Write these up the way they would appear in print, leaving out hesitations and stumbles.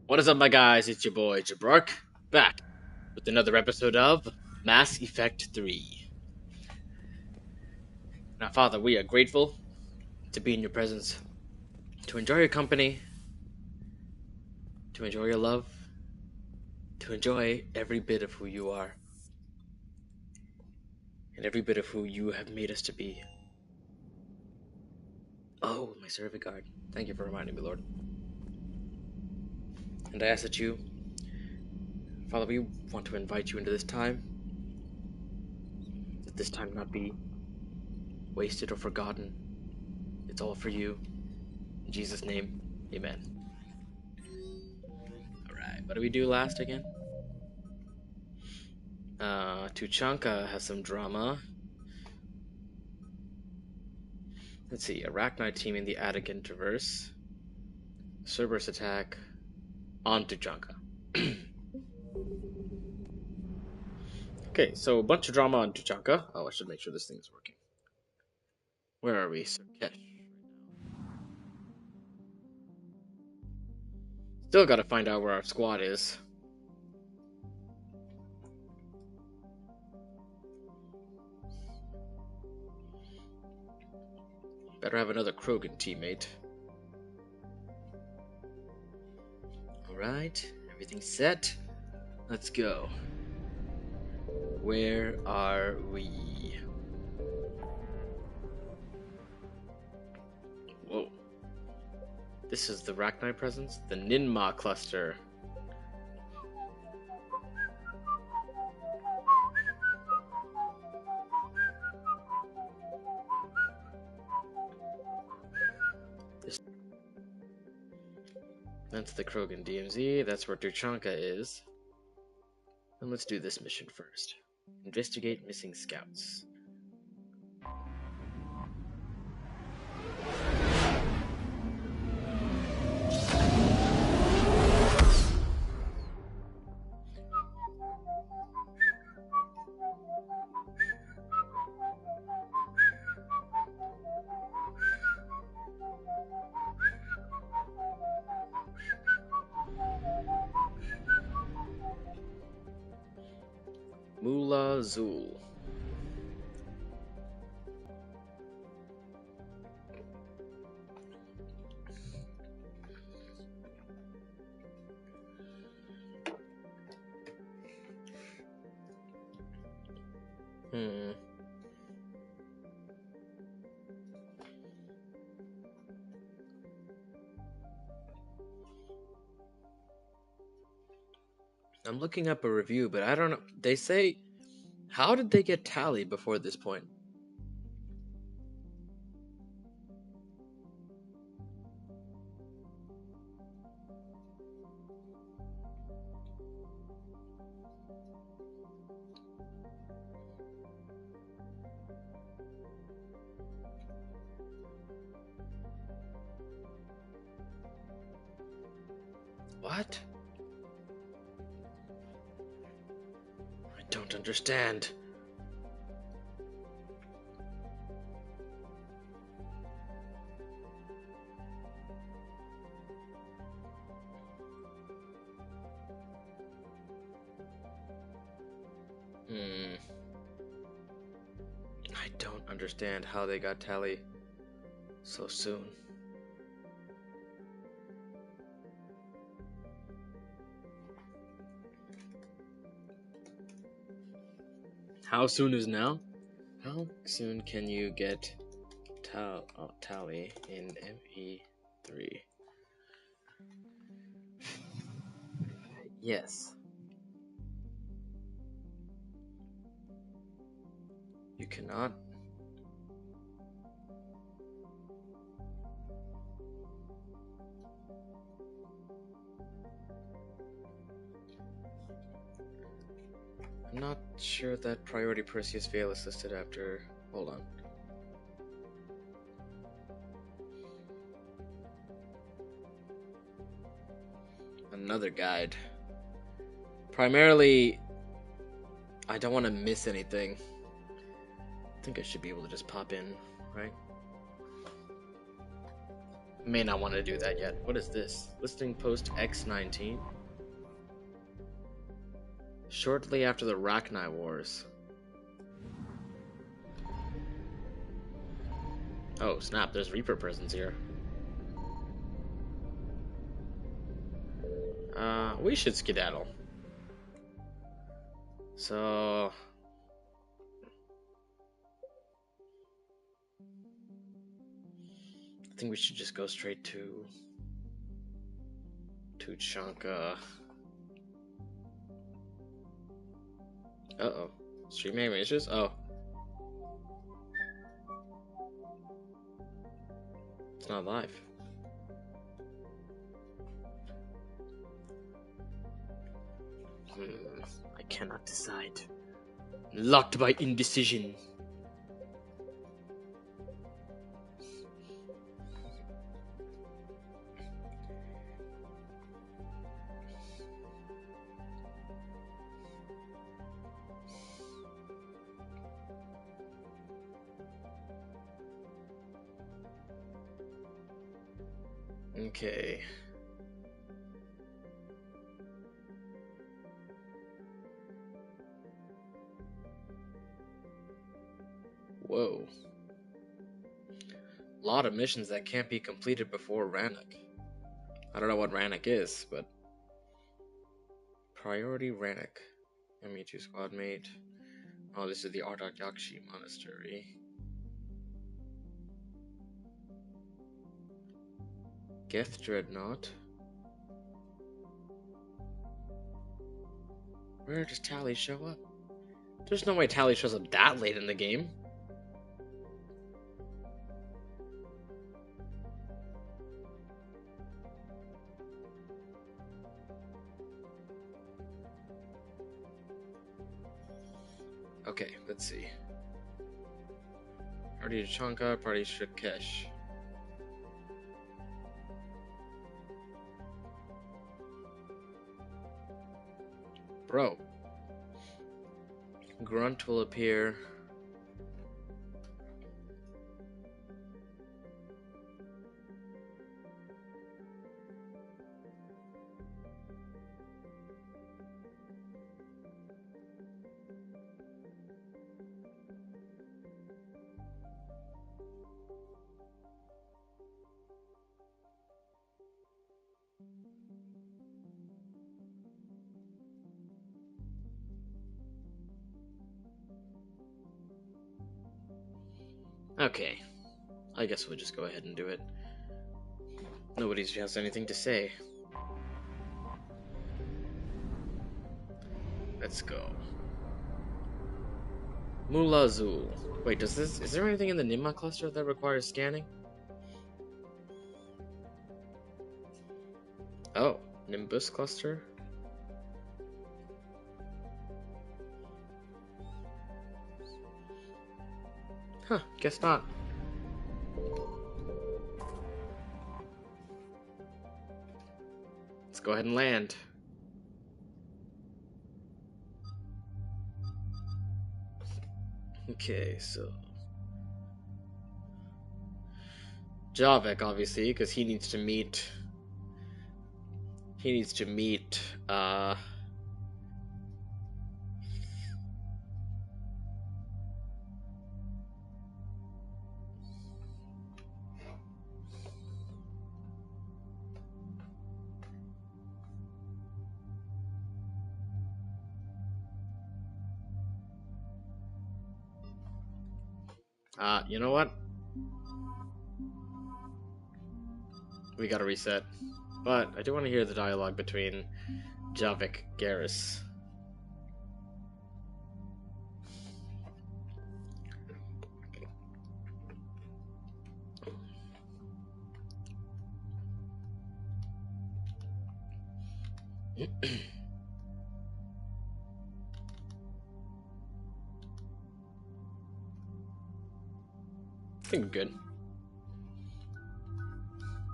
What is up, my guys? It's your boy Jabrock, back with another episode of Mass Effect 3. Now, Father, we are grateful to be in your presence, to enjoy your company, to enjoy your love, to enjoy every bit of who you are, and every bit of who you have made us to be. Oh, my servant guard, thank you for reminding me, Lord. And I ask that you, Father, we want to invite you into this time, that this time not be wasted or forgotten. It's all for you. In Jesus' name, amen. Alright, what did we do last again? Tuchanka has some drama. Let's see, Arachnite teaming the Attic Interverse. Cerberus attack on Tuchanka. Okay, so a bunch of drama on Tuchanka. Oh, I should make sure this thing is working. Where are we? Surkesh. Still gotta find out where our squad is. Better have another Krogan teammate. Alright, everything's set. Let's go. Where are we? Whoa. This is the Arachnite presence? The Ninma cluster. That's the Krogan DMZ. That's where Tuchanka is. And let's do this mission first. Investigate missing scouts. Mula Zul. I'm looking up a review, but I don't know. They say, how did they get Tali before this point? What? I don't understand. I don't understand how they got Tali so soon. How soon is now? How soon can you get Tali in ME3? Yes. You cannot. I'm not sure that priority Perseus Vale is listed after. Hold on. Another guide. Primarily, I don't want to miss anything. I think I should be able to just pop in, right? may not want to do that yet. What is this? Listing post X19? Shortly after the Rachni Wars. Oh snap, there's Reaper presence here. We should skedaddle. So... I think we should just go straight to Tuchanka. Uh-oh. Stream name issues? Oh. It's not live. I cannot decide. Locked by indecision. Okay. Whoa. A lot of missions that can't be completed before Rannoch. I don't know what Rannoch is, but... Priority Rannoch. ME2 squad mate. Oh, this is the Ardok Yakshi Monastery. Geth Dreadnought. Where does Tali show up? There's no way Tali shows up that late in the game. Okay, let's see. Party Tuchanka, Party Shrikesh. Bro. Grunt will appear. Okay, I guess we'll just go ahead and do it. Nobody has anything to say. Let's go. Mulazul. Wait, is there anything in the Nimma cluster that requires scanning? Oh, Nimbus cluster? Huh, guess not. Let's go ahead and land. Okay, so... Javik, obviously, because he needs to meet... you know what? We gotta reset. But I do want to hear the dialogue between Javik Garrus. I think I'm good.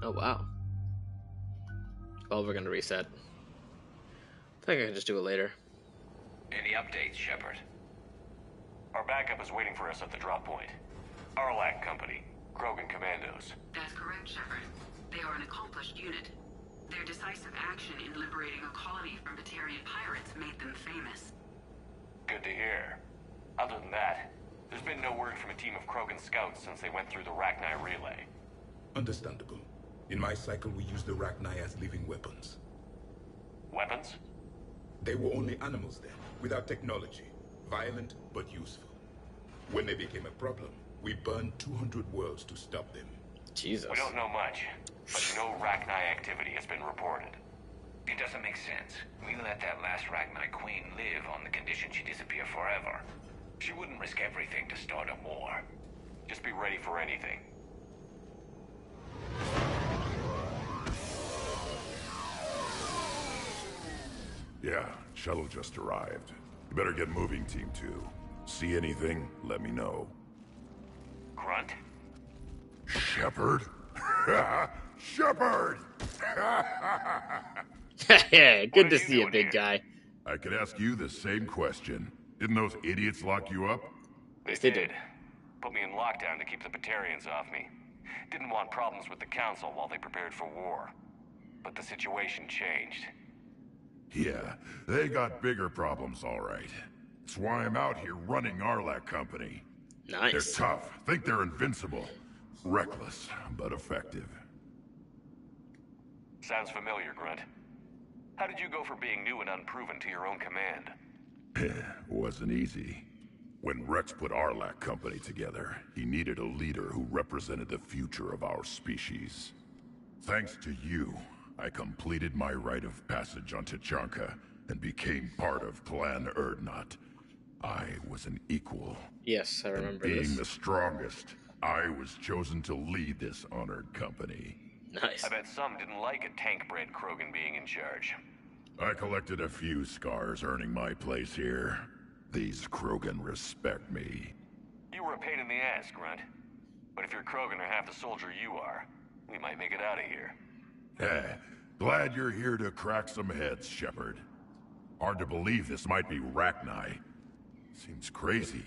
Oh wow. Well, we're gonna reset. I think I can just do it later. Any updates, Shepard? Our backup is waiting for us at the drop point. Arlac Company, Krogan Commandos. That's correct, Shepard. They are an accomplished unit. Their decisive action in liberating a colony from Batarian pirates made them famous. Good to hear. Other than that, there's been no word from a team of Krogan scouts since they went through the Rachni relay. Understandable. In my cycle, we use the Rachni as living weapons. Weapons? They were only animals then, without technology. Violent, but useful. When they became a problem, we burned 200 worlds to stop them. Jesus. We don't know much, but no Rachni activity has been reported. It doesn't make sense. We let that last Rachni queen live on the condition she disappear forever. She wouldn't risk everything to start a war. Just be ready for anything. Yeah, shuttle just arrived. You better get moving, Team 2. See anything, let me know. Grunt? Shepard? Shepard! Yeah, good What to are you see you, doing big here? guy. I could ask you the same question. Didn't those idiots lock you up? Yes, they did. Put me in lockdown to keep the Batarians off me. Didn't want problems with the Council while they prepared for war. But the situation changed. Yeah, they got bigger problems, all right. That's why I'm out here running Arlac Company. They're Nice. tough, think they're invincible. Reckless, but effective. Sounds familiar, Grunt. How did you go from being new and unproven to your own command? Wasn't easy. When Rex put Arlac Company together, he needed a leader who represented the future of our species. Thanks to you, I completed my rite of passage on Tachanka and became part of Clan Erdnot. I was an equal. Yes, I And remember being this. the strongest, I was chosen to lead this honored company. Nice. I bet some didn't like a tank-bred Krogan being in charge. I collected a few scars earning my place here. These Krogan respect me. You were a pain in the ass, Grunt. But if your Krogan are half the soldier you are, we might make it out of here. Glad you're here to crack some heads, Shepard. Hard to believe this might be Rachni. Seems crazy.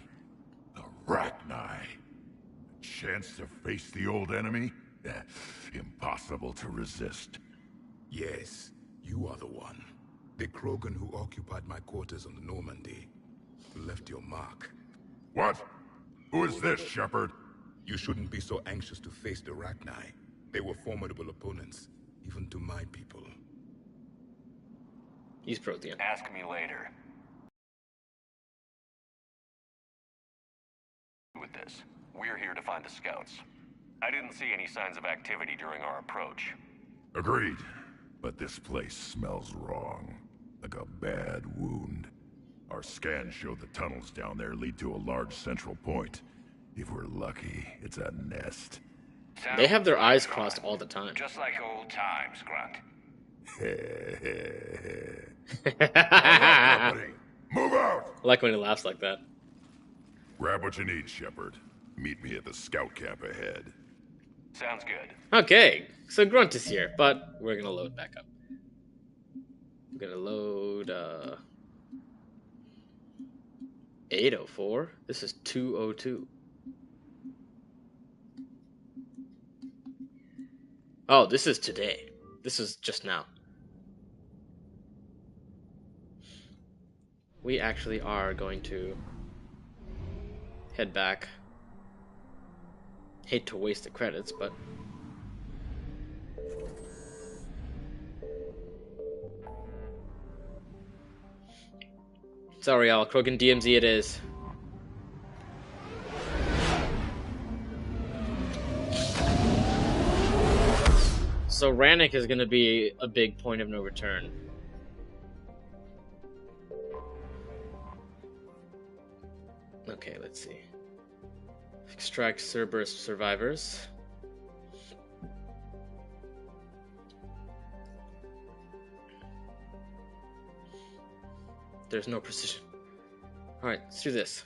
The Rachni. A chance to face the old enemy? Impossible to resist. Yes, you are the one. The Krogan who occupied my quarters on the Normandy. Left your mark. What? Who is this, Shepard? You shouldn't be so anxious to face the Rachni. They were formidable opponents, even to my people. He's Prothean. Ask me later. With this, we're here to find the scouts. I didn't see any signs of activity during our approach. Agreed. But this place smells wrong. Like a bad wound. Our scans show the tunnels down there lead to a large central point. If we're lucky, it's a nest. They have their eyes Sounds crossed fun. all the time. Just like old times, Grunt. Company, move out! I like when he laughs like that. Grab what you need, Shepard. Meet me at the scout camp ahead. Sounds good. Okay, so Grunt is here, but we're gonna load back up. We're gonna load 804. This is 202. Oh, this is today. This is just now. We actually are going to head back. Hate to waste the credits, but sorry, y'all. Krogan DMZ it is. So Rannick is going to be a big point of no return. Okay, let's see. Extract Cerberus survivors. There's no precision. Alright, let's do this.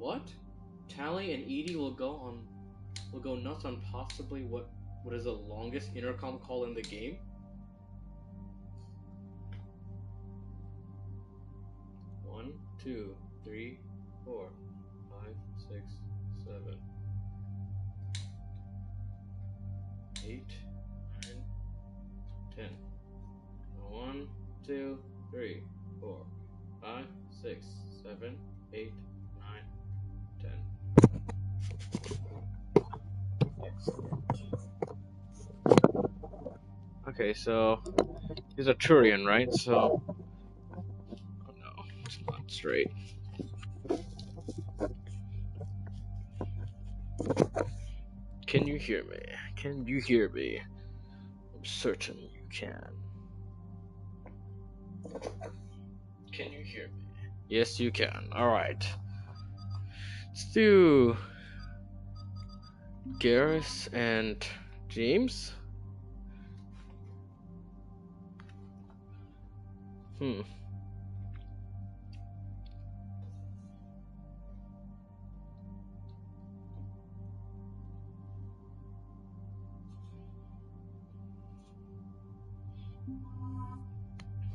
What? Tally and Edie will go nuts on possibly what is the longest intercom call in the game? One, two, three, 4, 5, 6, 7, 8, 9, 10. 1, 2, 3, 4, 5, 6, 7, 8, 9, 10. Okay, so he's a Turian, right? So, oh no, it's not straight. Can you hear me? Can you hear me? I'm certain you can. Can you hear me? Yes, you can. Alright. Let's do Garrus and James.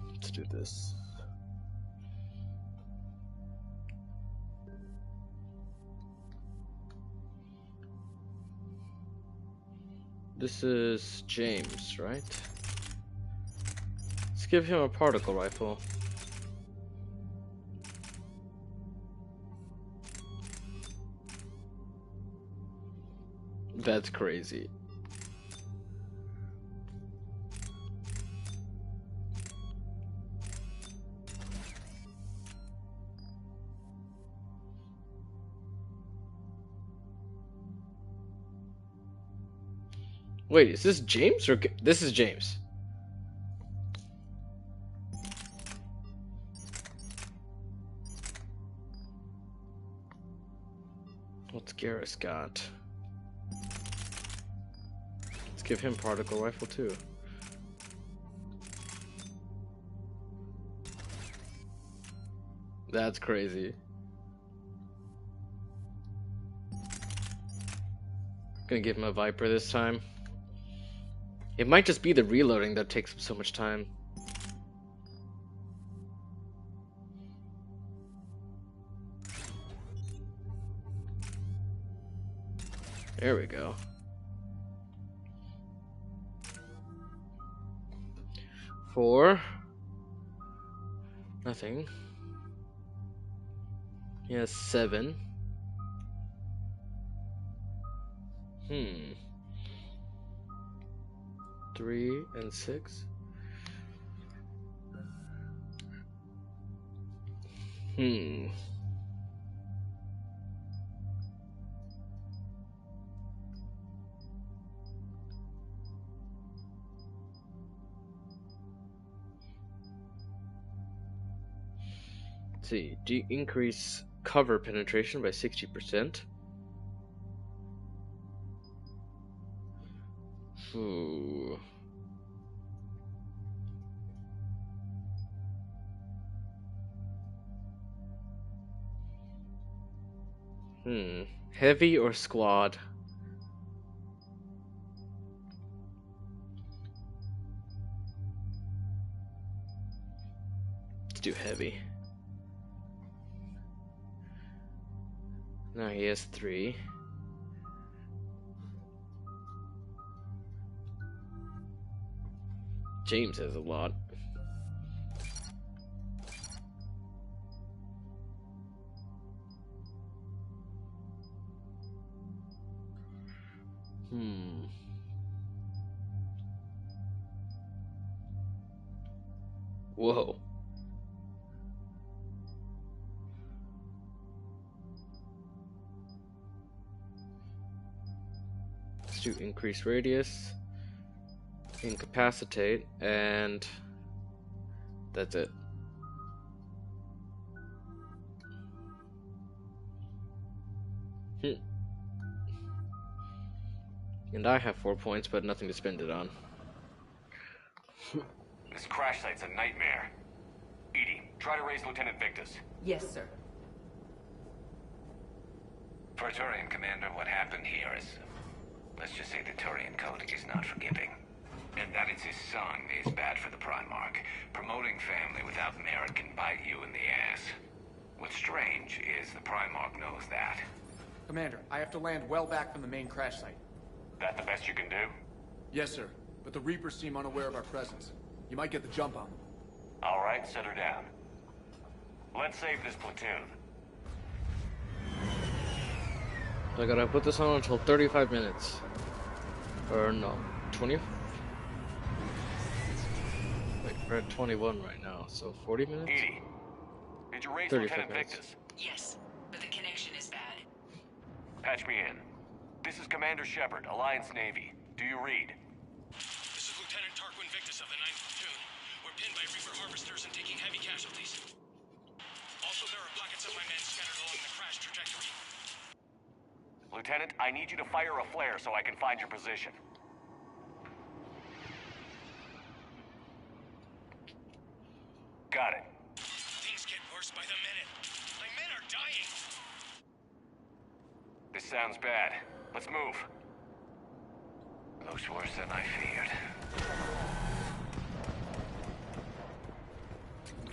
Let's do this. This is James, right? Let's give him a particle rifle. That's crazy. Wait, is this James or this is James? What's Garrus got? Let's give him particle rifle too. That's crazy. Gonna give him a Viper this time. It might just be the reloading that takes so much time. There we go. Four. Nothing. He has 7. 3 and 6. Let's see, increase cover penetration by 60%. Ooh. Heavy or squad? Let's do heavy. Now he has 3. James has a lot. Whoa. Let's do increase radius, incapacitate, and that's it. And I have 4 points, but nothing to spend it on. This crash site's a nightmare. Edie, try to raise Lieutenant Victus. Yes, sir. For Turian, Commander, what happened here is... let's just say the Turian Code is not forgiving. And that it's his son is bad for the Primarch. Promoting family without merit can bite you in the ass. What's strange is the Primarch knows that. Commander, I have to land well back from the main crash site. That the best you can do? Yes, sir. But the Reapers seem unaware of our presence. You might get the jump on them. All right, set her down. Let's save this platoon. I gotta put this on until 35 minutes. Or no, 20? Wait, we're at 21 right now, so 40 minutes? Edie, did you raise 35 Lieutenant minutes. Victus? Yes, but the connection is bad. Patch me in. This is Commander Shepard, Alliance Navy. Do you read? This is Lieutenant Tarquin Victus of the 9th Platoon. We're pinned by Reaper harvesters and taking heavy casualties. Also, there are blankets of my men scattered along the crash trajectory. Lieutenant, I need you to fire a flare so I can find your position. Got it. Things get worse by the minute. My men are dying. This sounds bad. Let's move. Looks worse than I feared.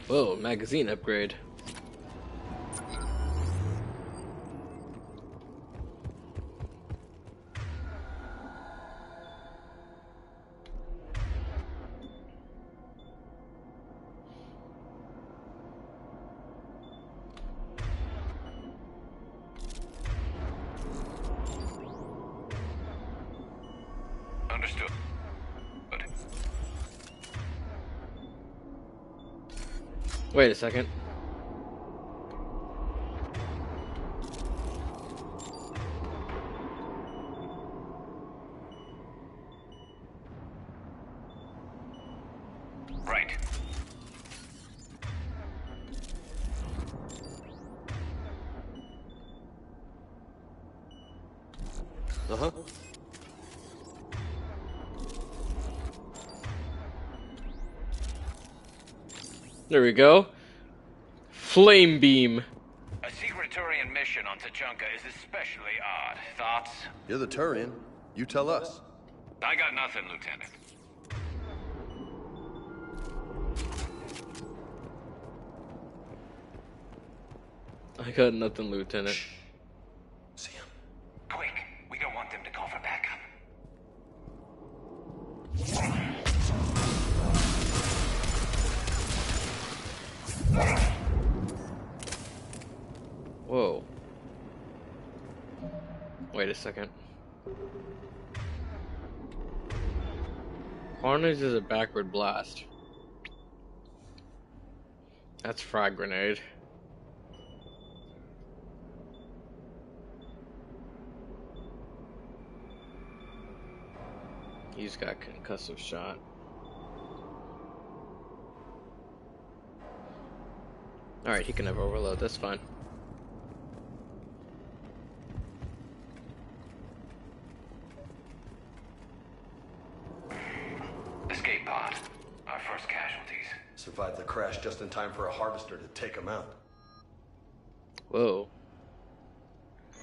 Whoa, magazine upgrade. Understood. Good. Wait a second. Right. Uh-huh. There we go. Flame beam. A secret Turian mission on Tachanka is especially odd. Thoughts? You're the Turian. You tell us. I got nothing, Lieutenant. I got nothing, Lieutenant. See him. Quick, we don't want them to call for backup. Whoa. Wait a second. Carnage is a backward blast. That's frag grenade. He's got concussive shot. Alright, he can never overload, that's fine. Escape pod. Our first casualties. Survived the crash just in time for a harvester to take him out. Whoa.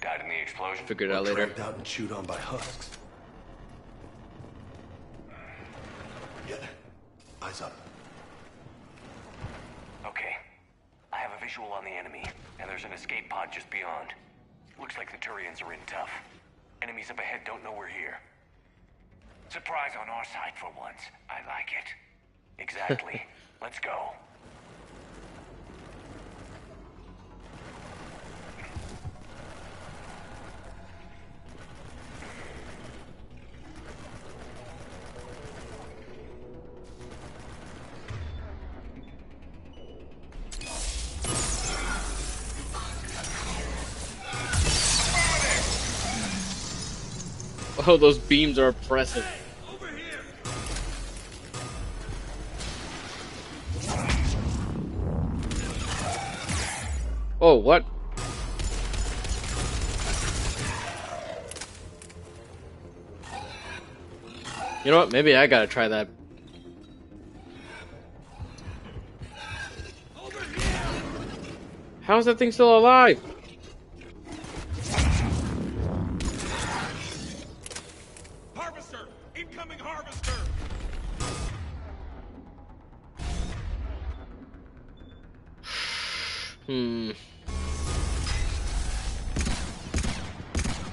Died in the explosion? Figured it out later. Dragged out and chewed on by husks. Yeah. Eyes up. Okay. I have a visual on the enemy, and there's an escape pod just beyond. Looks like the Turians are in tough. Enemies up ahead don't know we're here. Surprise on our side for once. I like it. Exactly. Let's go. Oh, those beams are oppressive. Oh, what? You know what? Maybe I gotta try that. How is that thing still alive? Incoming harvester!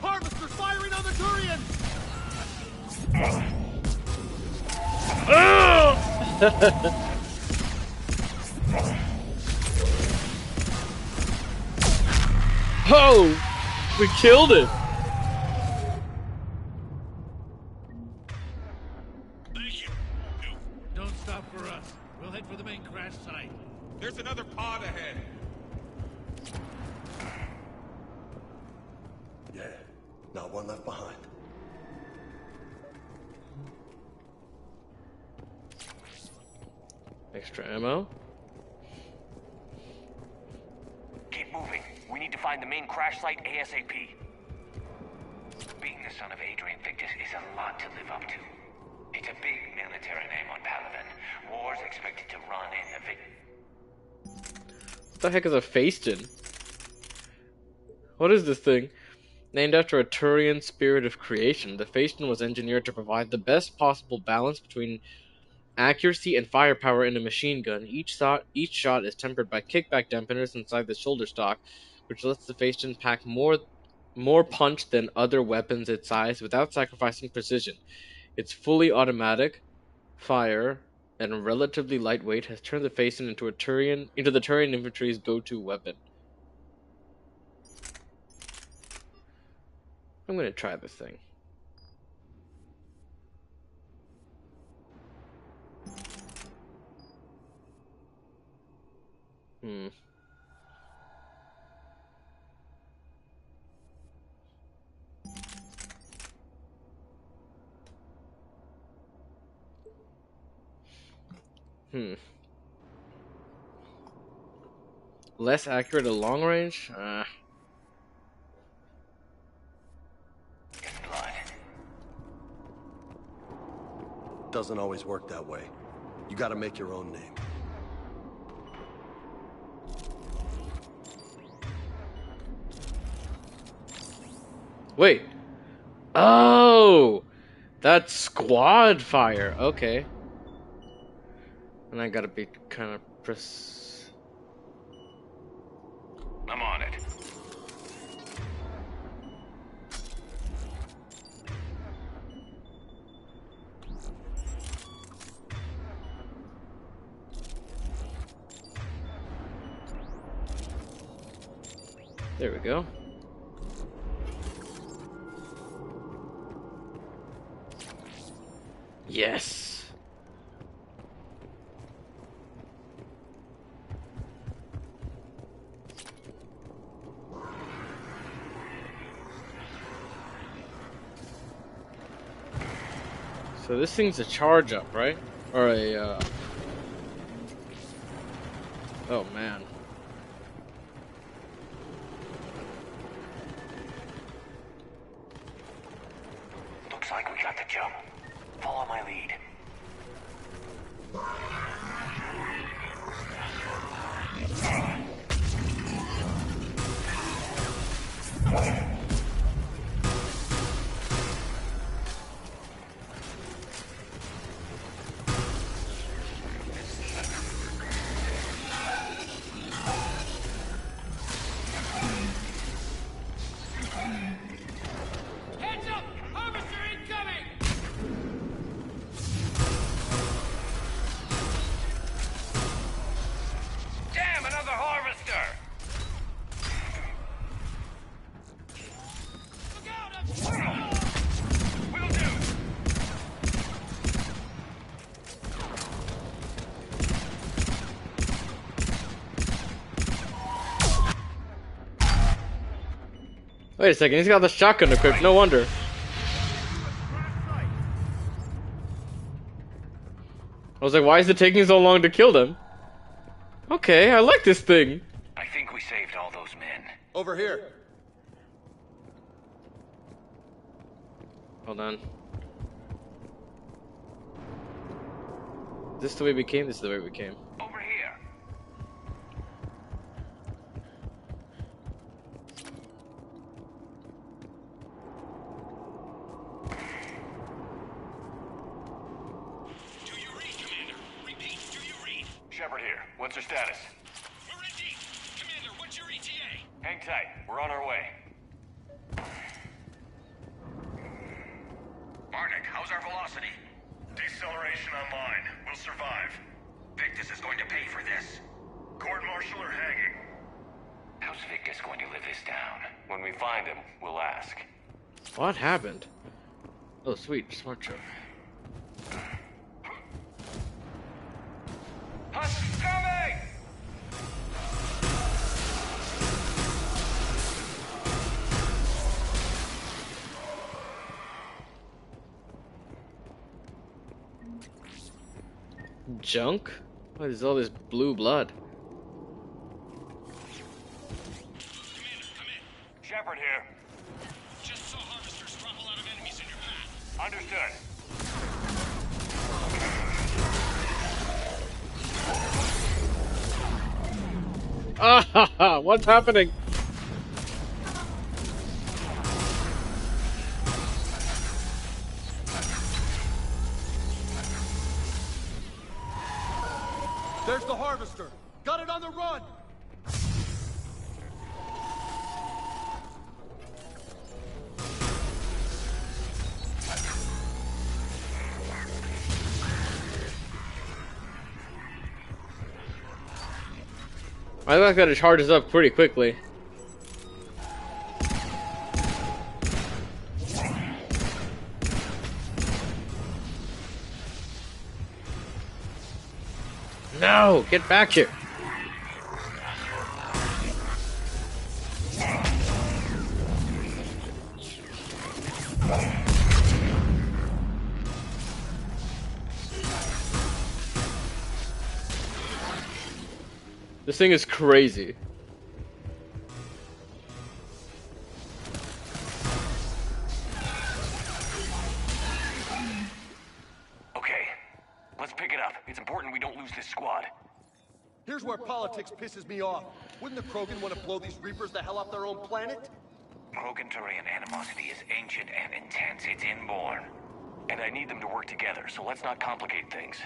Harvester's firing on the Turian! Oh! We killed it! Thank you. Don't stop for us. We'll head for the main crash site. There's another pod ahead. Yeah, not one left behind. Extra ammo. Keep moving. We need to find the main crash site ASAP. Being the son of Adrian Victus is a lot to live up to. It's a big military name on Palaven. War's expected to run in What the heck is a Phaeston? What is this thing? Named after a Turian spirit of creation, the Phaeston was engineered to provide the best possible balance between accuracy and firepower in a machine gun. Each shot is tempered by kickback dampeners inside the shoulder stock, which lets the Phaeston pack more punch than other weapons its size without sacrificing precision. Its fully automatic fire and relatively lightweight has turned the Phaeston into the Turian infantry's go-to weapon. I'm gonna try this thing. Less accurate at long range? Doesn't always work that way. You gotta make your own name. Wait. Oh! That's squad fire. Okay. And I gotta be kind of I'm on it. There we go. Yes. So this thing's a charge up, right? Or a oh man. Looks like we got the jump. Follow my lead. Heads up! Harvester incoming! Damn, another harvester! Look out! I'm Will do! Wait a second, he's got the shotgun equipped, no wonder. I was like, why is it taking so long to kill them? Okay, I like this thing. I think we saved all those men. Over here. Hold on. Is this the way we came? This is the way we came. Over here. What's your status? We're in deep. Commander, what's your ETA? Hang tight. We're on our way. Marnik, how's our velocity? Deceleration online. We'll survive. Victus is going to pay for this. Court-martial or hanging? How's Victus going to live this down? When we find him, we'll ask. What happened? Oh, sweet, smart truck. Husk coming! Junk? What is all this blue blood? Commander, come in. Shepard here. Just saw harvesters drop a lot of enemies in your path. Understood. Ah, what's happening? There's the harvester. Got it on the run. I like that it charges up pretty quickly. No, get back here. This thing is crazy. Okay, let's pick it up. It's important we don't lose this squad. Here's where politics pisses me off. Wouldn't the Krogan want to blow these Reapers the hell off their own planet? Krogan-Turian animosity is ancient and intense. It's inborn. And I need them to work together, so let's not complicate things.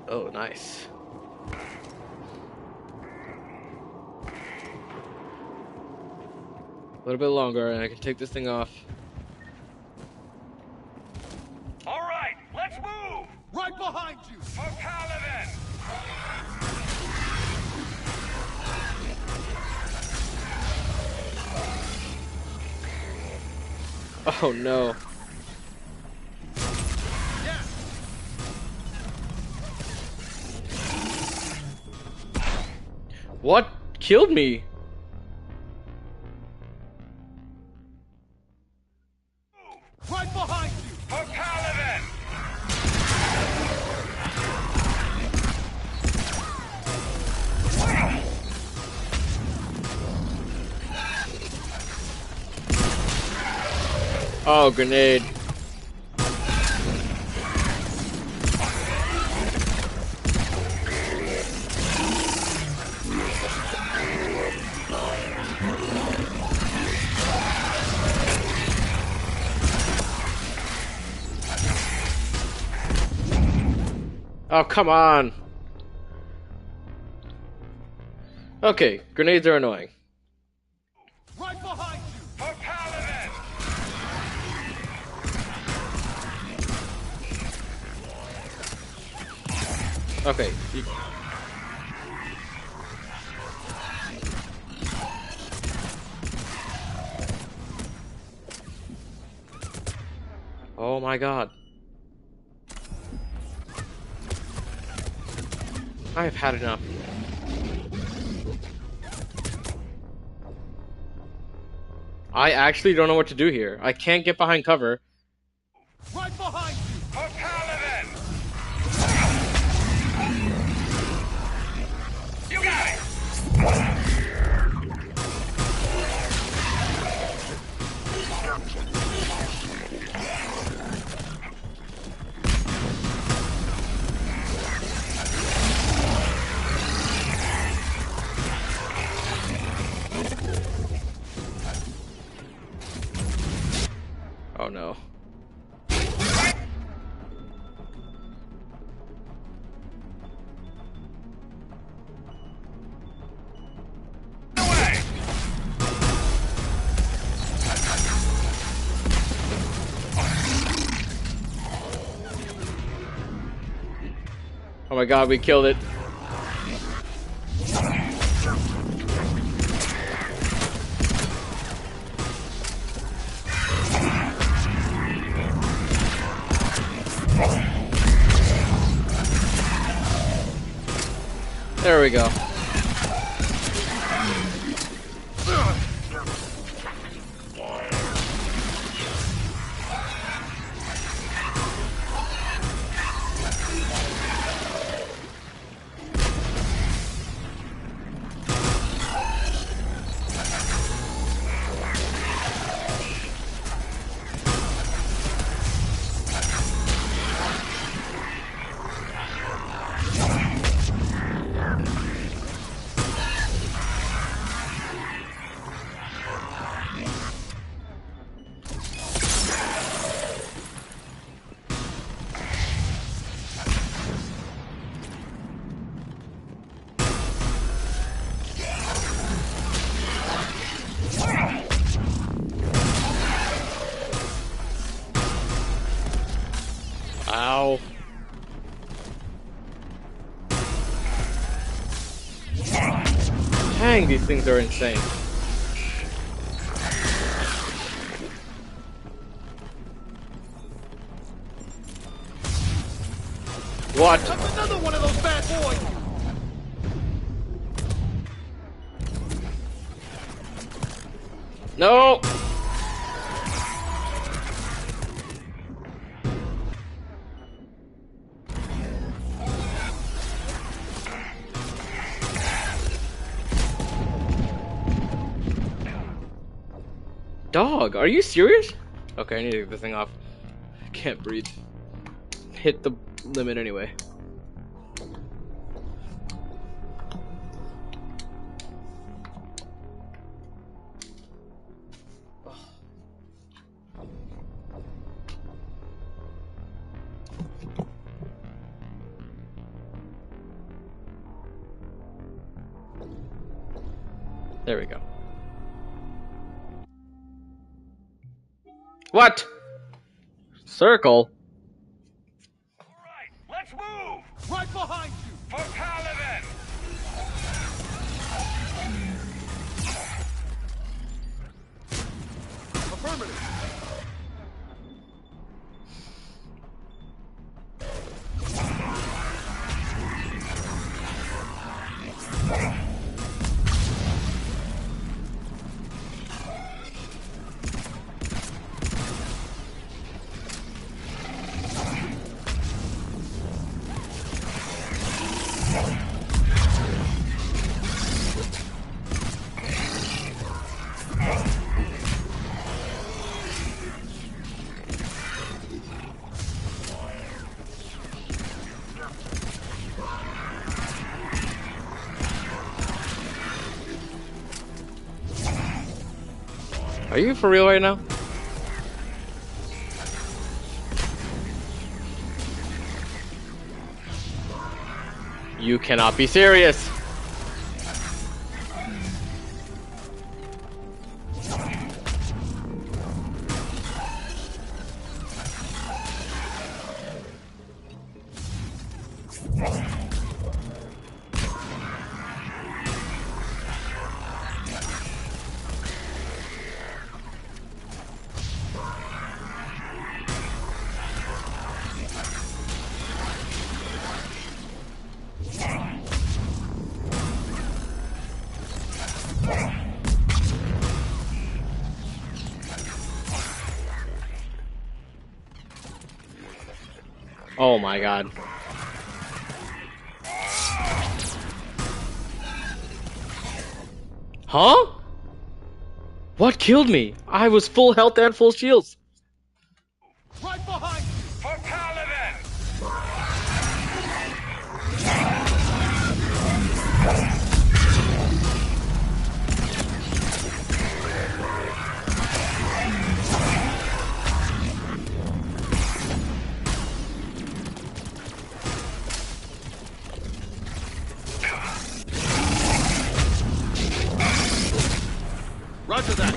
Oh, nice. A little bit longer and I can take this thing off. All right, let's move! Right behind you. For Paladin! Oh no. What killed me? Right behind you. For Paladin! Oh, grenade. Oh, come on. Okay, grenades are annoying. Right behind you. For Paladin! Okay. Oh my god. I've had enough. I actually don't know what to do here. I can't get behind cover. Right behind you. For Paladin! You got it! Oh no. my god, we killed it. There we go. Ow. Dang, these things are insane. What? That's another one of those bad boys! No! Dog, are you serious? Okay, I need to get this thing off. I can't breathe. Hit the limit anyway. There we go. What? Circle? Alright, let's move! Right behind you! For Paladin! Affirmative! Are you for real right now? You cannot be serious. Oh my god. Huh? What killed me? I was full health and full shields. Right behind you! For Paladin! Roger that.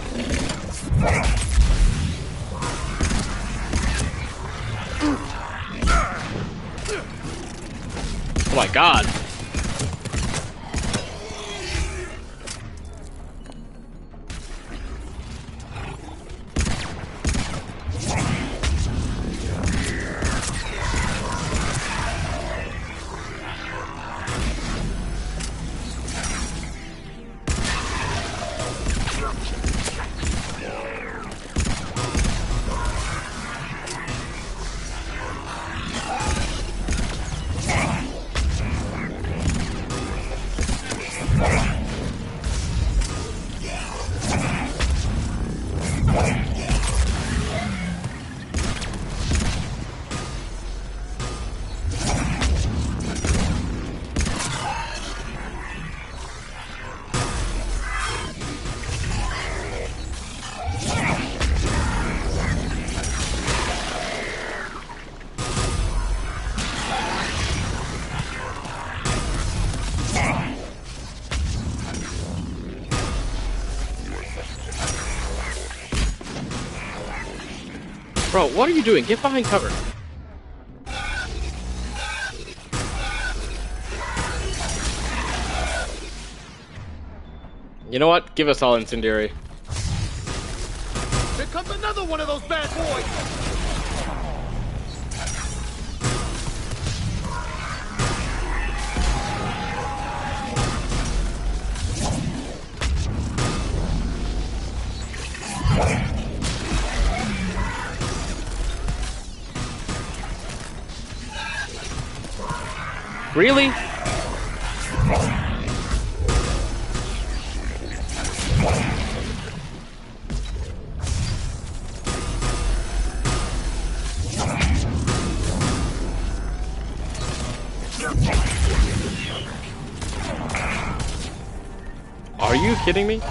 God. Bro, what are you doing? Get behind cover. You know what? Give us all incendiary. Here comes another one of those bad boys! Really? Are you kidding me?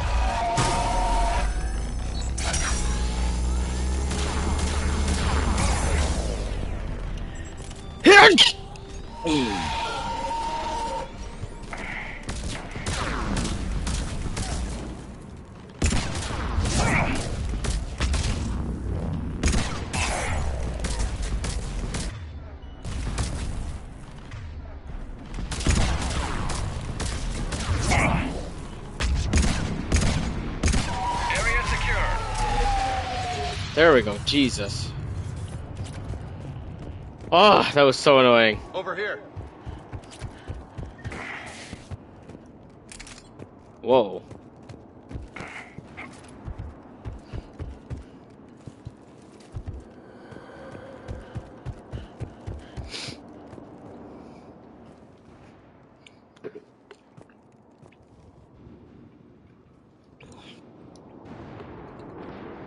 There we go. Jesus. Oh, that was so annoying. Over here. Whoa.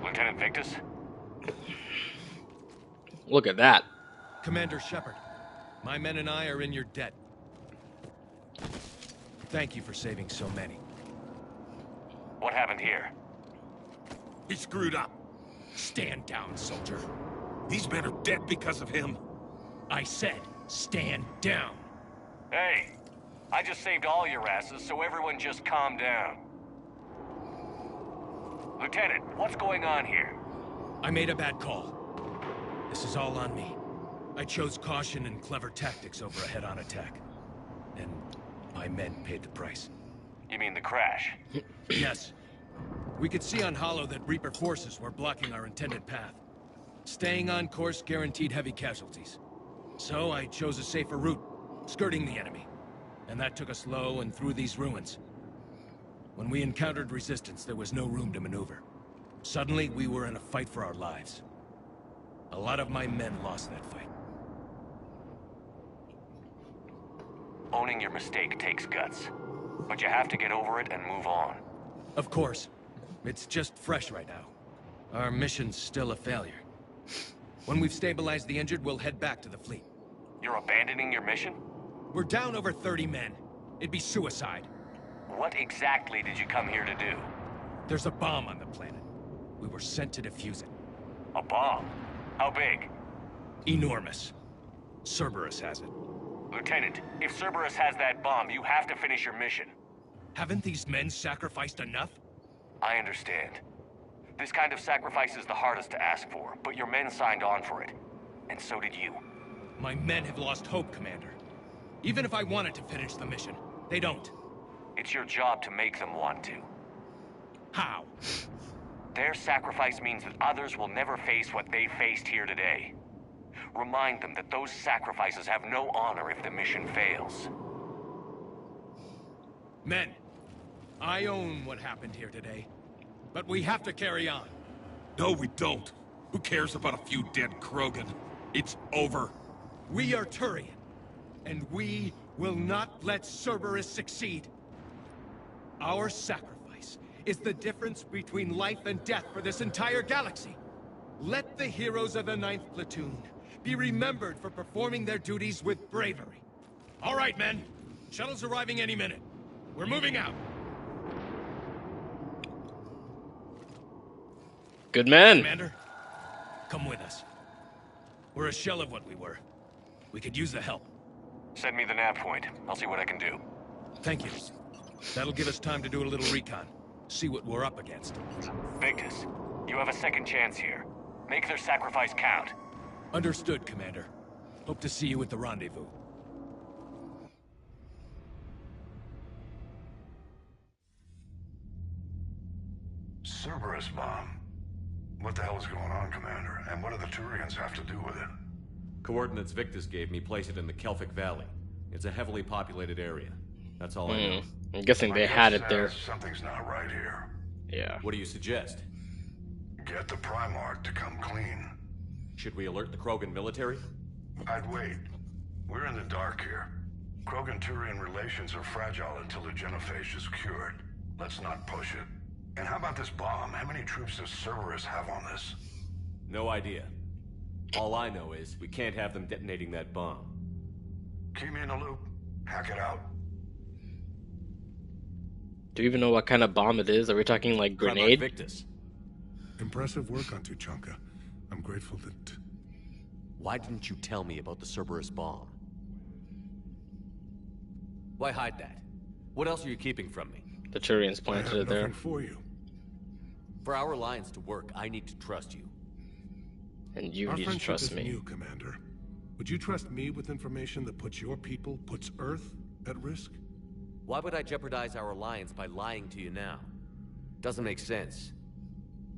Lieutenant Victus? Look at that. Commander Shepard, my men and I are in your debt. Thank you for saving so many. What happened here? He screwed up. Stand down, soldier. These men are dead because of him. I said, stand down. Hey, I just saved all your asses, so everyone just calm down. Lieutenant, what's going on here? I made a bad call. This is all on me. I chose caution and clever tactics over a head-on attack. And my men paid the price. You mean the crash? Yes. We could see on Hollow that Reaper forces were blocking our intended path. Staying on course guaranteed heavy casualties. So I chose a safer route, skirting the enemy. And that took us low and through these ruins. When we encountered resistance, there was no room to maneuver. Suddenly, we were in a fight for our lives. A lot of my men lost that fight. Owning your mistake takes guts. But you have to get over it and move on. Of course. It's just fresh right now. Our mission's still a failure. When we've stabilized the injured, we'll head back to the fleet. You're abandoning your mission? We're down over 30 men. It'd be suicide. What exactly did you come here to do? There's a bomb on the planet. We were sent to defuse it. A bomb? How big? Enormous. Cerberus has it. Lieutenant, if Cerberus has that bomb, you have to finish your mission. Haven't these men sacrificed enough? I understand. This kind of sacrifice is the hardest to ask for, but your men signed on for it. And so did you. My men have lost hope, Commander. Even if I wanted to finish the mission, they don't. It's your job to make them want to. How? Their sacrifice means that others will never face what they faced here today. Remind them that those sacrifices have no honor if the mission fails. Men, I own what happened here today. But we have to carry on. No, we don't. Who cares about a few dead Krogan? It's over. We are Turian, and we will not let Cerberus succeed. Our sacrifice is the difference between life and death for this entire galaxy. Let the heroes of the 9th Platoon be remembered for performing their duties with bravery. All right, men. Shuttle's arriving any minute. We're moving out. Good man. Commander, come with us. We're a shell of what we were. We could use the help. Send me the nav point. I'll see what I can do. Thank you. That'll give us time to do a little recon. See what we're up against. Victus, you have a second chance here. Make their sacrifice count. Understood, Commander. Hope to see you at the rendezvous. Cerberus bomb. What the hell is going on, Commander? And what do the Turians have to do with it? Coordinates Victus gave me place it in the Kelphic Valley. It's a heavily populated area. That's all I know. I'm guessing they had it there. Something's not right here. Yeah. What do you suggest? Get the Primarch to come clean. Should we alert the Krogan military? I'd wait. We're in the dark here. Krogan-Turian relations are fragile until the genophage is cured. Let's not push it. And how about this bomb? How many troops does Cerberus have on this? No idea. All I know is we can't have them detonating that bomb. Keep me in the loop. Hack it out. Do you even know what kind of bomb it is? Are we talking like grenade? Victus. Impressive work on Tuchanka. I'm grateful that... Why didn't you tell me about the Cerberus bomb? Why hide that? What else are you keeping from me? The Turians planted it there. For you. For our alliance to work, I need to trust you. And you Our need to trust me. New, Commander. Would you trust me with information that puts your people, puts Earth, at risk? Why would I jeopardize our alliance by lying to you now? Doesn't make sense.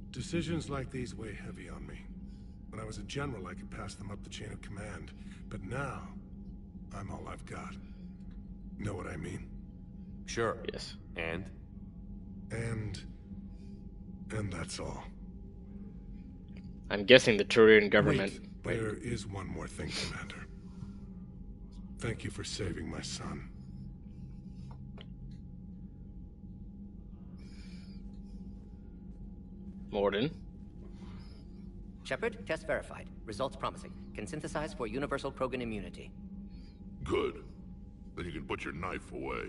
Decisions like these weigh heavy on me. When I was a general, I could pass them up the chain of command. But now, I'm all I've got. Know what I mean? Sure. Yes. And that's all. I'm guessing the Turian government... Wait, there is one more thing, Commander. Thank you for saving my son. Mordin. Shepard, test verified. Results promising. Can synthesize for universal Krogan immunity. Good. Then you can put your knife away.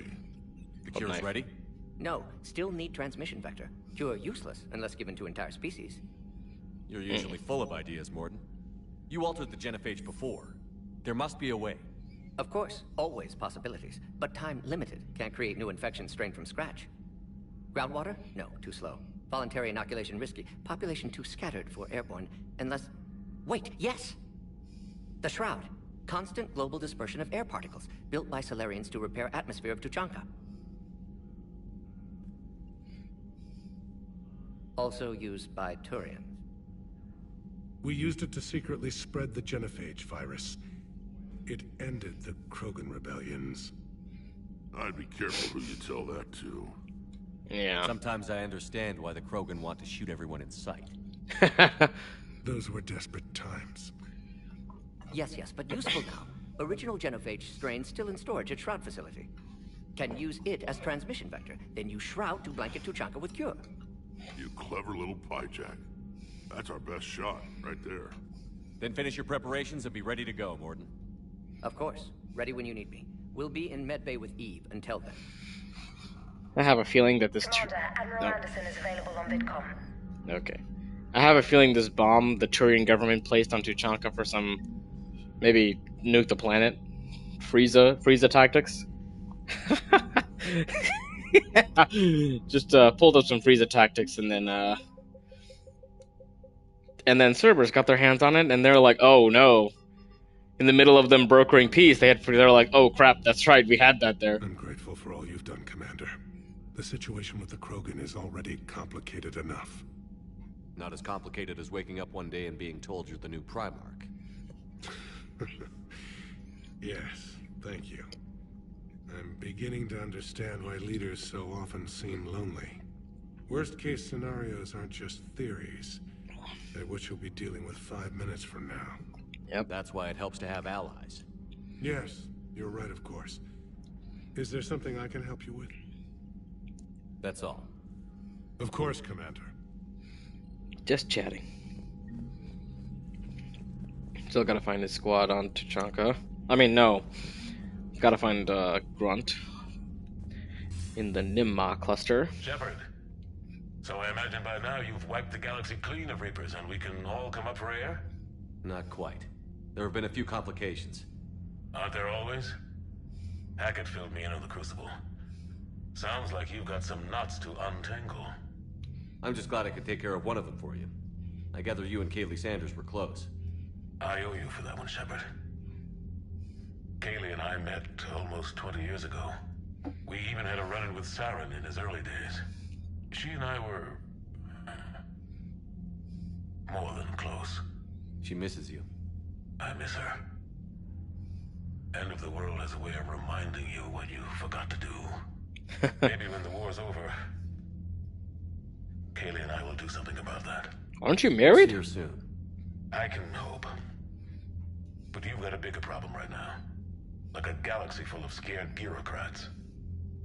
The cure's ready? No, still need transmission vector. Cure useless unless given to entire species. You're usually full of ideas, Mordin. You altered the genophage before. There must be a way. Of course, always possibilities, but time limited. Can't create new infection strain from scratch. Groundwater? No, too slow. Voluntary inoculation risky. Population too scattered for airborne, unless... Wait, yes! The Shroud. Constant global dispersion of air particles, built by Solarians to repair atmosphere of Tuchanka. Also used by Turians. We used it to secretly spread the genophage virus. It ended the Krogan rebellions. I'd be careful who you tell that to. Yeah. Sometimes I understand why the Krogan want to shoot everyone in sight. Those were desperate times. Yes, but useful now. Original genophage strain still in storage at Shroud facility. Can use it as transmission vector, then use Shroud to blanket Tuchanka with cure. You clever little pyjak. That's our best shot, right there. Then finish your preparations and be ready to go, Mordin. Of course. Ready when you need me. We'll be in Medbay with Eve until then. I have a feeling that this... Commander, Admiral Anderson is available on VidCom. Okay. I have a feeling this bomb the Turian government placed on Tuchanka for some... maybe nuke the planet. Frieza tactics. Just pulled up some Frieza tactics and then Cerberus got their hands on it and they're like, oh no. in the middle of them brokering peace, they're like, oh crap, that's right, we had that there. I'm grateful for all you've done, Commander. The situation with the Krogan is already complicated enough. Not as complicated as waking up one day and being told you're the new Primarch. Yes, thank you. I'm beginning to understand why leaders so often seem lonely. Worst-case scenarios aren't just theories. They're what you'll be dealing with 5 minutes from now. Yep. That's why it helps to have allies. Yes, you're right, of course. Is there something I can help you with? That's all. Of course, Commander. Just chatting. Still gotta find his squad on Tuchanka. I mean, no. Gotta find Grunt in the Nimma cluster. Shepard. So I imagine by now you've wiped the galaxy clean of Reapers and we can all come up for air? Not quite. There have been a few complications. Aren't there always? Hackett filled me in on the Crucible. Sounds like you've got some knots to untangle. I'm just glad I could take care of one of them for you. I gather you and Kaylee Sanders were close. I owe you for that one, Shepard. Kaylee and I met almost 20 years ago. We even had a run-in with Saren in his early days. She and I were... more than close. She misses you. I miss her. End of the world has a way of reminding you what you forgot to do. Maybe when the war's over, Kaylee and I will do something about that. Aren't you married? See her soon. I can hope. But you've got a bigger problem right now. Like a galaxy full of scared bureaucrats.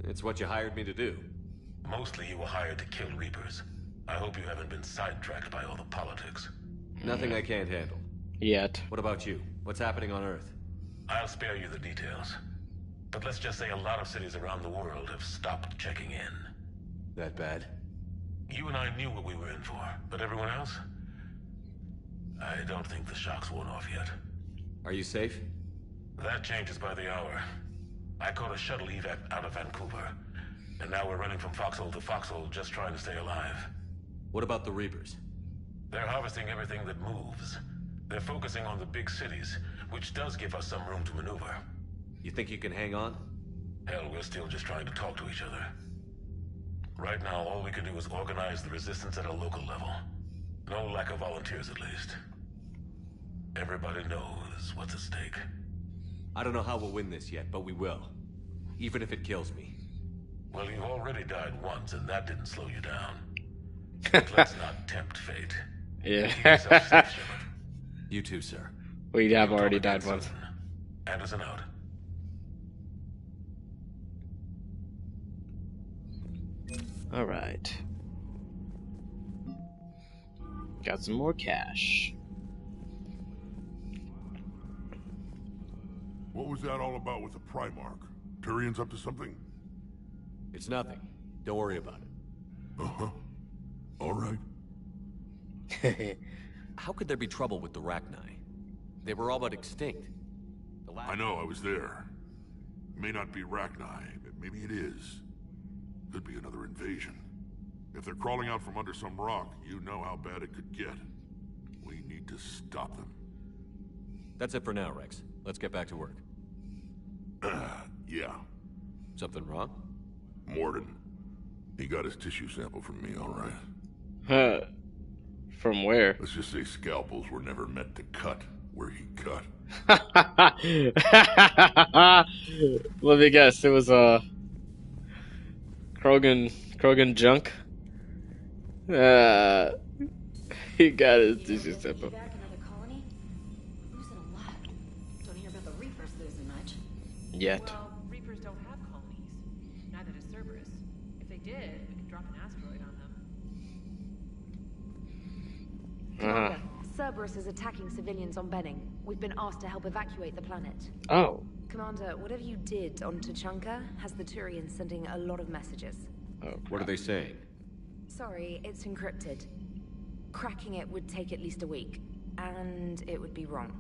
It's what you hired me to do. Mostly you were hired to kill Reapers. I hope you haven't been sidetracked by all the politics. Nothing I can't handle. Yet. What about you? What's happening on Earth? I'll spare you the details. But let's just say a lot of cities around the world have stopped checking in. That bad? You and I knew what we were in for, but everyone else? I don't think the shock's worn off yet. Are you safe? That changes by the hour. I caught a shuttle evac out of Vancouver, and now we're running from foxhole to foxhole just trying to stay alive. What about the Reapers? They're harvesting everything that moves. They're focusing on the big cities, which does give us some room to maneuver. You think you can hang on? Hell, we're still just trying to talk to each other. Right now, all we can do is organize the resistance at a local level. No lack of volunteers, at least. Everybody knows what's at stake. I don't know how we'll win this yet, but we will. Even if it kills me. Well, you've already died once, and that didn't slow you down. But let's not tempt fate. Yeah. Keep yourself safe, Shepard. You too, sir. We have already died soon. once. Anderson out. Alright. Got some more cash. What was that all about with the Primarch? Turian's up to something? It's nothing. Don't worry about it. Uh-huh. All right. How could there be trouble with the Rachni? They were all but extinct. I know, I was there. May not be Rachni, but maybe it is. Could be another invasion. If they're crawling out from under some rock, you know how bad it could get. We need to stop them. That's it for now, Rex. Let's get back to work. Yeah. Something wrong? Mordin. He got his tissue sample from me, all right. Huh. From where? Let's just say scalpels were never meant to cut where he cut. Let me guess, it was Krogan junk. He got his tissue sample. Yet. Well, Reapers don't have colonies. Neither does Cerberus. If they did, we could drop an asteroid on them. Cerberus is attacking civilians on Benning. We've been asked to help evacuate the planet. Oh. Commander, whatever you did on Tuchanka has the Turians sending a lot of messages. Oh, what are they saying? Sorry, it's encrypted. Cracking it would take at least a week, and it would be wrong.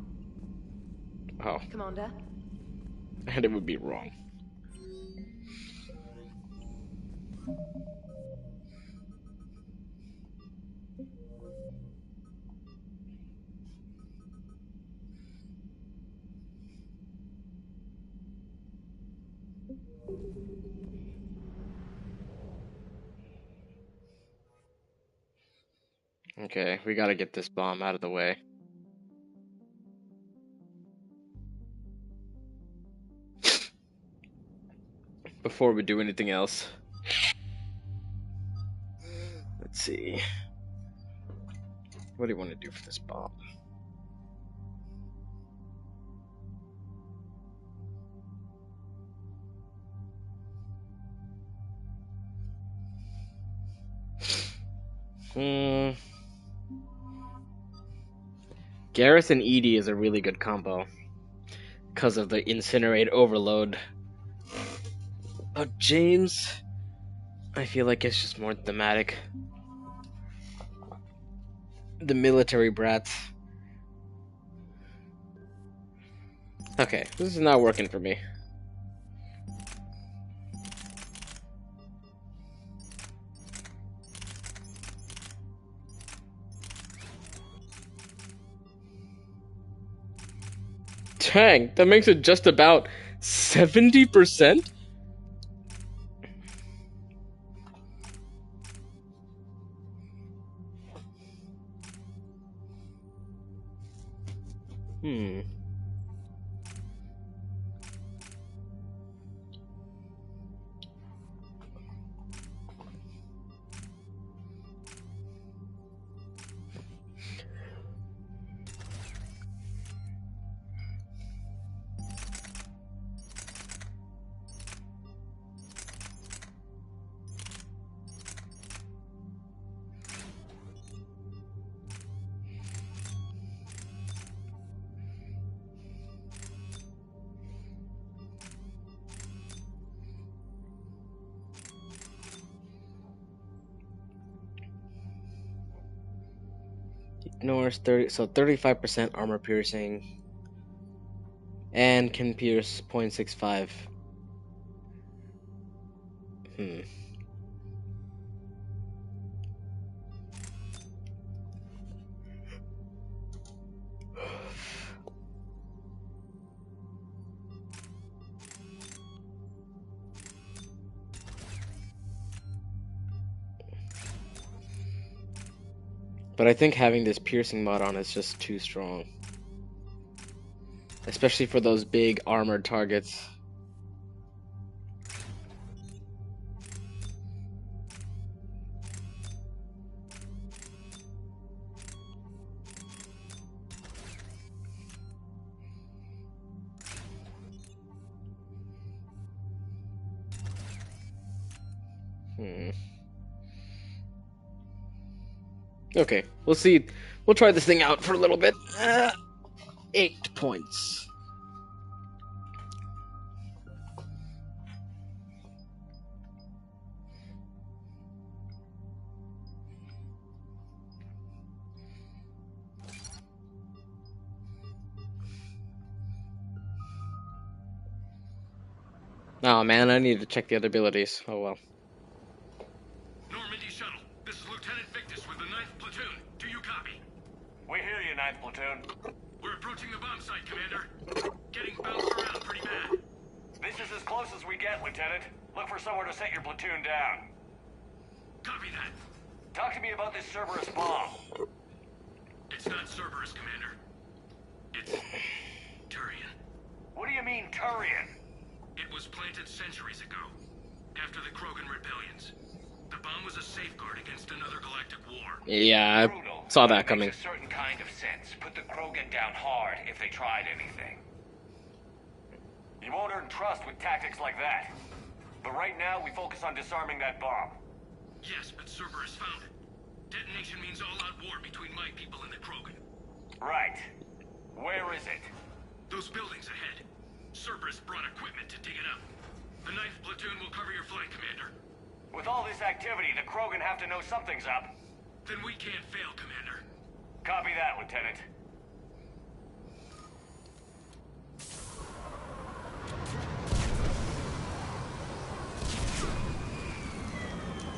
Oh. Commander? And it would be wrong. Okay, we gotta get this bomb out of the way. Before we do anything else. Let's see. What do you want to do for this bomb? Garrus and Edie is a really good combo because of the incinerate overload. But James, I feel like it's just more thematic. The military brats. Okay, this is not working for me. Dang, that makes it just about 70%? Ignores 35% armor piercing and can pierce 0.65. But I think having this piercing mod on is just too strong. Especially for those big armored targets. Okay, we'll see. We'll try this thing out for a little bit. 8 points. Oh man, I need to check the other abilities. Oh well. Normandy shuttle. This is Lieutenant Victus with the 9th Platoon. Do you copy? We hear you, 9th Platoon. We're approaching the bomb site, Commander. Getting bounced around pretty bad. This is as close as we get, Lieutenant. Look for somewhere to set your platoon down. Copy that. Talk to me about this Cerberus bomb. It's not Cerberus, Commander. It's Turian. What do you mean, Turian? It was planted centuries ago, after the Krogan rebellions. The bomb was a safeguard against another galactic war. Yeah, I saw that coming. Makes a certain kind of sense. Put the Krogan down hard if they tried anything. You won't earn trust with tactics like that. But right now, we focus on disarming that bomb. Yes, but Cerberus found it. Detonation means all-out war between my people and the Krogan. Right. Where is it? Those buildings ahead. Cerberus brought equipment to dig it up. The 9th Platoon will cover your flank, Commander. With all this activity, the Krogan have to know something's up. Then we can't fail, Commander. Copy that, Lieutenant.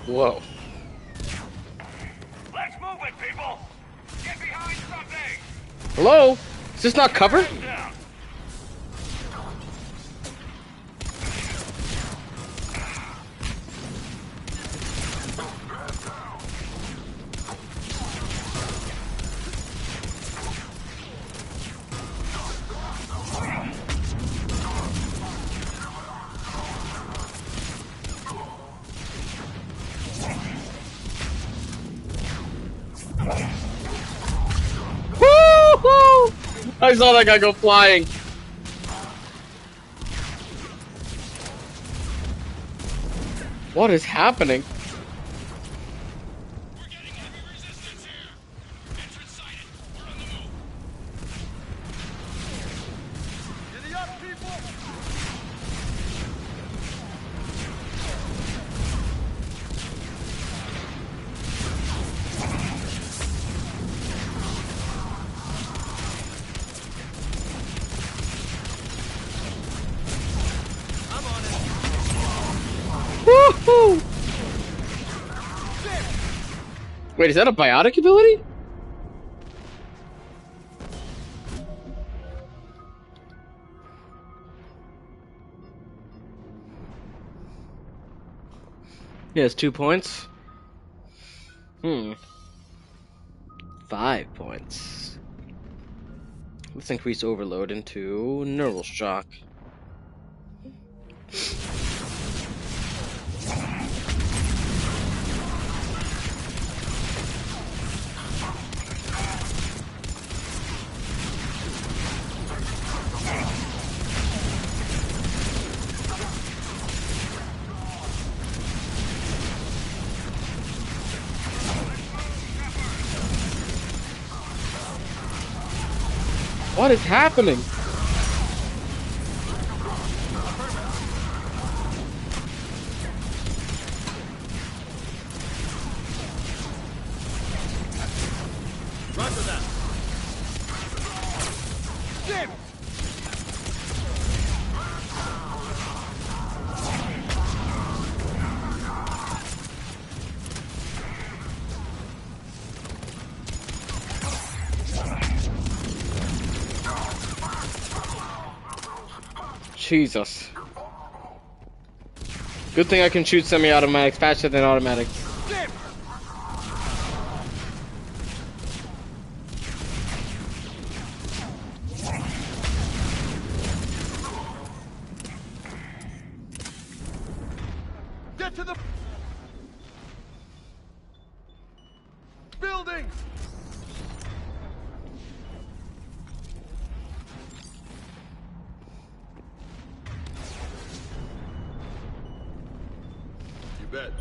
Whoa. Let's move it, people! Get behind something! Hello? Is this not cover? I saw that guy go flying. What is happening? Woohoo! Wait, is that a biotic ability? He has 2 points. 5 points. Let's increase overload into neural shock. What is happening? Roger that. Damn it! Jesus. Good thing I can shoot semi-automatics faster than automatics. Get to the building. You bet.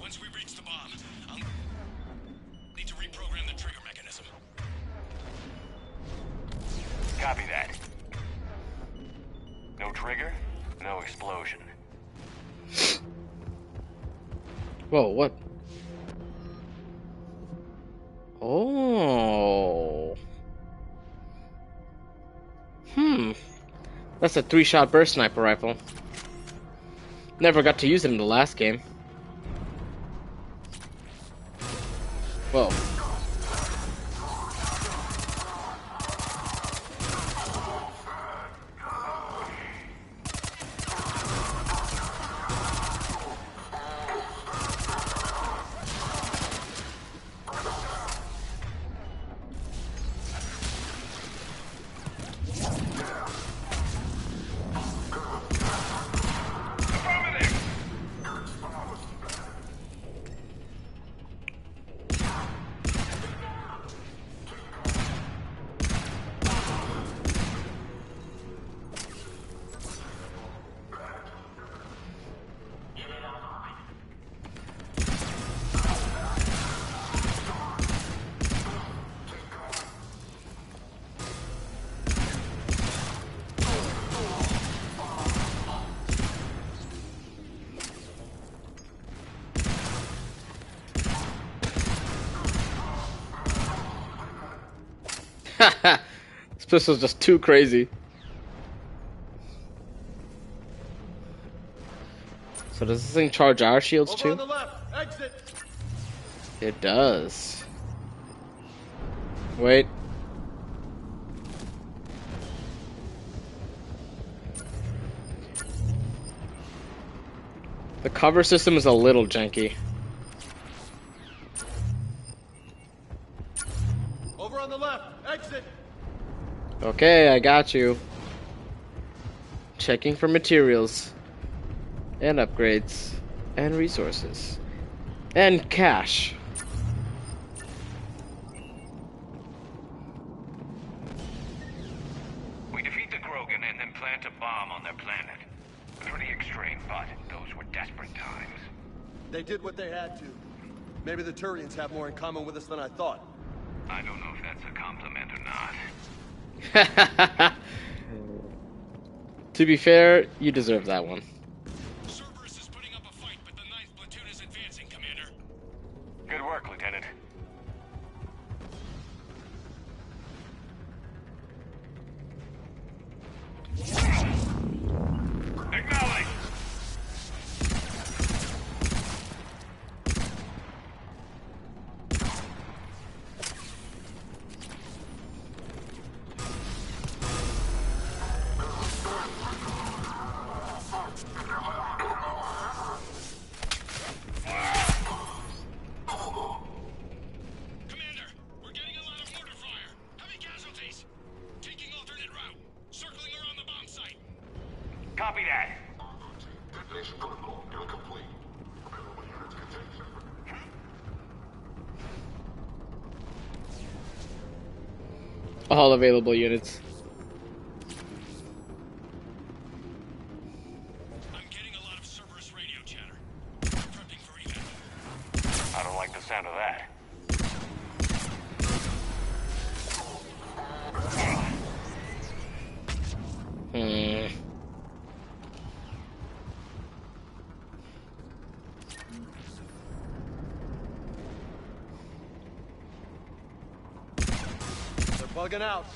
Once we reach the bomb, I'll need to reprogram the trigger mechanism. Copy that. No trigger, no explosion. Whoa, what? Oh. That's a 3-shot burst sniper rifle. Never got to use it in the last game. Whoa. This pistol's just too crazy. So does this thing charge our shields too? On the left. Exit. It does. Wait. The cover system is a little janky. Over on the left. Exit. Okay, I got you. Checking for materials. And upgrades. And resources. And cash. We defeat the Krogan and then plant a bomb on their planet. Pretty extreme, but those were desperate times. They did what they had to. Maybe the Turians have more in common with us than I thought. I don't know if that's a compliment or not. To be fair, you deserve that one. Cerberus is putting up a fight, but the 9th platoon is advancing, Commander. Good work, Lieutenant. Acknowledge! Commander, we're getting a lot of mortar fire. Heavy casualties. Taking alternate route. Circling around the bomb site. Copy that. Detonation protocol incomplete. Available units contain. All available units. I'm getting a lot of Cerberus radio chatter. Prepping for evac. I don't like the sound of that. They're bugging out.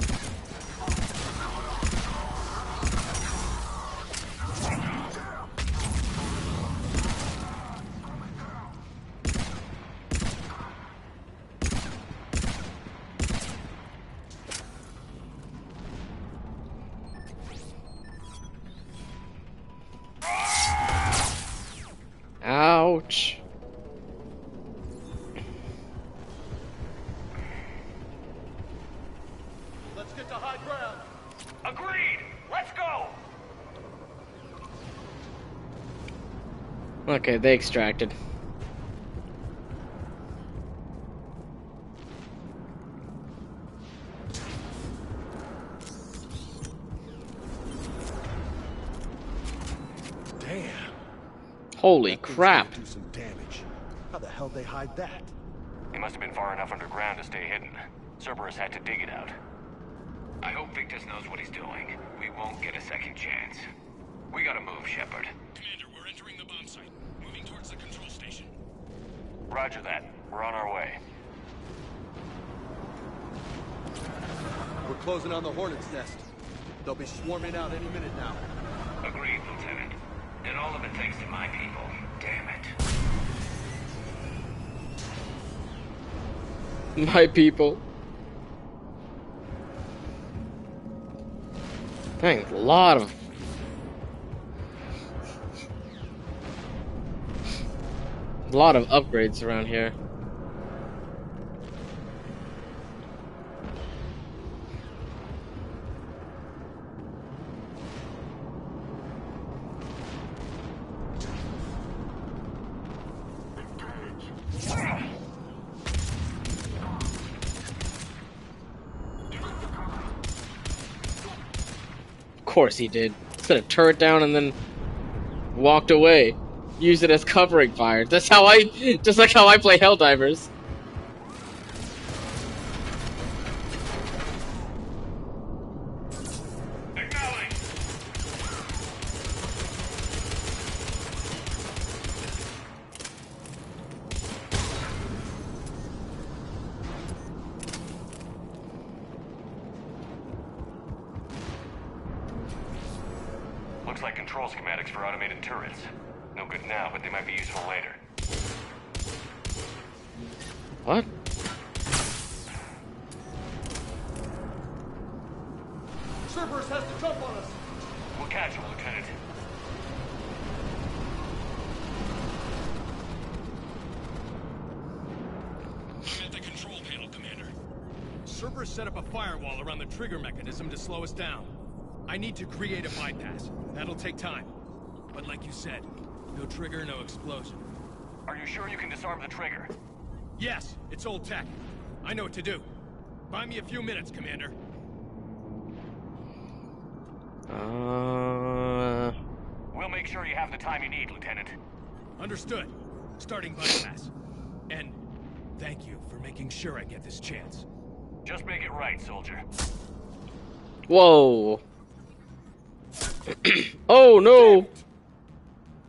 Ouch. Let's get to high ground. Agreed! Let's go! Okay, they extracted. Damn. Holy That thing's crap. gonna do some damage. How the hell they hide that? It must have been far enough underground to stay hidden. Cerberus had to dig it out. I hope Victus knows what he's doing. We won't get a second chance. We gotta move, Shepard. Commander, we're entering the bomb site. Moving towards the control station. Roger that. We're on our way. We're closing on the Hornet's nest. They'll be swarming out any minute now. Agreed, Lieutenant. And all of it thanks to my people. Damn it. My people. Dang, a lot of upgrades around here. Of course he did. Set a turret down and then walked away. Used it as covering fire. That's how just like how I play Helldivers. Looks like control schematics for automated turrets. No good now, but they might be useful later. What? Cerberus has to jump on us. We'll catch him, Lieutenant. I'm at the control panel, Commander. Cerberus set up a firewall around the trigger mechanism to slow us down. I need to create a bypass. That'll take time. But like you said, no trigger, no explosion. Are you sure you can disarm the trigger? Yes, it's old tech. I know what to do. Buy me a few minutes, Commander. We'll make sure you have the time you need, Lieutenant. Understood. Starting bypass. And thank you for making sure I get this chance. Just make it right, soldier. Whoa. Oh no!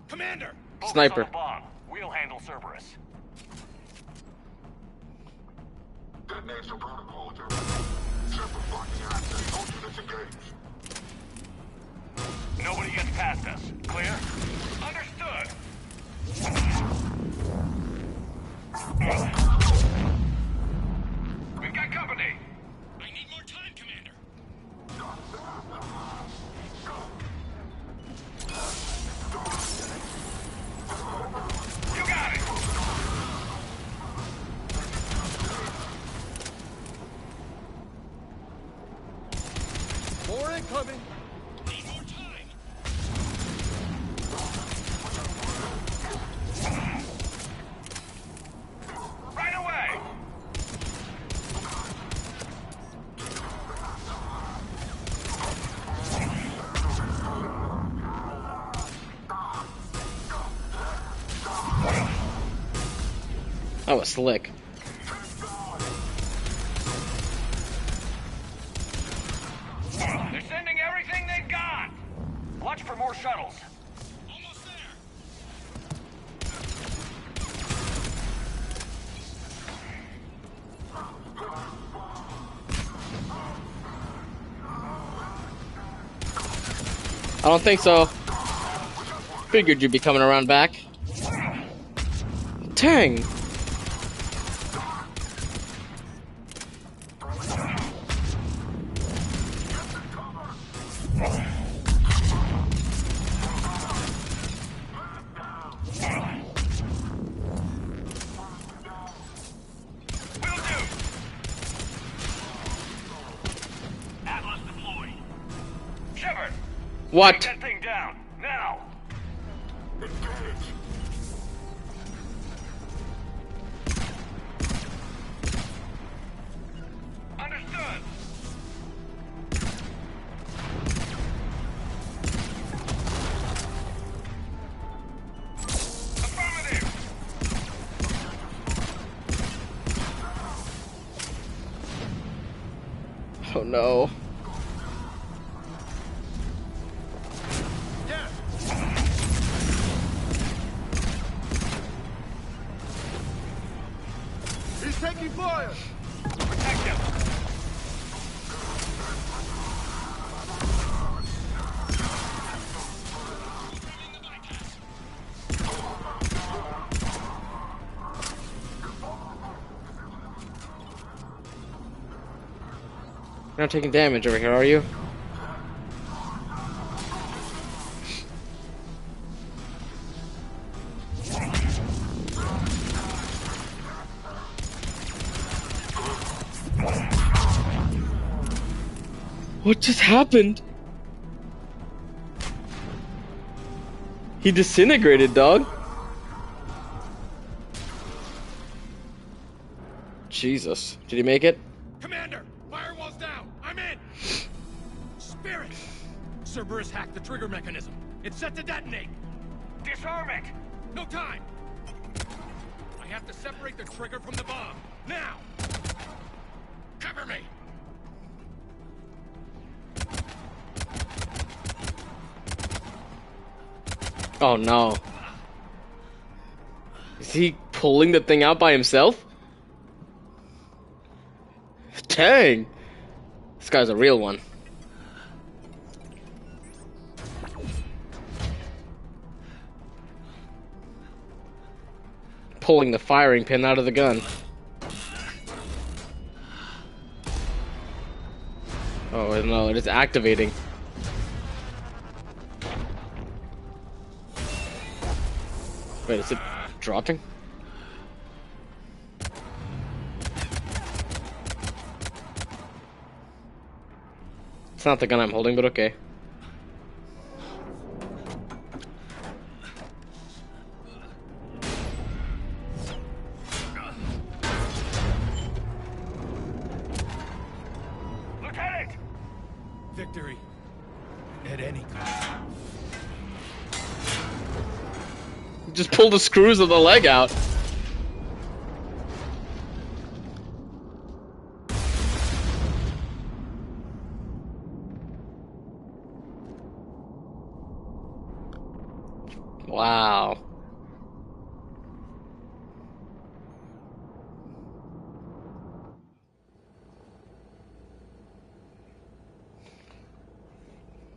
Commander! Sniper. Focus on the bomb. We'll handle Cerberus. Detonation protocol adjusted. Separate blocking access. All units engaged. Nobody gets past us. Clear? Understood. We've got company. I need more time, Commander. You got it. More incoming. Need more time. Right away. That was slick. They're sending everything they've got. Watch for more shuttles. Almost there. I don't think so. Figured you'd be coming around back. Dang. Atlas deployed. Shepard. What? Take that thing down now. Understood. Affirmative. Oh no. He's taking fire. Protect him. You're not taking damage over here, are you? What just happened? He disintegrated, dog. Jesus. Did he make it? Commander! Firewall's down! I'm in! Spirit! Cerberus hacked the trigger mechanism. It's set to detonate! Disarm it. No time! I have to separate the trigger from the bomb. Now! Cover me! Oh no. Is he pulling the thing out by himself? Dang! This guy's a real one. Pulling the firing pin out of the gun. Oh no, it is activating. Wait, is it dropping? It's not the gun I'm holding, but okay. Lieutenant! Victory. At any cost. Just pull the screws of the leg out. Wow.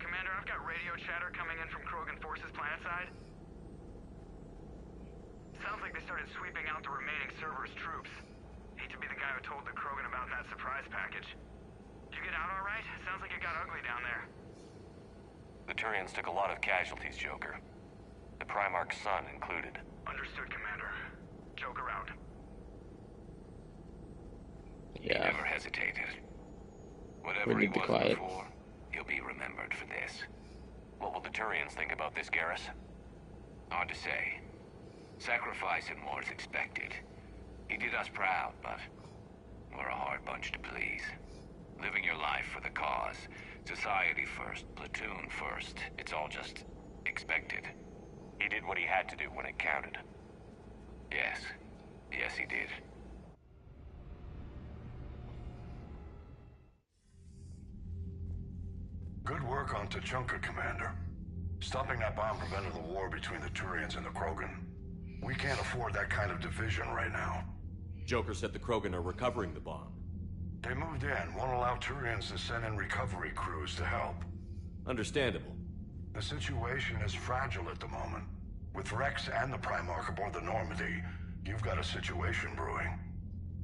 Commander, I've got radio chatter coming in from Krogan forces planetside. Sounds like they started sweeping out the remaining Cerberus troops. Hate to be the guy who told the Krogan about that surprise package. Did you get out all right? Sounds like it got ugly down there. The Turians took a lot of casualties, Joker. The Primarch's son included. Understood, Commander. Joker out. He never hesitated. Whatever We he need to be was quiet. before, he'll be remembered for this. What will the Turians think about this, Garrus? Hard to say. Sacrifice in war is expected. He did us proud, but we're a hard bunch to please. Living your life for the cause. Society first, platoon first. It's all just expected. He did what he had to do when it counted. Yes. Yes, he did. Good work on Tuchanka, Commander. Stopping that bomb prevented the war between the Turians and the Krogan. We can't afford that kind of division right now. Joker said the Krogan are recovering the bomb. They moved in, won't allow Turians to send in recovery crews to help. Understandable. The situation is fragile at the moment. With Rex and the Primarch aboard the Normandy, you've got a situation brewing.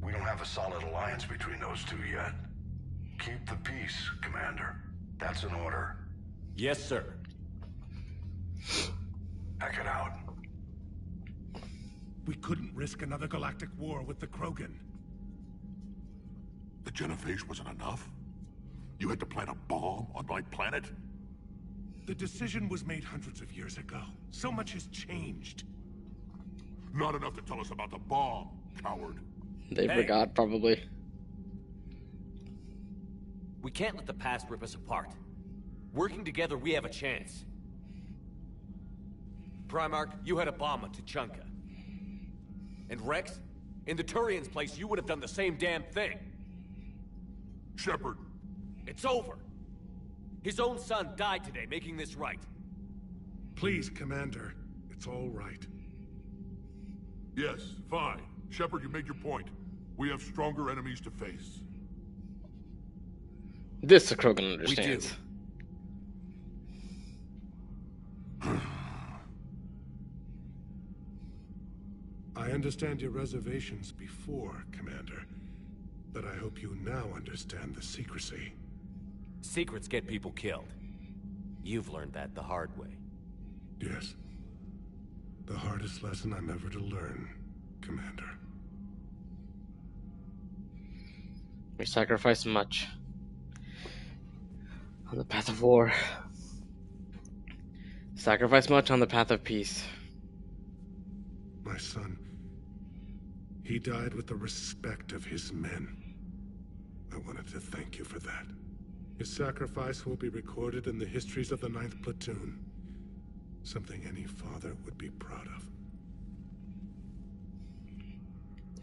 We don't have a solid alliance between those two yet. Keep the peace, Commander. That's an order. Yes, sir. Heck it out. We couldn't risk another galactic war with the Krogan. The Genophage wasn't enough? You had to plant a bomb on my planet? The decision was made hundreds of years ago. So much has changed. Not enough to tell us about the bomb, coward. They forgot, probably. We can't let the past rip us apart. Working together, we have a chance. Primarch, you had a bomb on Tuchanka. And Rex, in the Turian's place, you would have done the same damn thing. Shepard. It's over. His own son died today, making this right. Please, Commander. It's all right. Yes, fine. Shepard, you made your point. We have stronger enemies to face. This the Krogan understands. I understand your reservations before, Commander. But I hope you now understand the secrecy. Secrets get people killed. You've learned that the hard way. Yes. The hardest lesson I'm ever to learn, Commander. We sacrifice much on the path of war. Sacrifice much on the path of peace. My son, he died with the respect of his men. I wanted to thank you for that. His sacrifice will be recorded in the histories of the 9th Platoon. Something any father would be proud of.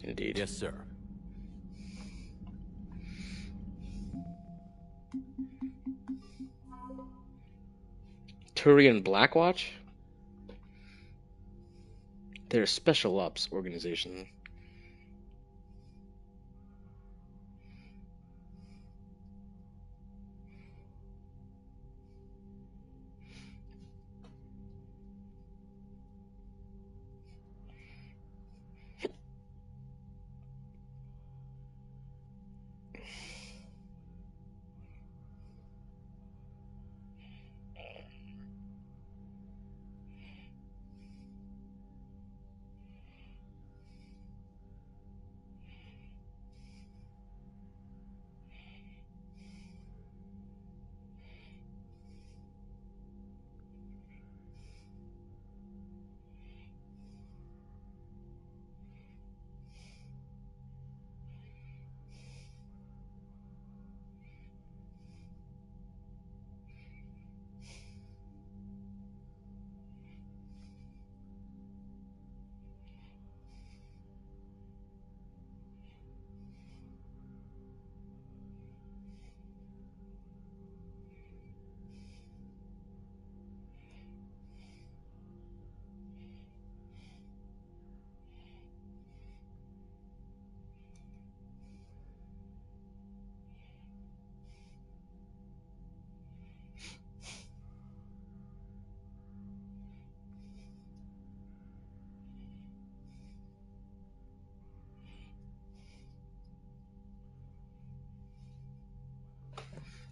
Indeed. Yes, sir. Turian Blackwatch? They're a special ops organization.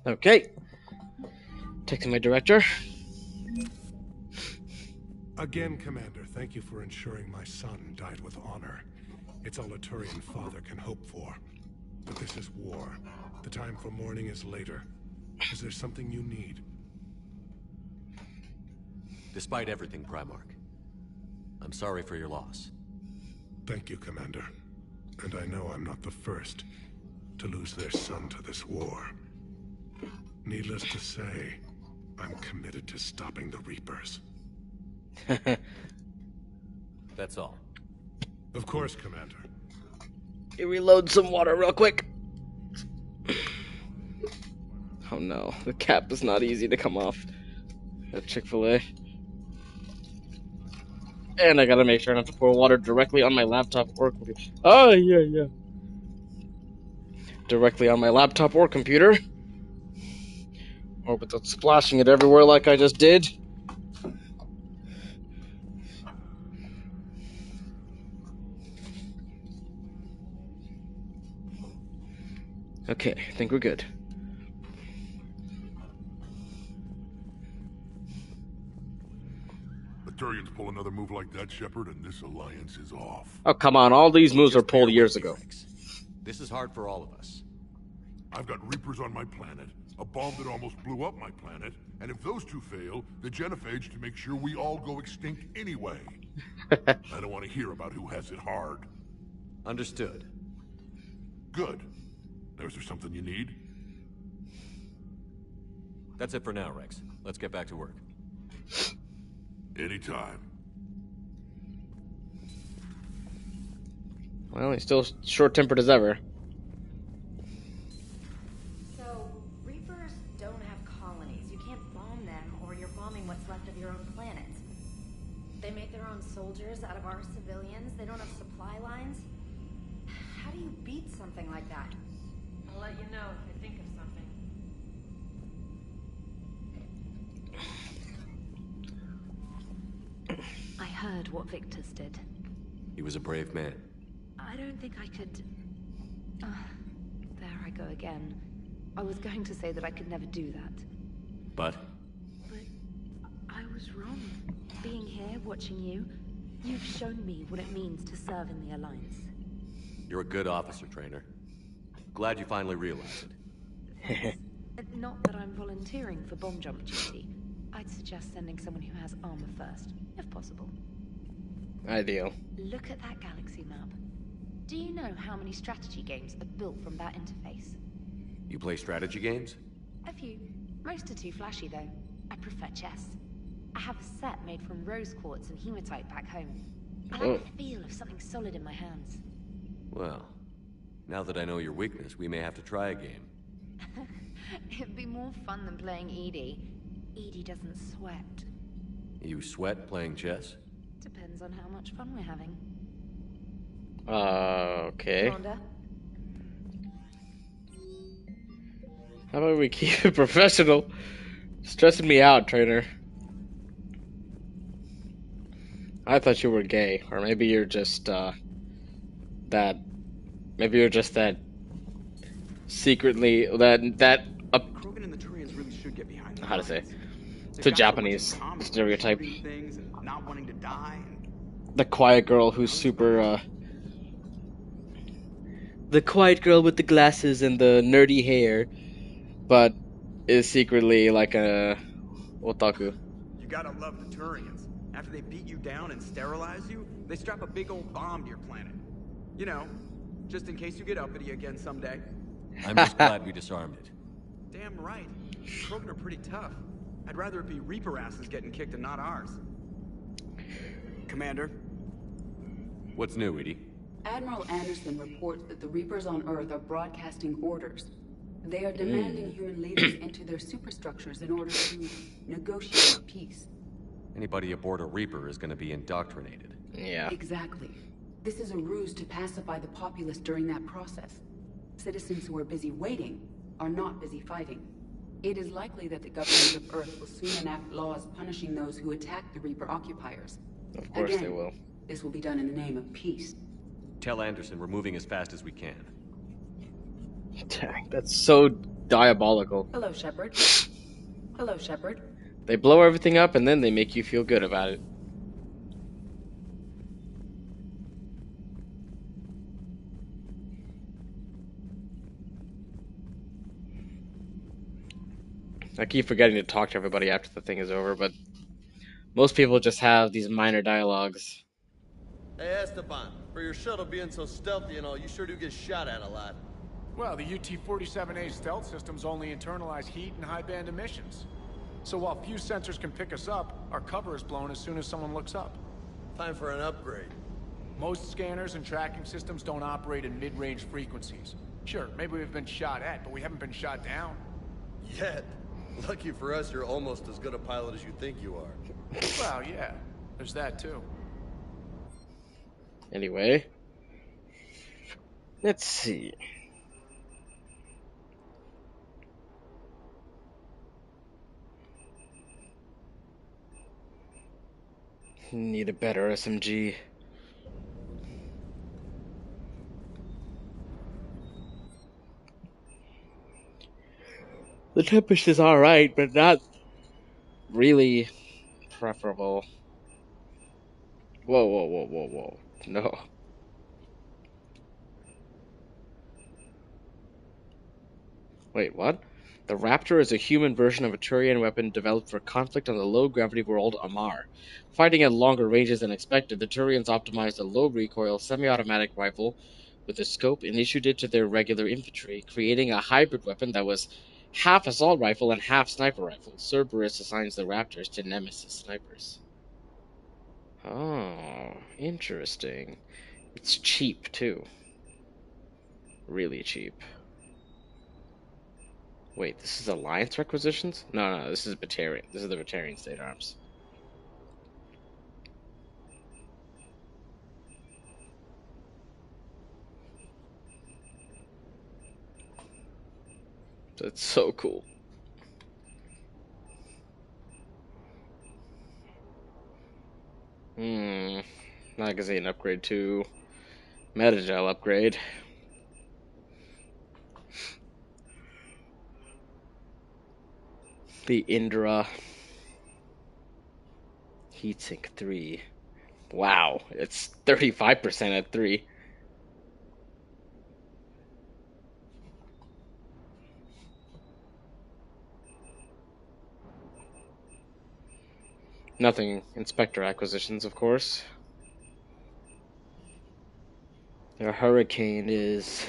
Okay. Texting my director. Again, Commander, thank you for ensuring my son died with honor. It's all a Turian father can hope for. But this is war. The time for mourning is later. Is there something you need? Despite everything, Primarch, I'm sorry for your loss. Thank you, Commander. And I know I'm not the first to lose their son to this war. Needless to say, I'm committed to stopping the Reapers. That's all. Of course, Commander. You reload some water real quick. Oh no, the cap is not easy to come off at Chick-fil-A. And I gotta make sure not to pour water directly on my laptop or computer. Oh, yeah. Directly on my laptop or computer. Or without splashing it everywhere like I just did. Okay, I think we're good. The Turians pull another move like that, Shepard, and this alliance is off. Oh, come on. All these moves were pulled years ago. This is hard for all of us. I've got Reapers on my planet, a bomb that almost blew up my planet, and if those two fail, the genophage to make sure we all go extinct anyway. I don't want to hear about who has it hard. Understood. Good. Is there something you need? That's it for now, Rex. Let's get back to work. Anytime. Well, he's still short-tempered as ever. So, Reapers don't have colonies. You can't bomb them, or you're bombing what's left of your own planet. They make their own soldiers out of our civilians. They don't have supply lines. How do you beat something like that? I'll let you know if I think of something. I heard what Victus did. He was a brave man. I don't think I could... there I go again. I was going to say that I could never do that. But? But I was wrong. Being here, watching you, you've shown me what it means to serve in the Alliance. You're a good officer, Trainer. Glad you finally realized it. Not that I'm volunteering for bomb jump duty. I'd suggest sending someone who has armor first, if possible. Ideal. Look at that galaxy map. Do you know how many strategy games are built from that interface? You play strategy games? A few. Most are too flashy, though. I prefer chess. I have a set made from rose quartz and hematite back home. I like the feel of something solid in my hands. Well, now that I know your weakness, we may have to try a game. It'd be more fun than playing EDI. EDI doesn't sweat. You sweat playing chess? Depends on how much fun we're having. Okay. Commander? How about we keep it professional? Stressing me out, Trainer. I thought you were gay, or maybe you're just that. Maybe you're just that. Secretly, that. Krogan and the Turians really should get behind. How to say? It's a Japanese stereotype. Things and not wanting to die. The quiet girl who's super. The quiet girl with the glasses and the nerdy hair, but is secretly like a otaku. You gotta love the Turians. After they beat you down and sterilize you, they strap a big old bomb to your planet. You know, just in case you get uppity again someday. I'm just glad we disarmed it. Damn right. Krogan are pretty tough. I'd rather it be Reaper asses getting kicked and not ours. Commander? What's new, Edie? Admiral Anderson reports that the Reapers on Earth are broadcasting orders. They are demanding human leaders into their superstructures in order to negotiate peace. Anybody aboard a Reaper is going to be indoctrinated. Yeah. Exactly. This is a ruse to pacify the populace during that process. Citizens who are busy waiting are not busy fighting. It is likely that the government of Earth will soon enact laws punishing those who attack the Reaper occupiers. Of course they will. This will be done in the name of peace. Tell Anderson we're moving as fast as we can. That's so diabolical. Hello, Shepard. Hello, Shepard. They blow everything up and then they make you feel good about it. I keep forgetting to talk to everybody after the thing is over, but most people just have these minor dialogues. Hey, Esteban, for your shuttle being so stealthy and all, you sure do get shot at a lot. Well, the UT-47A stealth systems only internalize heat and high-band emissions. So while few sensors can pick us up, our cover is blown as soon as someone looks up. Time for an upgrade. Most scanners and tracking systems don't operate in mid-range frequencies. Sure, maybe we've been shot at, but we haven't been shot down. Yet. Lucky for us, you're almost as good a pilot as you think you are. Well, yeah. There's that, too. Anyway. Let's see. Need a better SMG. The Tempest is alright, but not really preferable. Whoa, whoa, whoa, whoa, whoa. No. Wait, what? The Raptor is a human version of a Turian weapon developed for conflict on the low-gravity world Amar. Fighting at longer ranges than expected, the Turians optimized a low-recoil, semi-automatic rifle with a scope and issued it to their regular infantry, creating a hybrid weapon that was half assault rifle and half sniper rifle. Cerberus assigns the Raptors to Nemesis snipers. Oh, interesting. It's cheap, too. Really cheap. Wait, this is Alliance requisitions? No, this is Batarian. This is the Batarian State Arms. That's so cool. Magazine upgrade to Metagel upgrade. The Indra Heatsink 3. Wow, it's 35% at 3. Nothing Inspector acquisitions, of course. Their Hurricane is...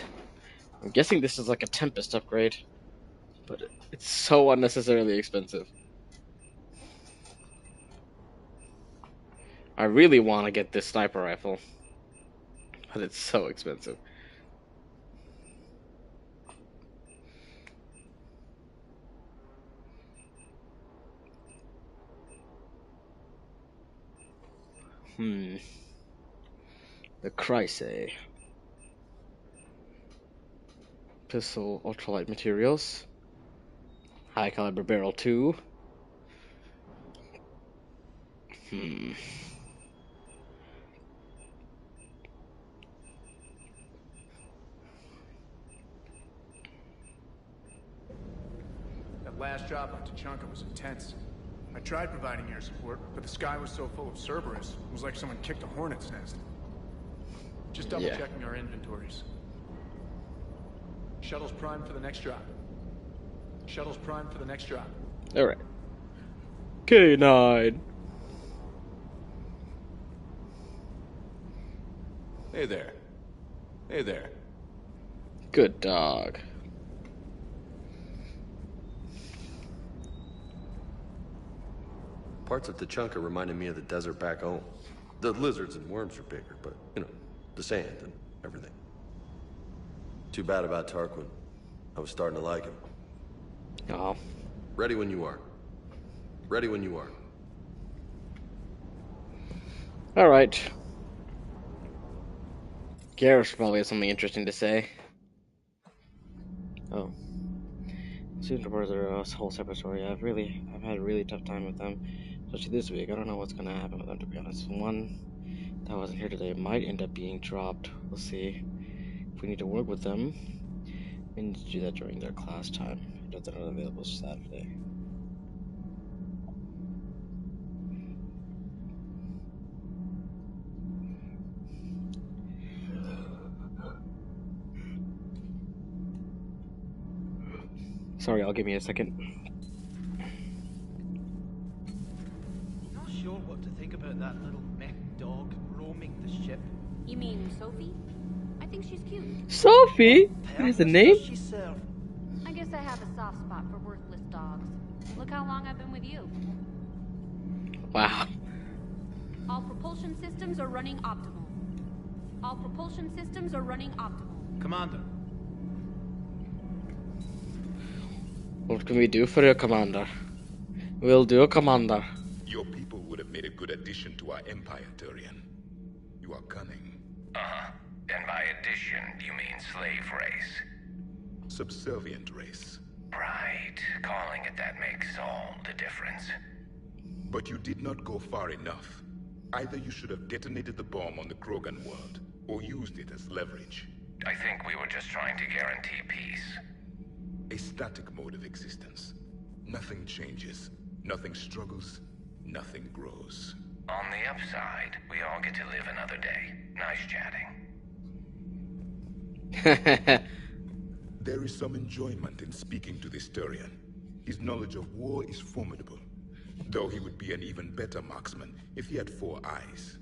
I'm guessing this is like a Tempest upgrade. But it's so unnecessarily expensive. I really want to get this sniper rifle. But it's so expensive. The Chrysay. Pistol ultralight materials. High caliber barrel 2. That last drop on Tuchanka was intense. I tried providing air support, but the sky was so full of Cerberus, it was like someone kicked a hornet's nest. Just double checking our inventories. Shuttle's primed for the next drop. Shuttle's primed for the next drop. Alright. K9. Hey there. Hey there. Good dog. Parts of Tuchanka reminded me of the desert back home. The lizards and worms are bigger, but, you know, the sand and everything. Too bad about Tarquin. I was starting to like him. Oh. Ready when you are. Ready when you are. Alright. Garrus probably has something interesting to say. Oh. Student reporters are a whole separate story. I've had a really tough time with them. Especially this week. I don't know what's gonna happen with them, to be honest. One that wasn't here today might end up being dropped. We'll see. If we need to work with them, We need to do that during their class time. They're not available Saturday. Sorry, I'll give me a second. Not sure what to think about that little mech dog roaming the ship. You mean Sophie? I think she's cute. Sophie? That has a name? I guess I have a soft spot for worthless dogs. Look how long I've been with you. Wow. All propulsion systems are running optimal. All propulsion systems are running optimal. Commander. What can we do for you, Commander? We'll do, Commander. Your people would have made a good addition to our empire, Turian. You are cunning. Uh-huh. And by addition, you mean slave race? Subservient race. Right. Calling it that makes all the difference. But you did not go far enough. Either you should have detonated the bomb on the Krogan world, or used it as leverage. I think we were just trying to guarantee peace. A static mode of existence. Nothing changes, nothing struggles, nothing grows. On the upside, we all get to live another day. Nice chatting. There is some enjoyment in speaking to this Turian. His knowledge of war is formidable, though he would be an even better marksman if he had 4 eyes.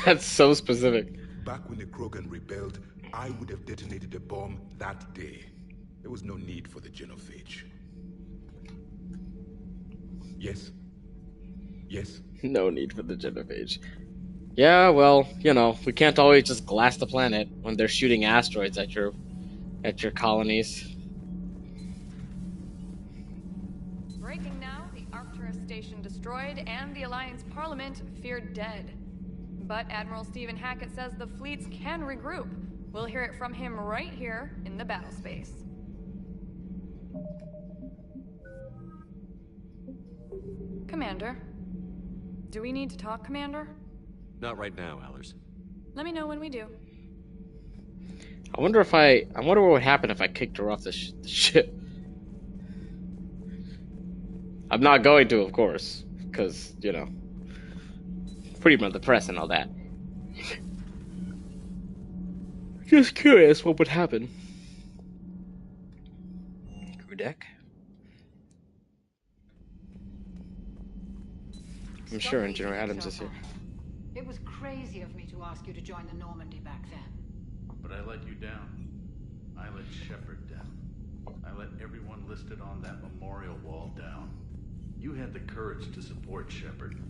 That's so specific. Back when the Krogan rebelled, I would have detonated a bomb that day. There was no need for the genophage. Yes? Yes? No need for the genophage. Yeah, well, you know, we can't always just glass the planet when they're shooting asteroids at your colonies. Breaking now, the Arcturus station destroyed and the Alliance Parliament feared dead. But Admiral Stephen Hackett says the fleets can regroup. We'll hear it from him right here in the battle space. Commander. Do we need to talk, Commander? Not right now, Allers. Let me know when we do. I wonder what would happen if I kicked her off the ship. I'm not going to, of course, because, you know, freedom of the press and all that. Just curious what would happen. Crew deck. I'm sure Engineer Adams is here. It was crazy of me to ask you to join the Normandy back then. But I let you down. I let Shepard down. I let everyone listed on that memorial wall down. You had the courage to support Shepard.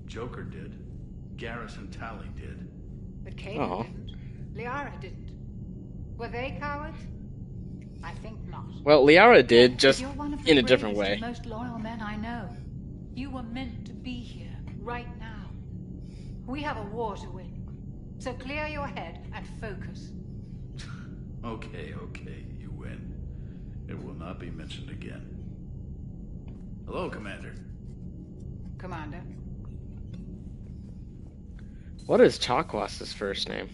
Joker did. Garrus and Tali did. But Kaidan didn't. Liara didn't. Were they cowards? I think not. Well, Liara did, just You're one of the in a different way. most loyal men I know. You were meant to be here, right now. We have a war to win. So clear your head and focus. Okay, you win. It will not be mentioned again. Hello, Commander. Commander. What is Chakwas' first name?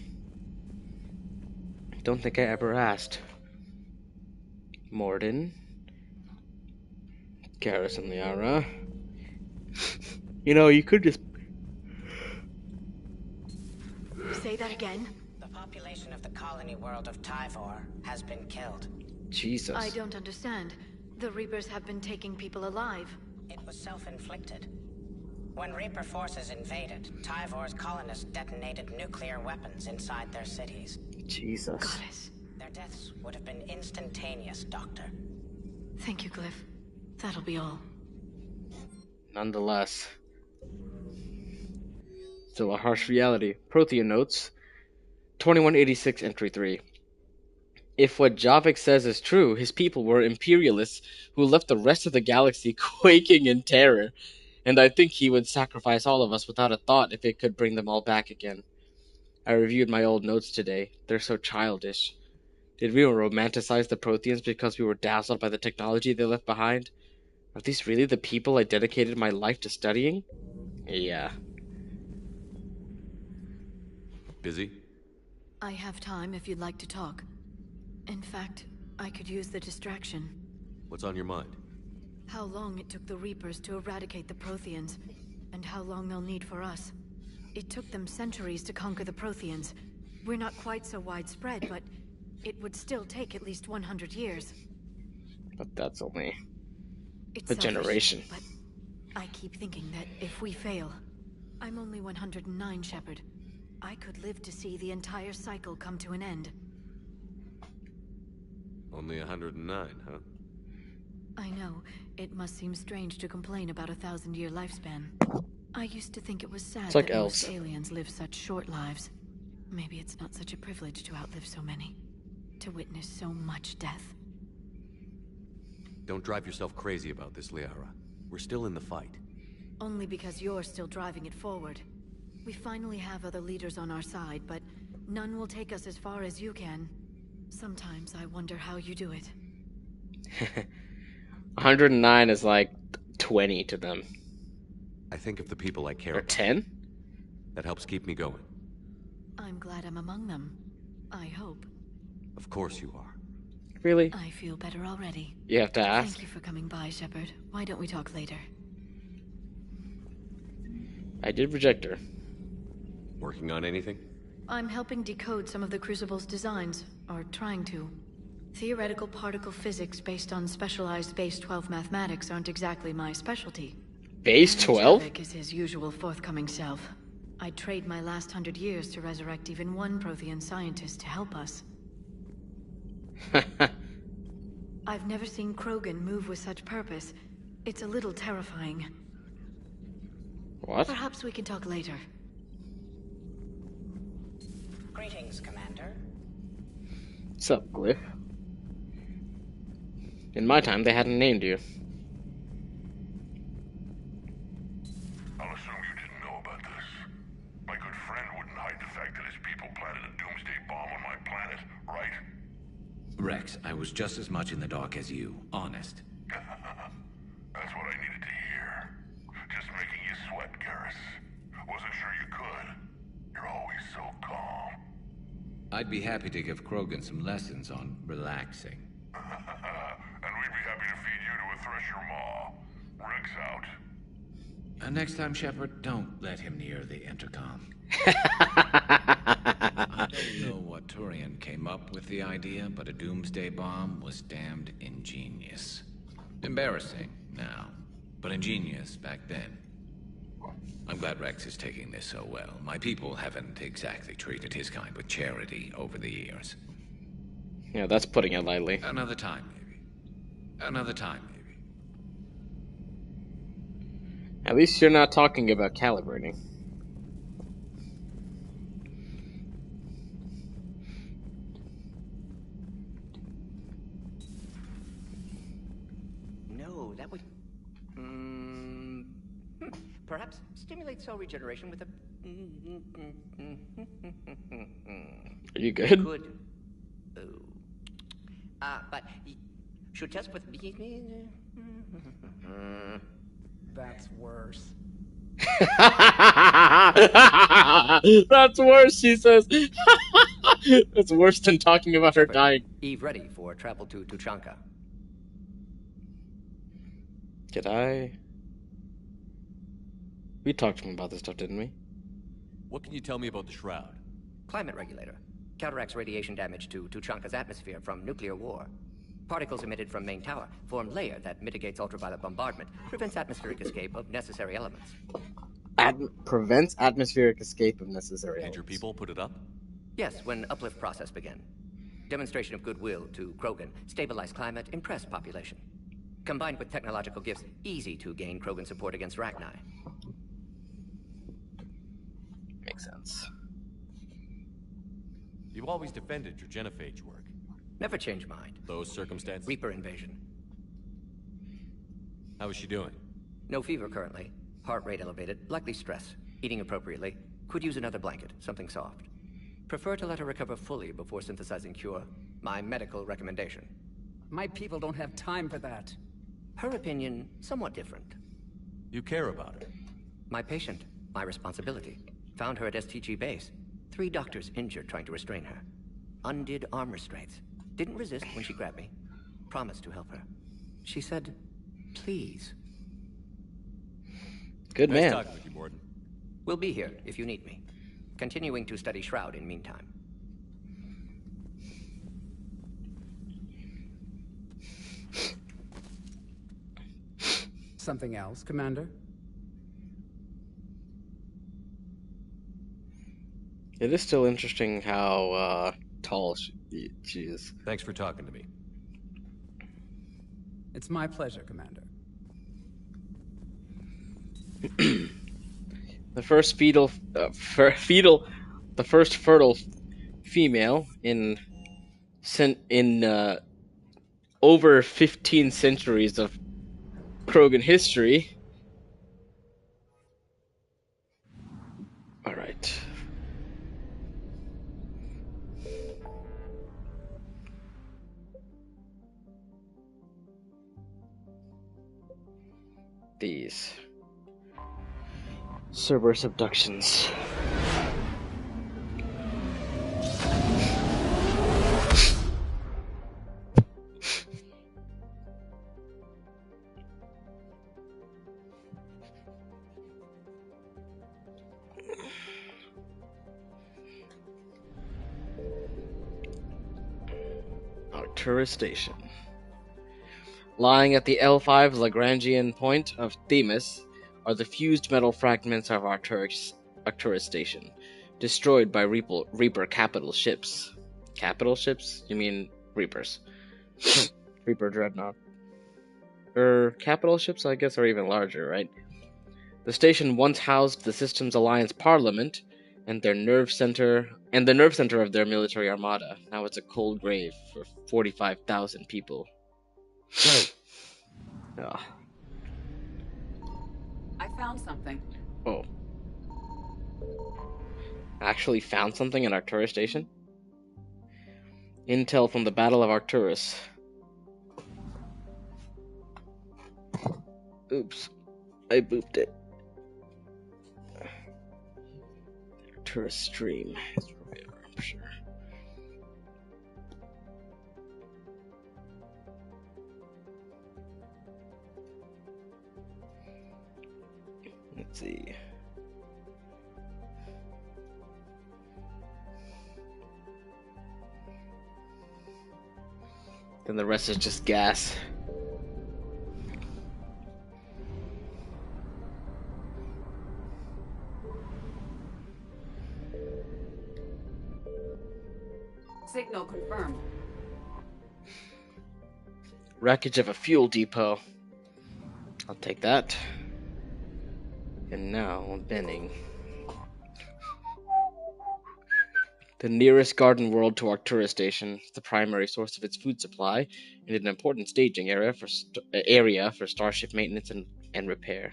Don't think I ever asked. Mordin. Garrus and Liara. You know, you could just... Say that again? The population of the colony world of Tyvor has been killed. Jesus. I don't understand. The Reapers have been taking people alive. It was self-inflicted. When Reaper forces invaded, Tyvor's colonists detonated nuclear weapons inside their cities. Jesus. Goddess. Their deaths would have been instantaneous, Doctor. Thank you, Glyph. That'll be all. Nonetheless. Still a harsh reality. Prothean notes. 2186 entry 3. If what Javik says is true, his people were imperialists who left the rest of the galaxy quaking in terror, and I think he would sacrifice all of us without a thought if it could bring them all back again. I reviewed my old notes today. They're so childish. Did we romanticize the Protheans because we were dazzled by the technology they left behind? Are these really the people I dedicated my life to studying? Yeah. Busy? I have time if you'd like to talk. In fact, I could use the distraction. What's on your mind? How long it took the Reapers to eradicate the Protheans, and how long they'll need for us. It took them centuries to conquer the Protheans. We're not quite so widespread, but it would still take at least 100 years. But that's only It's a selfish, generation. But I keep thinking that if we fail, I'm only 109, Shepard. I could live to see the entire cycle come to an end. Only 109, huh? I know. It must seem strange to complain about a 1,000-year lifespan. I used to think it was sad It's like that elves. most aliens live such short lives. Maybe it's not such a privilege to outlive so many. To witness so much death. Don't drive yourself crazy about this, Liara. We're still in the fight. Only because you're still driving it forward. We finally have other leaders on our side, but none will take us as far as you can. Sometimes I wonder how you do it. 109 is like 20 to them. I think of the people I care Or about. 10? That helps keep me going. I'm glad I'm among them. I hope. Of course you are. Really? I feel better already. You have to ask? Thank you for coming by, Shepard. Why don't we talk later? I did reject her. Working on anything? I'm helping decode some of the Crucible's designs, or trying to. Theoretical particle physics based on specialized Base 12 mathematics aren't exactly my specialty. Base 12? Javik is his usual forthcoming self. I'd trade my last 100 years to resurrect even one Prothean scientist to help us. I've never seen Krogan move with such purpose. It's a little terrifying. What? Perhaps we can talk later. Greetings, Commander. What's up, Glyph? In my time, they hadn't named you. I'll assume you didn't know about this. My good friend wouldn't hide the fact that his people planted a doomsday bomb on my planet, right? Rex, I was just as much in the dark as you, honest. That's what I needed to hear. Just making you sweat, Garrus. Wasn't sure you could. You're always so calm. I'd be happy to give Krogan some lessons on relaxing. And we'd be happy to feed you to a Thresher Maw. Rex out. Next time, Shepard, don't let him near the intercom. I don't know what Turian came up with the idea, but a doomsday bomb was damned ingenious. Embarrassing now, but ingenious back then. I'm glad Rex is taking this so well. My people haven't exactly treated his kind with charity over the years. Yeah, that's putting it lightly. Another time, maybe. Another time, maybe. At least you're not talking about calibrating. No, that would... perhaps stimulate cell regeneration with a... Are you good? Good. But should test with... That's worse. That's worse, she says. That's worse than talking about her dying. Eve ready for travel to Tuchanka. Did I? We talked to him about this stuff, didn't we? What can you tell me about the Shroud? Climate regulator. Counteracts radiation damage to Tuchanka's atmosphere from nuclear war. Particles emitted from main tower form layer that mitigates ultraviolet bombardment, prevents atmospheric escape of necessary elements. Prevents atmospheric escape of necessary elements. And your people put it up? Yes, when uplift process began. Demonstration of goodwill to Krogan, stabilize climate, impress population. Combined with technological gifts, easy to gain Krogan support against Rachni. Makes sense. You've always defended your genophage work. Never change mind. Those circumstances? Reaper invasion. How is she doing? No fever currently. Heart rate elevated, likely stress. Eating appropriately. Could use another blanket, something soft. Prefer to let her recover fully before synthesizing cure. My medical recommendation. My people don't have time for that. Her opinion, somewhat different. You care about her. My patient, my responsibility. Found her at STG base. 3 doctors injured trying to restrain her. Undid arm restraints. Didn't resist when she grabbed me. Promised to help her. She said, please. Good man. Nice talking with you, Mordin. We'll be here if you need me. Continuing to study Shroud in meantime. Something else, Commander? It is still interesting how tall she is. Thanks for talking to me. It's my pleasure, Commander. The first the first fertile female in over 15 centuries of Krogan history. All right. These Cerberus abductions. Arcturus Station. Lying at the L5 Lagrangian point of Themis are the fused metal fragments of Arcturus Station, destroyed by Reaper capital ships. Capital ships? You mean Reapers. Reaper Dreadnought. Capital ships, I guess, are even larger, right? The station once housed the Systems Alliance Parliament and the nerve center of their military armada. Now it's a cold grave for 45,000 people. Oh. I found something. Oh. Actually found something at Arcturus Station? Intel from the Battle of Arcturus. Oops. I booped it. Arcturus stream. I'm sure. Let's see. Then the rest is just gas. Signal confirmed. Wreckage of a fuel depot. I'll take that. And now, Benning. The nearest garden world to Arcturus Station, the primary source of its food supply, and an important staging area for starship maintenance and repair.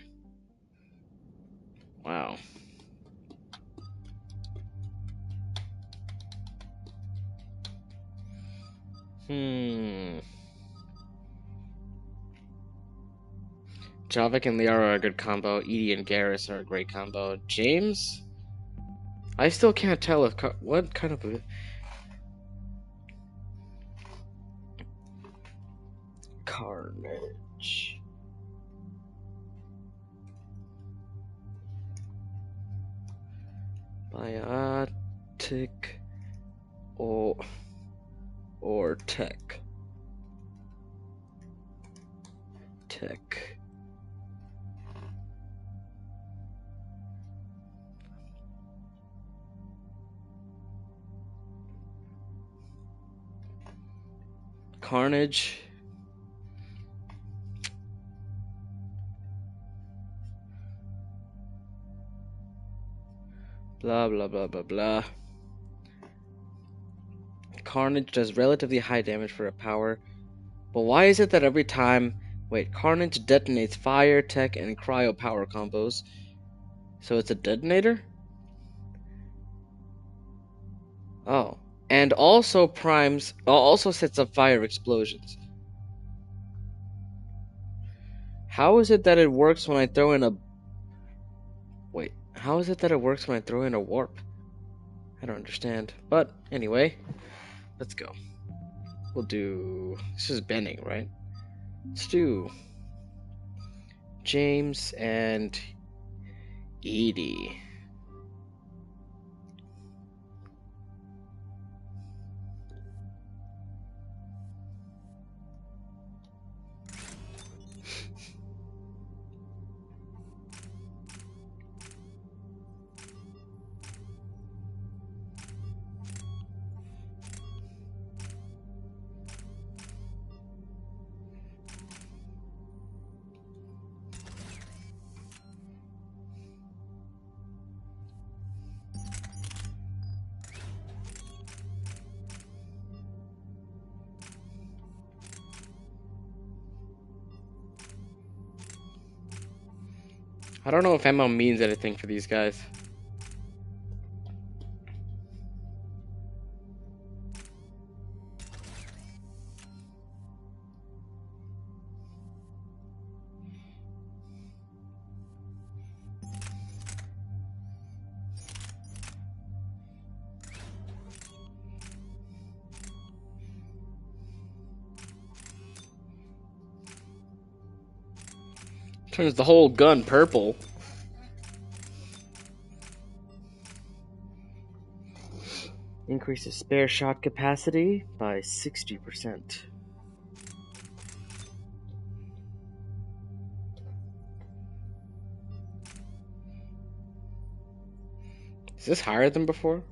Wow. Javik and Liara are a good combo. Edie and Garrus are a great combo. James? I still can't tell if what kind of a Carnage. Biotic or tech. Tech. Carnage. Blah blah blah blah blah. Carnage does relatively high damage for a power, but why is it that every time... Wait, Carnage detonates fire, tech, and cryo power combos, so it's a detonator? Oh. And also also sets up fire explosions. How is it that it works when I throw in a... Wait, how is it that it works when I throw in a warp? I don't understand. But, anyway, let's go. We'll do... This is Benning, right? Let's do James and Edie. I don't know if ammo means anything for these guys. Turns the whole gun purple. Increases spare shot capacity by 60%. Is this higher than before?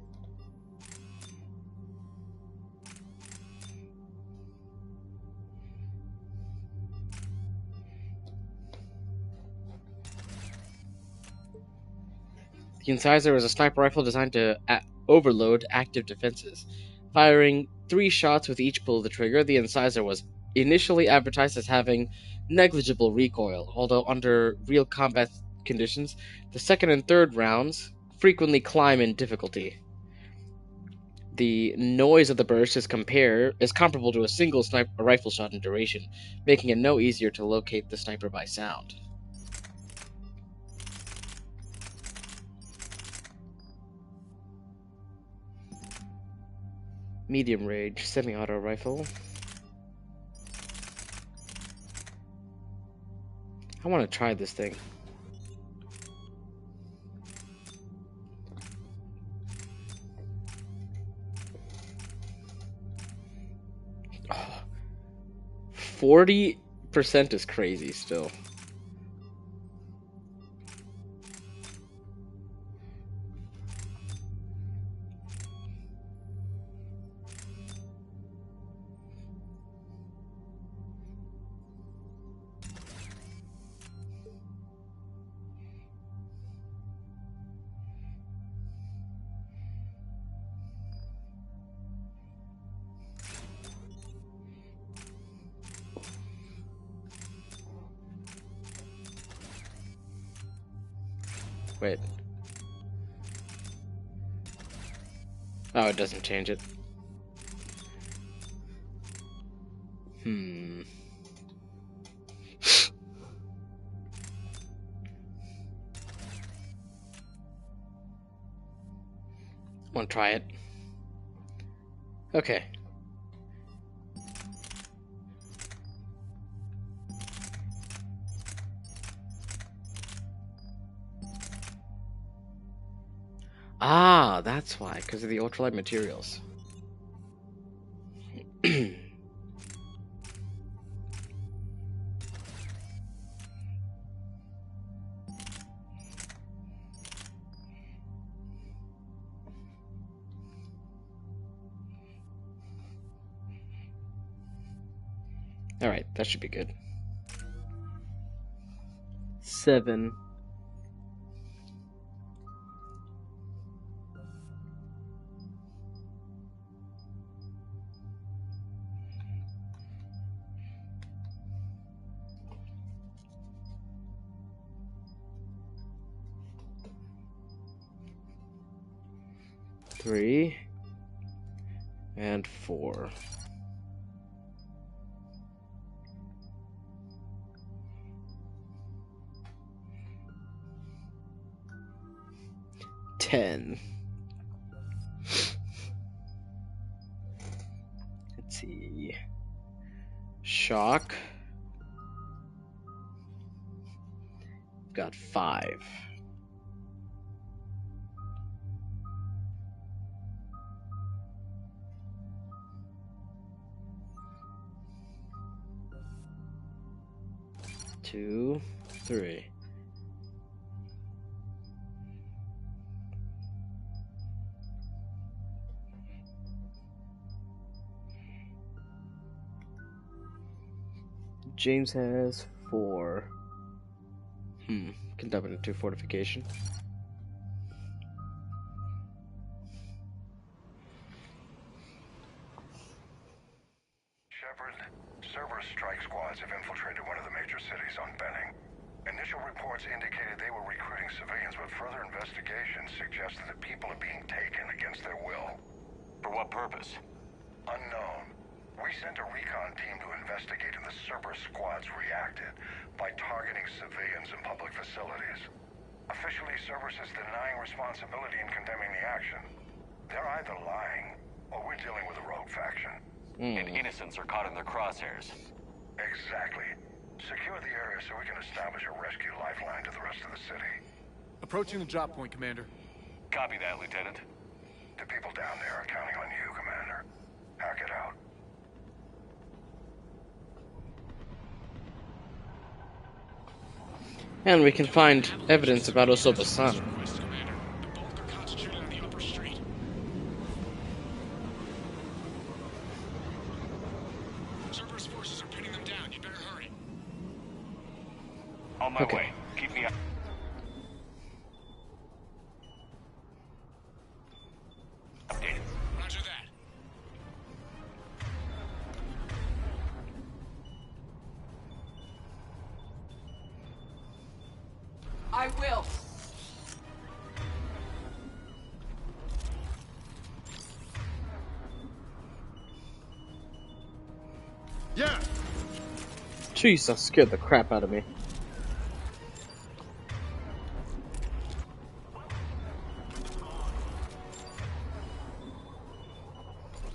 The Incisor is a sniper rifle designed to overload active defenses. Firing 3 shots with each pull of the trigger, the Incisor was initially advertised as having negligible recoil, although under real combat conditions, the second and third rounds frequently climb in difficulty. The noise of the burst is comparable to a single sniper rifle shot in duration, making it no easier to locate the sniper by sound. Medium range semi-auto rifle. I want to try this thing. Oh, 40% is crazy still. Wait. Oh, it doesn't change it. Want to try it? Okay. Ah, that's why, because of the ultralight materials. Alright, that should be good. 7. Three and 4. Ten. Let's see. Shock. Got 5. Two, 3. James has 4. Can dump it into fortification. Shepard, Cerberus strike squads have infiltrated one of the major cities on Benning. Initial reports indicated they were recruiting civilians, but further investigations suggest that the people are being taken against their will. For what purpose? Unknown. We sent a recon team to investigate, and the Cerberus squads reacted by targeting civilians in public facilities. Officially, Cerberus is denying responsibility and condemning the action. They're either lying, or we're dealing with a rogue faction. And innocents are caught in their crosshairs. Exactly. Secure the area so we can establish a rescue lifeline to the rest of the city. Approaching the drop point, Commander. Copy that, Lieutenant. The people down there are counting on you, Commander. Hack it out. And we can find evidence about Osoba's son. Cerberus forces are pinning them down. You better hurry. On my way. Keep me up. Updated. Roger that. I will. Yeah. Jeez, that scared the crap out of me.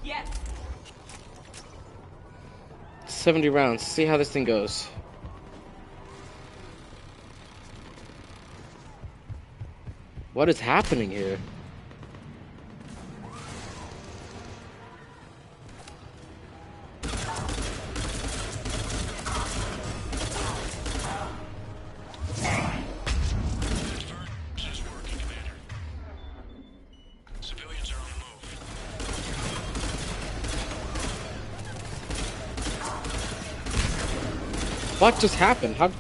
Yes. 70 rounds. See how this thing goes. What is happening here? What just happened? How?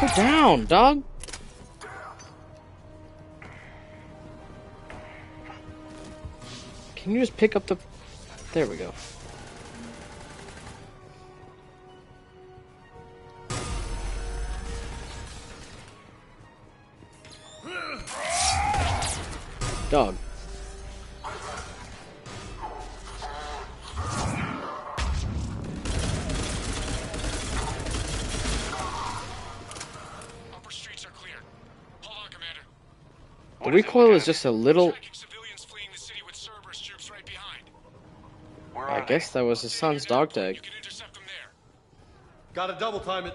Go down, dog. Can you just pick up the... There we go. Dog. Upper streets are clear. Hold on, Commander. The recoil is just a little... Civilians fleeing the city with Cerberus troops right behind. I guess that was his son's dog tag. Gotta double time it.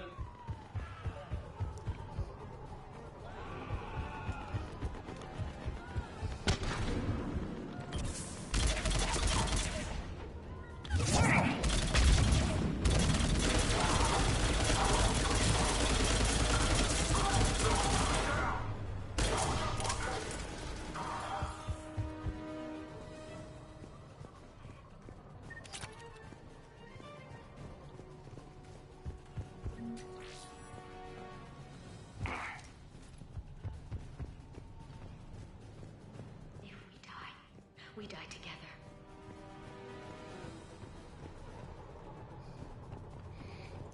We die together.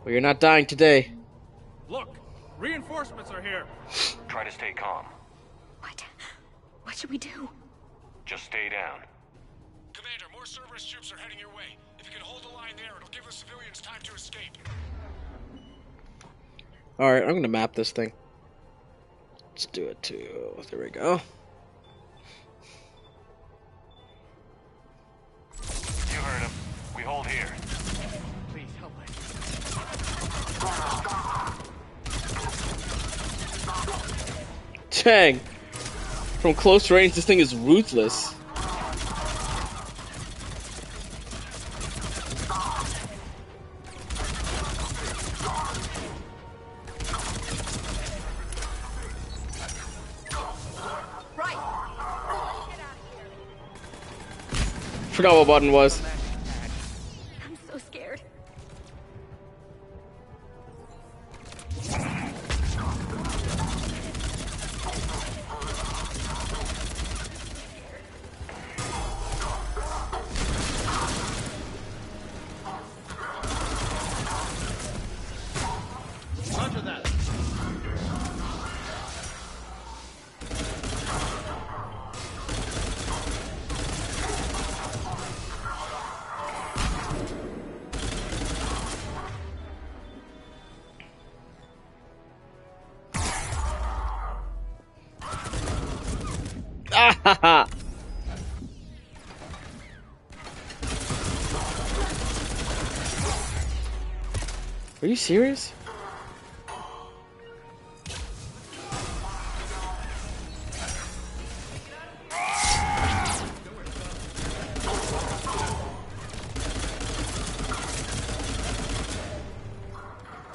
Well, you're not dying today. Look, reinforcements are here. Try to stay calm. What should we do? Just stay down. Commander, more Cerberus troops are heading your way. If you can hold the line there, it'll give the civilians time to escape. Alright, I'm gonna map this thing. Let's do it too. There we go. You heard him. We hold here. Please help me. Dang. From close range, this thing is ruthless. Forgot what button was. I'm so scared. Roger that. Ah! Are you serious?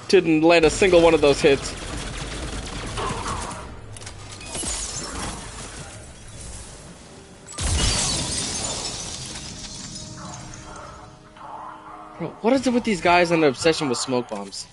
Didn't land a single one of those hits. Bro, what is it with these guys and the obsession with smoke bombs?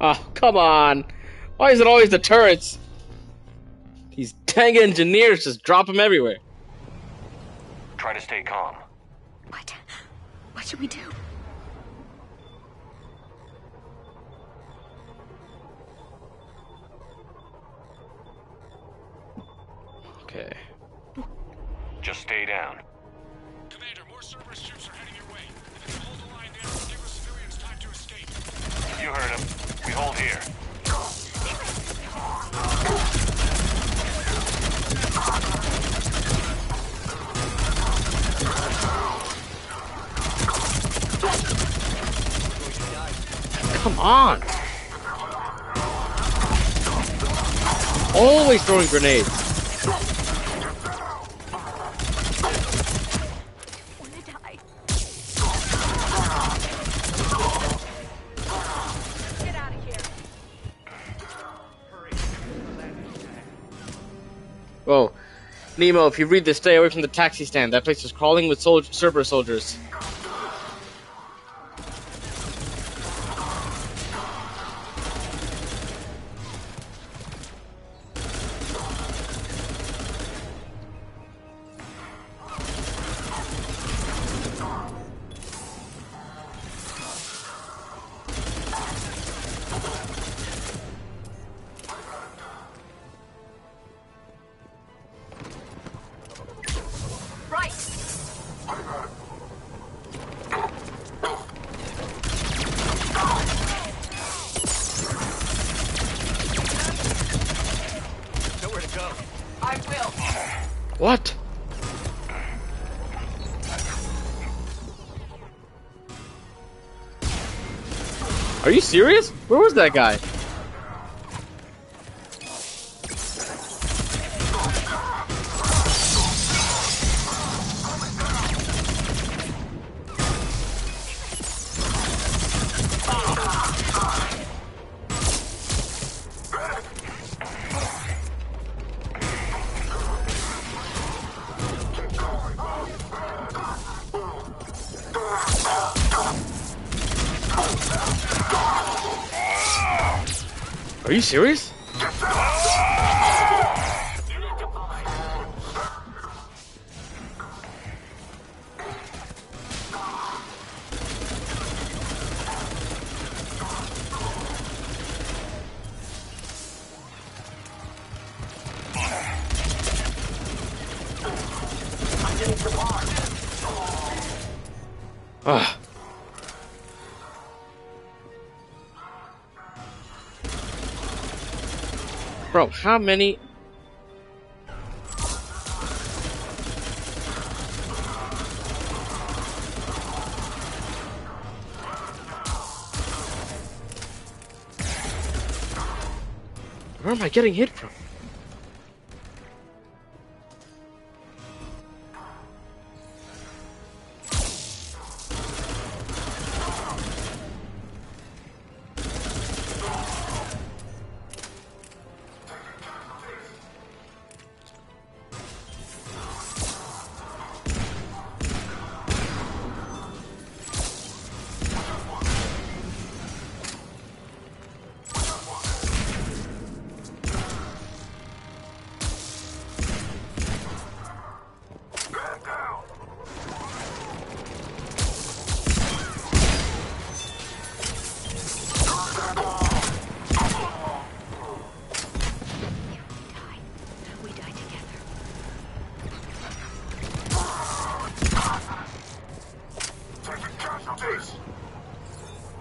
Oh, come on. Why is it always the turrets? These dang engineers just drop them everywhere. Try to stay calm. What should we do? Okay. Just stay down. Commander, more Cerberus troops are heading your way. If you can hold the line there, it'll give the civilians time to escape. You heard him. We hold here. Come on! Always throwing grenades. Whoa. Nemo, if you read this, stay away from the taxi stand. That place is crawling with Cerberus soldiers. What? Are you serious? Where was that guy? Are you serious? Ah. Bro, how many? Where am I getting hit from?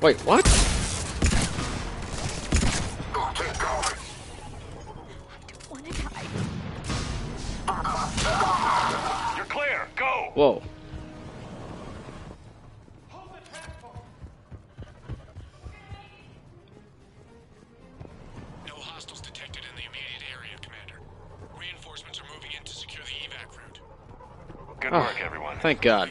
Wait, what? You're clear. Go. Whoa. No hostiles detected in the immediate area, Commander. Reinforcements are moving in to secure the evac route. Good Oh, work, everyone. Thank God.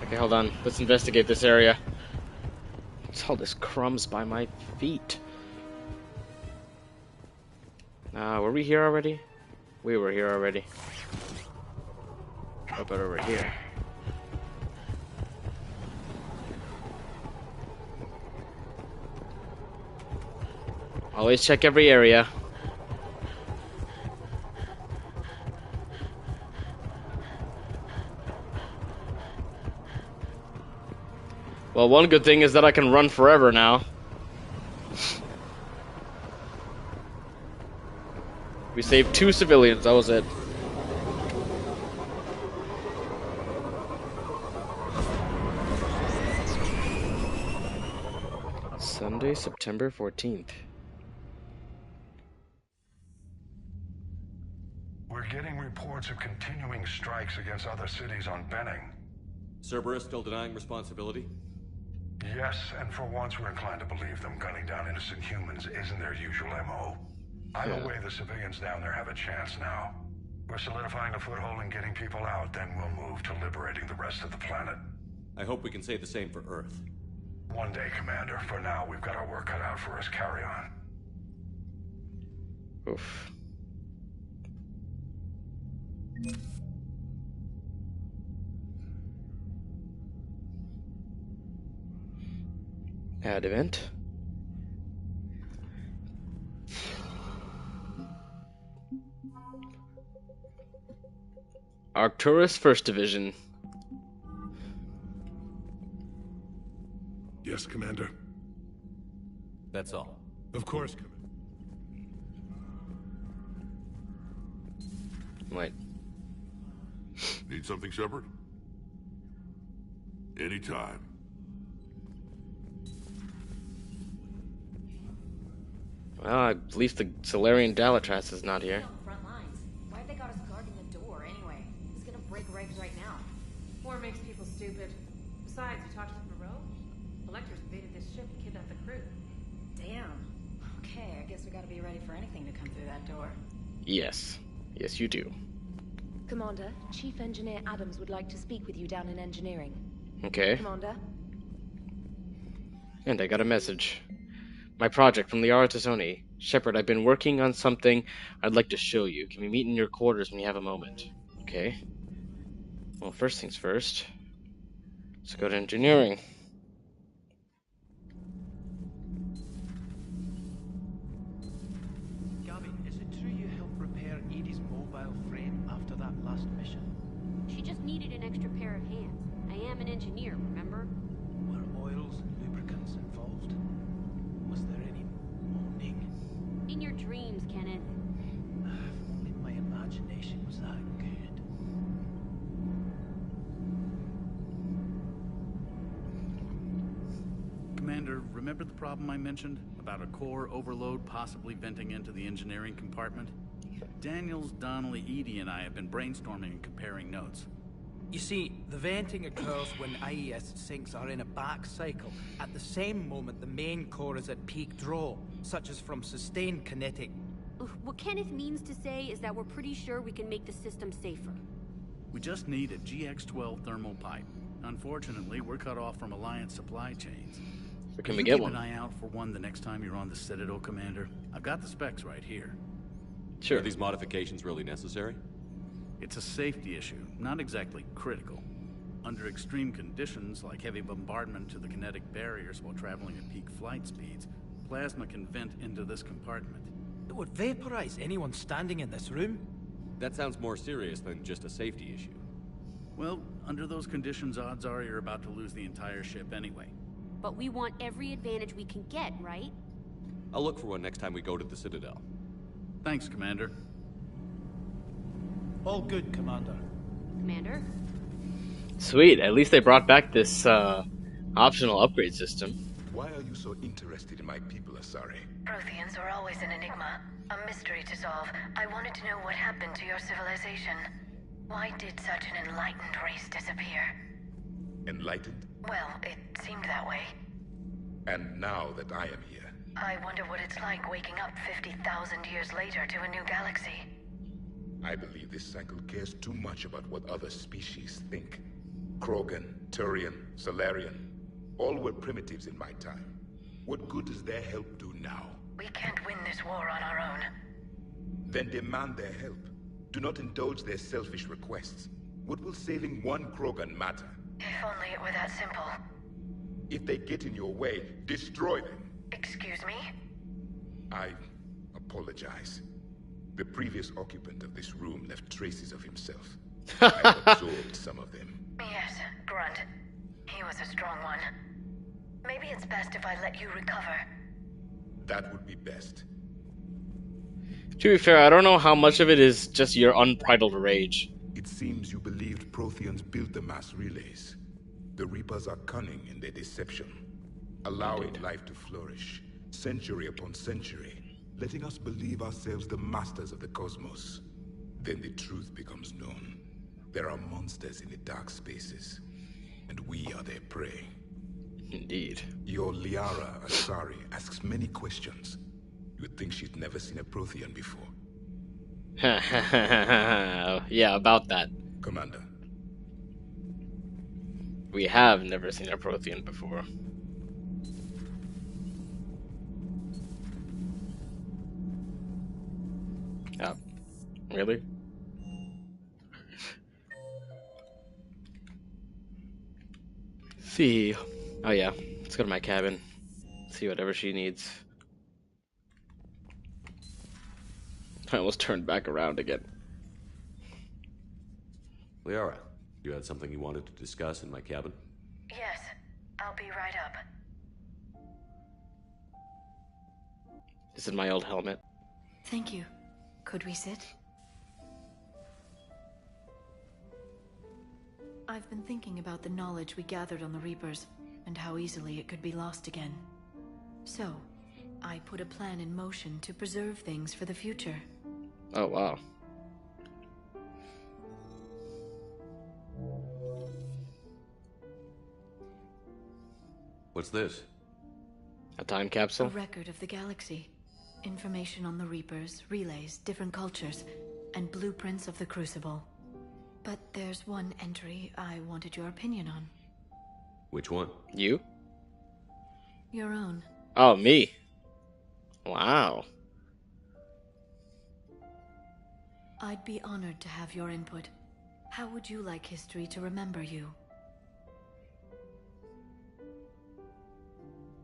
Okay, hold on. Let's investigate this area. What's all this crumbs by my feet? Were we here already? We were here already. How about over here? Always check every area. Well, one good thing is that I can run forever now. We saved 2 civilians, that was it. Sunday, September 14th. We're getting reports of continuing strikes against other cities on Benning. Cerberus still denying responsibility? Yes, and for once we're inclined to believe them. Gunning down innocent humans isn't their usual MO. Either way, the civilians down there have a chance now. We're solidifying a foothold and getting people out, then we'll move to liberating the rest of the planet. I hope we can say the same for Earth. One day, Commander. For now, we've got our work cut out for us. Carry on. Oof. Add event. Arcturus 1st Division. Yes, Commander. That's all. Of course, Commander. Wait. Need something, Shepard? Anytime. Well, at least the Solarian Dalatras is not here. Front lines. Why'd they got us guarding the door anyway? He's gonna break regs right now. War makes people stupid. Besides, you talked to Moreau? Electors invaded this ship and kidnapped the crew. Damn. Okay, I guess we gotta be ready for anything to come through that door. Yes. Yes, you do. Commander, Chief Engineer Adams would like to speak with you down in engineering. Okay. Commander? And I got a message. My project from Liara to Sony. Shepard, I've been working on something I'd like to show you. Can we meet in your quarters when you have a moment? Okay. Well, first things first. Let's go to engineering. Gabby, is it true you helped repair Edie's mobile frame after that last mission? She just needed an extra pair of hands. I am an engineer, remember? Were oils and lubricants involved? Was there any moaning? In your dreams, Kenneth. If only my imagination was that good. Commander, remember the problem I mentioned? About a core overload possibly venting into the engineering compartment? Daniels, Donnelly, Edie, and I have been brainstorming and comparing notes. You see, the venting occurs when IES sinks are in a back cycle. At the same moment, the main core is at peak draw, such as from sustained kinetic. What Kenneth means to say is that we're pretty sure we can make the system safer. We just need a GX-12 thermal pipe. Unfortunately, we're cut off from Alliance supply chains. But can we get one? Keep an eye out for one the next time you're on the Citadel, Commander. I've got the specs right here. Sure. Are these modifications really necessary? It's a safety issue, not exactly critical. Under extreme conditions, like heavy bombardment to the kinetic barriers while traveling at peak flight speeds, plasma can vent into this compartment. It would vaporize anyone standing in this room? That sounds more serious than just a safety issue. Well, under those conditions, odds are you're about to lose the entire ship anyway. But we want every advantage we can get, right? I'll look for one next time we go to the Citadel. Thanks, Commander. All good, Commander. Commander? Sweet, at least they brought back this optional upgrade system. Why are you so interested in my people, Asari? Protheans are always an enigma, a mystery to solve. I wanted to know what happened to your civilization. Why did such an enlightened race disappear? Enlightened? Well, it seemed that way. And now that I am here... I wonder what it's like waking up 50,000 years later to a new galaxy. I believe this cycle cares too much about what other species think. Krogan, Turian, Solarian, all were primitives in my time. What good does their help do now? We can't win this war on our own. Then demand their help. Do not indulge their selfish requests. What will saving one Krogan matter? If only it were that simple. If they get in your way, destroy them. Excuse me? I apologize. The previous occupant of this room left traces of himself. I absorbed some of them. Yes, Grunt. He was a strong one. Maybe it's best if I let you recover. That would be best. To be fair, I don't know how much of it is just your unbridled rage. It seems you believed Protheans built the mass relays. The Reapers are cunning in their deception, allowing life to flourish, century upon century, letting us believe ourselves the masters of the cosmos. Then the truth becomes known. There are monsters in the dark spaces, and we are their prey. Indeed. Your Liara Asari asks many questions. You would think she's never seen a Prothean before. Yeah, about that. Commander. We have never seen a Prothean before. Oh, really? See. Oh yeah, let's go to my cabin. See whatever she needs. I almost turned back around again. Liara, you had something you wanted to discuss in my cabin? Yes, I'll be right up. This is my old helmet. Thank you. Could we sit? I've been thinking about the knowledge we gathered on the Reapers, and how easily it could be lost again. So, I put a plan in motion to preserve things for the future. Oh, wow. What's this? A time capsule? A record of the galaxy. Information on the Reapers, relays, different cultures, and blueprints of the Crucible. But there's one entry I wanted your opinion on. Which one? You? Your own. Oh, me. Wow. I'd be honored to have your input. How would you like history to remember you?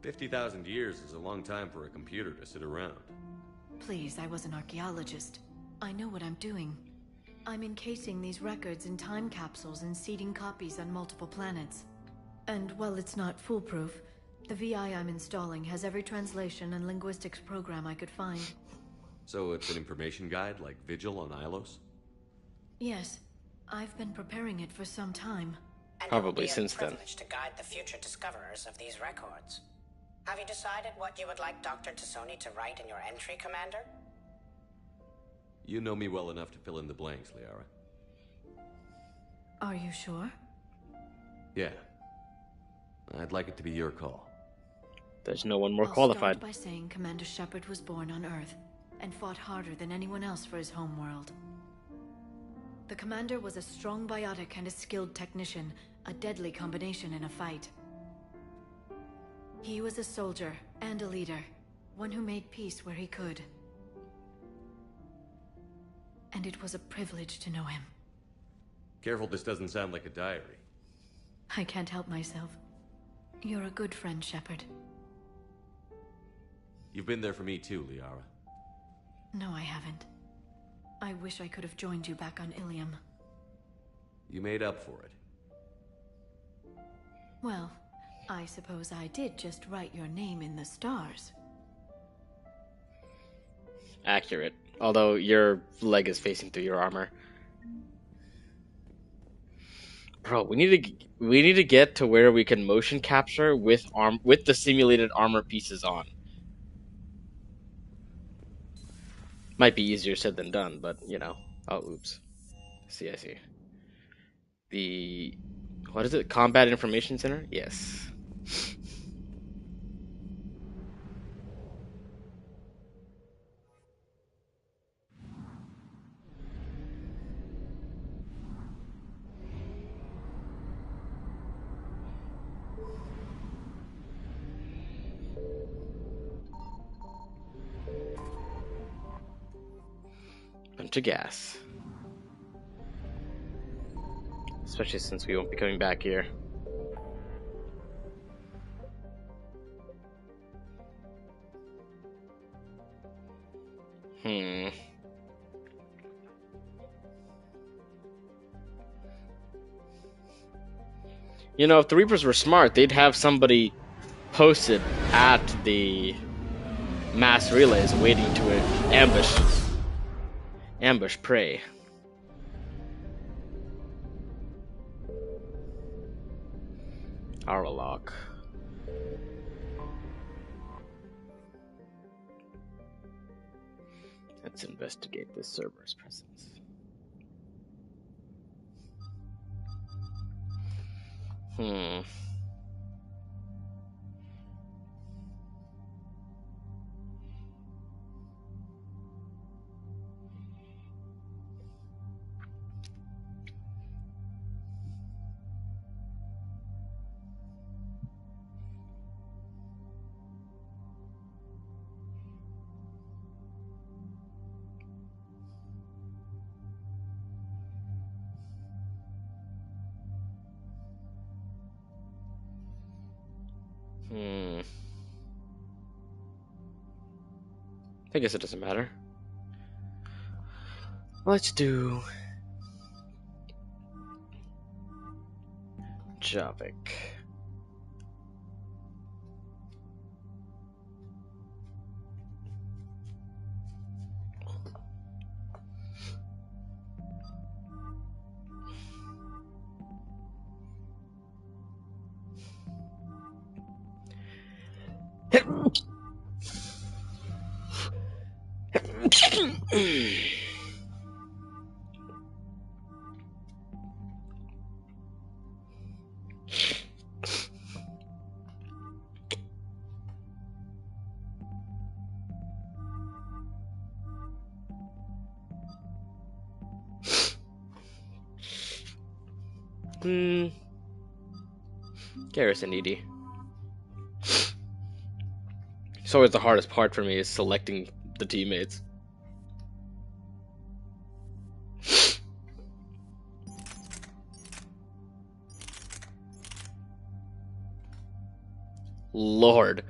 50,000 years is a long time for a computer to sit around. Please, I was an archaeologist. I know what I'm doing. I'm encasing these records in time capsules and seeding copies on multiple planets. And while it's not foolproof, the VI I'm installing has every translation and linguistics program I could find. So it's an information guide like Vigil on Ilos? Yes, I've been preparing it for some time. Probably since then. To guide the future discoverers of these records. Have you decided what you would like Dr. Tassoni to write in your entry, Commander? You know me well enough to fill in the blanks, Liara. Are you sure? Yeah. I'd like it to be your call. There's no one more I'll qualified. start by saying Commander Shepard was born on Earth and fought harder than anyone else for his homeworld. The Commander was a strong biotic and a skilled technician, a deadly combination in a fight. He was a soldier and a leader, one who made peace where he could. And it was a privilege to know him. Careful, this doesn't sound like a diary. I can't help myself. You're a good friend, Shepard. You've been there for me too, Liara. No, I haven't. I wish I could have joined you back on Ilium. You made up for it. Well, I suppose I did just write your name in the stars. Accurate. Although your leg is facing through your armor. Bro, we need to get to where we can motion capture with the simulated armor pieces on. Might be easier said than done, but you know. Oh, oops. I see. What is it? Combat Information Center? Yes. Bunch of gas. Especially since we won't be coming back here. You know, if the Reapers were smart, they'd have somebody posted at the mass relays waiting to ambush prey. Aralok. Let's investigate this Cerberus presence. I guess it doesn't matter. Let's do Javik. Garrus and ED. It's always the hardest part for me is selecting the teammates. Lord.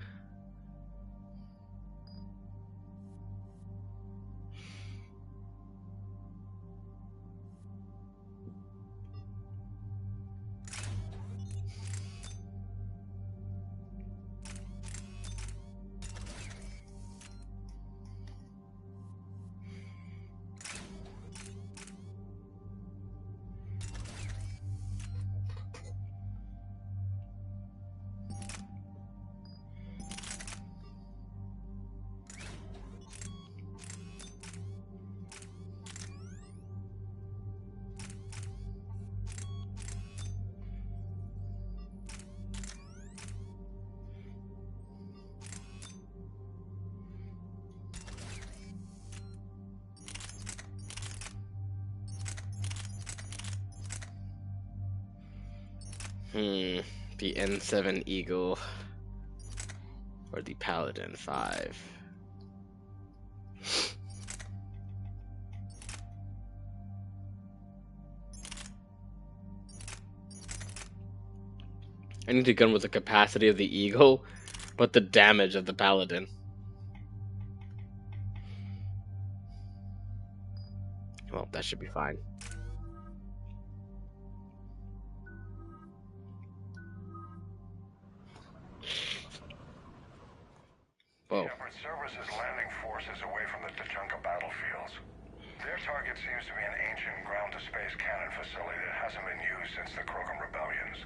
The N7 Eagle or the Paladin 5. I need a gun with the capacity of the Eagle, but the damage of the Paladin. Well, that should be fine. Whoa. Shepard services landing forces away from the Tuchanka battlefields. Their target seems to be an ancient ground-to-space cannon facility that hasn't been used since the Krogan rebellions.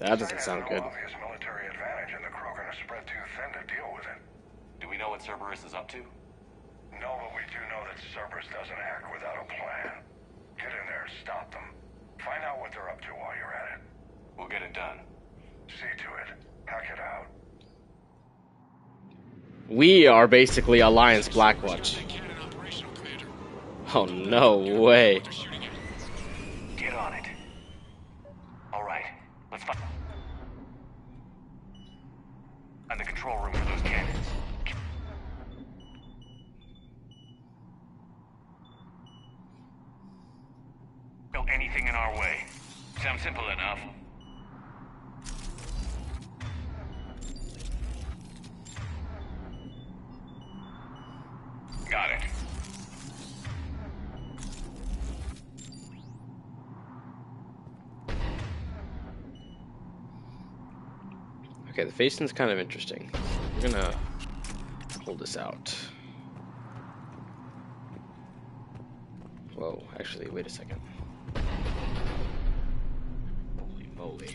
That doesn't sound good. No obvious military advantage, and the Krogan are spread too thin to deal with it. Do we know what Cerberus is up to? No, but we do know that Cerberus doesn't act without a plan. Get in there and stop them. Find out what they're up to while you're at it. We'll get it done. See to it. Hack it out. We are basically Alliance Blackwatch. Oh, no way. Get on it. Alright, let's find the control room for those cannons. Kill anything in our way. Sounds simple enough. Got it. Okay, the facing's kind of interesting. We're gonna hold this out. Whoa, actually, wait a second. Holy moly.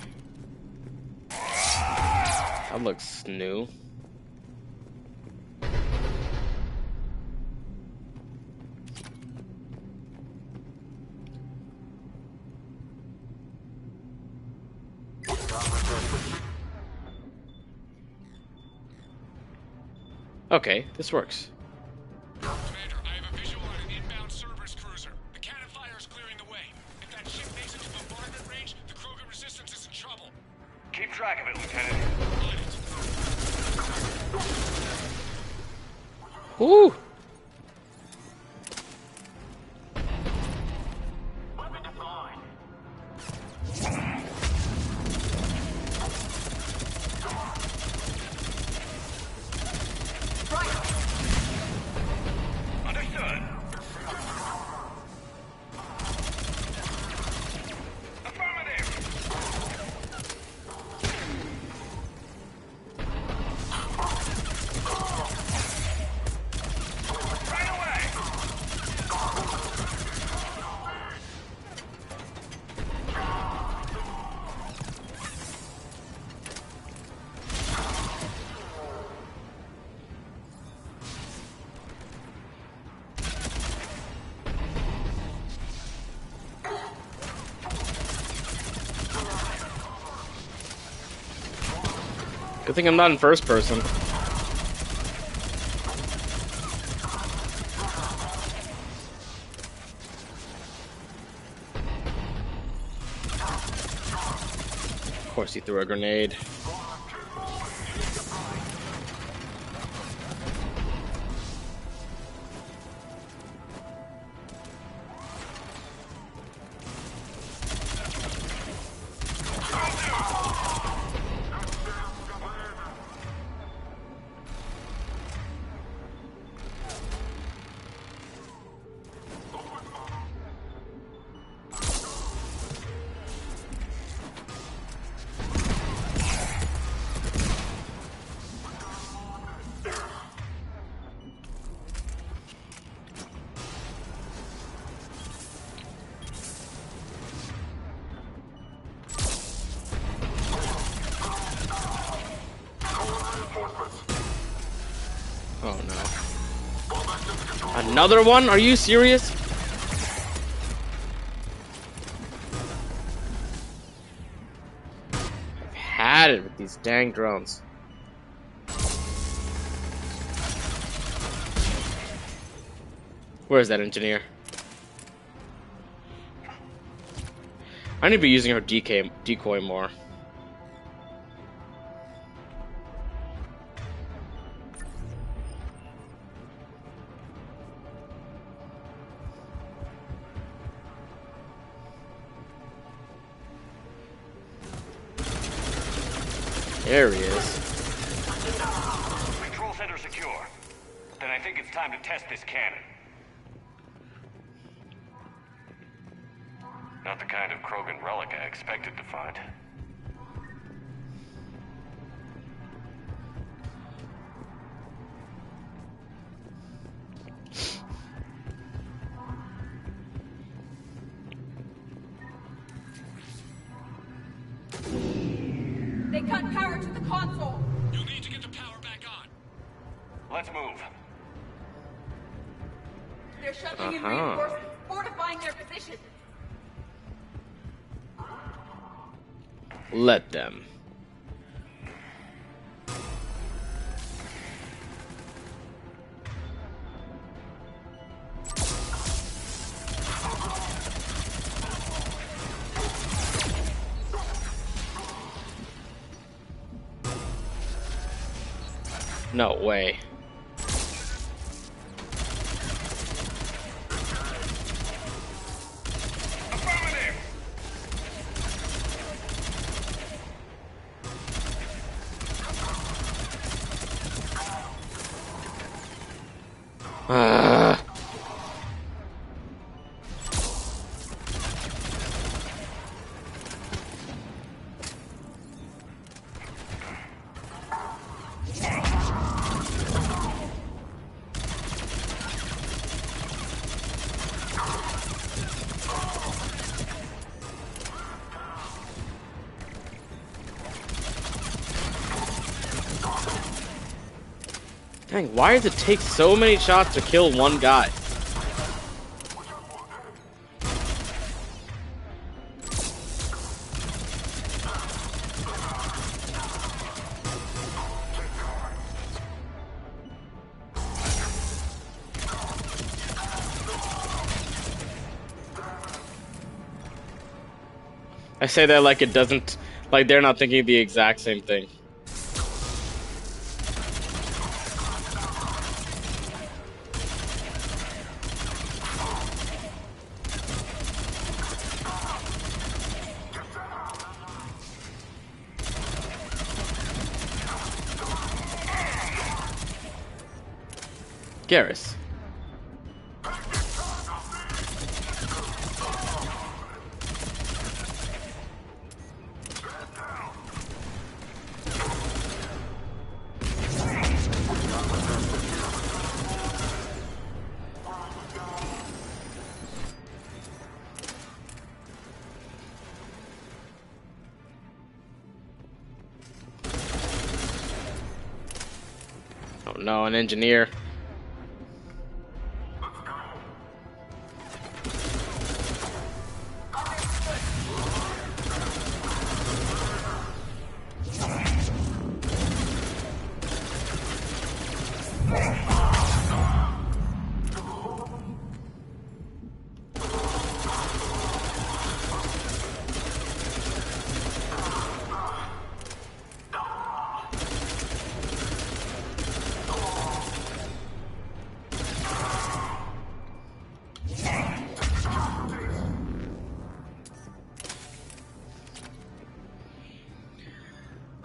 That looks new. Okay, this works. Commander, I have a visual on an inbound Cerberus cruiser. The cannon fire is clearing the way. If that ship makes it to bombardment range, the Krogan resistance is in trouble. Keep track of it, Lieutenant. Woo! Good thing I'm not in first person. Of course he threw a grenade. Oh no. Another one? Are you serious? I've had it with these dang drones. Where's that engineer? I need to be using her decoy more. There he is. Control center secure. Then I think it's time to test this cannon. Not the kind of Krogan relic I expected to find. They cut power to the console. You'll need to get the power back on. Let's move. They're shoving in reinforcements, fortifying their position. Let them. No way. Dang, why does it take so many shots to kill one guy? I say that like it doesn't, like they're not thinking the exact same thing. Garrus. Oh no, an engineer.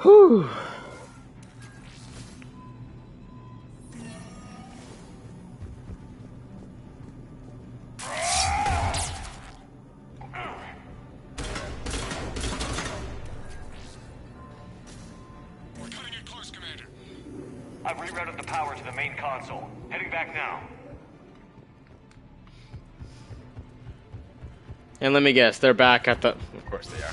Whew. We're cutting it close, Commander. I've rerouted the power to the main console. Heading back now. And let me guess, they're back at the... Of course they are.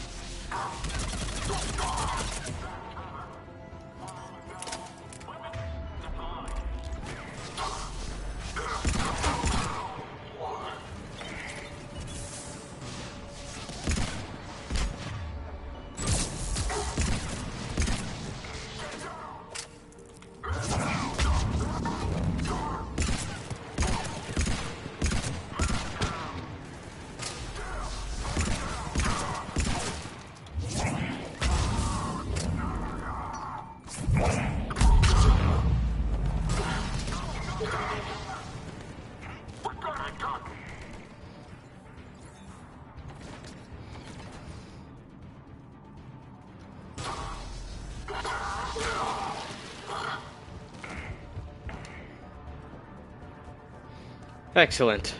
Excellent.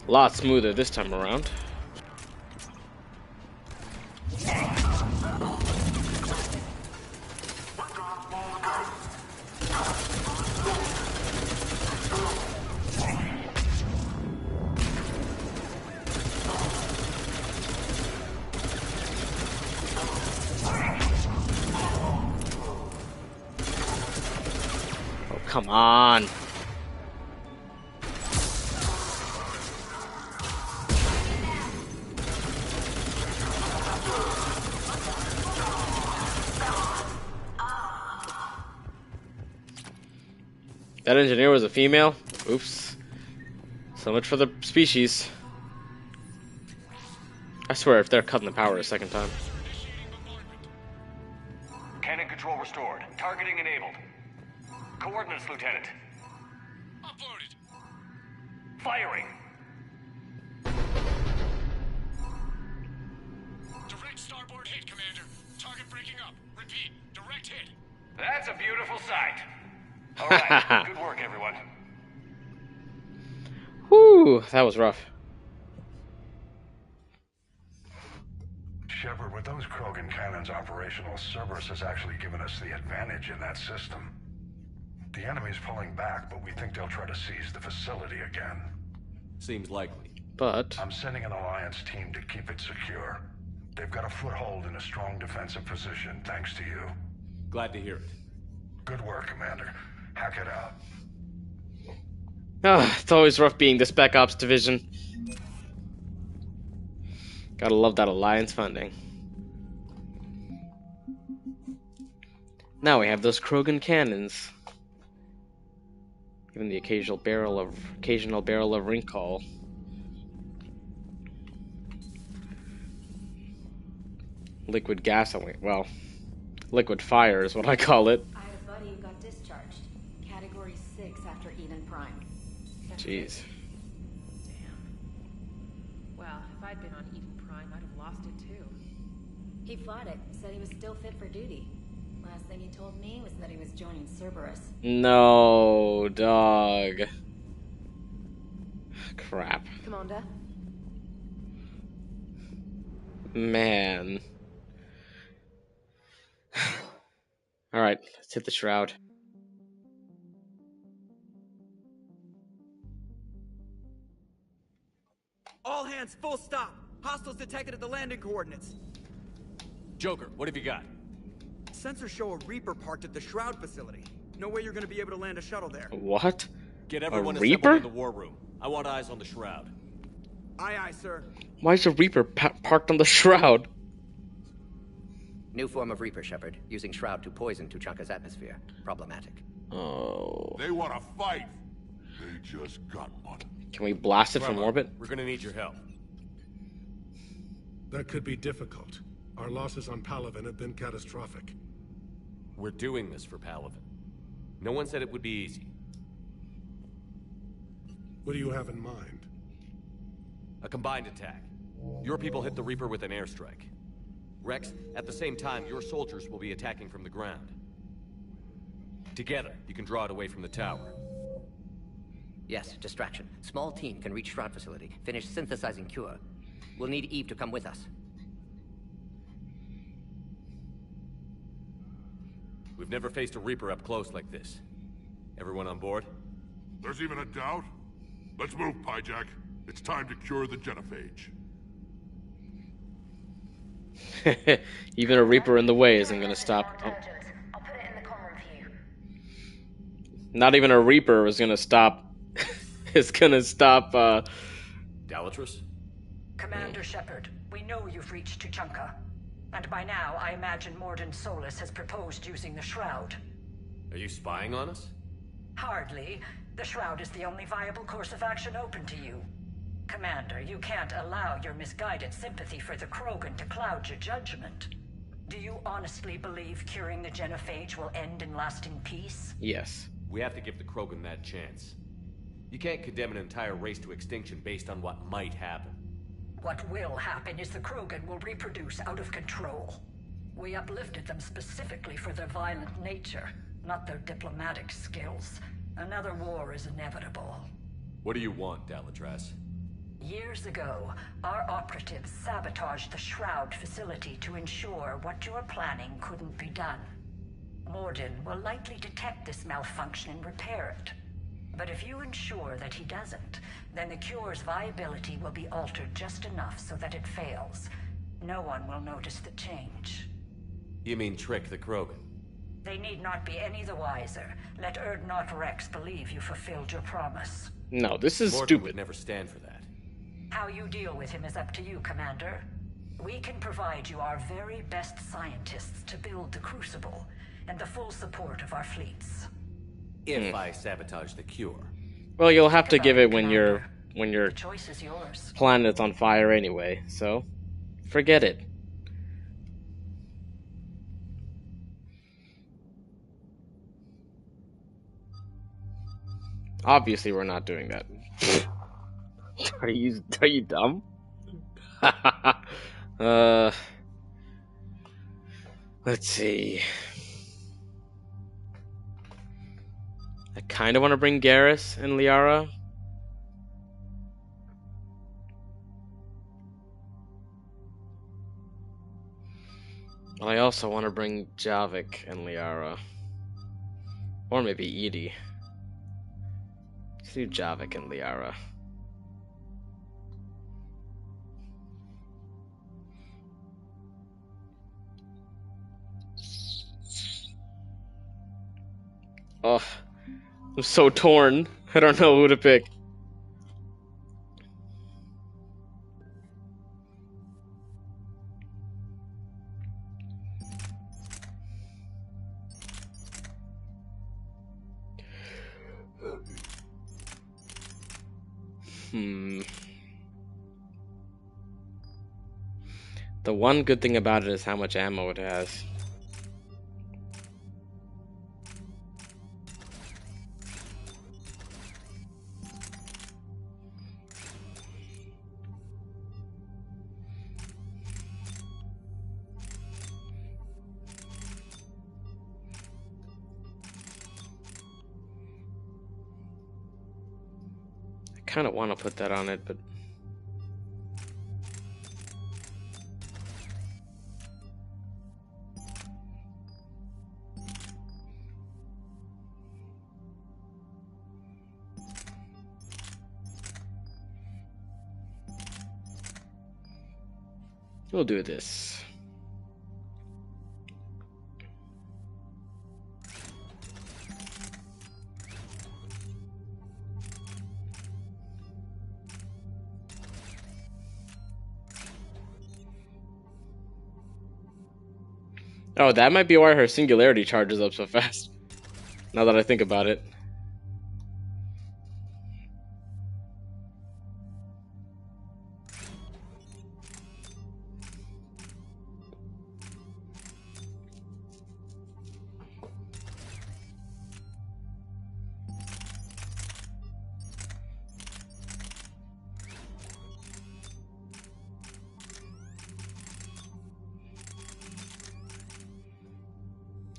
A lot smoother this time around. Oh, come on. That engineer was a female? Oops. So much for the species. I swear, if they're cutting the power a second time. Cannon control restored. Targeting enabled. Coordinates, Lieutenant. Uploaded. Firing. Direct starboard hit, Commander. Target breaking up. Repeat. Direct hit. That's a beautiful sight. All right. Good work, everyone. Whew, that was rough. Shepard, with those Krogan cannons operational, Cerberus has actually given us the advantage in that system. The enemy's pulling back, but we think they'll try to seize the facility again. Seems likely. But I'm sending an Alliance team to keep it secure. They've got a foothold in a strong defensive position, thanks to you. Glad to hear it. Good work, Commander. Hack it out. It's always rough being the Spec Ops division. Gotta love that Alliance funding. Now we have those Krogan cannons. Even the occasional barrel of recall. Liquid gas, well, liquid fire is what I call it. I had a buddy who got discharged. Category 6 after Eden Prime. Jeez. Well, if I'd been on Eden Prime, I'd have lost it too. He fought it, said he was still fit for duty. Last thing he told me was that he was joining Cerberus. No, dog. Crap. Commander? Man. Alright, let's hit the shroud. All hands, full stop. Hostiles detected at the landing coordinates. Joker, what have you got? Sensors show a Reaper parked at the Shroud facility. No way you're gonna be able to land a shuttle there. What? Get everyone a assembled Reaper? in the war room. I want eyes on the Shroud. Aye, aye, sir. Why is a Reaper parked on the shroud? New form of Reaper, Shepard. Using Shroud to poison Tuchanka's atmosphere. Problematic. Oh. They want to fight. They just got one. Can we blast it from orbit? We're gonna need your help. That could be difficult. Our losses on Palaven have been catastrophic. We're doing this for Palaven. No one said it would be easy. What do you have in mind? A combined attack. Your people hit the Reaper with an airstrike. Rex, at the same time, your soldiers will be attacking from the ground. Together, you can draw it away from the tower. Yes, distraction. Small team can reach Shroud facility, finish synthesizing Cure. We'll need Eve to come with us. We've never faced a Reaper up close like this. Everyone on board? There's even a doubt? Let's move, Pyjak. It's time to cure the genophage. Even a Reaper in the way isn't gonna stop. Oh. Not even a Reaper is gonna stop. Is gonna stop. Dalatrus? Commander Shepard, we know you've reached Tuchanka. And by now, I imagine Mordin Solus has proposed using the Shroud. Are you spying on us? Hardly. The Shroud is the only viable course of action open to you. Commander, you can't allow your misguided sympathy for the Krogan to cloud your judgment. Do you honestly believe curing the genophage will end in lasting peace? Yes. We have to give the Krogan that chance. You can't condemn an entire race to extinction based on what might happen. What will happen is the Krogan will reproduce out of control. We uplifted them specifically for their violent nature, not their diplomatic skills. Another war is inevitable. What do you want, Dalatrass? Years ago, our operatives sabotaged the Shroud facility to ensure what you were planning couldn't be done. Mordin will likely detect this malfunction and repair it. But if you ensure that he doesn't, then the cure's viability will be altered just enough so that it fails. No one will notice the change. You mean trick the Krogan? They need not be any the wiser. Let Urdnot Rex believe you fulfilled your promise. No, this is Mordin stupid. Would never stand for that. How you deal with him is up to you, Commander. We can provide you our very best scientists to build the Crucible, and the full support of our fleets. If I sabotage the cure. Well, you'll have to give it when your choice is yours. Planet's on fire anyway, so forget it. Obviously, we're not doing that. Are you dumb? Let's see. I kind of want to bring Garrus and Liara. I also want to bring Javik and Liara. Or maybe Edie. Let's do Javik and Liara. Oh, I'm so torn. I don't know who to pick. The one good thing about it is how much ammo it has. I kind of want to put that on it, but we'll do this. Oh, that might be why her singularity charges up so fast. Now that I think about it.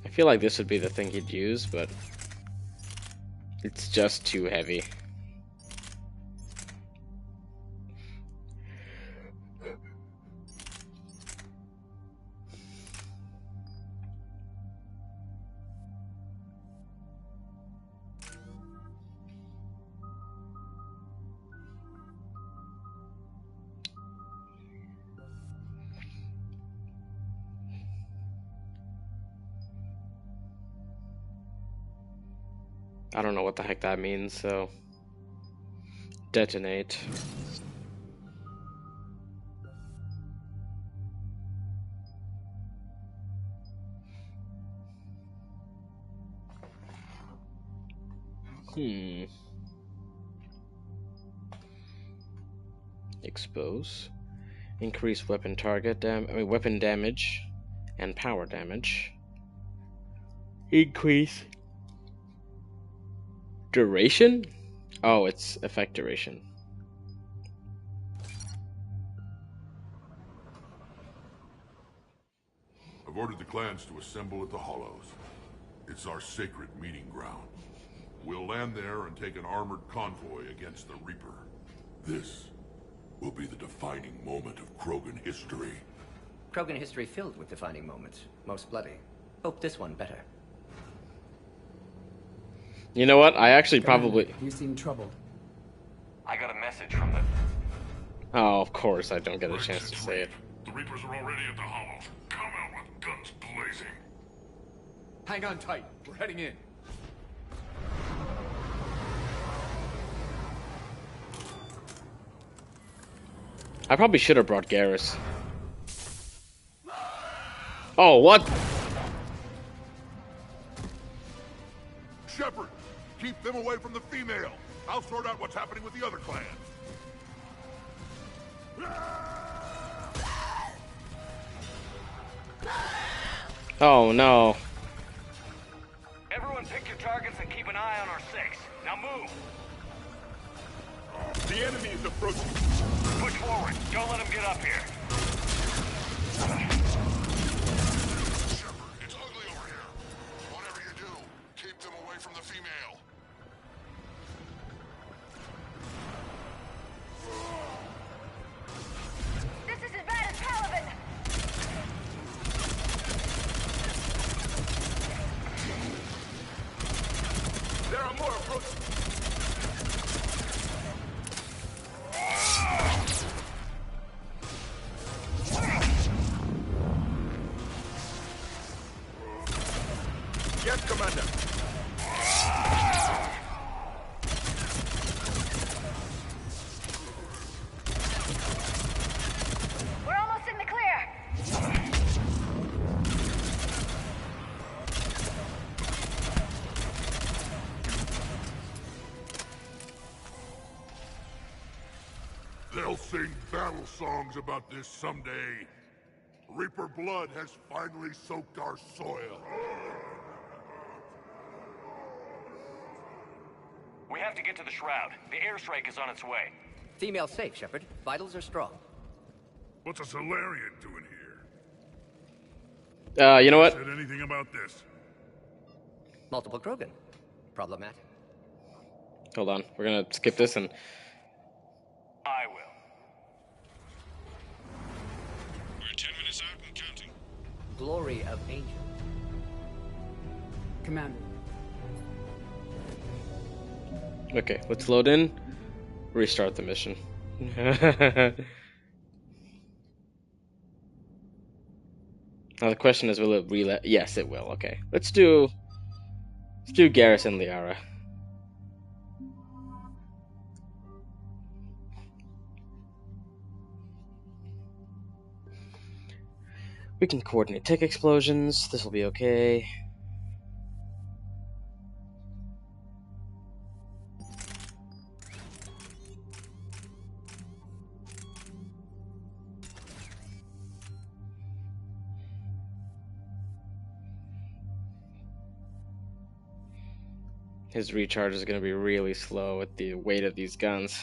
I feel like this would be the thing he'd use, but it's just too heavy. I don't know what the heck that means, so detonate. Expose. Increase weapon target weapon damage and power damage. Increase duration? Oh, it's effect duration. I've ordered the clans to assemble at the Hollows. It's our sacred meeting ground. We'll land there and take an armored convoy against the Reaper. This will be the defining moment of Krogan history. Krogan history filled with defining moments. Most bloody. Hope this one better. You know what? I actually probably... You seem troubled. I got a message from the... Oh, of course I don't get a chance to say it. The Reapers are already at the Hollows. Come out with guns blazing. Hang on tight. We're heading in. I probably should have brought Garrus. Oh, what? Shepard, keep them away from the female. I'll sort out what's happening with the other clans. Oh, no. Everyone pick your targets and keep an eye on our six. Now move. The enemy is approaching. Push forward. Don't let them get up here. Shepard, it's ugly over here. Whatever you do, keep them away from the female. This is as bad as Palaven! There are more approaching. Yes, Commander. We're almost in the clear! They'll sing battle songs about this someday. Reaper blood has finally soaked our soil. We have to get to the Shroud. The airstrike is on its way. Female safe, Shepard. Vitals are strong. What's a Solarian doing here? You know what? Said anything about this? Multiple Krogan. Problematic. Hold on. We're gonna skip this and... I will. We're 10 minutes out and counting. Glory of Angels. Commander. Okay, let's load in. Restart the mission. Now the question is, will it relay? Yes, it will. Okay, let's do Garrus and Liara. We can coordinate tech explosions. This will be okay. His recharge is going to be really slow with the weight of these guns.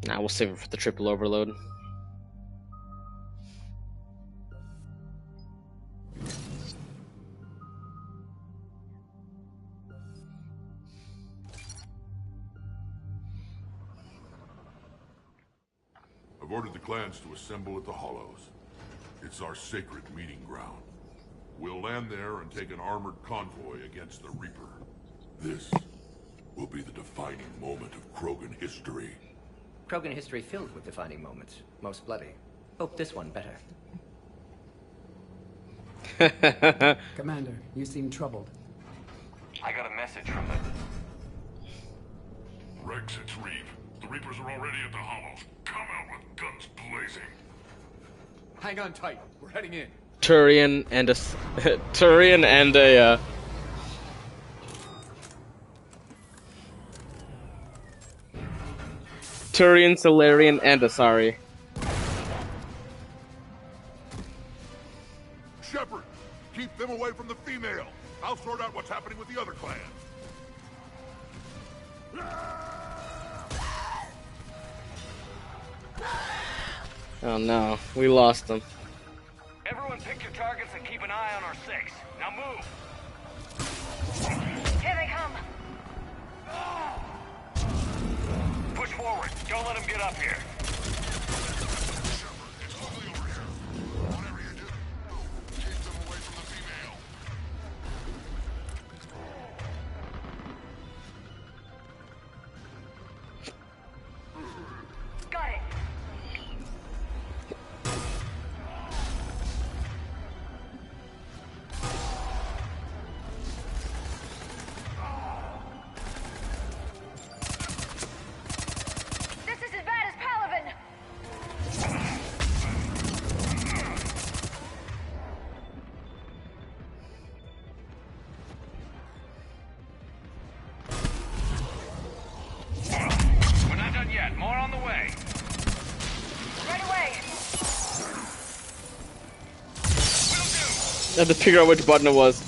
Nah, we'll save it for the triple overload. I've ordered the clans to assemble at the Hollows. It's our sacred meeting ground. We'll land there and take an armored convoy against the Reaper. This will be the defining moment of Krogan history. Krogan history filled with defining moments. Most bloody. Hope this one better. Commander, you seem troubled. I got a message from them. Rex, it's Reeve. The Reapers are already at the Hollows. Come out with guns blazing. Hang on tight. We're heading in. Turian and a Turian and a Turian, Salarian, and Asari. Shepard, keep them away from the female. I'll sort out what's happening with the other clans. Oh no, we lost them. Everyone pick your targets and keep an eye on our 6. Now move! Here they come! Push forward. Don't let them get up here. It's ugly over here. Whatever you do, keep them away from the female. Got it! This is as bad as Palaven! We're not done yet. More on the way. Right away! I had to figure out which button it was.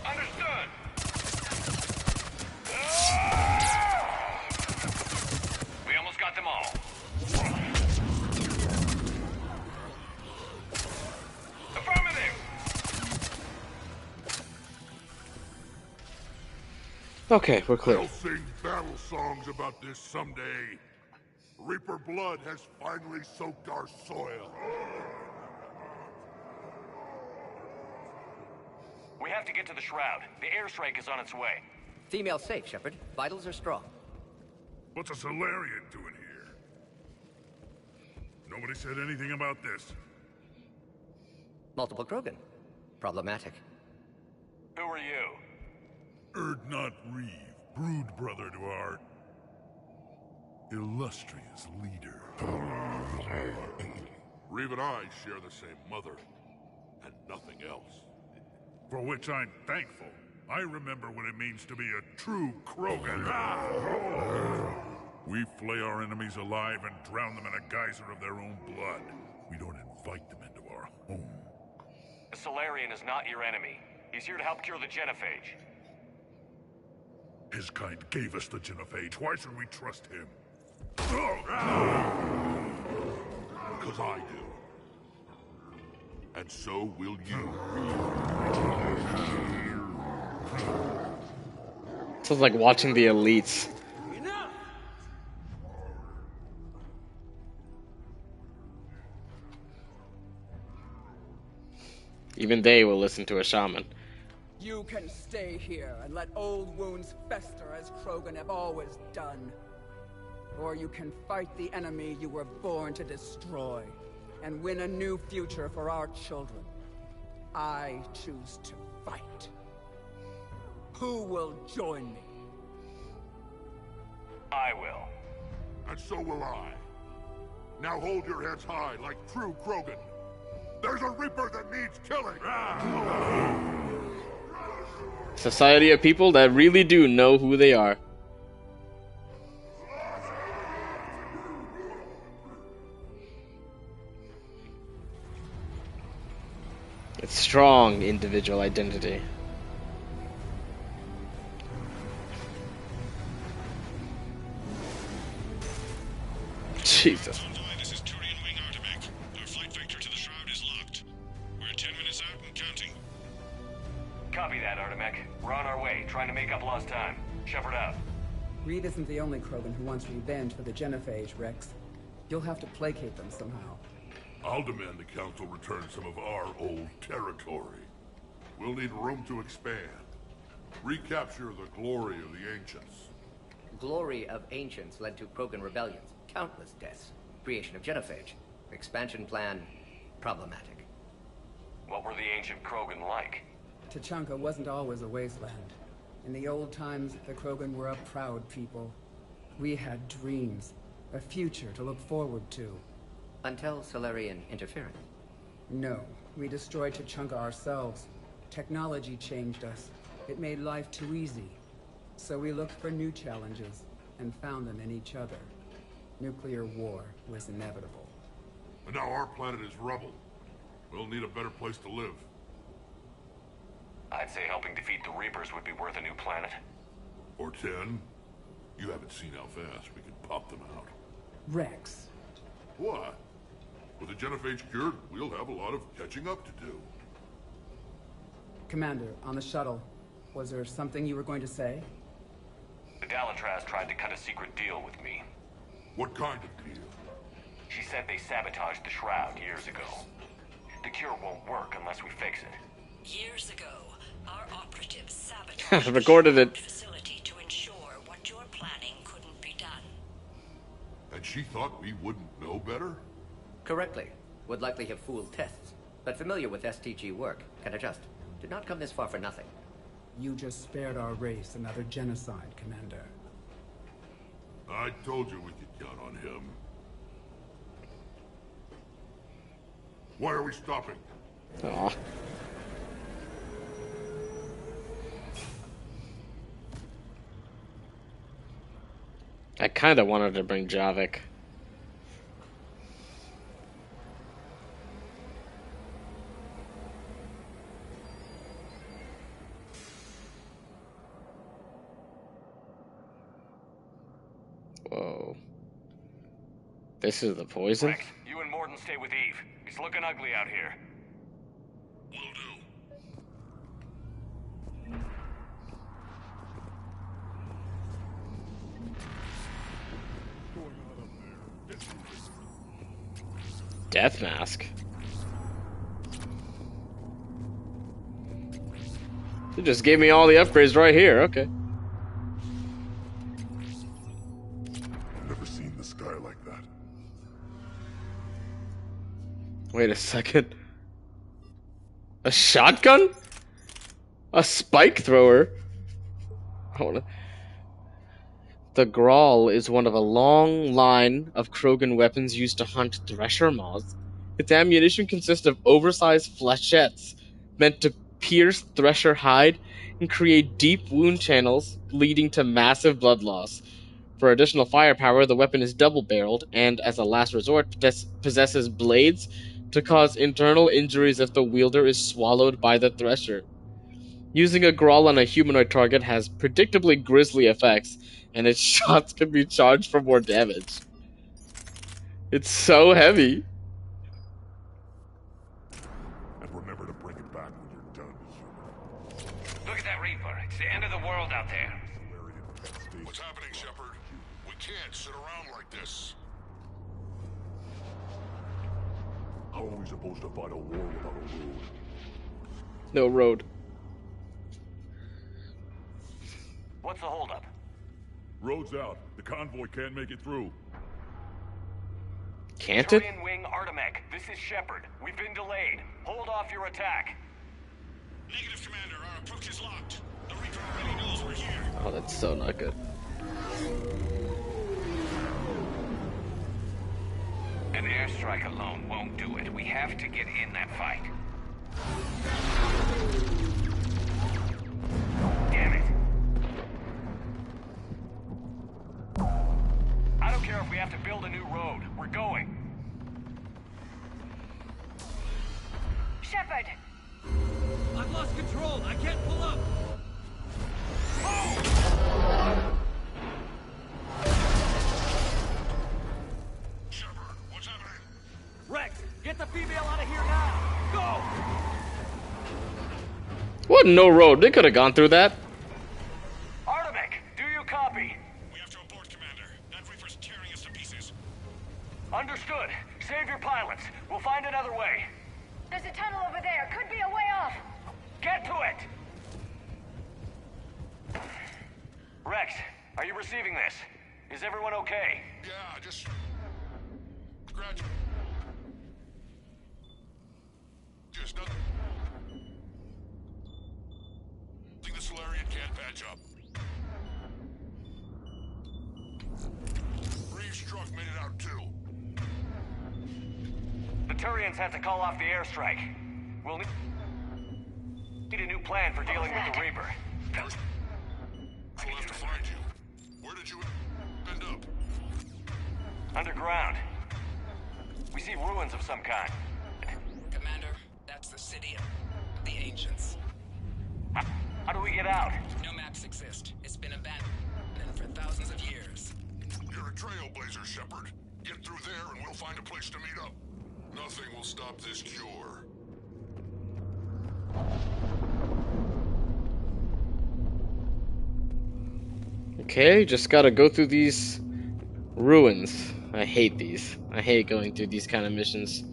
Understood. We almost got them all. Affirmative. Okay, we're clear. They'll sing battle songs about this someday. Reaper blood has finally soaked our soil. We have to get to the Shroud. The airstrike is on its way. Female safe, Shepard. Vitals are strong. What's a Solarian doing here? Nobody said anything about this. Multiple Krogan. Problematic. Who are you? Urdnot Reeve, brood brother to our illustrious leader. Reeve and I share the same mother, and nothing else. For which I'm thankful. I remember what it means to be a true Krogan. We flay our enemies alive and drown them in a geyser of their own blood. We don't invite them into our home. The Solarian is not your enemy. He's here to help cure the genophage. His kind gave us the genophage. Why should we trust him? Because I do. And so will you. Sounds like watching the elites. Even they will listen to a shaman. You can stay here and let old wounds fester as Krogan have always done. Or you can fight the enemy you were born to destroy and win a new future for our children. I choose to fight. Who will join me? I will. And so will I. Now hold your heads high like true Krogan. There's a Reaper that needs killing. Society of people that really do know who they are. It's strong individual identity. Jesus. This is Turian Wing Artemec. Our flight vector to the Shroud is locked. We're 10 minutes out and counting. Copy that, Artemec. We're on our way, trying to make up lost time. Shepard out. Reed isn't the only Krogan who wants revenge for the Genophage, Rex. You'll have to placate them somehow. I'll demand the Council return some of our old territory. We'll need room to expand. Recapture the glory of the Ancients. Glory of Ancients led to Krogan rebellions, countless deaths, creation of Genophage. Expansion plan, problematic. What were the ancient Krogan like? Tuchanka wasn't always a wasteland. In the old times, the Krogan were a proud people. We had dreams, a future to look forward to. Until Solarian interference? No, we destroyed Tuchanka ourselves. Technology changed us. It made life too easy. So we looked for new challenges, and found them in each other. Nuclear war was inevitable. And now our planet is rubble. We'll need a better place to live. I'd say helping defeat the Reapers would be worth a new planet. Or 10. You haven't seen how fast we can pop them out. Rex. What? With the Genophage cured, we'll have a lot of catching up to do. Commander, on the shuttle, was there something you were going to say? The Dalatrass tried to cut a secret deal with me. What kind of deal? She said they sabotaged the Shroud years ago. The cure won't work unless we fix it. Years ago, our operatives sabotaged recorded it. the facility to ensure what you're planning couldn't be done. And she thought we wouldn't know better? Correctly. Would likely have fooled tests, but familiar with STG work, can adjust. Did not come this far for nothing. You just spared our race another genocide, Commander. I told you we could count on him. Why are we stopping? Aw. I kinda wanted to bring Javik. Whoa. This is the poison? Rex, you and Mordin stay with Eve. It's looking ugly out here. Will do. Death mask. They just gave me all the upgrades right here, okay. Never seen the sky like that. Wait a second. A shotgun? A spike thrower? I wanna... The Grawl is one of a long line of Krogan weapons used to hunt Thresher moths. Its ammunition consists of oversized flechettes meant to pierce Thresher hide and create deep wound channels, leading to massive blood loss. For additional firepower, the weapon is double-barreled and, as a last resort, possesses blades to cause internal injuries if the wielder is swallowed by the Thresher. Using a Grawl on a humanoid target has predictably grisly effects, and its shots can be charged for more damage. It's so heavy. And remember to bring it back when you're done, human. Look at that Reaper. It's the end of the world out there. What's happening, Shepard? We can't sit around like this. How are we supposed to fight a war without a road? No road. What's the holdup? Road's out. The convoy can't make it through. Can't it? Turian Wing Artemec, this is Shepard. We've been delayed. Hold off your attack. Negative, Commander. Our approach is locked. The Reaper already knows we're here. Oh, that's so not good. An airstrike alone won't do it. We have to get in that fight. Damn it. I don't care if we have to build a new road. We're going. Shepard! I've lost control. I can't pull up. Shepard, was no road. They could have gone through that. Artemis, do you copy? We have to abort, Commander. That Reaper's tearing us to pieces. Understood. Save your pilots. We'll find another way. There's a tunnel over there. Could be a way off. Get to it! Rex, are you receiving this? Is everyone okay? Yeah, just... scratch... Just nothing... I think the Solarian can't patch up. Reeves' truck made it out too. The Turians had to call off the airstrike. We'll need a new plan for dealing with the Reaper. We'll have to find you. Where did you end up? Underground. We see ruins of some kind. Commander, that's the city of the Ancients. How do we get out? No maps exist. It's been abandoned for thousands of years. You're a trailblazer, Shepard. Get through there and we'll find a place to meet up. Nothing will stop this cure. Okay, just gotta go through these ruins. I hate these. I hate going through these kind of missions.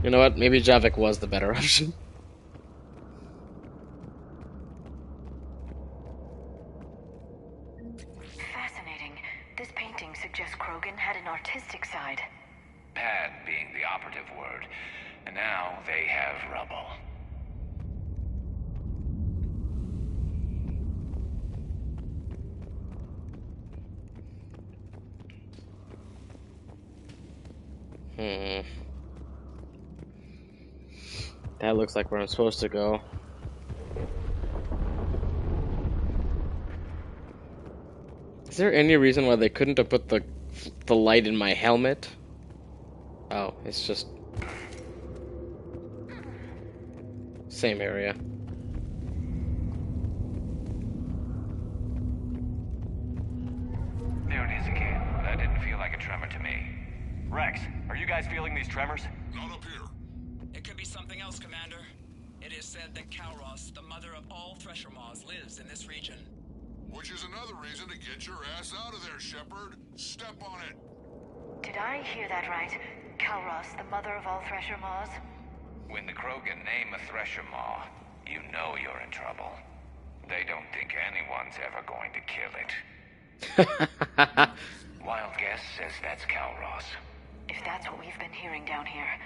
You know what? Maybe Javik was the better option. Fascinating. This painting suggests Krogan had an artistic side. Had being the operative word. And now they have rubble. That looks like where I'm supposed to go. Is there any reason why they couldn't have put the light in my helmet? Oh, it's just same area. There it is again. That didn't feel like a tremor to me. Rex, are you guys feeling these tremors? Not up here. It could be something else, Commander. It is said that Kalros, the mother of all Thresher Maws, lives in this region. Which is another reason to get your ass out of there, Shepard. Step on it. Did I hear that right? Kalros, the mother of all Thresher Maws? When the Krogan name a Thresher Maw, you know you're in trouble. They don't think anyone's ever going to kill it. Wild guess says that's Kalros. If that's what we've been hearing down here,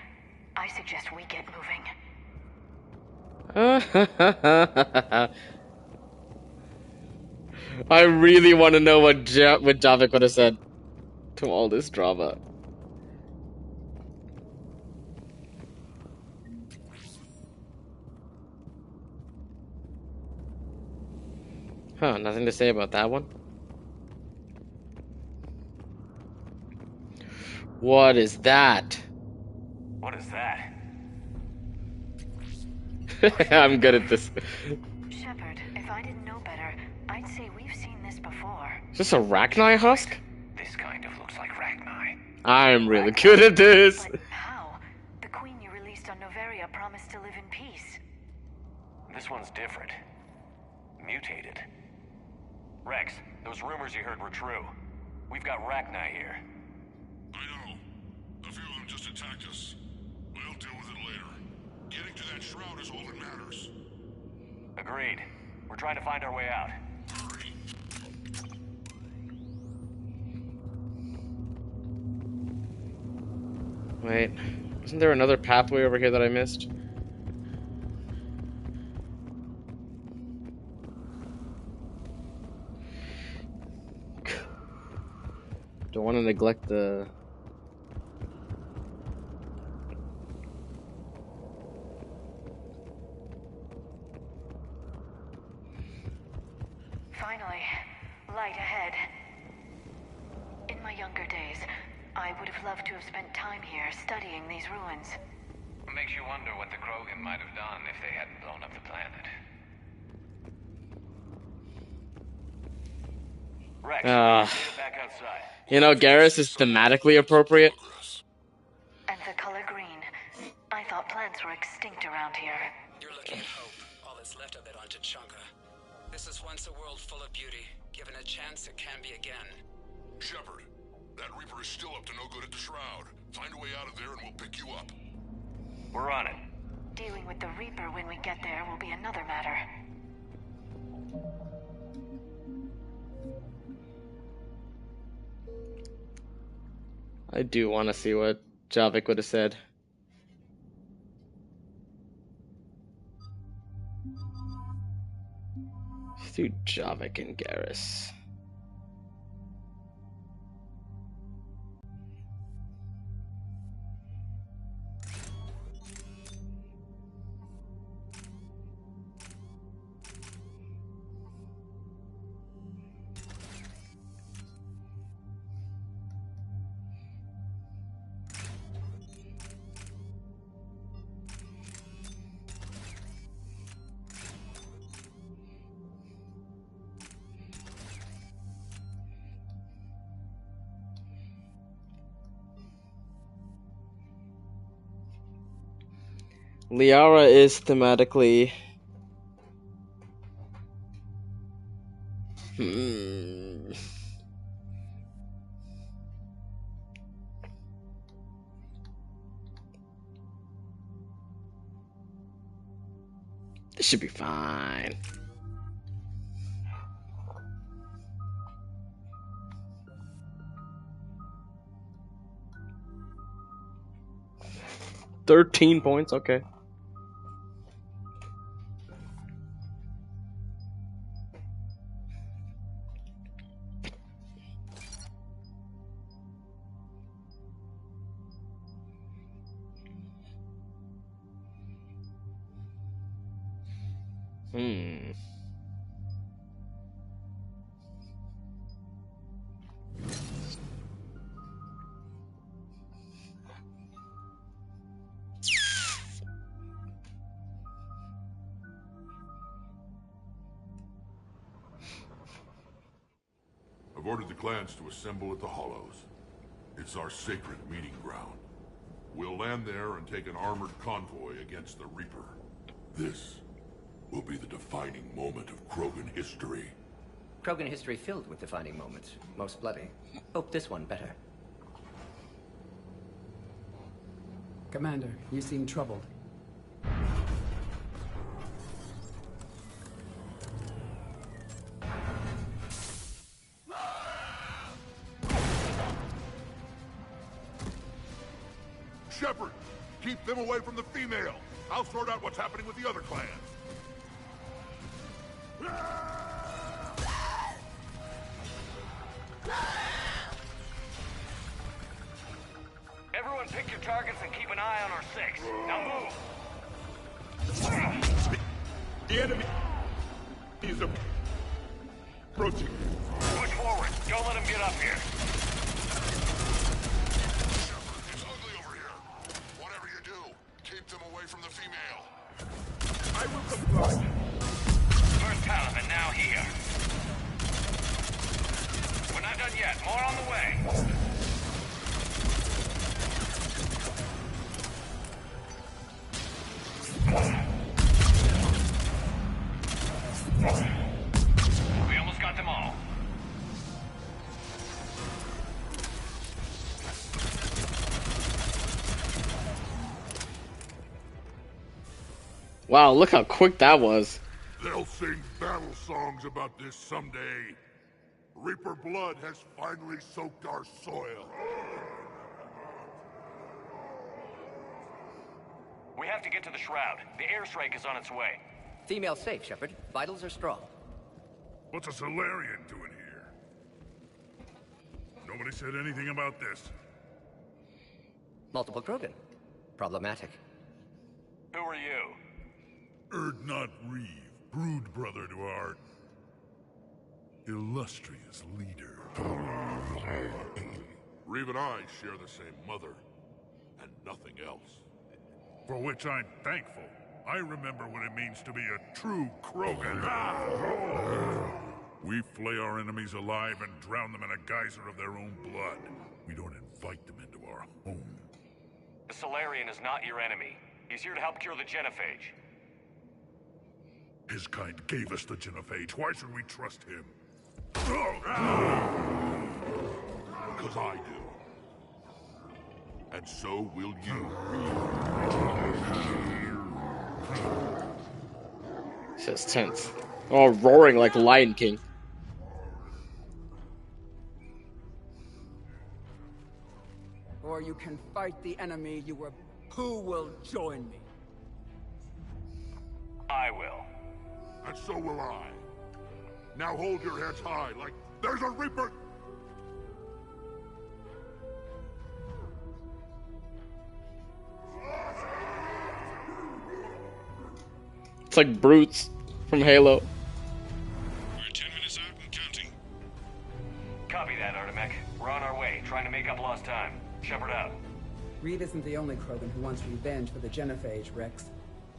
I suggest we get moving. I really want to know what Javik would have said to all this drama. Huh, nothing to say about that one? What is that? What is that? I'm good at this. Shepard, if I didn't know better, I'd say we've seen this before. Is this a Rachni husk? This kind of looks like Rachni. I'm really good at this. But how? The queen you released on Noveria promised to live in peace. This one's different. Mutated. Rex, those rumors you heard were true. We've got Rachni here. I know. A few of them just attacked us. We'll deal with it later. Getting to that shroud is all that matters. Agreed. We're trying to find our way out. Hurry. Wait, isn't there another pathway over here that I missed? Don't want to neglect the... Finally, light ahead. In my younger days, I would have loved to have spent time here studying these ruins. Makes you wonder what the Krogan might have done if they hadn't blown up the planet. Rex, Uh, get back outside. you know, Garrus is thematically appropriate. And the color green. I thought plants were extinct around here. You're looking at hope, all that's left of it on Tuchanka. This is once a world full of beauty. Given a chance, it can be again. Shepard, that Reaper is still up to no good at the Shroud. Find a way out of there and we'll pick you up. We're on it. Dealing with the Reaper when we get there will be another matter. I do want to see what Javik would have said. Let's do Javik and Garrus. Liara is thematically... This should be fine. $13 points, okay. I've ordered the clans to assemble at the Hollows. It's our sacred meeting ground. We'll land there and take an armored convoy against the Reaper. This will be the defining moment of Krogan history. Krogan history filled with defining moments. Most bloody. Hope this one better. Commander, you seem troubled. Shepard, keep them away from the female. I'll sort out what's happening with the other clans. Everyone pick your targets and keep an eye on our 6. Now move! The enemy is approaching. Push forward. Don't let him get up here. It's ugly over here. Whatever you do, keep them away from the female. I will comply. First Taliban now here. We're not done yet. More on the way. We almost got them all. Wow, look how quick that was. They'll sing battle songs about this someday. Reaper blood has finally soaked our soil. We have to get to the Shroud. The airstrike is on its way. Female safe, Shepard. Vitals are strong. What's a Solarian doing here? Nobody said anything about this. Multiple Krogan. Problematic. Who are you? Erdnot Reeve, brood brother to our illustrious leader. Reeve and I share the same mother, and nothing else. For which I'm thankful. I remember what it means to be a true Krogan. We flay our enemies alive and drown them in a geyser of their own blood. We don't invite them into our home. The Solarian is not your enemy. He's here to help cure the genophage. His kind gave us the genophage. Why should we trust him? Because I do. And so will you. This is tense. Oh, roaring like Lion King. Or you can fight the enemy you were... Who will join me? I will. And so will I. Now hold your heads high like there's a Reaper! It's like brutes from Halo. We're 10 minutes out and counting. Copy that, Artemek. We're on our way, trying to make up lost time. Shepard out. Reed isn't the only Krogan who wants revenge for the genophage, Rex.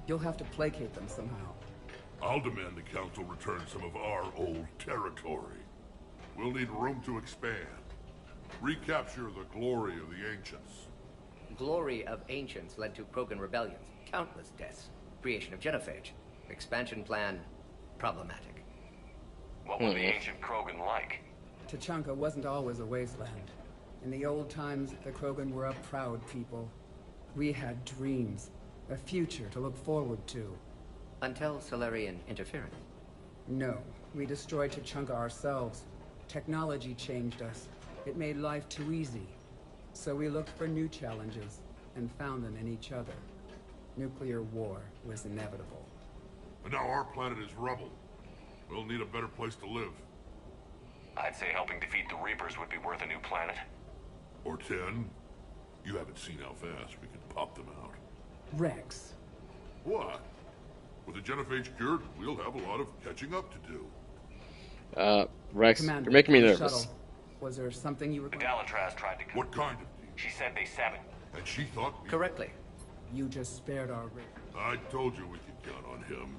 You'll have to placate them somehow. I'll demand the Council return some of our old territory. We'll need room to expand. Recapture the glory of the Ancients. Glory of Ancients led to Krogan rebellions, countless deaths, creation of genophage. Expansion plan, problematic. What were the ancient Krogan like? Tuchanka wasn't always a wasteland. In the old times, the Krogan were a proud people. We had dreams, a future to look forward to. Until Solarian interference. No, we destroyed Tuchanka ourselves. Technology changed us. It made life too easy. So we looked for new challenges, and found them in each other. Nuclear war was inevitable. And now our planet is rubble. We'll need a better place to live. I'd say helping defeat the Reapers would be worth a new planet. Or 10. You haven't seen how fast we can pop them out. Rex. What? With the genophage cured, we'll have a lot of catching up to do. Rex, Commander, you're making me nervous. shuttle. Was there something you were... The Dalitraz tried to... What kind of... She said they sabotaged. And she thought... Correctly. You just spared our... I told you we could count on him.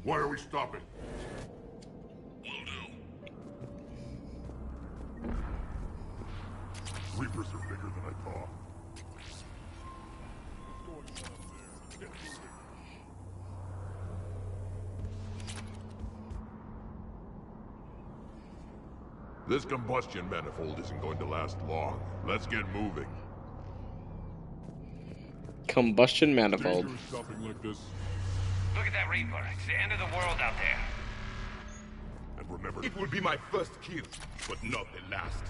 Why are we stopping? Will do. Reapers are bigger than I thought. This combustion manifold isn't going to last long. Let's get moving. Combustion manifold. Stopping like this. Look at that Reaper. It's the end of the world out there. And remember, It will be my first kill, but not the last.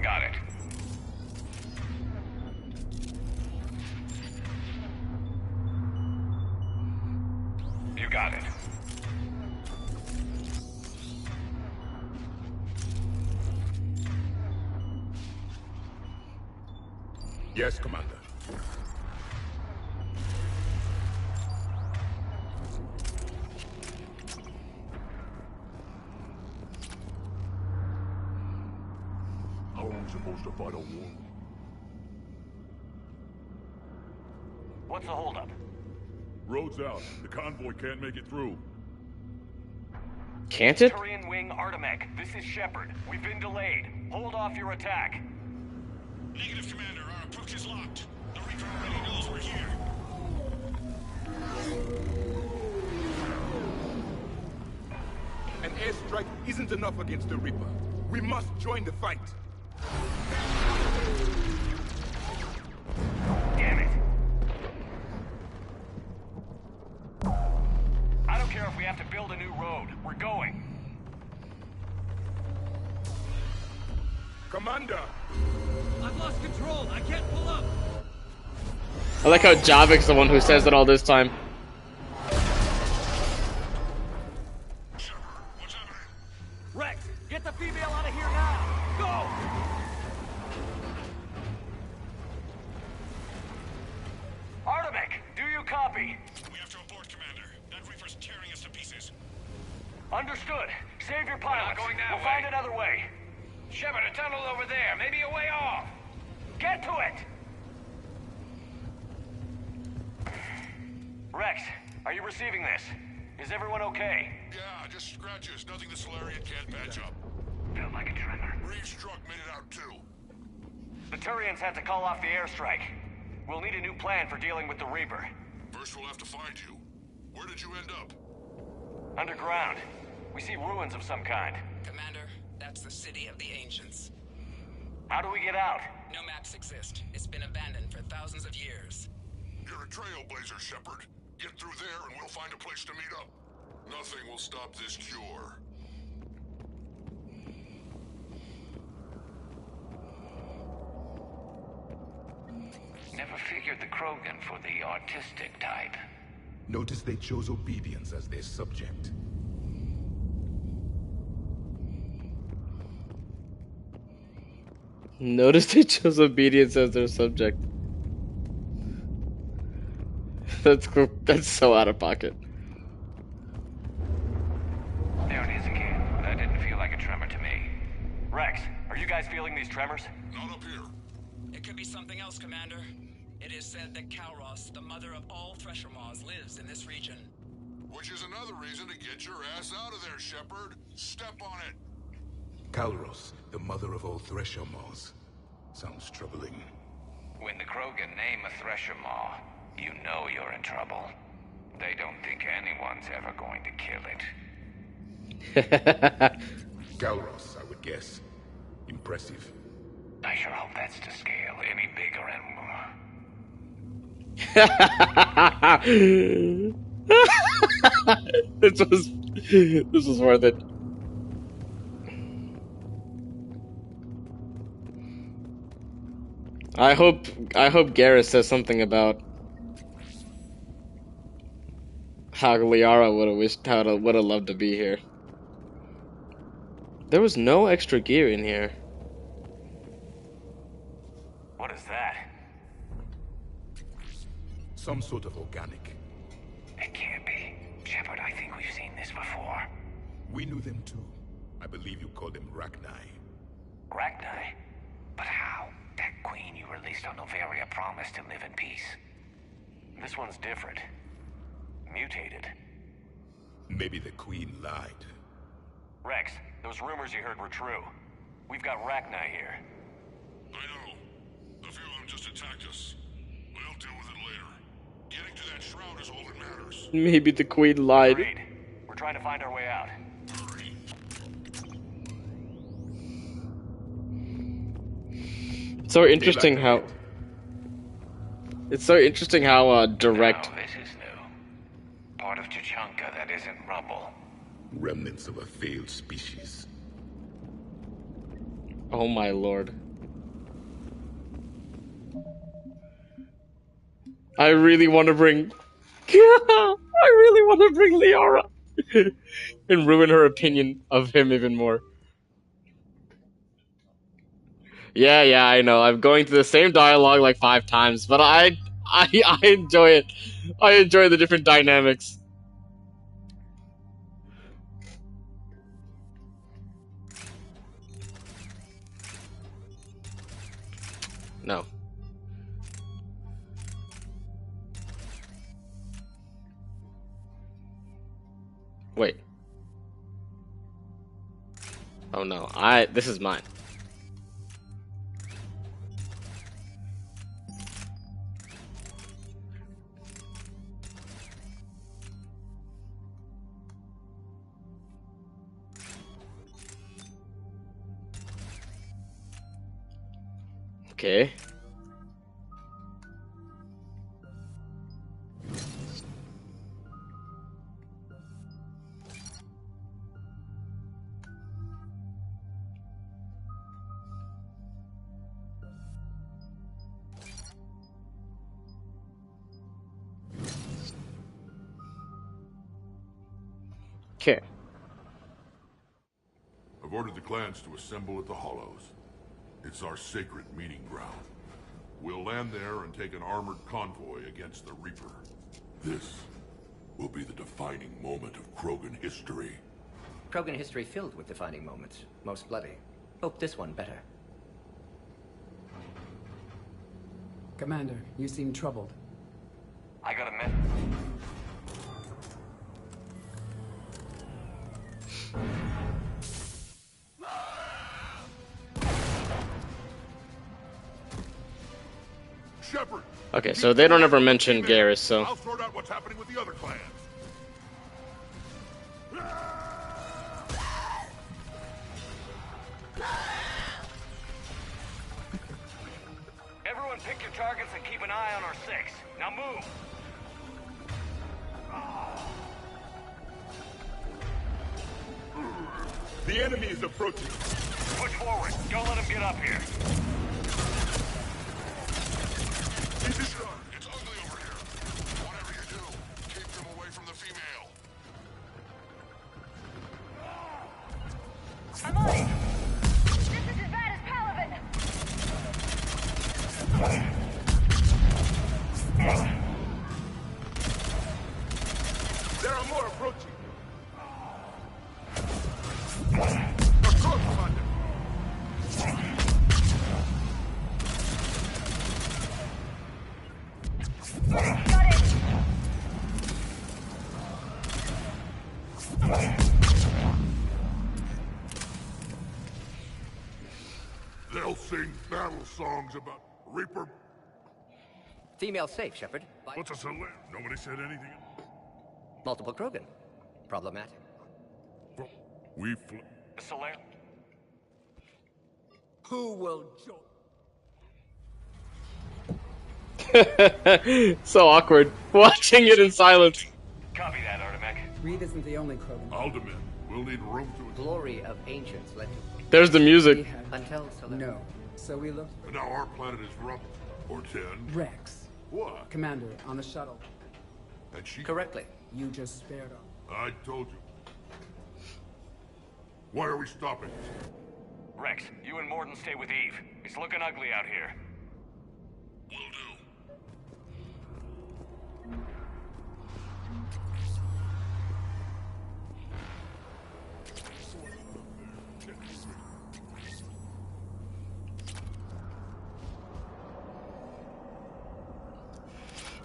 Got it. You got it. Yes, Commander. how are we supposed to fight a war? What's the holdup? Road's out. The convoy can't make it through. Can't it? Turian Wing Artemek, this is Shepard. We've been delayed. Hold off your attack. Negative, Commander. Our approach is locked. The Reaper already knows we're here. An airstrike isn't enough against the Reaper. We must join the fight. Damn it. I don't care if we have to build a new road. We're going. Commander! I've lost control. I can't pull up. I like how Javik's the one who says it all this time. Rex, get the female out of here now. Go! Artemek, do you copy? We have to abort, Commander. That Reaper's tearing us to pieces. Understood. Save your pilots. going that we'll way. find another way. Shepard, a tunnel over there, maybe a way off. Get to it! Rex, are you receiving this? Is everyone okay? Yeah, just scratches. Nothing the Solarian can't patch up. Felt like a tremor. Reeves' truck made it out too. The Turians had to call off the airstrike. We'll need a new plan for dealing with the Reaper. First we'll have to find you. Where did you end up? Underground. We see ruins of some kind. Commander, that's the City of the Ancients. How do we get out? No maps exist. It's been abandoned for thousands of years. You're a trailblazer, Shepard. Get through there and we'll find a place to meet up. Nothing will stop this cure. Never figured the Krogan for the artistic type. Notice they chose obedience as their subject. Notice they chose obedience as their subject. That's cool. That's so out of pocket. There it is again. That didn't feel like a tremor to me. Rex, are you guys feeling these tremors? Not up here. It could be something else, Commander. It is said that Kalros, the mother of all Thresher Maws, lives in this region. Which is another reason to get your ass out of there, Shepard. Step on it. Kalros, the mother of all Thresher Maws. Sounds troubling. When the Krogan name a Thresher Maw, you know you're in trouble. They don't think anyone's ever going to kill it. Kalros, I would guess. Impressive. I sure hope that's to scale any bigger and more. This was worth it. I hope Garrus says something about how Liara would have loved to be here. There was no extra gear in here. What is that? Some sort of organic. It can't be. Shepard, I think we've seen this before. We knew them too. I believe you called them Rachni. Rachni? But how? That queen you released on Noveria promised to live in peace. This one's different. Mutated. Maybe the queen lied. Rex, those rumors you heard were true. We've got Rachni here. I know. A few of them just attacked us. We'll deal with it later. Getting to that shroud is all that matters. Maybe the queen lied. Agreed. We're trying to find our way out. So interesting how direct. Now, this is new. Part of Tuchanka that isn't rubble. Remnants of a failed species. Oh my lord. I really want to bring Liara and ruin her opinion of him even more. Yeah, I know. I'm going through the same dialogue like 5 times, but I enjoy it. I enjoy the different dynamics. No. Wait. Oh no, this is mine. Okay. Okay. I've ordered the clans to assemble at the Hollows. It's our sacred meeting ground. We'll land there and take an armored convoy against the Reaper. This will be the defining moment of Krogan history. Krogan history filled with defining moments, most bloody. Hope this one better. Commander, you seem troubled. I got a minute. Shepard! Okay, so they don't ever mention Garrus, so... I'll sort out what's happening with the other clans. Everyone pick your targets and keep an eye on our 6. Now move! The enemy is approaching. Push forward. Don't let him get up here. It's ugly over here. Whatever you do, keep them away from the female. I'm on it! This is as bad as Palaven! There are more approaching. They'll sing battle songs about Reaper. Female safe, Shepard. What's a Solaire? Nobody said anything. Multiple Krogan. Problematic. We Solaire? Who will join? So awkward. Watching it in silence. Copy that, Artemec. Reed isn't the only Krogan. Alderman, we'll need room to... Glory of ancients led to... There's the music. Until Solaire. No. So we looked... But now our planet is rubble. Or 10. Rex. What? Commander, on the shuttle. And she... Correctly. You just spared up. I told you. Why are we stopping? Rex, you and Mordin stay with Eve. It's looking ugly out here. Will do.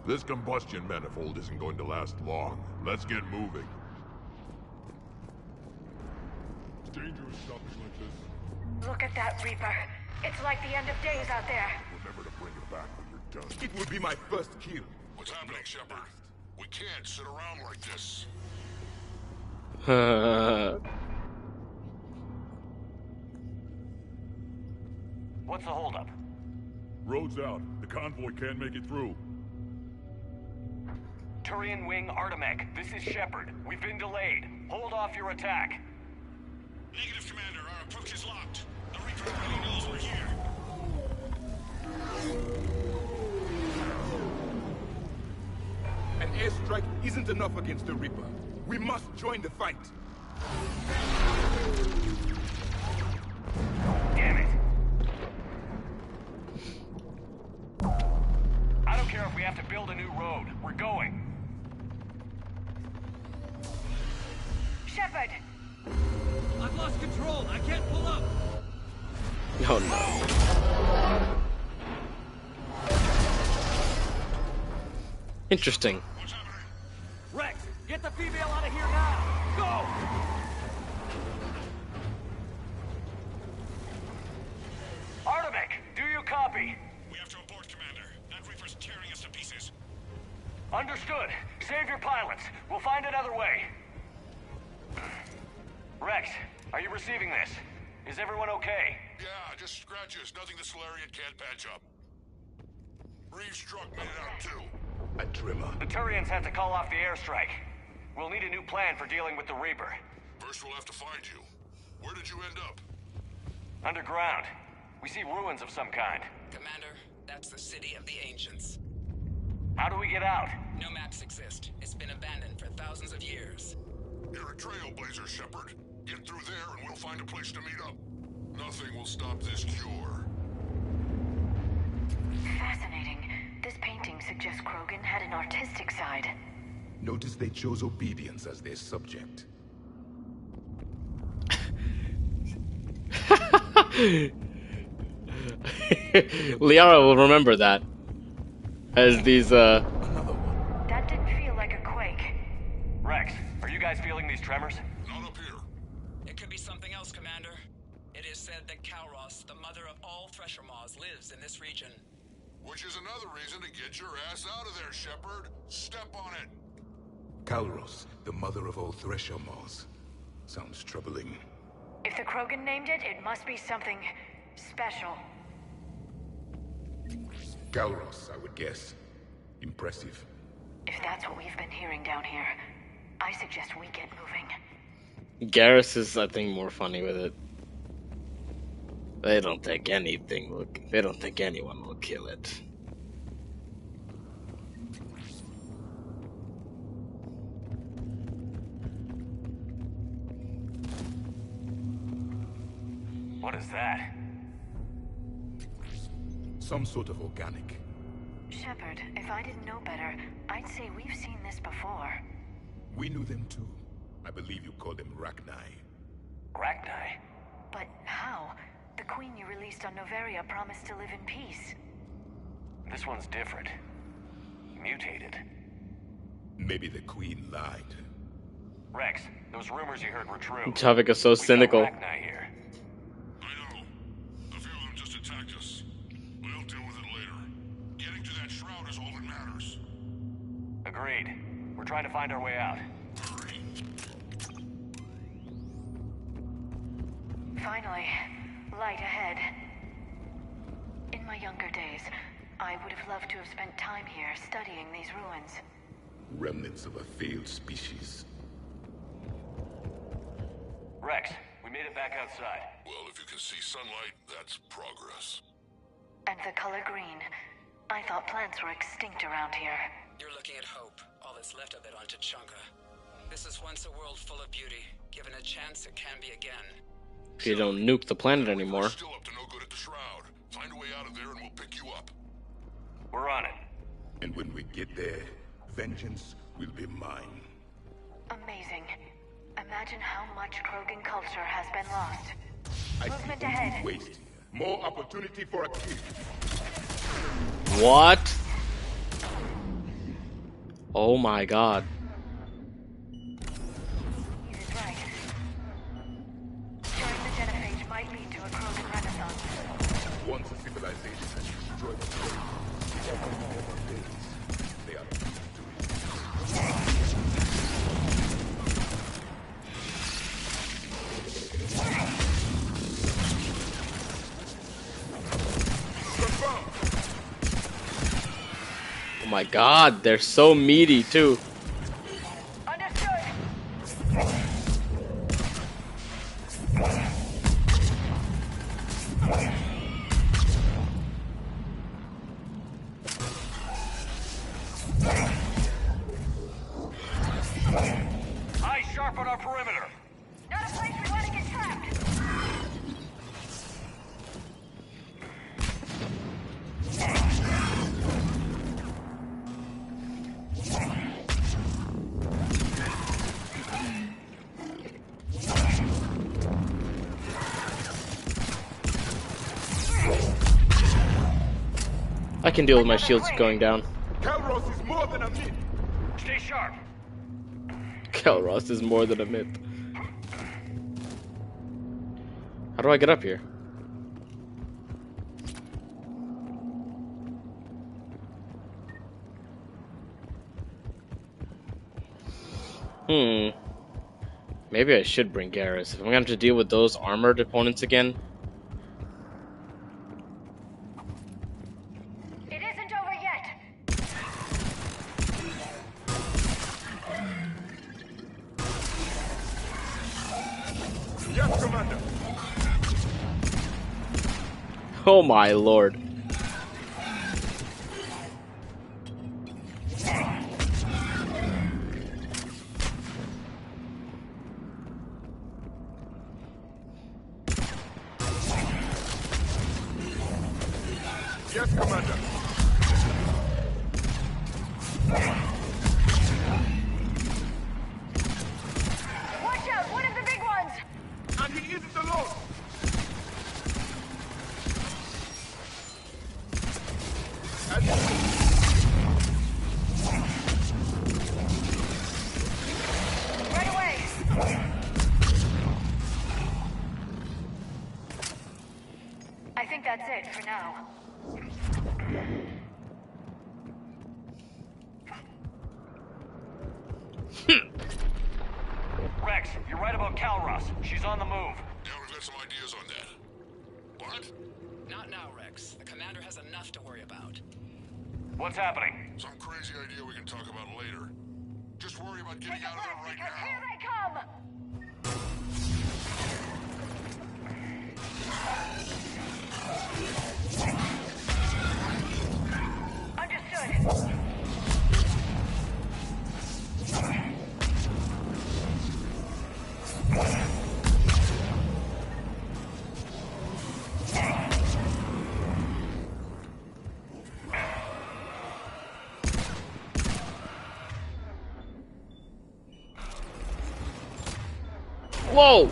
This combustion manifold isn't going to last long. Let's get moving. It's dangerous stopping like this. Look at that Reaper. It's like the end of days out there. Remember to bring it back when you're done. It will be my first kill. What's happening, Shepard? We can't sit around like this. What's the holdup? Road's out. The convoy can't make it through. Turian Wing Artemec, this is Shepard. We've been delayed. Hold off your attack. Negative, Commander. Our approach is locked. The Reaper already knows we're here. An airstrike isn't enough against the Reaper. We must join the fight. Damn it. I don't care if we have to build a new road. We're going. Shepard! I've lost control. I can't pull up. Oh no. Interesting. Rex, get the female out of here now. Go! Artemec, do you copy? We have to abort, Commander. That Reaper's tearing us to pieces. Understood. Save your pilots. We'll find another way. Rex, are you receiving this? Is everyone okay? Yeah, just scratches. Nothing the Solarian can't patch up. Reeves' truck made it out too. A trimmer. The Turians had to call off the airstrike. We'll need a new plan for dealing with the Reaper. First we'll have to find you. Where did you end up? Underground. We see ruins of some kind. Commander, that's the city of the ancients. How do we get out? No maps exist. It's been abandoned for thousands of years. You're a trailblazer, Shepard. Get through there and we'll find a place to meet up. Nothing will stop this cure. Fascinating. This painting suggests Krogan had an artistic side. Notice they chose obedience as their subject. Liara will remember that. As these, That didn't feel like a quake. Rex, are you guys feeling these tremors? Not up here. It could be something else, Commander. It is said that Kalros, the mother of all Thresher Maws, lives in this region. Which is another reason to get your ass out of there, Shepard. Step on it. Kalros, the mother of all Thresher Maws. Sounds troubling. If the Krogan named it, it must be something special. Kalros, I would guess. Impressive. If that's what we've been hearing down here, I suggest we get moving. Garrus is, I think, more funny with it. They don't think they don't think anyone will kill it. What is that? Some sort of organic. Shepard, if I didn't know better, I'd say we've seen this before. We knew them too. I believe you call them Rachni. Rachni? But how? The queen you released on Noveria promised to live in peace. This one's different. Mutated. Maybe the queen lied. Rex, those rumors you heard were true. Tavik is so cynical. Rachni here. I know. A few of them just attacked us. We'll deal with it later. Getting to that shroud is all that matters. Agreed. We're trying to find our way out. Finally, light ahead. In my younger days, I would have loved to have spent time here studying these ruins. Remnants of a failed species. Rex, we made it back outside. Well, if you can see sunlight, that's progress. And the color green. I thought plants were extinct around here. You're looking at hope, all that's left of it on Tuchanka. This is once a world full of beauty. Given a chance, it can be again. If you don't nuke the planet anymore. We're still up to no good at the shroud. Find a way out of there and we'll pick you up. We're on it. And when we get there, vengeance will be mine. Amazing. Imagine how much Krogan culture has been lost. I Movement see ahead. waste. More opportunity for a kill. What? Oh my god. He's right. During the genophage might lead to a Krogan renaissance. Once a civilization has destroyed the place, everything never fades. They are used to it. Oh my god, they're so meaty too. Eyes sharp on our perimeter. Not a place we want to get trapped. I can deal with my shields going down. Kalros is more than a myth. Stay sharp. Kalros is more than a myth. How do I get up here? Maybe I should bring Garrus. If I'm gonna have to deal with those armored opponents again. It isn't over yet. Yes, Commander. Oh my lord. Yes, Commander. Watch out, one of the big ones. And he isn't alone. that's it for now. Rex, you're right about Calros. She's on the move. Yeah, we've got some ideas on that. What? Not now, Rex. The commander has enough to worry about. What's happening? Some crazy idea we can talk about later. Just worry about getting out of there right now. Here they come! Understood. Whoa!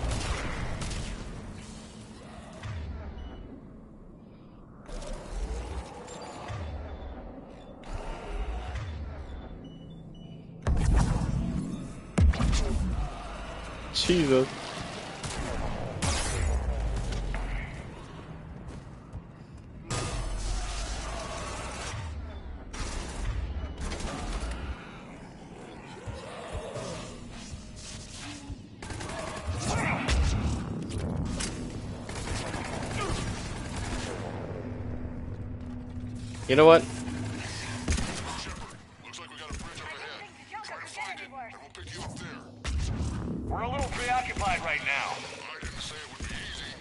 Jesus. You know what? Looks like we got a bridge up ahead. Try to find it, and we'll pick you up there. We're a little preoccupied right now. I didn't say it would be easy.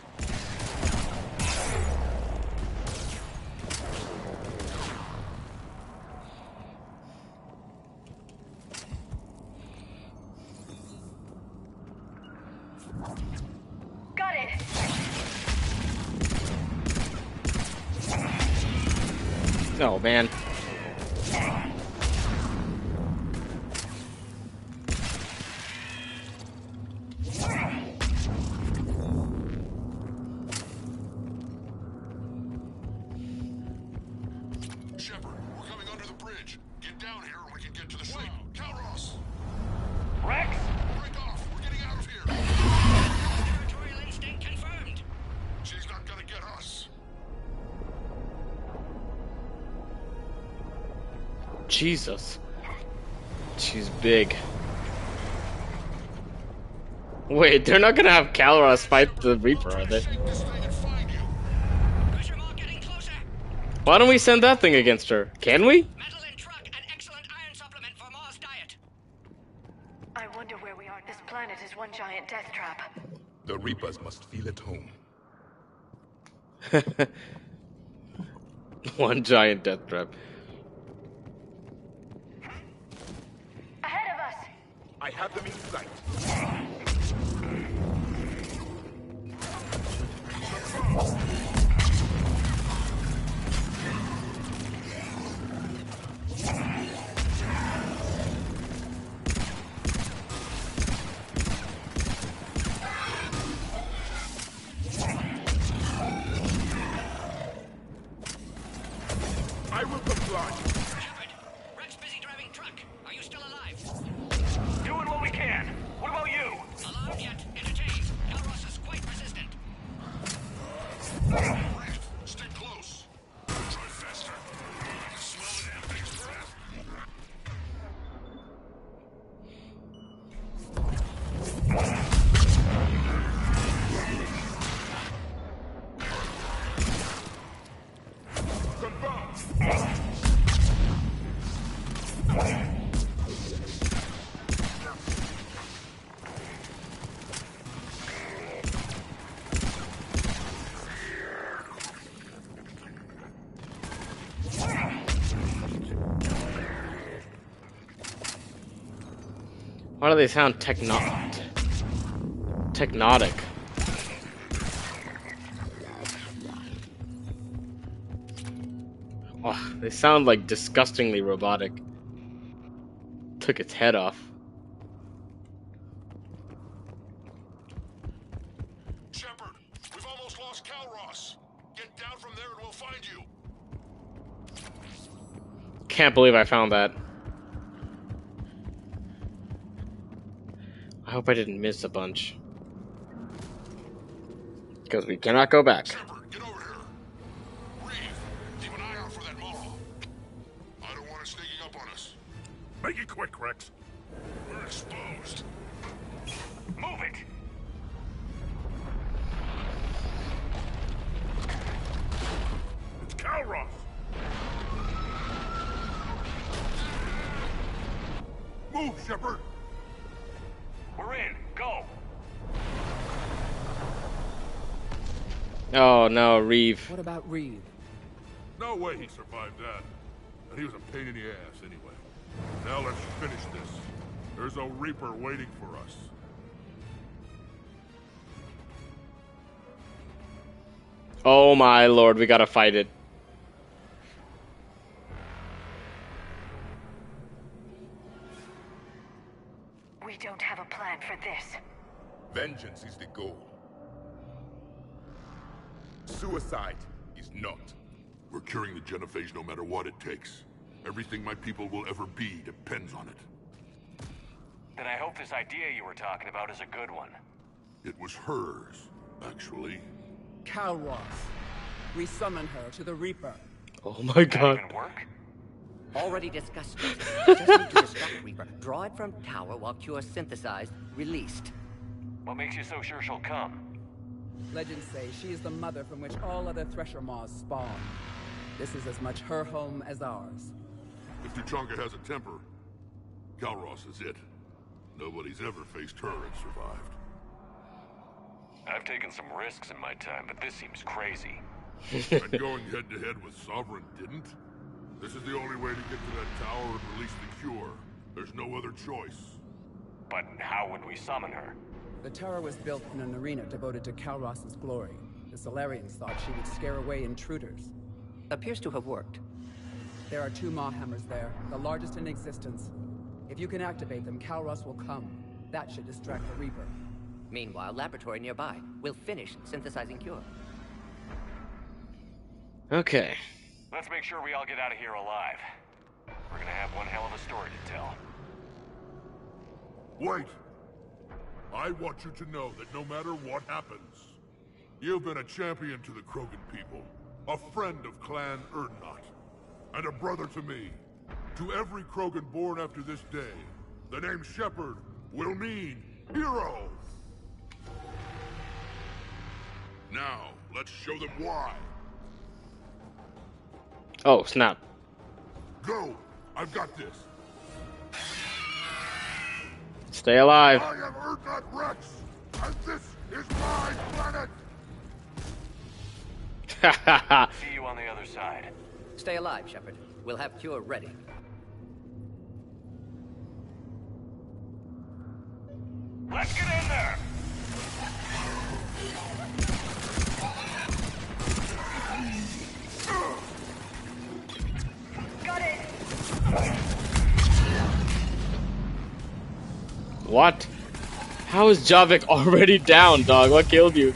Got it! No, man. Shepard, we're coming under the bridge. Get down here and we can get to the ship. Calros! Rex? Break off! We're getting out of here! Territorial instinct confirmed. She's not gonna get us. Jesus. She's big. Wait, they're not gonna have Calros fight the Reaper, are they? Why don't we send that thing against her? Can we? I wonder where we are. This planet is one giant death trap. The Reapers must feel at home. One giant death trap. Ahead of us! I have them in sight. I will comply. Shepard, Rex busy driving truck. Are you still alive? Doing what we can. What about you? Alarmed yet? Entertained. Calros is quite resistant. Stay close. Try faster. I can smell the damn thing's breath. Why do they sound technotic? Oh, they sound like disgustingly robotic. Took its head off. Shepard, we've almost lost Calros. Get down from there and we'll find you. Can't believe I found that. I hope I didn't miss a bunch. Because we cannot go back. Shepard, get over here. Make it quick, Rex. We're exposed. Move it! It's Kalros! Move, Shepard! We're in. Go! Oh no, Reeve. What about Reeve? No way he survived that. And he was a pain in the ass anyway. Now let's finish this. There's a Reaper waiting for us. Oh my lord, we gotta fight it. We don't have a plan for this. Vengeance is the goal. Suicide is not. We're curing the genophage no matter what it takes. Everything my people will ever be depends on it. Then I hope this idea you were talking about is a good one. It was hers, actually. Kalros. We summon her to the Reaper. Oh my god. Even work? Already discussed it. Just need to distract Reaper. Draw it from tower while Cure synthesized, released. What makes you so sure she'll come? Legends say she is the mother from which all other Thresher Maws spawn. This is as much her home as ours. If Tuchanka has a temper, Kalros is it. Nobody's ever faced her and survived. I've taken some risks in my time, but this seems crazy. And going head-to-head with Sovereign didn't? This is the only way to get to that tower and release the cure. There's no other choice. But how would we summon her? The tower was built in an arena devoted to Kalros' glory. The Solarians thought she would scare away intruders. Appears to have worked. There are 2 Maw hammers there, the largest in existence. If you can activate them, Kalros will come. That should distract the Reaper. Meanwhile, laboratory nearby. We'll finish synthesizing Cure. Okay. Let's make sure we all get out of here alive. We're gonna have one hell of a story to tell. Wait! I want you to know that no matter what happens, you've been a champion to the Krogan people, a friend of Clan Urdnot, and a brother to me. To every Krogan born after this day, the name Shepard will mean hero! Now, let's show them why. Oh, snap. Go! I've got this. Stay alive. I am Urdnot Rex, and this is my planet! See you on the other side. Stay alive, Shepard. We'll have Cure ready. Let's get in there! Got it! What? How is Javik already down, dog? What killed you?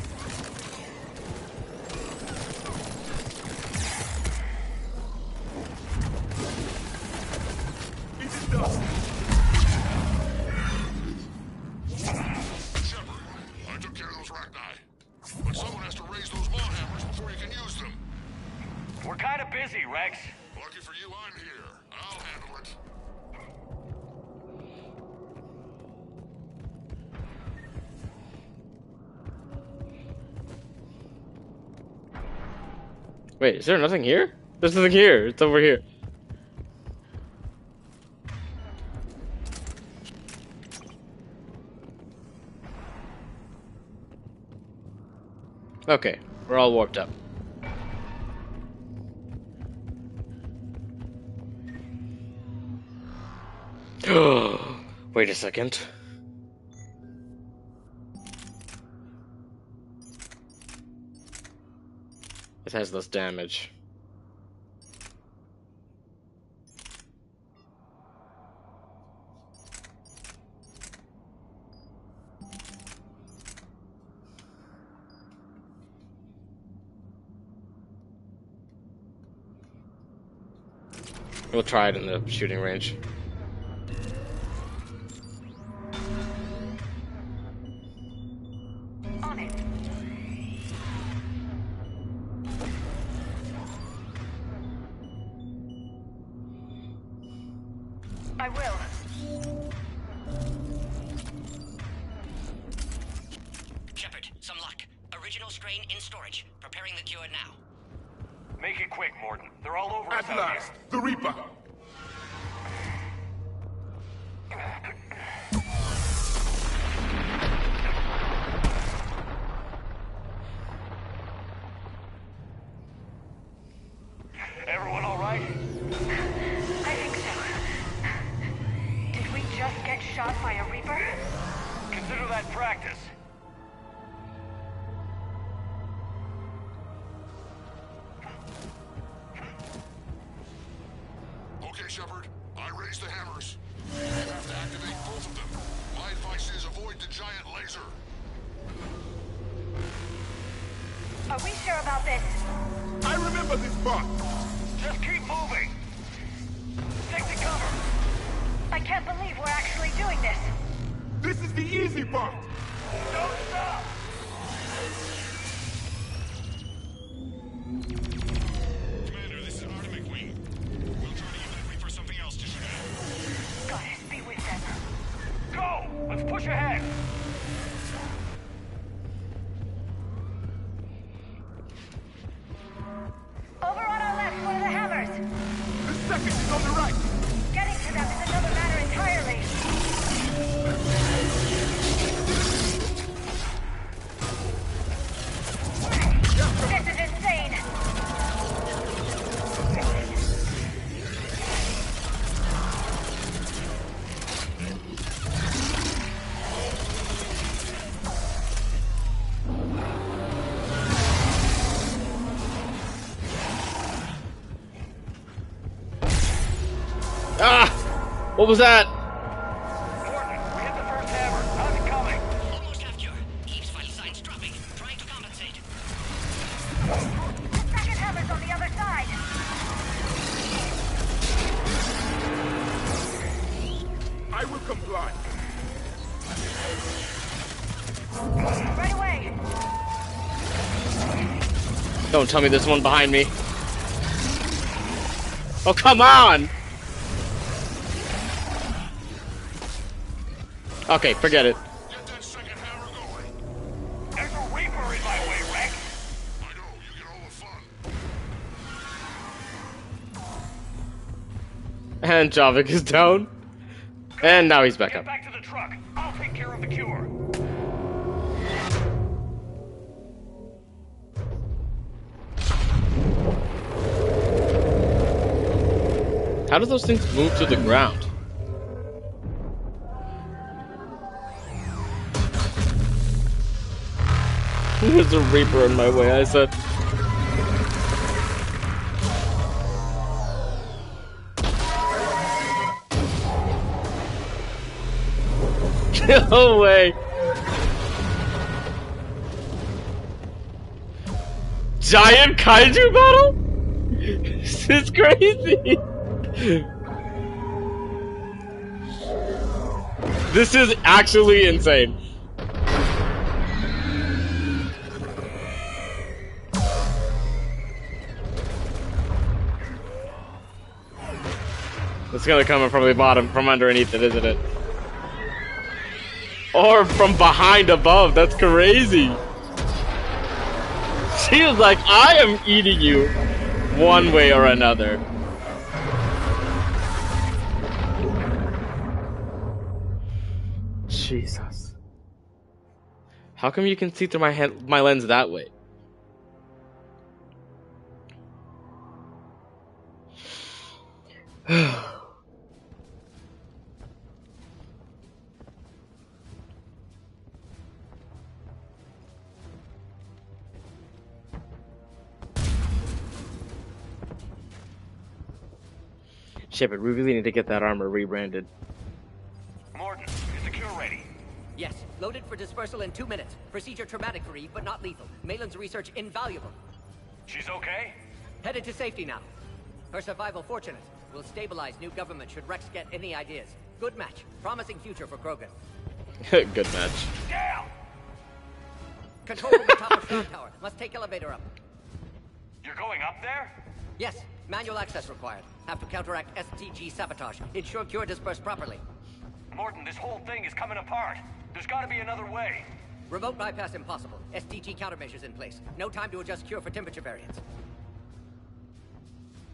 We're kind of busy, Rex. Lucky for you, I'm here. I'll handle it. Wait, is there nothing here? There's nothing here. It's over here. Okay, we're all warped up. Wait a second. It has less damage. We'll try it in the shooting range. On it. I will. Shepard, some luck. Original strain in storage. Preparing the cure now. Make it quick, Mordin. They're all over us At out last, the Reaper! Everyone all right? I think so. Did we just get shot by a Reaper? Consider that practice. Okay, Shepard. I raised the hammers. You have to activate both of them. My advice is avoid the giant laser. Are we sure about this? I remember this part! Just keep moving. Take the cover. I can't believe we're actually doing this. This is the easy part! Don't stop! Commander, this is Artemic Wing. We'll try to get that Reaper something else to shoot at. Goddess, be with them. Go! Let's push ahead! Over on our left, one of the hammers. The second is on the right! Getting to them is another matter entirely. This is insane. Ah! What was that? Mordin, we hit the first hammer. How's it coming? Almost have cure. Eve's vital signs dropping. Trying to compensate. The second hammer's on the other side. I will comply. Right away. Don't tell me there's one behind me. Oh, come on! Okay, forget it. Get that second hammer going. There's a Reaper in my way, Rex. I know, you get all the fun. And Javik is down. And now he's back Get up. back to the truck. I'll take care of the cure. How do those things move to the ground? There's a Reaper in my way, I said. No way! Giant kaiju battle? This is crazy! This is actually insane. It's gonna come from the bottom, from underneath it, isn't it? Or from behind above, that's crazy. She was like, I am eating you one way or another. Jesus. How come you can see through my lens that way? Shepard, we really need to get that armor rebranded. Mordin, is the cure ready? Yes, loaded for dispersal in 2 minutes. Procedure traumatic for Eve, but not lethal. Malin's research invaluable. She's okay? Headed to safety now. Her survival fortunate. Will stabilize new government should Rex get any ideas. Good match. Promising future for Krogan. Good match. Down! Control from the top of Shroud Tower. Must take elevator up. You're going up there? Yes. Manual access required. Have to counteract STG sabotage. Ensure cure dispersed properly. Morton, this whole thing is coming apart. There's gotta be another way. Remote bypass impossible. STG countermeasures in place. No time to adjust cure for temperature variance.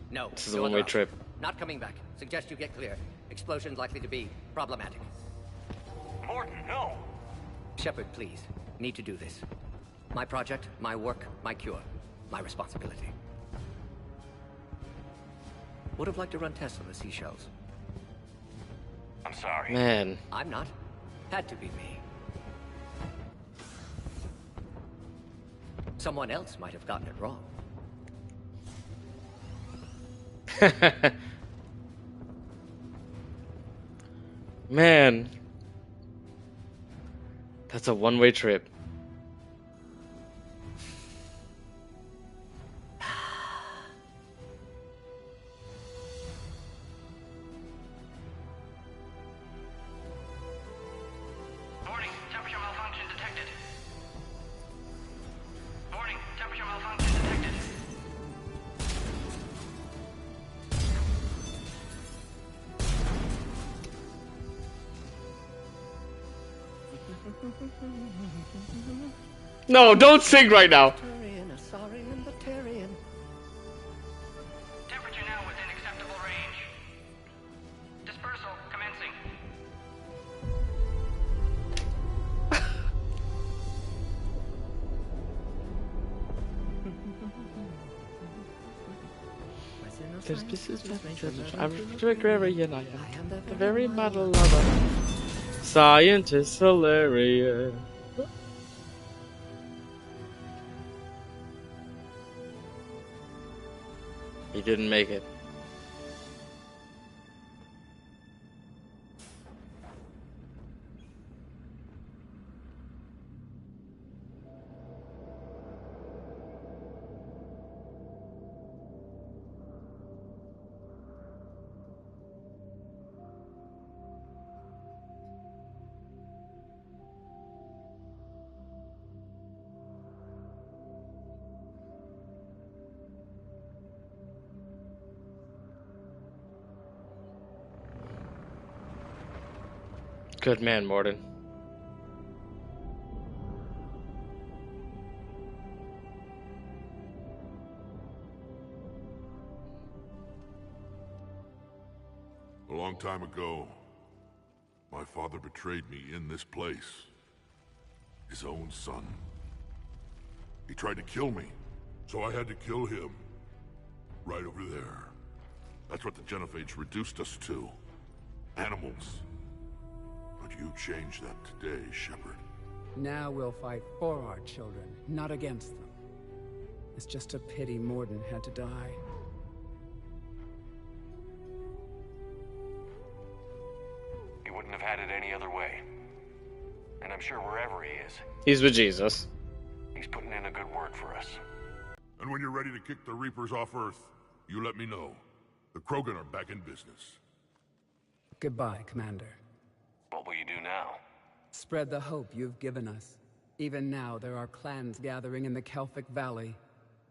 No. This is a one-way trip. Not coming back. Suggest you get clear. Explosion's likely to be problematic. Morton, no! Shepard, please. Need to do this. My project, my work, my cure. My responsibility. Would have liked to run tests on the seashells. I'm sorry. Man. I'm not. Had to be me. Someone else might have gotten it wrong. Man. That's a one-way trip. Warning, temperature malfunction detected. Warning, temperature malfunction detected. No, don't sing right now. Temperature now within acceptable range. Dispersal commencing. I'm Gregorian, I am the very model lover. Scientist hilarious. He didn't make it. Good man, Mordin. A long time ago, my father betrayed me in this place. His own son. He tried to kill me, so I had to kill him. Right over there. That's what the Genophage reduced us to. Animals. But you changed that today, Shepard. Now we'll fight for our children, not against them. It's just a pity Mordin had to die. He wouldn't have had it any other way. And I'm sure wherever he is, he's with Jesus. He's putting in a good word for us. And when you're ready to kick the Reapers off Earth, you let me know. The Krogan are back in business. Goodbye, Commander. What will you do now? Spread the hope you've given us. Even now, there are clans gathering in the Kelphic Valley.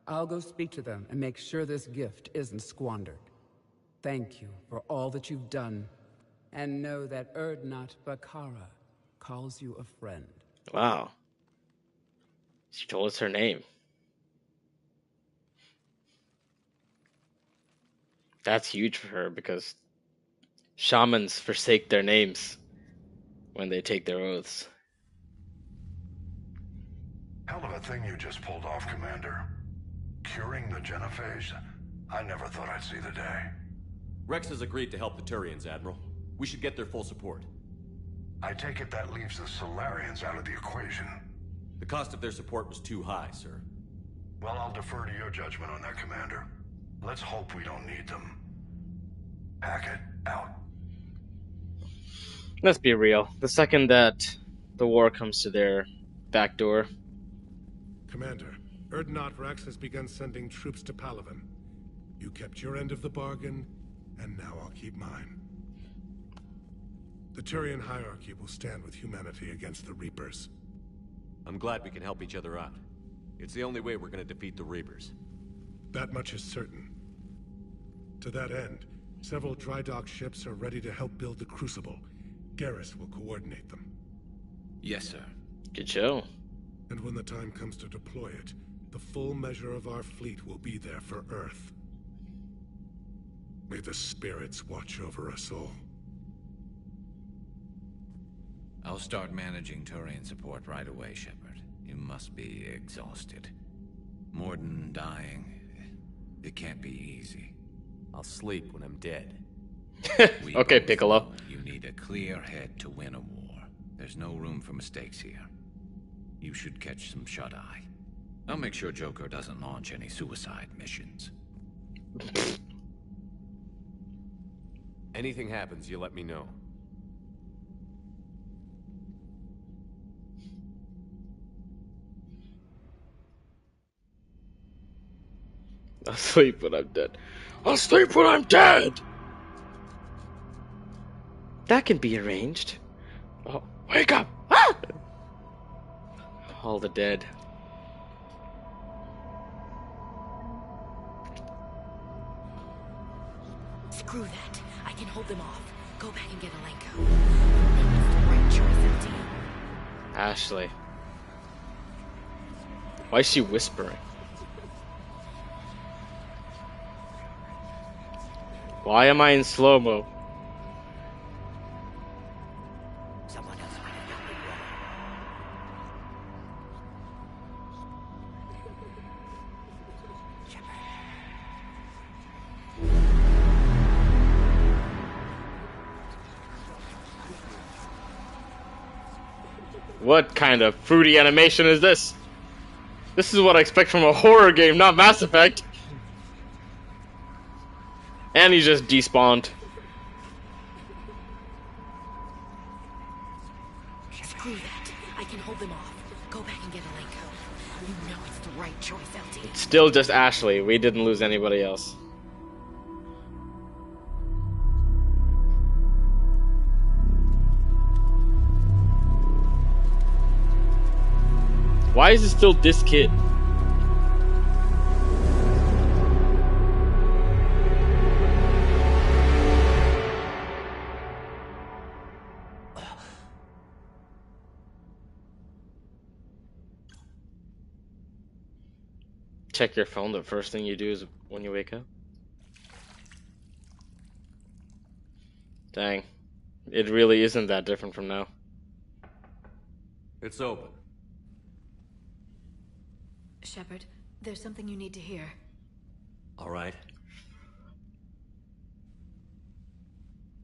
I'll go speak to them and make sure this gift isn't squandered. Thank you for all that you've done. And know that Urdnot Bakara calls you a friend. Wow. She told us her name. That's huge for her because shamans forsake their names when they take their oaths. Hell of a thing you just pulled off, Commander. Curing the Genophage? I never thought I'd see the day. Rex has agreed to help the Turians, Admiral. We should get their full support. I take it that leaves the Solarians out of the equation. The cost of their support was too high, sir. Well, I'll defer to your judgment on that, Commander. Let's hope we don't need them. Hackett, out. Let's be real. The second that the war comes to their back door. Commander, Urdnot Rex has begun sending troops to Palaven. You kept your end of the bargain, and now I'll keep mine. The Turian hierarchy will stand with humanity against the Reapers. I'm glad we can help each other out. It's the only way we're gonna defeat the Reapers. That much is certain. To that end, several dry dock ships are ready to help build the Crucible. Garrus will coordinate them. Yes, sir. Good show. And when the time comes to deploy it, the full measure of our fleet will be there for Earth. May the spirits watch over us all. I'll start managing Turian support right away, Shepard. You must be exhausted. Mordin dying. It can't be easy. I'll sleep when I'm dead. Okay, Piccolo. You need a clear head to win a war. There's no room for mistakes here. You should catch some shut-eye. I'll make sure Joker doesn't launch any suicide missions. Anything happens, you let me know. I'll sleep when I'm dead. I'll sleep when I'm dead! That can be arranged. Oh, wake up! Ah! All the dead. Screw that. I can hold them off. Go back and get Alenko. That's the right choice, LT. Ashley. Why is she whispering? Why am I in slow-mo? Someone else might have got me wrong. What kind of fruity animation is this? This is what I expect from a horror game, not Mass Effect. And he just despawned. Screw that. I can hold them off. Go back and get Alenko. You know it's the right choice, LT. It's still just Ashley. We didn't lose anybody else. Why is it still this kid? Check your phone. The first thing you do is when you wake up. Dang. It really isn't that different from now. It's open. Shepard, there's something you need to hear. All right.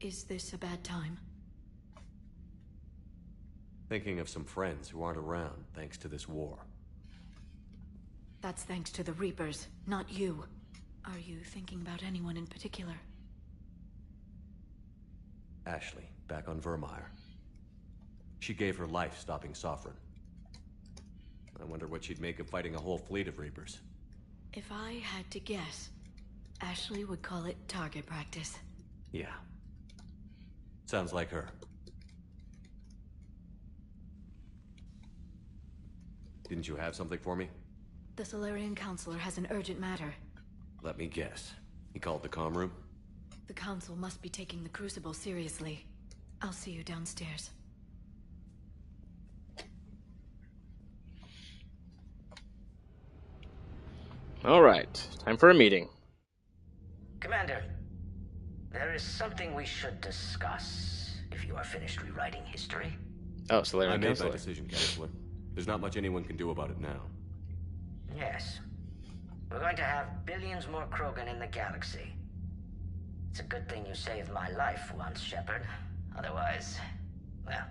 Is this a bad time? Thinking of some friends who aren't around thanks to this war. That's thanks to the Reapers, not you. Are you thinking about anyone in particular? Ashley, back on Vermeer. She gave her life stopping Sovereign. I wonder what she'd make of fighting a whole fleet of Reapers. If I had to guess, Ashley would call it target practice. Yeah. Sounds like her. Didn't you have something for me? The Solarian Counselor has an urgent matter. Let me guess. He called the comm room? The Council must be taking the Crucible seriously. I'll see you downstairs. Alright, time for a meeting. Commander, there is something we should discuss if you are finished rewriting history. Oh, Solarian I made Counselor. my decision, Counselor. There's not much anyone can do about it now. Yes. We're going to have billions more Krogan in the galaxy. It's a good thing you saved my life once, Shepard. Otherwise, well,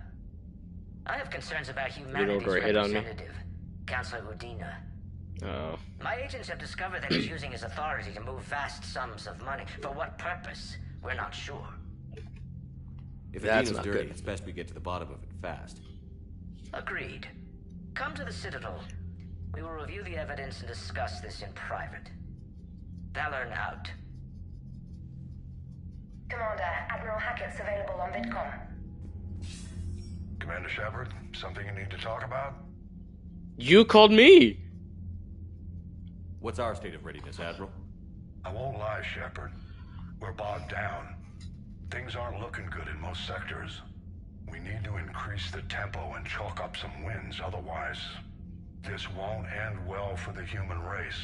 I have concerns about humanity's representative, Councilor Udina. Oh. My agents have discovered that he's using his authority to move vast sums of money. For what purpose? We're not sure. If That's Udina's not dirty, good. it's best we get to the bottom of it fast. Agreed. Come to the Citadel. We will review the evidence and discuss this in private. Valorn out. Commander, Admiral Hackett's available on VidCom. Commander Shepard, something you need to talk about? You called me! What's our state of readiness, Admiral? I won't lie, Shepard. We're bogged down. Things aren't looking good in most sectors. We need to increase the tempo and chalk up some wins, otherwise this won't end well for the human race.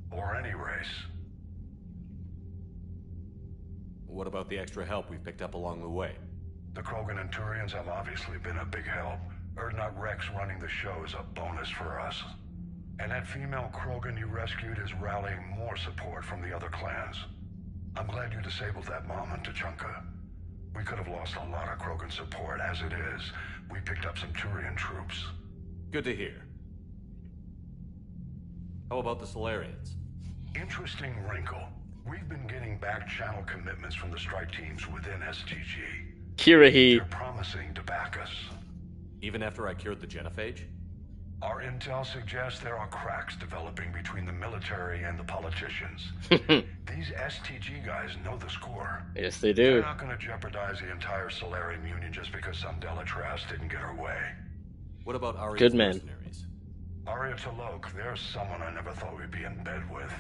Or any race. What about the extra help we've picked up along the way? The Krogan and Turians have obviously been a big help. Urdnot Rex running the show is a bonus for us. And that female Krogan you rescued is rallying more support from the other clans. I'm glad you disabled that mom in Tuchanka. We could have lost a lot of Krogan support. As it is, we picked up some Turian troops. Good to hear. How about the Solarians? Interesting wrinkle. We've been getting back channel commitments from the strike teams within STG. Kirahi. They're promising to back us. Even after I cured the genophage? Our intel suggests there are cracks developing between the military and the politicians. These STG guys know the score. Yes, they do. They're not going to jeopardize the entire Solarian Union just because some Delatras didn't get her way. What about Aria's Good man. mercenaries? Aria T'Loak, there's someone I never thought we'd be in bed with.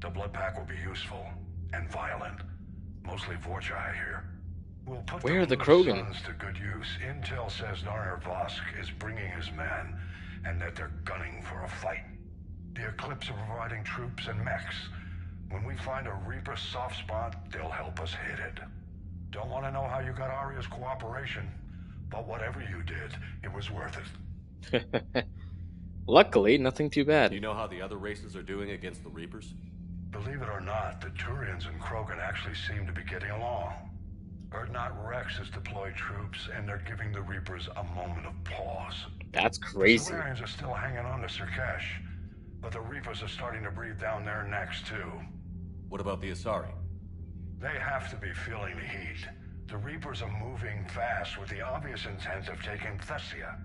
The blood pack will be useful and violent. Mostly Vorcha, I hear. We'll put Where are the Luke Krogan? Sons to good use. Intel says Narnir Vosk is bringing his men, and that they're gunning for a fight. The Eclipse are providing troops and mechs. When we find a Reaper soft spot, they'll help us hit it. Don't want to know how you got Aria's cooperation, but whatever you did, it was worth it. Luckily, nothing too bad. Do you know how the other races are doing against the Reapers? Believe it or not, the Turians and Krogan actually seem to be getting along. Urdnot Rex has deployed troops, and they're giving the Reapers a moment of pause. That's crazy. The Solarians are still hanging on to Surkesh, but the Reapers are starting to breathe down their necks, too. What about the Asari? They have to be feeling the heat. The Reapers are moving fast with the obvious intent of taking Thessia.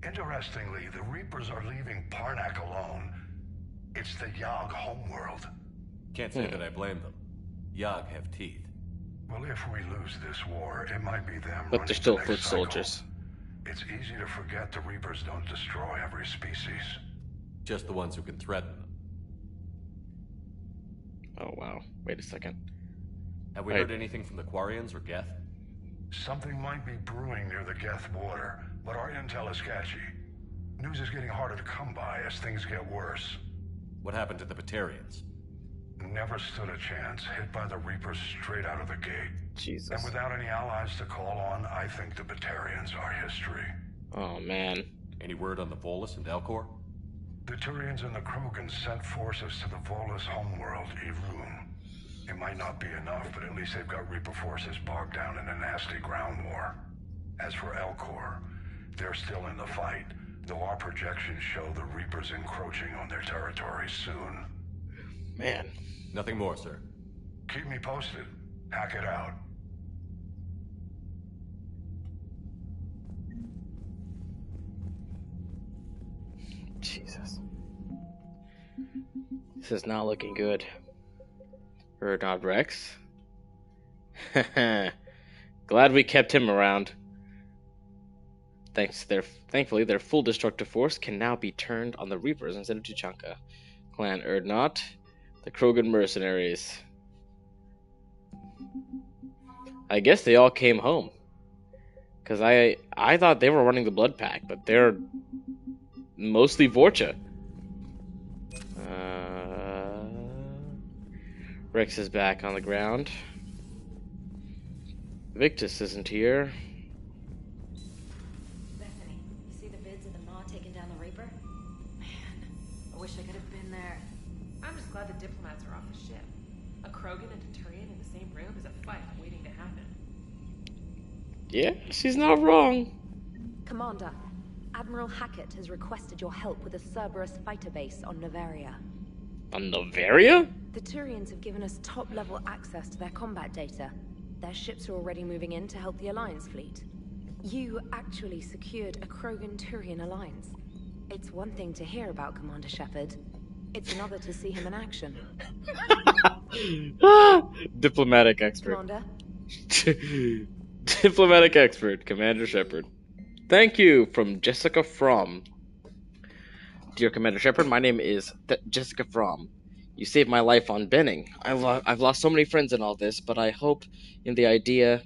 Interestingly, the Reapers are leaving Parnak alone. It's the Yogg homeworld. Can't say that I blame them. Yogg have teeth. Well, if we lose this war, it might be them. But they're still the foot next cycle. soldiers. It's easy to forget the Reapers don't destroy every species. Just the ones who can threaten them. Oh, wow. Wait a second. Have we heard anything from the Quarians or Geth? Something might be brewing near the Geth border, but our intel is sketchy. News is getting harder to come by as things get worse. What happened to the Batarians? Never stood a chance, hit by the Reapers straight out of the gate. Jesus. And without any allies to call on, I think the Batarians are history. Oh, man. Any word on the Volus and Elcor? The Turians and the Krogan sent forces to the Volus homeworld, Irun. It might not be enough, but at least they've got Reaper forces bogged down in a nasty ground war. As for Elcor, they're still in the fight, though our projections show the Reapers encroaching on their territory soon. Man. Nothing more, sir. Keep me posted. Hack it out. Jesus. This is not looking good. Urdnot Rex. Glad we kept him around. Thankfully, their full destructive force can now be turned on the Reapers instead of Tuchanka. Clan Urdnot, the Krogan mercenaries. I guess they all came home. Because I thought they were running the Blood Pack, but they're mostly Vorcha. Rex is back on the ground. Victus isn't here. Bethany, you see the vids of the Maw taking down the Reaper? Man, I wish I could have been there. I'm just glad the diplomats are off the ship. A Krogan and a Turian in the same room is a fight waiting to happen. Yeah, she's not wrong. Commander, Admiral Hackett has requested your help with a Cerberus fighter base on Noveria. On Noveria? The Turians have given us top-level access to their combat data. Their ships are already moving in to help the Alliance fleet. You actually secured a Krogan-Turian alliance. It's one thing to hear about Commander Shepard. It's another to see him in action. Diplomatic expert. Commander? Diplomatic expert, Commander Shepard. Thank you from Jessica Fromm. Dear Commander Shepard, my name is Jessica Fromm. You saved my life on Benning. I've lost so many friends in all this, but I hope in the idea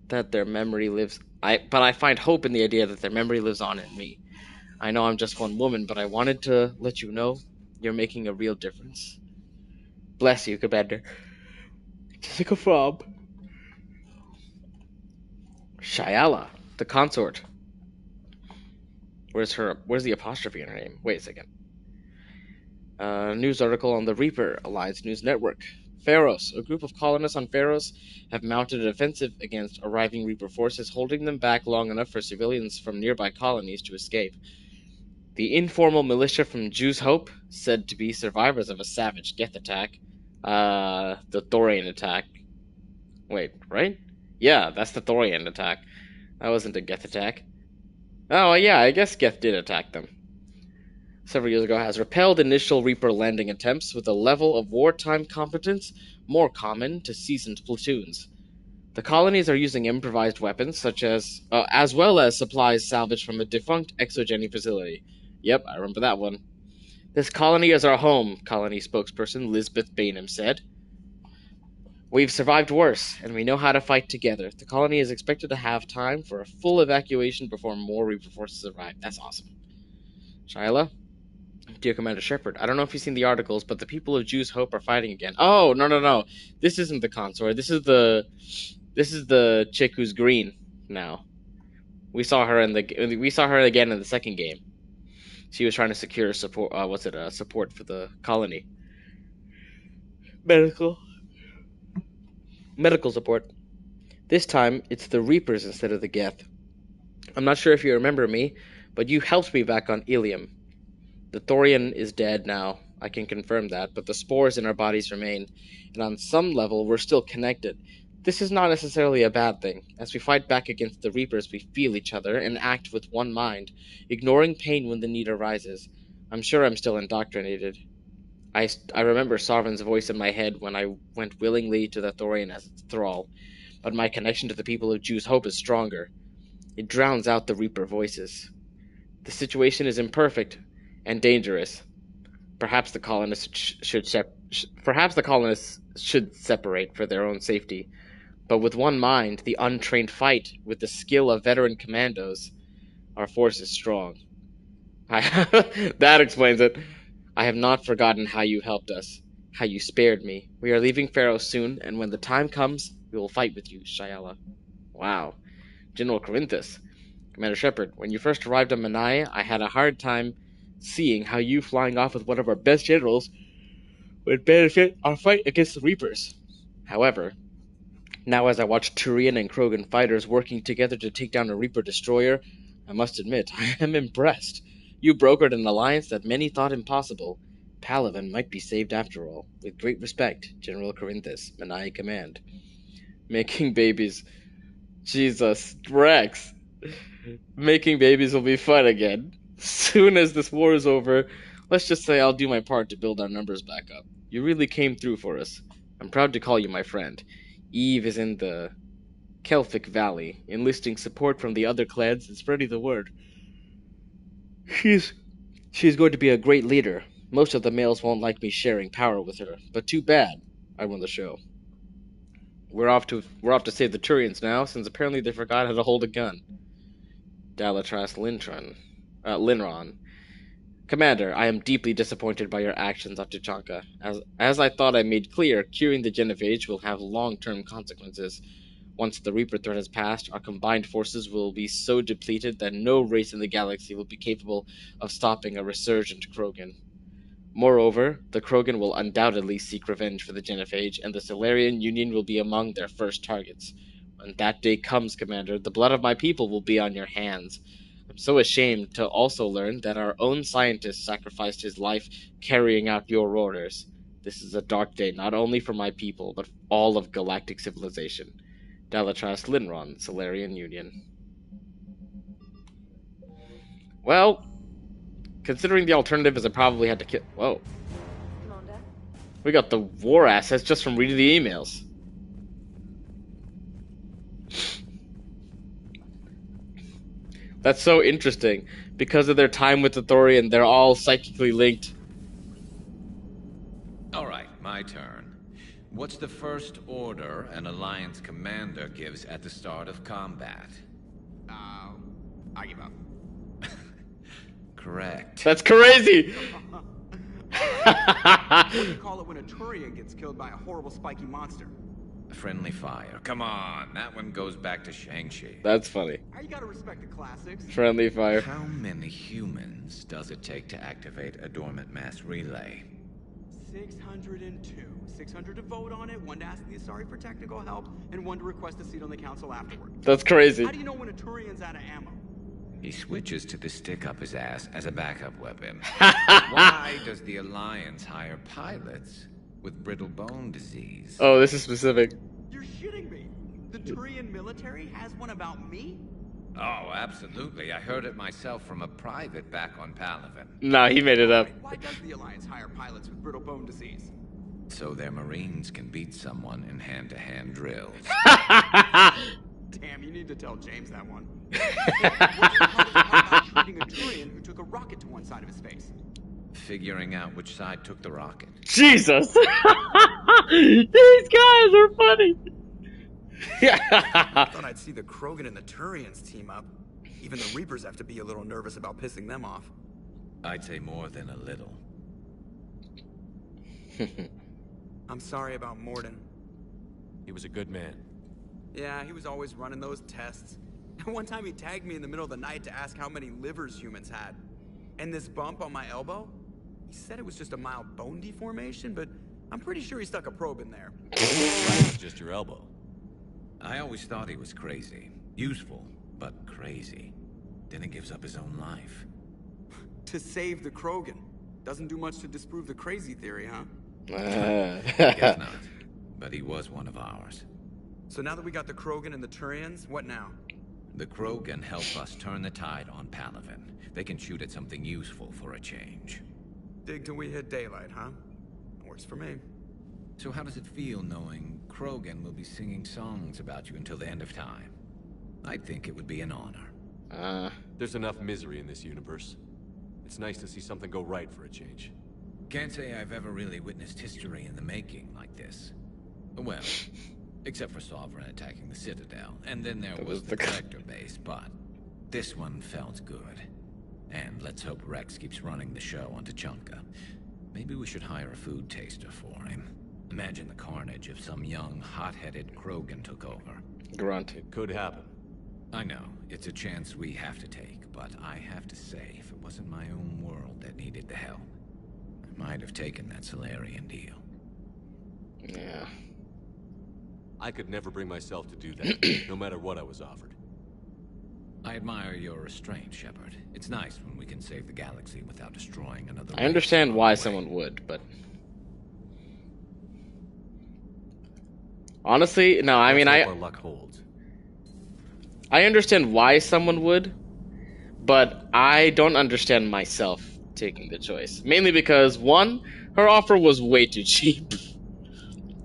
that their memory lives... But I find hope in the idea that their memory lives on in me. I know I'm just one woman, but I wanted to let you know you're making a real difference. Bless you, Commander. Jessica Fromm. Shayala, the consort. Where's the apostrophe in her name? Wait a second. News article on the Reaper Alliance News Network. Pharos. A group of colonists on Pharos have mounted an offensive against arriving Reaper forces, holding them back long enough for civilians from nearby colonies to escape. The informal militia from Jew's Hope, said to be survivors of a savage Geth attack. The Thorian attack. Wait, right? Yeah, that's the Thorian attack. That wasn't a Geth attack. Oh, yeah, I guess Geth did attack them. Several years ago, has repelled initial Reaper landing attempts with a level of wartime competence more common to seasoned platoons. The colonies are using improvised weapons, such as well as supplies salvaged from a defunct exogeny facility. Yep, I remember that one. This colony is our home, colony spokesperson Lisbeth Bainham said. We've survived worse, and we know how to fight together. The colony is expected to have time for a full evacuation before more Reaper forces arrive. That's awesome. Shyla? Dear Commander Shepard, I don't know if you've seen the articles, but the people of Jew's Hope are fighting again. Oh, no. This isn't the consort. This is the chick who's green now. We saw her again in the second game. She was trying to secure support. Support for the colony. Medical support. This time, it's the Reapers instead of the Geth. I'm not sure if you remember me, but you helped me back on Ilium. The Thorian is dead now, I can confirm that, but the spores in our bodies remain, and on some level we're still connected. This is not necessarily a bad thing. As we fight back against the Reapers, we feel each other and act with one mind, ignoring pain when the need arises. I'm sure I'm still indoctrinated. I remember Sovereign's voice in my head when I went willingly to the Thorian as its thrall, but my connection to the people of Jew's Hope is stronger. It drowns out the Reaper voices. The situation is imperfect and dangerous. Perhaps the colonists should separate for their own safety. But with one mind, the untrained fight with the skill of veteran commandos, our force is strong. That explains it. I have not forgotten how you helped us, how you spared me. We are leaving Pharos soon, and when the time comes, we will fight with you, Shayala. Wow. General Corinthus. Commander Shepard, when you first arrived on Manai, I had a hard time seeing how you flying off with one of our best generals would benefit our fight against the Reapers. However, now as I watch Turian and Krogan fighters working together to take down a Reaper destroyer, I must admit, I am impressed. You brokered an alliance that many thought impossible. Palaven might be saved after all. With great respect, General Corinthus, Manai Command. Making babies. Jesus, Rex. Making babies will be fun again. Soon as this war is over, let's just say I'll do my part to build our numbers back up. You really came through for us. I'm proud to call you my friend. Eve is in the Kelphic Valley, enlisting support from the other clans and spreading the word. She's going to be a great leader. Most of the males won't like me sharing power with her, but too bad. I won the show. We're off to save the Turians now, since apparently they forgot how to hold a gun. Dalatras Linron. Commander, I am deeply disappointed by your actions on Tuchanka. As I thought I made clear, curing the Genophage will have long-term consequences. Once the Reaper threat has passed, our combined forces will be so depleted that no race in the galaxy will be capable of stopping a resurgent Krogan. Moreover, the Krogan will undoubtedly seek revenge for the Genophage, and the Solarian Union will be among their first targets. When that day comes, Commander, the blood of my people will be on your hands. I'm so ashamed to also learn that our own scientist sacrificed his life carrying out your orders. This is a dark day not only for my people, but all of galactic civilization. Dalatras Linron, Solarian Union. Well, considering the alternative is I probably had to kill... Whoa. Commander? We got the war assets just from reading the emails. That's so interesting. Because of their time with the Thorian, they're all psychically linked. Alright. my turn. What's the first order an Alliance commander gives at the start of combat? I give up. Correct. That's crazy! What do you call it when a Turian gets killed by a horrible spiky monster? Friendly fire. Come on, that one goes back to Shang-Chi. That's funny. You gotta respect the classics. Friendly fire. How many humans does it take to activate a dormant mass relay? 602. 600 to vote on it, 1 to ask the Asari for technical help, and 1 to request a seat on the council afterward. That's crazy. How do you know when a Turian's out of ammo? He switches to the stick up his ass as a backup weapon. Why does the Alliance hire pilots with brittle bone disease? Oh, this is specific. You're shitting me. The Turian military has one about me? Oh, absolutely. I heard it myself from a private back on Palaven. Nah, he made it up. Why does the Alliance hire pilots with brittle bone disease? So their Marines can beat someone in hand-to-hand drills. Damn, you need to tell James that one. What's the hardest part about shooting a Turian who took a rocket to one side of his face? Figuring out which side took the rocket. Jesus! These guys are funny! I thought I'd see the Krogan and the Turians team up. Even the Reapers have to be a little nervous about pissing them off. I'd say more than a little. I'm sorry about Morden. He was a good man. Yeah, he was always running those tests. One time he tagged me in the middle of the night to ask how many livers humans had. And this bump on my elbow? He said it was just a mild bone deformation, but I'm pretty sure he stuck a probe in there. It's just your elbow. I always thought he was crazy. Useful, but crazy. Then he gives up his own life. To save the Krogan. Doesn't do much to disprove the crazy theory, huh? I guess not. But he was one of ours. So now that we got the Krogan and the Turians, what now? The Krogan help us turn the tide on Palaven. They can shoot at something useful for a change. Dig till we hit daylight, huh? Works for me. So how does it feel knowing Krogan will be singing songs about you until the end of time? I think it would be an honor. There's enough misery in this universe. It's nice to see something go right for a change. Can't say I've ever really witnessed history in the making like this. Well, except for Sovereign attacking the Citadel, and then there was the Collector base, but this one felt good. And let's hope Rex keeps running the show on Tuchanka. Maybe we should hire a food taster for him. Imagine the carnage if some young, hot-headed Krogan took over. Grunt. It could happen. I know, it's a chance we have to take, but I have to say, if it wasn't my own world that needed the help, I might have taken that Solarian deal. Yeah. I could never bring myself to do that, no matter what I was offered. I admire your restraint, Shepard. It's nice when we can save the galaxy without destroying another I understand why someone would, but... Honestly, no, I mean, Our luck holds. I understand why someone would, but I don't understand myself taking the choice. Mainly because, one, her offer was way too cheap.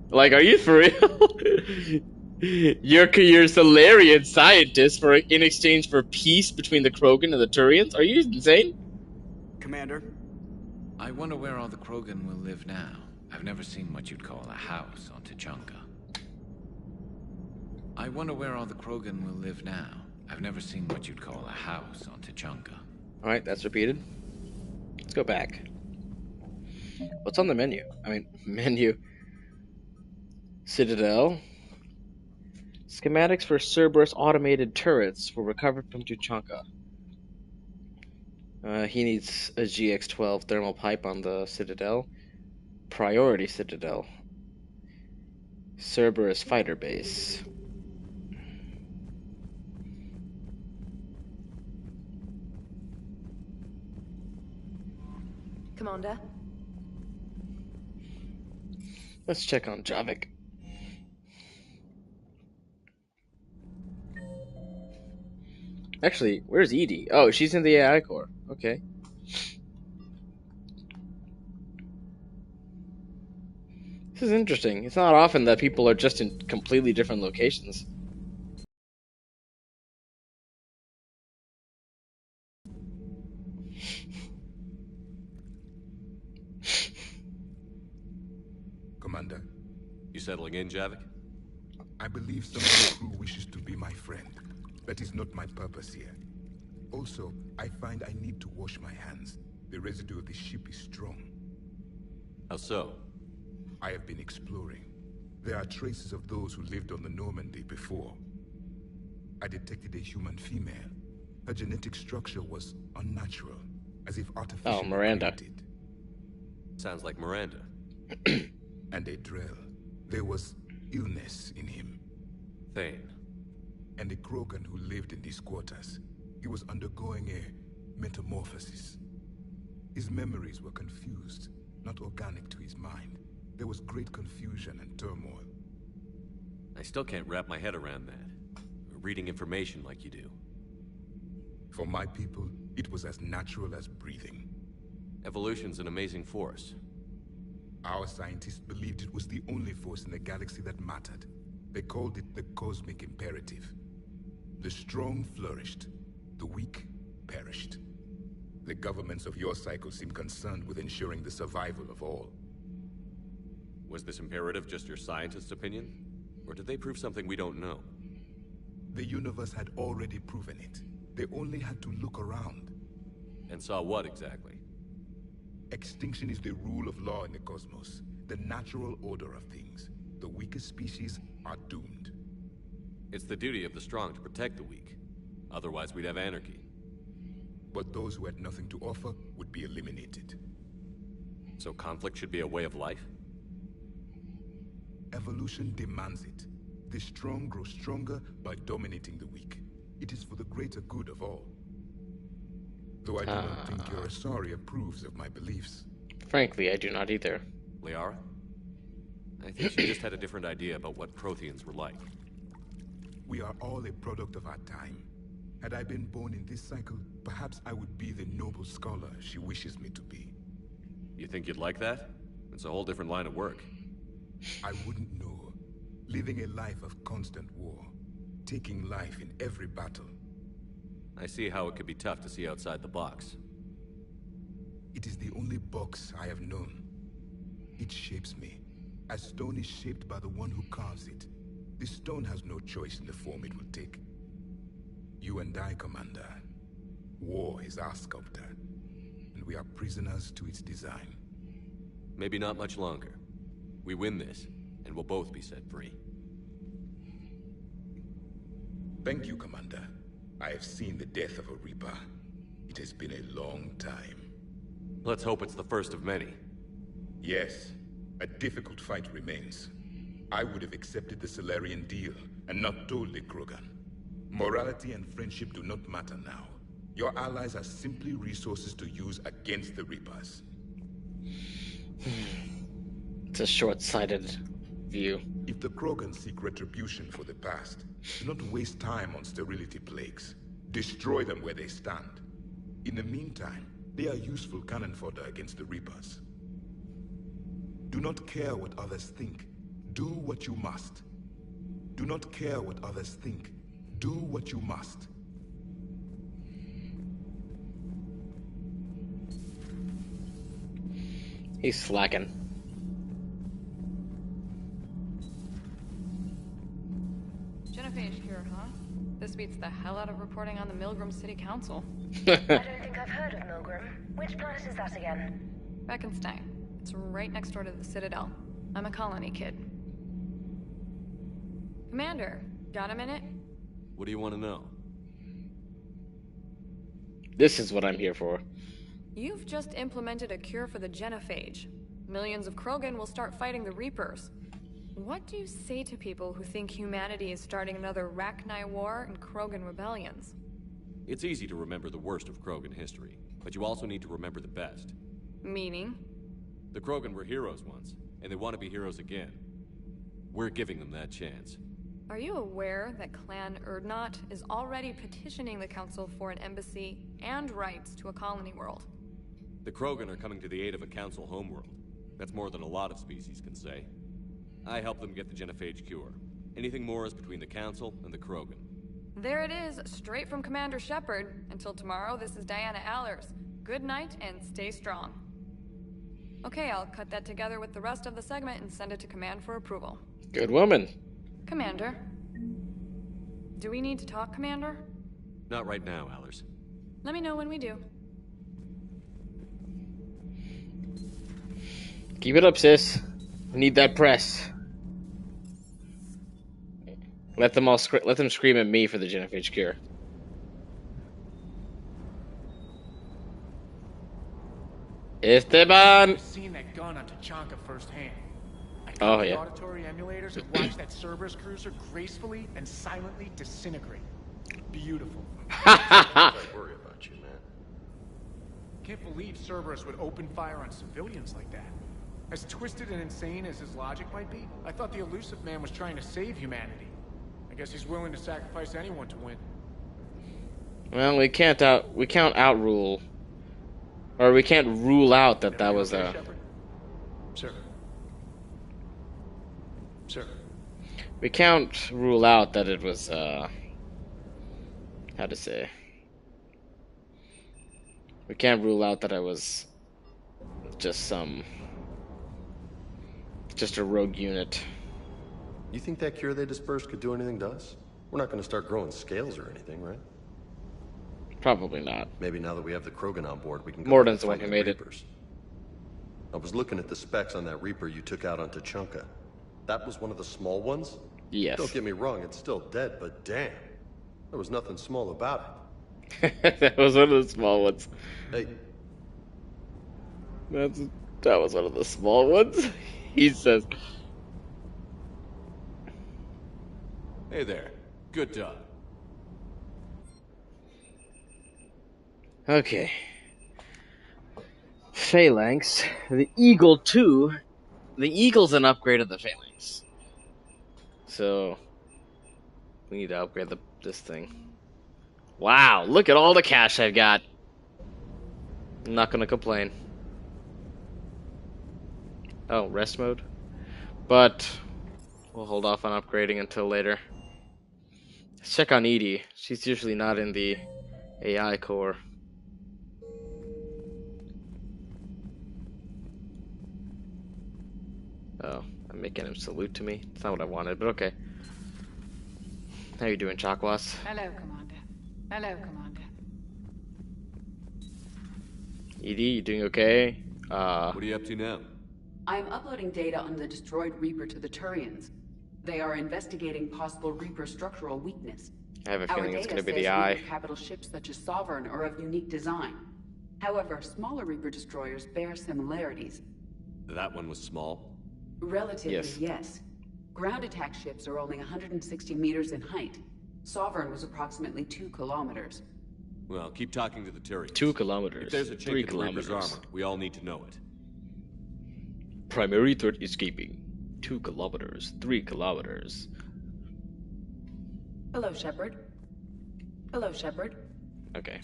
Like, are you for real? You're Solarian scientist in exchange for peace between the Krogan and the Turians? Are you insane? Commander? I wonder where all the Krogan will live now. I've never seen what you'd call a house on Tuchanka. I wonder where all the Krogan will live now. I've never seen what you'd call a house on Tuchanka. Alright, that's repeated. Let's go back. What's on the menu? Menu. Citadel. Schematics for Cerberus automated turrets were recovered from Tuchanka. He needs a GX-12 thermal pipe on the Citadel. Priority Citadel. Cerberus fighter base. Commander? Let's check on Javik. Actually, where's Edie? Oh, she's in the AI core. Okay. This is interesting. It's not often that people are just in completely different locations. Commander. You settling in, Javik? I believe some of the crew wishes to be my friend. That is not my purpose here. Also, I find I need to wash my hands. The residue of the ship is strong. How so? I have been exploring. There are traces of those who lived on the Normandy before. I detected a human female. Her genetic structure was unnatural, as if artificially Miranda. created. Sounds like Miranda. And a Drell. There was illness in him. Thane. And a Krogan who lived in these quarters. He was undergoing a metamorphosis. His memories were confused, not organic to his mind. There was great confusion and turmoil. I still can't wrap my head around that. Reading information like you do. For my people, it was as natural as breathing. Evolution's an amazing force. Our scientists believed it was the only force in the galaxy that mattered. They called it the cosmic imperative. The strong flourished, the weak perished. The governments of your cycle seem concerned with ensuring the survival of all. Was this imperative just your scientist's opinion? Or did they prove something we don't know? The universe had already proven it. They only had to look around. And saw what exactly? Extinction is the rule of law in the cosmos, the natural order of things. The weakest species are doomed. It's the duty of the strong to protect the weak. Otherwise, we'd have anarchy. But those who had nothing to offer would be eliminated. So conflict should be a way of life? Evolution demands it. The strong grow stronger by dominating the weak. It is for the greater good of all. Though I do not think your Asari approves of my beliefs. Frankly, I do not either. Liara? I think she just had a different idea about what Protheans were like. We are all a product of our time. Had I been born in this cycle, perhaps I would be the noble scholar she wishes me to be. You think you'd like that? It's a whole different line of work. I wouldn't know. Living a life of constant war. Taking life in every battle. I see how it could be tough to see outside the box. It is the only box I have known. It shapes me, as stone is shaped by the one who carves it. This stone has no choice in the form it will take. You and I, Commander. War is our sculptor, and we are prisoners to its design. Maybe not much longer. We win this, and we'll both be set free. Thank you, Commander. I have seen the death of a Reaper. It has been a long time. Let's hope it's the first of many. Yes, a difficult fight remains. I would have accepted the Salarian deal and not told the Krogan. Morality and friendship do not matter now. Your allies are simply resources to use against the Reapers. It's a short-sighted view. If the Krogan seek retribution for the past, do not waste time on sterility plagues. Destroy them where they stand. In the meantime, they are useful cannon fodder against the Reapers. Do not care what others think. Do what you must. Do not care what others think. Do what you must. He's slacking. Genophage cure, huh? This beats the hell out of reporting on the Milgram City Council. I don't think I've heard of Milgram. Which planet is that again? Beckenstein. It's right next door to the Citadel. I'm a colony kid. Commander, got a minute? What do you want to know? This is what I'm here for. You've just implemented a cure for the genophage. Millions of Krogan will start fighting the Reapers. What do you say to people who think humanity is starting another Rachni War and Krogan rebellions? It's easy to remember the worst of Krogan history, but you also need to remember the best. Meaning? The Krogan were heroes once, and they want to be heroes again. We're giving them that chance. Are you aware that Clan Urdnot is already petitioning the Council for an embassy and rights to a colony world? The Krogan are coming to the aid of a Council homeworld. That's more than a lot of species can say. I help them get the genophage cure. Anything more is between the Council and the Krogan. There it is, straight from Commander Shepard. Until tomorrow, this is Diana Allers. Good night and stay strong. Okay, I'll cut that together with the rest of the segment and send it to Command for approval. Good woman. Commander. Do we need to talk, Commander? Not right now, Allers. Let me know when we do. Keep it up, sis. We need that press. Let them scream at me for the genophage cure. Esteban! I've seen that gun on Tachanka firsthand. I Oh, got the yeah. auditory emulators and watched that Cerberus cruiser gracefully and silently disintegrate. Beautiful. I worry about you, man. Can't believe Cerberus would open fire on civilians like that. As twisted and insane as his logic might be, I thought the elusive man was trying to save humanity. I guess he's willing to sacrifice anyone to win. Well, we can't rule out that that was a. Sir. Sir. We can't rule out that it was how to say. We can't rule out that it was just a rogue unit. You think that cure they dispersed could do anything to us? We're not going to start growing scales or anything, right? Probably not. Maybe now that we have the Krogan on board, we can go Morden's the fight one who the made it. Reapers. I was looking at the specs on that Reaper you took out on Tachanka. That was one of the small ones? Yes. Don't get me wrong, it's still dead, but damn. There was nothing small about That was one of the small ones. it. Hey, That was one of the small ones. He says. Hey there. Good job. Okay. Phalanx. The Eagle 2. The Eagle's an upgrade of the Phalanx. So we need to upgrade this thing. Wow, look at all the cash I've got. I'm not gonna complain. Oh, rest mode? But we'll hold off on upgrading until later. Let's check on Edie. She's usually not in the AI core. Oh, I'm making him salute to me. It's not what I wanted, but okay. How you doing, Chakwas? Hello, Commander. Hello, Commander. Edie, you doing okay? What are you up to now? I am uploading data on the destroyed Reaper to the Turians. They are investigating possible Reaper structural weakness. I have a Our feeling it's data going to be says the eye. Reaper capital ships such as Sovereign are of unique design. However, smaller Reaper destroyers bear similarities. That one was small. Relatively, yes. Ground attack ships are only 160 meters in height. Sovereign was approximately 2 kilometers. Well, keep talking to the Tyrians. 2 kilometers. If there's a 3 chink in the Reaper's kilometers. armor, we all need to know it. Primary threat escaping. 2 kilometers. 3 kilometers. Hello, Shepard. Hello, Shepard. Okay.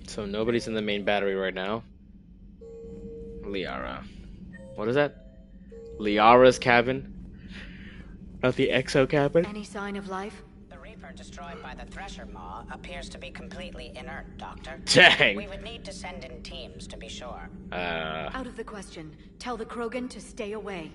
So nobody's in the main battery right now. Liara. What is that? Liara's cabin? Not the exo cabin? Any sign of life? The Reaper destroyed by the Thresher Maw appears to be completely inert, Doctor. Dang. We would need to send in teams to be sure. Out of the question. Tell the Krogan to stay away.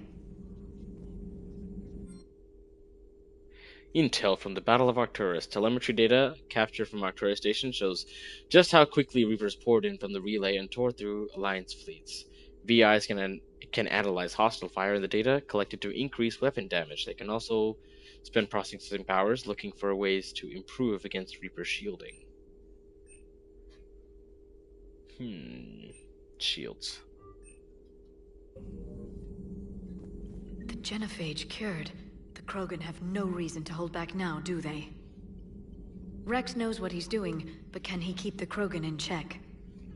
Intel from the Battle of Arcturus. Telemetry data captured from Arcturus Station shows just how quickly Reapers poured in from the relay and tore through Alliance fleets. VIs can analyze hostile fire in the data collected to increase weapon damage. They can also spend processing powers looking for ways to improve against Reaper shielding. Shields. The genophage cured. The Krogan have no reason to hold back now, do they? Rex knows what he's doing, but can he keep the Krogan in check?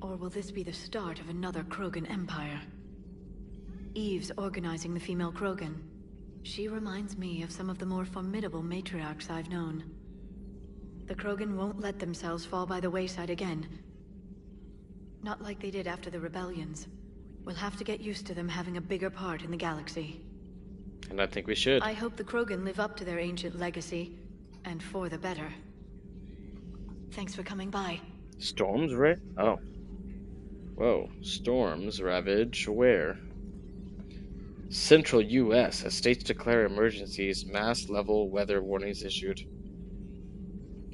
Or will this be the start of another Krogan empire? Eve's organizing the female Krogan. She reminds me of some of the more formidable matriarchs I've known. The Krogan won't let themselves fall by the wayside again. Not like they did after the rebellions. We'll have to get used to them having a bigger part in the galaxy. And I think we should. I hope the Krogan live up to their ancient legacy, and for the better. Thanks for coming by. Storms, right? Oh. Whoa. Storms ravage where? Central U.S. as states declare emergencies, mass level weather warnings issued.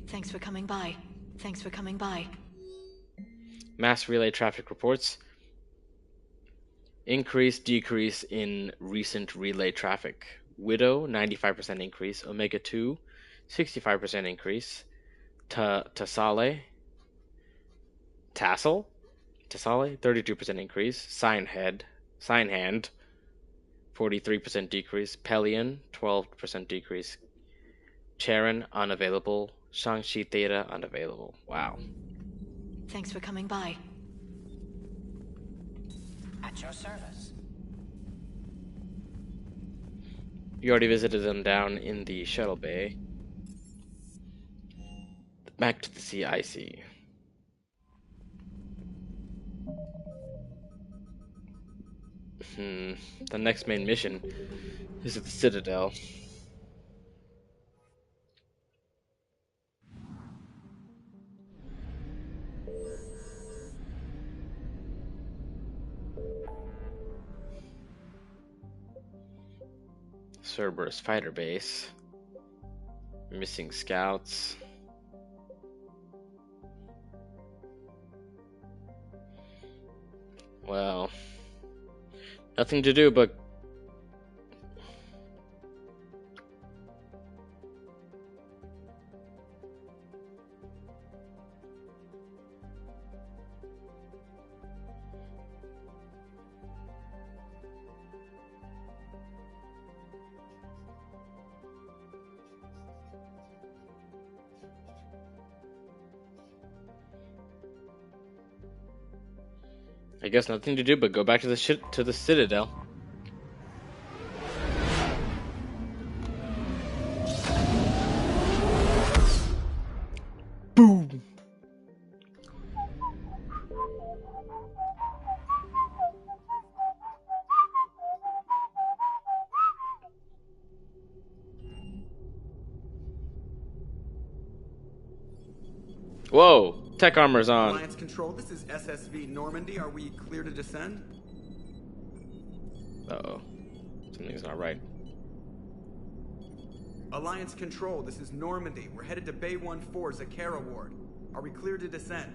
Thanks for coming by. Thanks for coming by. Mass relay traffic reports. Increase, decrease in recent relay traffic. Widow, 95% increase. Omega 2, 65% increase. Tassale, 32% increase. Sign Hand, 43% decrease. Pelion, 12% decrease. Charon, unavailable. Shang-Chi Theta, unavailable. Wow. Thanks for coming by. At your service. You already visited them down in the shuttle bay. Back to the CIC. The next main mission is at the Citadel. Cerberus fighter base. Missing scouts. Well, nothing to do but I guess nothing to do but go back to the Citadel. Boom. Whoa. Tech armor's on. Alliance Control, this is SSV Normandy. Are we clear to descend? Uh-oh. Something's not right. Alliance Control, this is Normandy. We're headed to Bay 1-4 Zakera Ward. Are we clear to descend?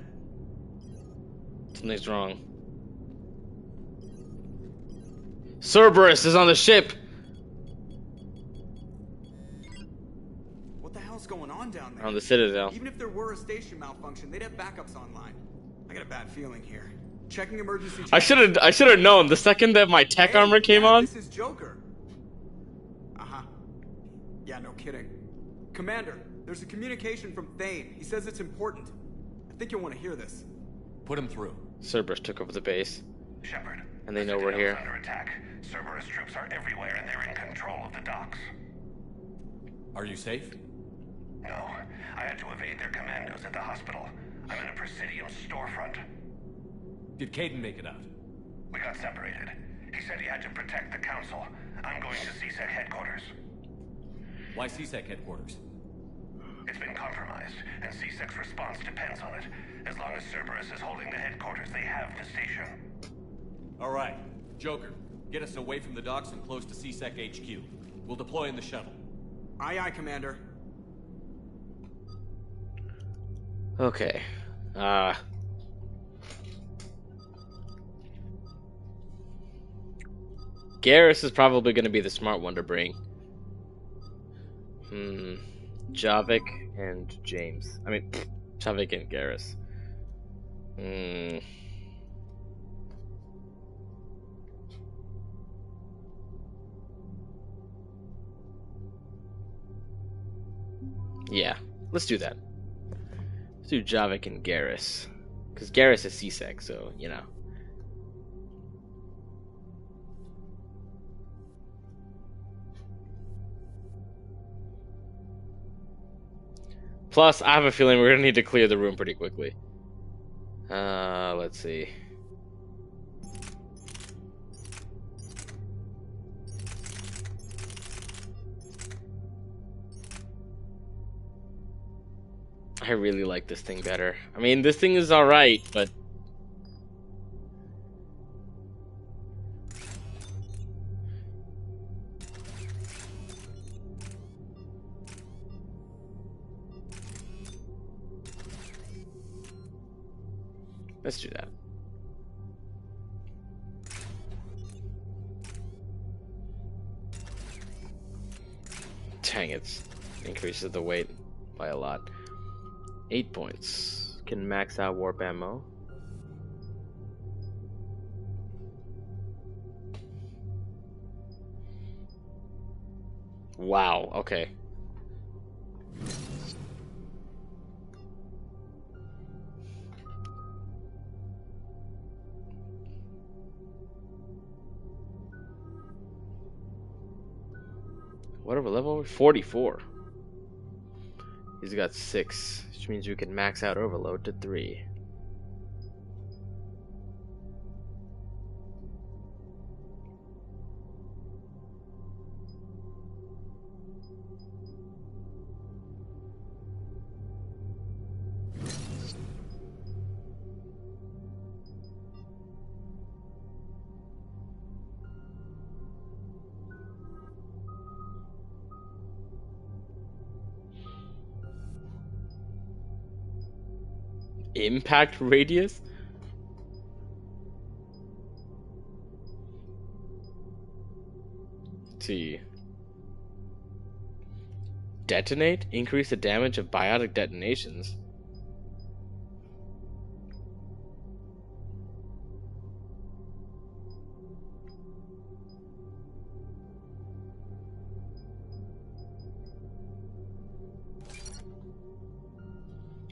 Something's wrong. Cerberus is on the ship! What the hell's going on down there? On the Citadel. Even if there were a station malfunction, they'd have backups online. I got a bad feeling here. Checking emergency. I should have known the second that my tech armor came on. This is Joker. Yeah, no kidding. Commander, there's a communication from Thane. He says it's important. I think you'll want to hear this. Put him through. Cerberus took over the base. Shepard. And they know we're here. Under attack. Cerberus troops are everywhere and they're in control of the docks. Are you safe? No. I had to evade their commandos at the hospital. I'm in a Presidium storefront. Did Kaidan make it out? We got separated. He said he had to protect the Council. I'm going to CSEC headquarters. Why CSEC headquarters? It's been compromised, and CSEC's response depends on it. As long as Cerberus is holding the headquarters, they have the station. All right. Joker, get us away from the docks and close to CSEC HQ. We'll deploy in the shuttle. Aye, aye, Commander. Okay. Garrus is probably going to be the smart one to bring. Javik and James. I mean, Javik and Garrus. Yeah, let's do that. Let's do Javik and Garrus. Because Garrus is CSEC, so, you know. Plus, I have a feeling we're going to need to clear the room pretty quickly. Let's see. I really like this thing better. I mean, this thing is alright, but... Let's do that. Dang, it increases the weight by a lot. 8 points. Can max out warp ammo. Wow, okay. Whatever level? 44. He's got 6, which means we can max out overload to 3. Impact radius? Let's see. Detonate? Increase the damage of biotic detonations.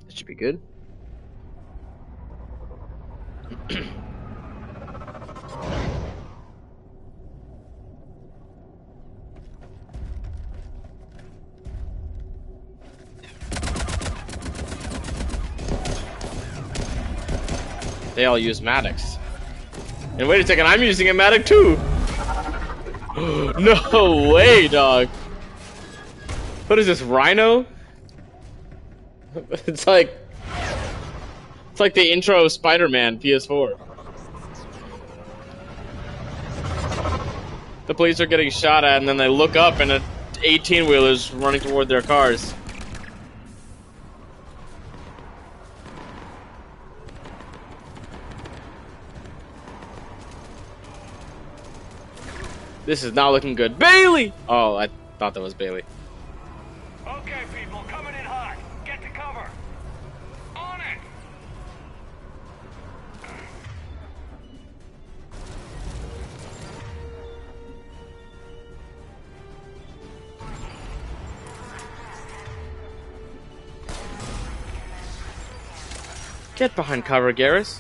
That should be good. They all use Maddox. And wait a second, I'm using a Maddox too! No way, dog! What is this, Rhino? It's like the intro of Spider-Man PS4. The police are getting shot at and then they look up and a 18-wheeler's running toward their cars. This is not looking good. Bailey! Oh, I thought that was Bailey. Okay, people, coming in hot. Get to cover. On it! Get behind cover, Garrus.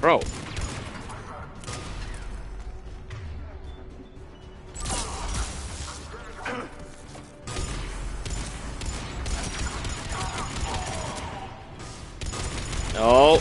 Bro. No.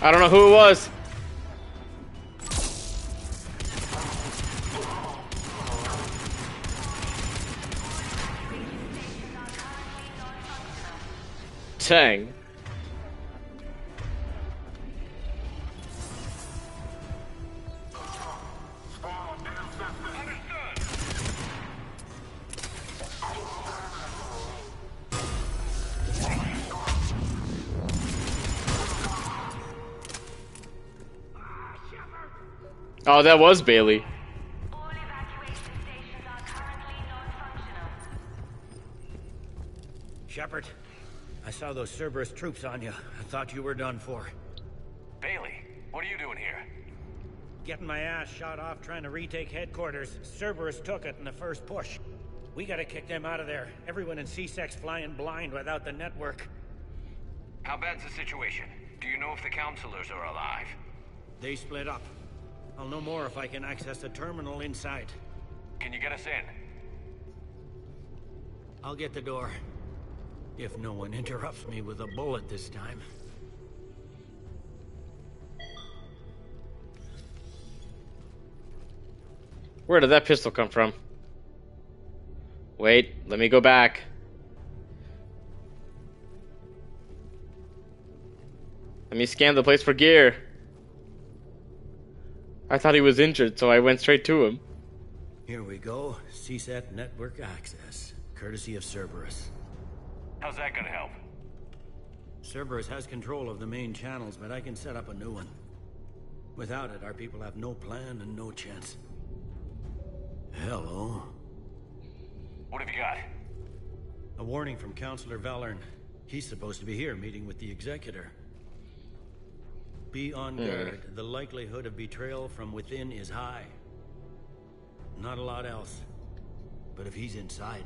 I don't know who it was. Dang. Oh, that was Bailey. Shepard, I saw those Cerberus troops on you. I thought you were done for. Bailey, what are you doing here? Getting my ass shot off trying to retake headquarters. Cerberus took it in the first push. We gotta kick them out of there. Everyone in C-Sec's flying blind without the network. How bad's the situation? Do you know if the counselors are alive? They split up. I'll know more if I can access the terminal inside. Can you get us in? I'll get the door. If no one interrupts me with a bullet this time. Where did that pistol come from? Wait, let me go back. Let me scan the place for gear. I thought he was injured, so I went straight to him. Here we go. C-Sec network access, courtesy of Cerberus. How's that gonna help? Cerberus has control of the main channels, but I can set up a new one. Without it, our people have no plan and no chance. Hello. What have you got? A warning from Counselor Valern. He's supposed to be here meeting with the Executor. Be on guard. The likelihood of betrayal from within is high. Not a lot else. But if he's inside...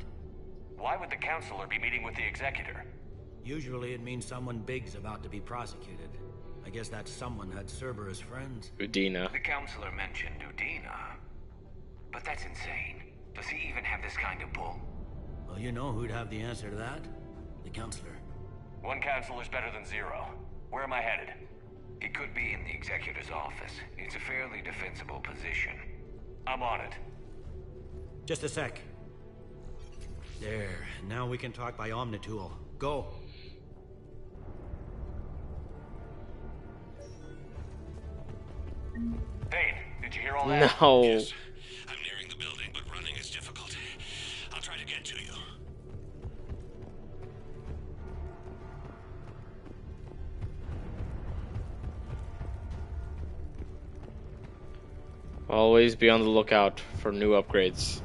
Why would the Counselor be meeting with the Executor? Usually it means someone big's about to be prosecuted. I guess that someone had Cerberus friends. Udina. The Counselor mentioned Udina. But that's insane. Does he even have this kind of pull? Well, you know who'd have the answer to that? The Counselor. One Counselor's better than zero. Where am I headed? He could be in the Executor's office. It's a fairly defensible position. I'm on it. Just a sec. There. Now we can talk by Omnitool. Go. Dane, did you hear all that? No. Yes. I'm nearing the building, but running is difficult. I'll try to get to you. Always be on the lookout for new upgrades.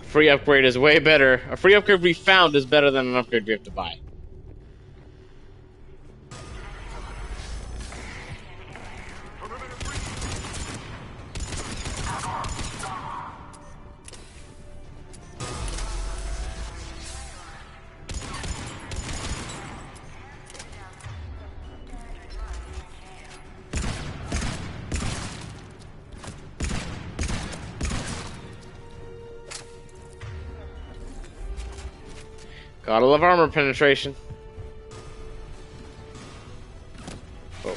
Free upgrade is way better. A free upgrade we found is better than an upgrade we have to buy. Gotta love armor penetration. Oh.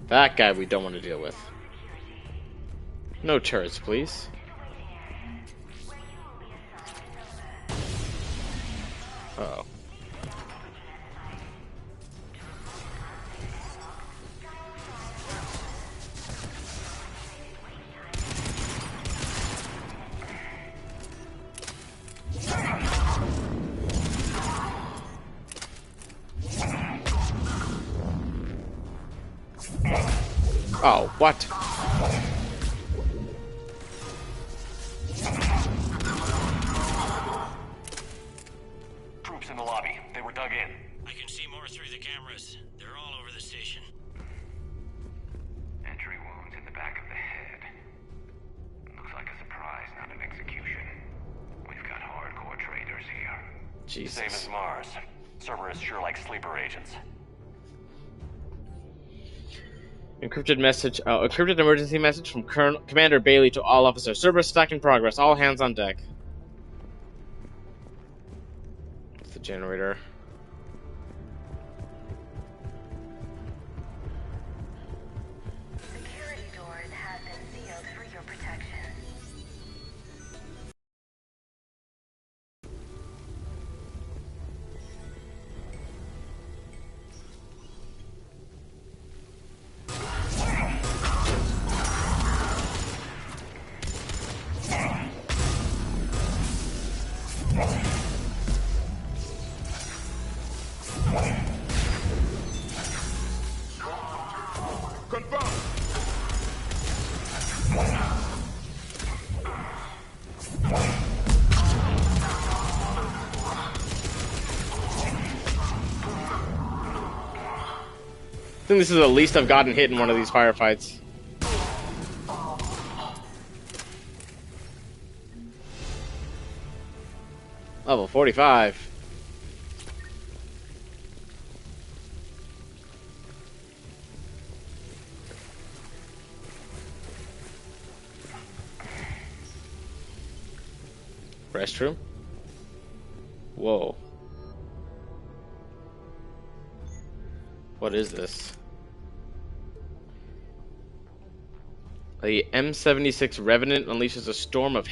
That guy we don't want to deal with. No turrets, please. Uh-oh. Oh, what? Troops in the lobby. They were dug in. I can see more through the cameras. They're all over the station. Entry wounds in the back of the head. Looks like a surprise, not an execution. We've got hardcore traitors here. Jesus. Same as Mars. Cerberus sure likes sleeper agents. Encrypted message. Encrypted emergency message from Commander Bailey to all officers. Cerberus attack in progress. All hands on deck. It's the generator. think this is the least I've gotten hit in one of these firefights. Level 45. Restroom? Whoa. What is this? The M76 Revenant unleashes a storm of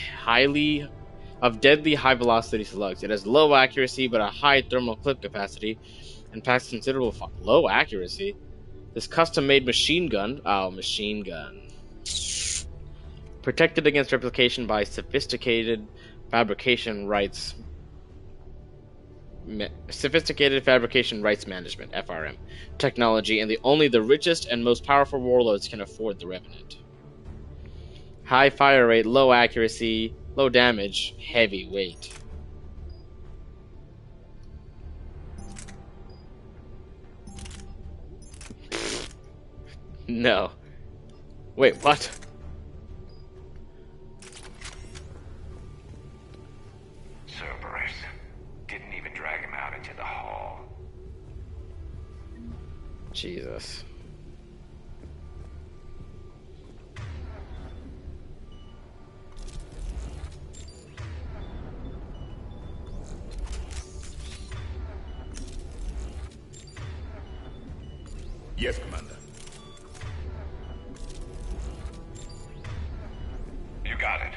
deadly high-velocity slugs. It has low accuracy but a high thermal clip capacity and packs considerable low accuracy. This custom-made machine gun, protected against replication by sophisticated fabrication rights management (FRM) technology, and only the richest and most powerful warlords can afford the Revenant. High fire rate, low accuracy, low damage, heavy weight. No. Wait, what? Cerberus. Didn't even drag him out into the hall. Jesus. Yes, Commander. You got it.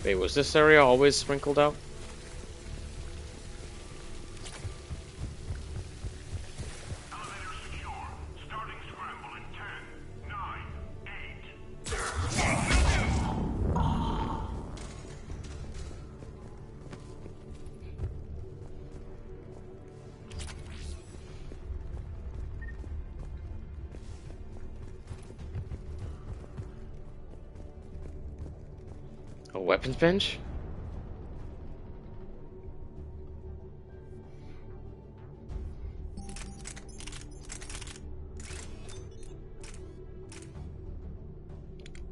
Wait, was this area always sprinkled out? A weapons bench?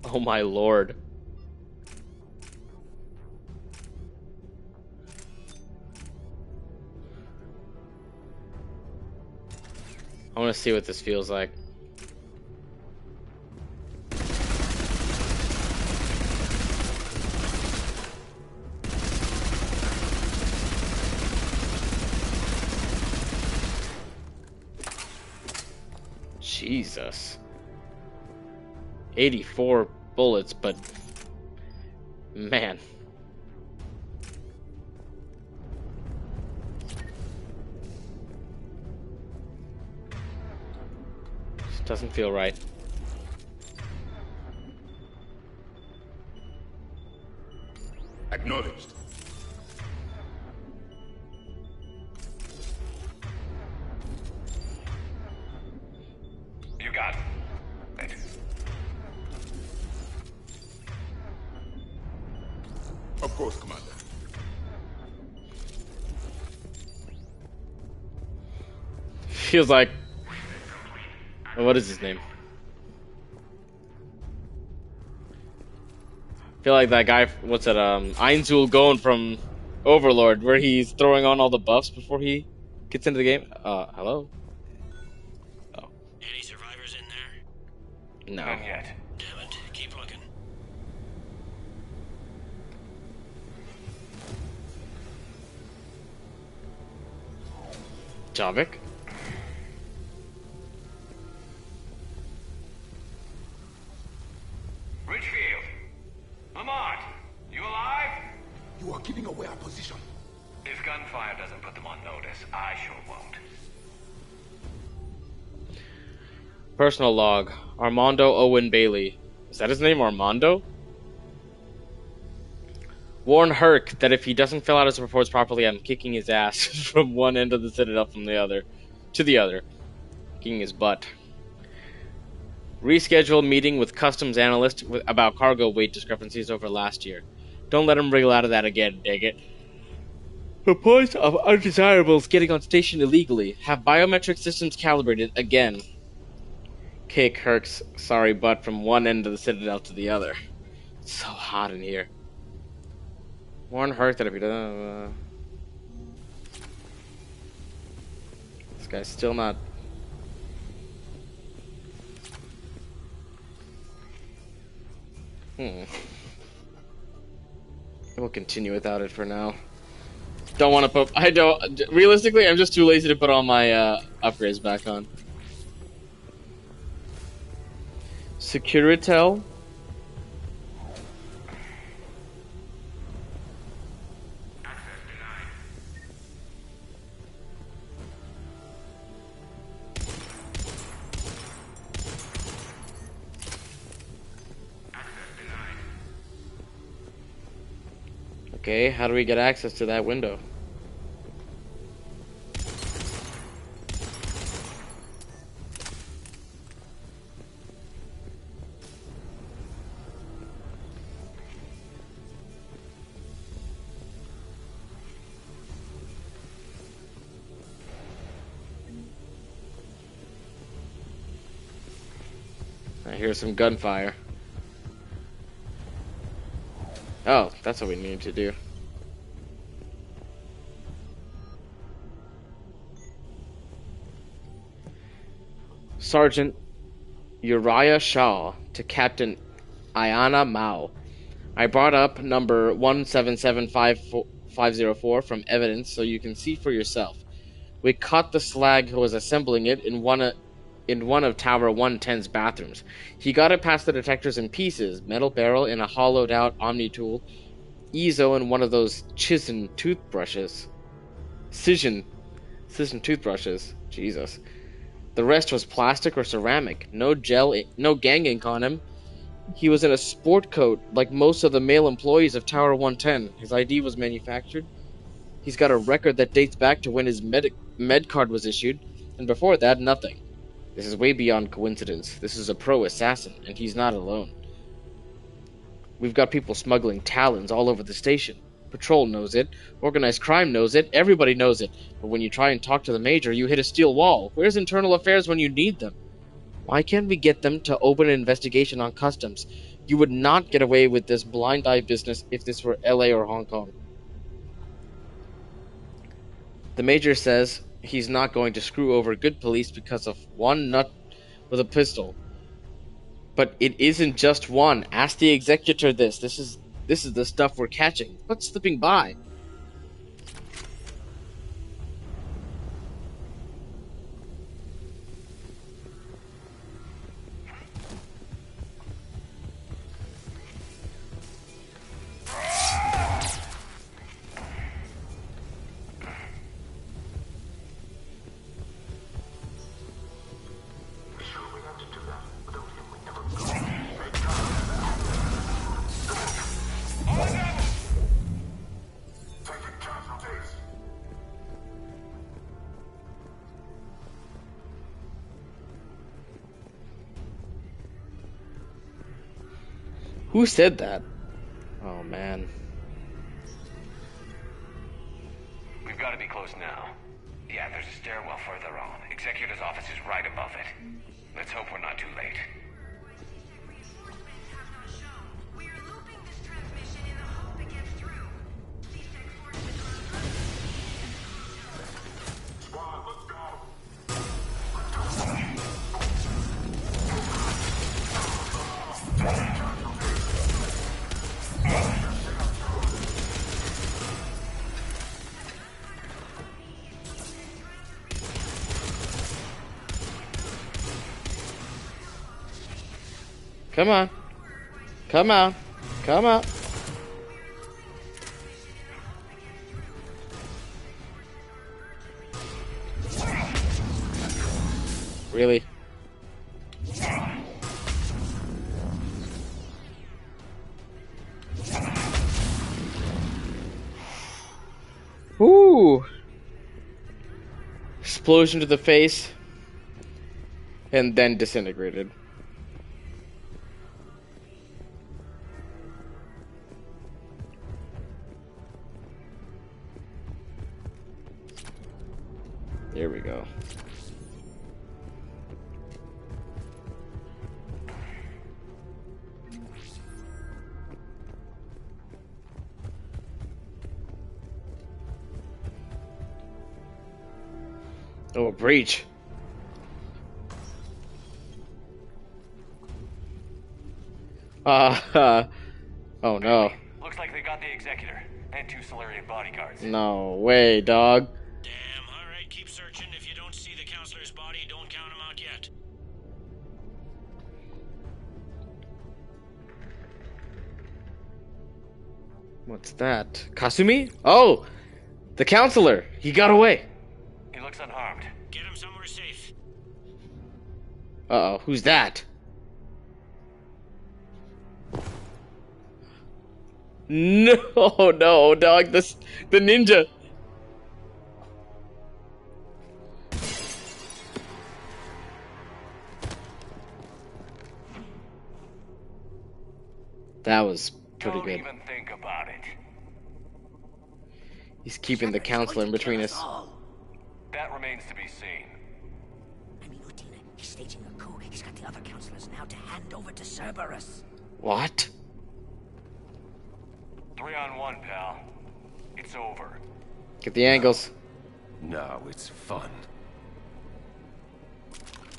Oh my lord. I want to see what this feels like. Jesus. 84 bullets, but man. This doesn't feel right. Acknowledged. You got it. Of course, Commander. Feels like... What is his name? Feel like that guy, what's it, Einzul going from Overlord, where he's throwing on all the buffs before he gets into the game. Hello? Oh. Any survivors in there? No. Not yet. Damn it. Keep looking. Javik? Richfield! Lamont! You alive? You are giving away our position. If gunfire doesn't put them on notice, I sure won't. Personal log. Armando Owen Bailey. Is that his name, Armando? Warn Herc that if he doesn't fill out his reports properly, I'm kicking his ass from one end of the Citadel to the other. Kicking his butt. Reschedule meeting with customs analyst about cargo weight discrepancies over last year. Don't let him wriggle out of that again, dang it. Reports of undesirables getting on station illegally. Have biometric systems calibrated again. Kick Herc's sorry butt from one end of the Citadel to the other. It's so hot in here. Warn Herc that if he doesn't... This guy's still not... We'll continue without it for now. Don't want to put... Realistically, I'm just too lazy to put all my upgrades back on. Securitel. Okay, how do we get access to that window? I hear some gunfire. Oh, that's what we need to do. Sergeant Uriah Shaw to Captain Ayana Mao. I brought up number 177504 from evidence so you can see for yourself. We caught the slag who was assembling it in one of Tower 110's bathrooms. He got it past the detectors in pieces, metal barrel in a hollowed out Omni tool, Ezo in one of those Cision toothbrushes. Jesus. The rest was plastic or ceramic. No gel, no gang ink on him. He was in a sport coat like most of the male employees of Tower 110. His ID was manufactured. He's got a record that dates back to when his med card was issued, and before that, nothing. This is way beyond coincidence. This is a pro assassin, and he's not alone. We've got people smuggling talons all over the station. Patrol knows it. Organized crime knows it. Everybody knows it. But when you try and talk to the Major, you hit a steel wall. Where's Internal Affairs when you need them? Why can't we get them to open an investigation on customs? You would not get away with this blind eye business if this were LA or Hong Kong. The Major says he's not going to screw over good police because of one nut with a pistol. But it isn't just one. Ask the Executor this. This is the stuff we're catching. What's slipping by? Who said that? Oh, man. We've got to be close now. Yeah, there's a stairwell further on. Executor's office is right above it. Let's hope we're not too late. Come on. Come on. Come on. Really? Explosion to the face. And then disintegrated. There we go. Oh, a breach. Oh no. Looks like they got the Executor and 2 Solarian bodyguards. No way, dog. Damn, alright, keep searching. If you don't see the counselor's body, don't count him out yet. What's that? Kasumi? Oh! The counselor! He got away! He looks unharmed. Get him somewhere safe. Uh-oh, who's that? No, no, dog, the ninja! That was pretty good. Don't even think about it. He's keeping the counselor in between us. That remains to be seen. I mean, Lieutenant, he's staging a coup. He's got the other counselors now to hand over to Cerberus. What? 3-on-1, pal. It's over. Get the angles. No, it's fun.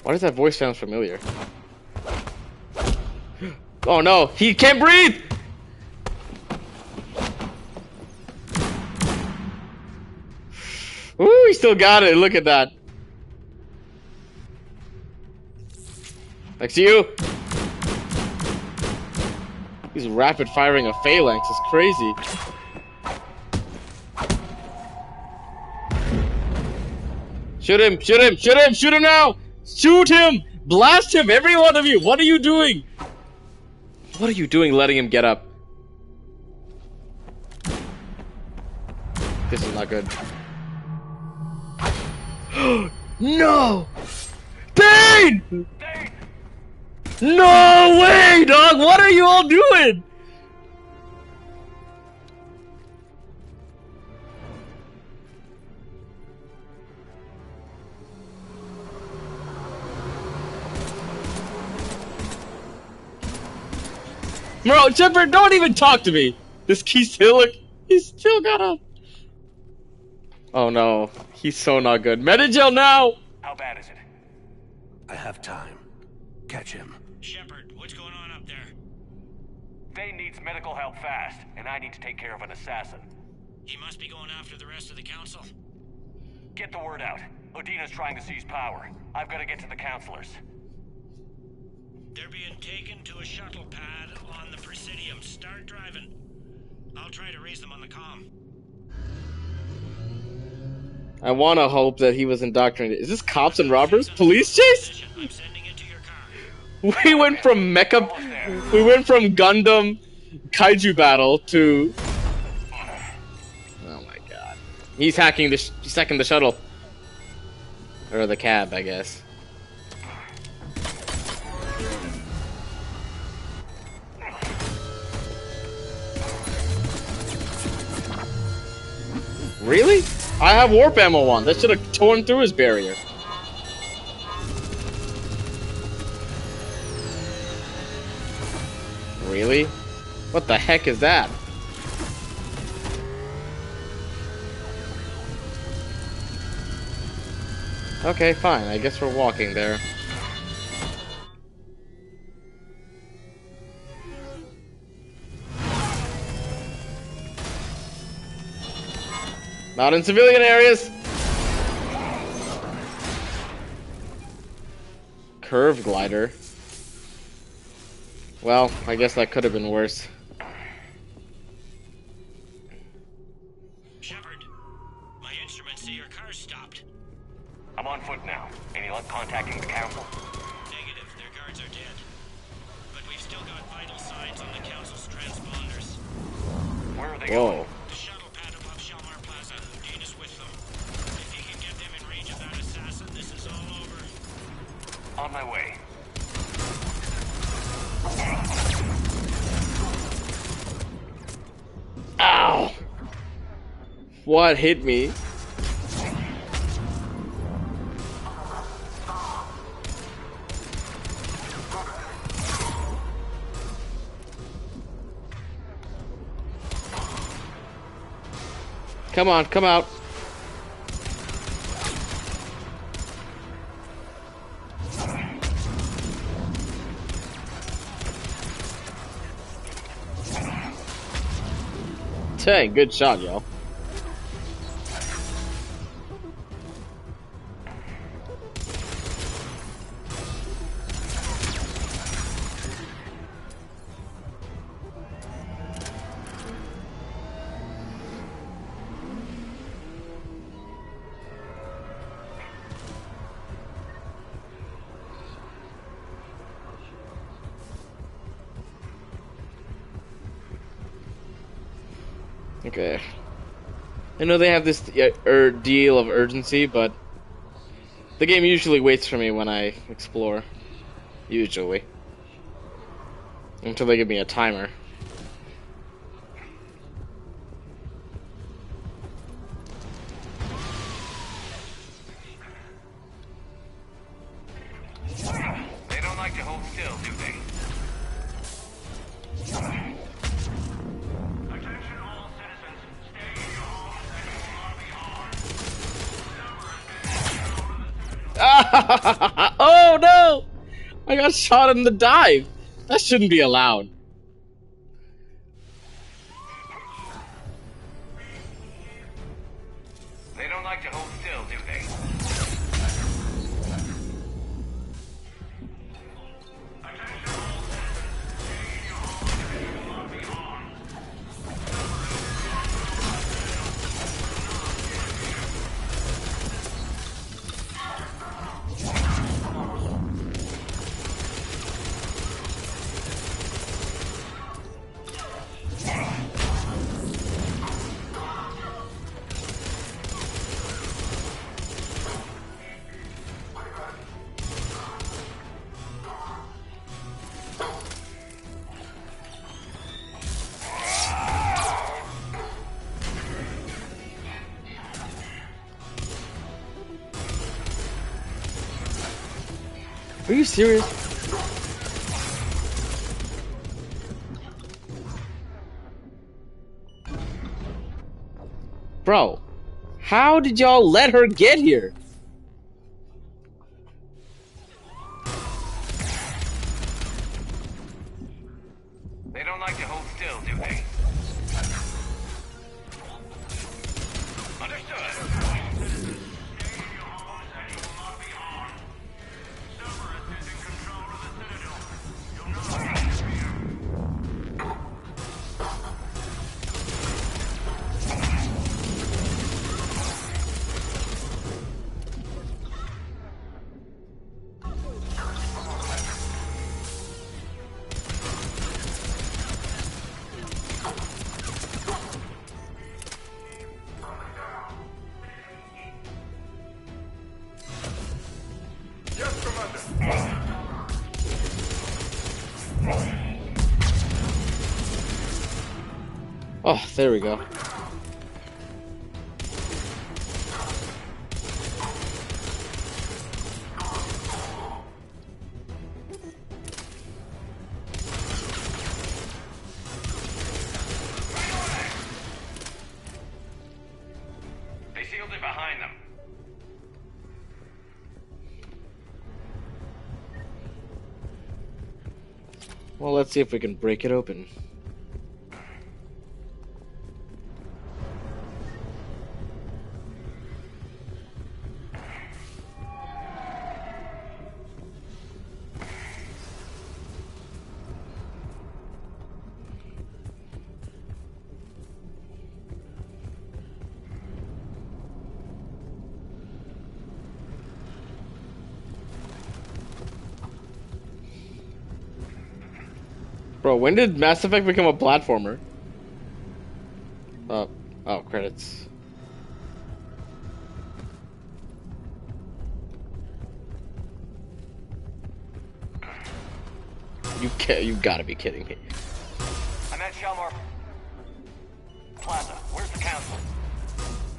Why does that voice sound familiar? Oh no, he can't breathe! Ooh, he still got it. Look at that. Next to you. He's rapid firing a phalanx. It's crazy. Shoot him! Shoot him! Shoot him! Shoot him now! Shoot him! Blast him! Every one of you! What are you doing? What are you doing letting him get up? This is not good. No! Dane! No way, dog! What are you all doing? Bro, Shepard, don't even talk to me! This key still look. He's still got up. Oh no, he's so not good. Metagel now! How bad is it? I have time. Catch him. Shepard, what's going on up there? Dane needs medical help fast, and I need to take care of an assassin. He must be going after the rest of the council. Get the word out. Odina's trying to seize power. I've got to get to the counselors. They're being taken to a shuttle pad on the Presidium. Start driving. I'll try to raise them on the comm. I want to hope that he was indoctrinated. Is this cops and robbers? Police chase? I'm sending it to your car. We went from mecha... We went from Gundam kaiju battle to... Oh my god. He's hacking the... He's hacking the shuttle. Or the cab, I guess. Really? I have warp ammo on. That should have torn through his barrier. Really? What the heck is that? Okay, fine. I guess we're walking there. Not in civilian areas. Curve glider. Well, I guess that could have been worse. Shepard, my instruments say your car's stopped. I'm on foot now. Any luck contacting the council? Negative, their guards are dead. But we've still got vital signs on the council's transponders. Where are they going? The shuttle pad above Shalmar Plaza. Dean is with them. If he can get them in range of that On my way. Ow! What hit me? Come on, come out. Dang, good shot, y'all. Okay. I know they have this deal of urgency, but the game usually waits for me when I explore. Usually. Until they give me a timer. They don't like to hold still, do they? Oh no! I got shot in the dive. That shouldn't be allowed. They don't like to hold still, do they? Are you serious? Bro, how did y'all let her get here? They don't like to hold still, do they? Understood. Oh, there we go. They sealed it behind them. Well, let's see if we can break it open. Bro, when did Mass Effect become a platformer? Oh, credits. You gotta be kidding me. I'm at Shalmar Plaza. Where's the council?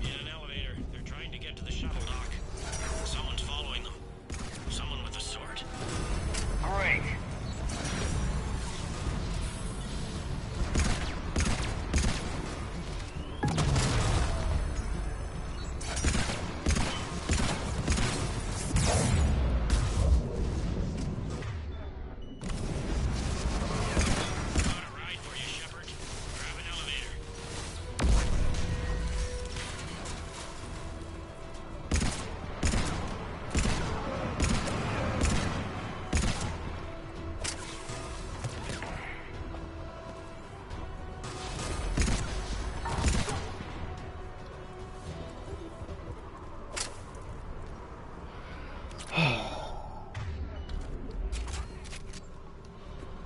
In an elevator. They're trying to get to the shuttle dock. Someone's following them. Someone with a sword. Great.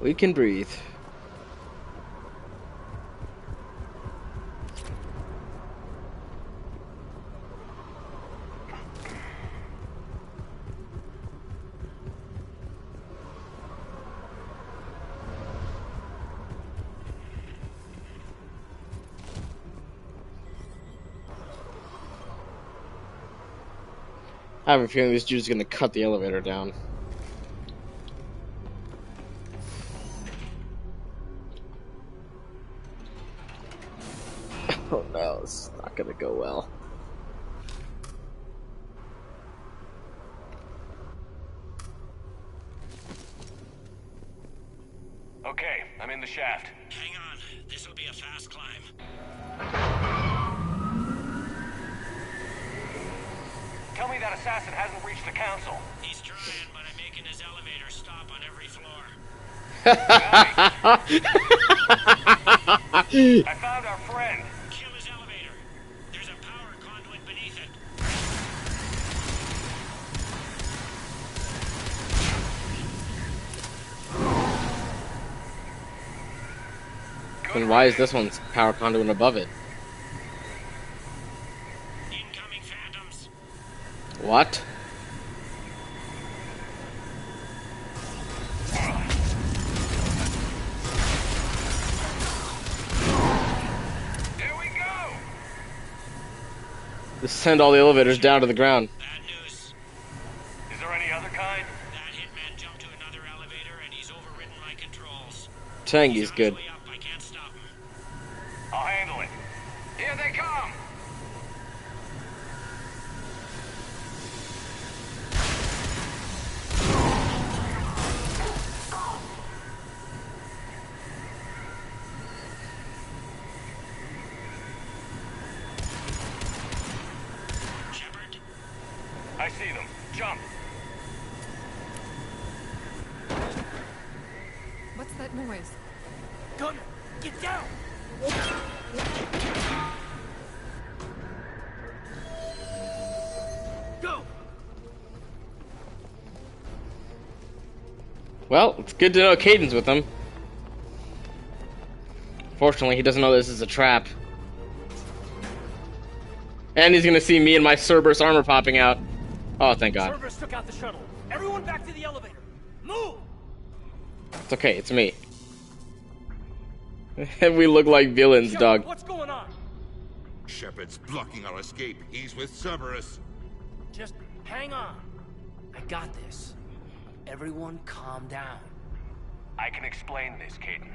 We can breathe. I have a feeling this dude's gonna cut the elevator down. Oh no, it's not gonna go well. Okay, I'm in the shaft. Hang on. This'll be a fast climb. Tell me that assassin hasn't reached the council. He's trying, but I'm making his elevator stop on every floor. I found our friend. Kill his elevator. There's a power conduit beneath it. Then why is this one's power conduit above it? Incoming phantoms. What? Here we go. Just send all the elevators down to the ground. Bad news. Is there any other kind? That hitman jumped to another elevator and he's overridden my controls. Tengi's good. I can't stop him. I'll handle it. Here they come. Shepard, I see them. Jump. What's that noise? Gunner, get down. Go. Well, it's good to know Kaiden's with him. Fortunately, he doesn't know this is a trap. And he's gonna see me in my Cerberus armor popping out. Oh, thank God. Cerberus took out the shuttle. Everyone back to the elevator. Move. It's okay, it's me. We look like villains, dog. What's going on? Shepard's blocking our escape. He's with Cerberus. Just hang on. I got this. Everyone calm down. I can explain this, Kaidan.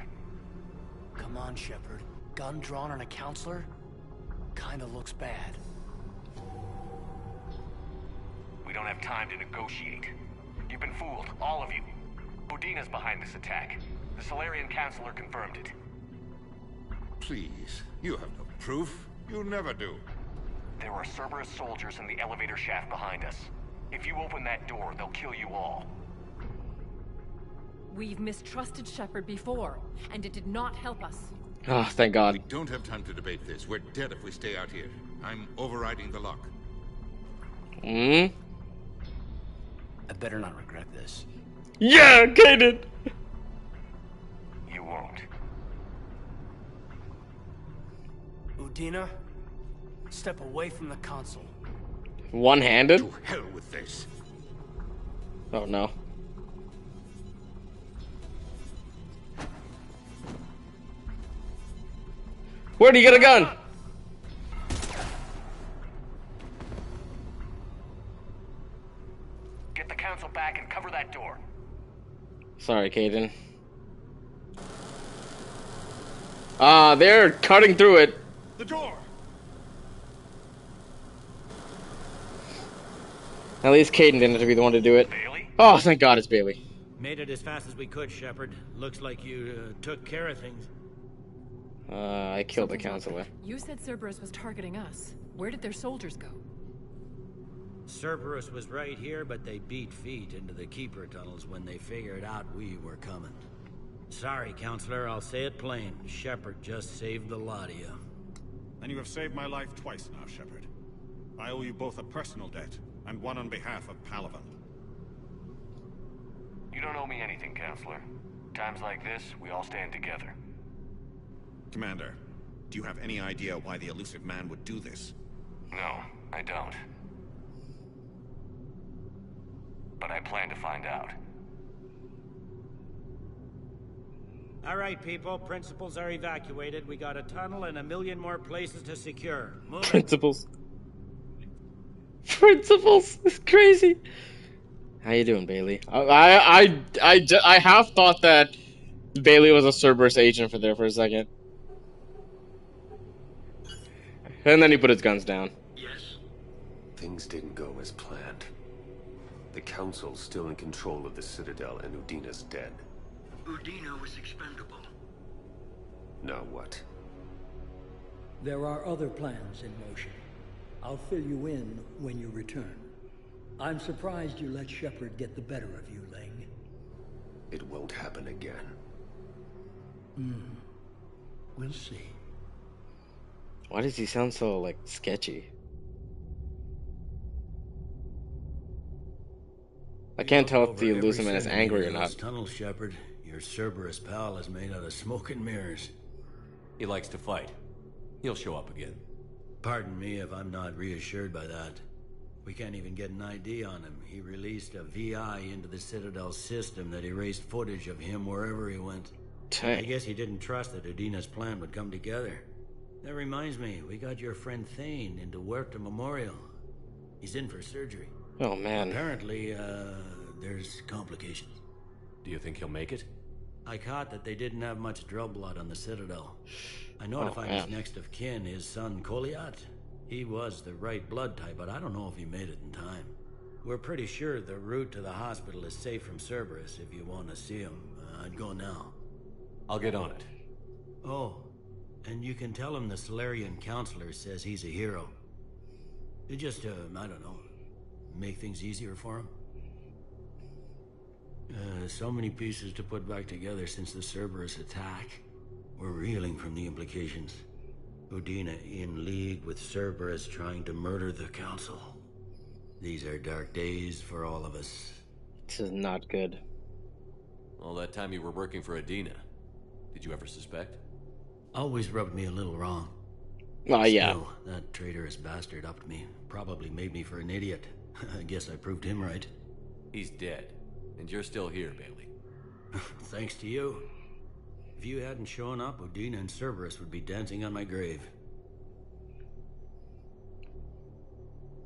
Come on, Shepard. Gun drawn on a counselor? Kinda looks bad. We don't have time to negotiate. You've been fooled, all of you. Udina's behind this attack. The Solarian Counselor confirmed it. Please, you have no proof. You never do. There are Cerberus soldiers in the elevator shaft behind us. If you open that door, they'll kill you all. We've mistrusted Shepard before, and it did not help us. Oh, thank God. We don't have time to debate this. We're dead if we stay out here. I'm overriding the lock. Hmm? I better not regret this. Yeah, Kaiden! You won't. Udina, step away from the console. One-handed? To hell with this. Oh, no. Where do you get a gun? Get the council back and cover that door. Sorry, Caden. They're cutting through it. The door. At least Caden didn't have to be the one to do it. Bailey? Oh, thank God it's Bailey. Made it as fast as we could, Shepard. Looks like you took care of things. I killed the counselor. You said Cerberus was targeting us. Where did their soldiers go? Cerberus was right here, but they beat feet into the Keeper tunnels when they figured out we were coming. Sorry, Counselor, I'll say it plain. Shepard just saved the lot of you. And you have saved my life twice now, Shepard. I owe you both a personal debt, and one on behalf of Palaven. You don't owe me anything, Counselor. Times like this, we all stand together. Commander, do you have any idea why the Elusive Man would do this? No, I don't. But I plan to find out. All right, people. Principals are evacuated. We got a tunnel and 1 million more places to secure. Move it. Principals. Principals. It's crazy. How you doing, Bailey? I have thought that Bailey was a Cerberus agent for a second. And then he put his guns down. Yes? Things didn't go as planned. The Council's still in control of the Citadel, and Udina's dead. Udina was expendable. Now what? There are other plans in motion. I'll fill you in when you return. I'm surprised you let Shepard get the better of you, Ling. It won't happen again. We'll see. Why does he sound so, like, sketchy? I can't tell if the Elusive Man is angry or not. Tunnel, Shepard. Your Cerberus pal is made out of smoke and mirrors. He likes to fight. He'll show up again. Pardon me if I'm not reassured by that. We can't even get an ID on him. He released a VI into the Citadel system that erased footage of him wherever he went. I guess he didn't trust that Udina's plan would come together. That reminds me, we got your friend Thane into Huerta Memorial. He's in for surgery. Oh, man. Apparently, there's complications. Do you think he'll make it? I caught that they didn't have much Drell blood on the Citadel. I notified his next of kin, his son Koliat. He was the right blood type, but I don't know if he made it in time. We're pretty sure the route to the hospital is safe from Cerberus if you want to see him. I'd go now. I'll get on it. Oh, and you can tell him the Solarian counselor says he's a hero. It just, I don't know, make things easier for him. So many pieces to put back together since the Cerberus attack. We're reeling from the implications. Udina in league with Cerberus trying to murder the Council. These are dark days for all of us. This is not good. All that time you were working for Udina, did you ever suspect? Always rubbed me a little wrong. Yeah. Still, that traitorous bastard upped me. Probably made me for an idiot. I guess I proved him right. He's dead, and you're still here, Bailey. Thanks to you. If you hadn't shown up, Udina and Cerberus would be dancing on my grave.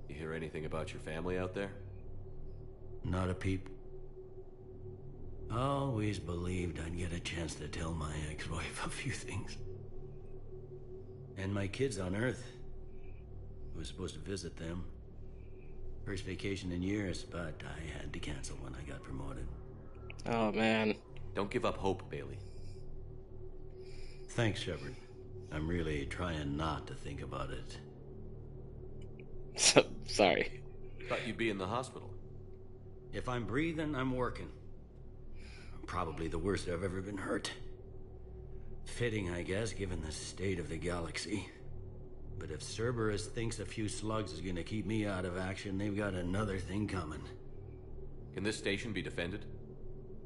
You hear anything about your family out there? Not a peep. Always believed I'd get a chance to tell my ex-wife a few things. And my kids on Earth. I was supposed to visit them. First vacation in years, but I had to cancel when I got promoted. Oh, man. Don't give up hope, Bailey. Thanks, Shepard. I'm really trying not to think about it. Sorry. Thought you'd be in the hospital. If I'm breathing, I'm working. I'm probably the worst I've ever been hurt. Fitting, I guess, given the state of the galaxy. But if Cerberus thinks a few slugs is gonna keep me out of action, they've got another thing coming. Can this station be defended?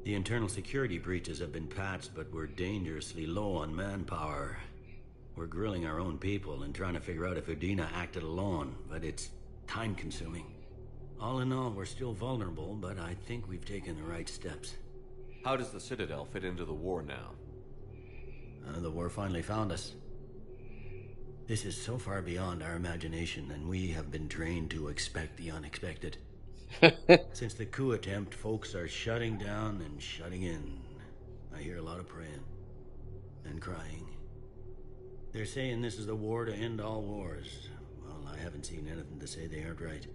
The internal security breaches have been patched, but we're dangerously low on manpower. We're grilling our own people and trying to figure out if Udina acted alone, but it's time-consuming. All in all, we're still vulnerable, but I think we've taken the right steps. How does the Citadel fit into the war now? The war finally found us. This is so far beyond our imagination, and we have been trained to expect the unexpected. Since the coup attempt, folks are shutting down and shutting in. I hear a lot of praying and crying. They're saying this is the war to end all wars. Well, I haven't seen anything to say they aren't right.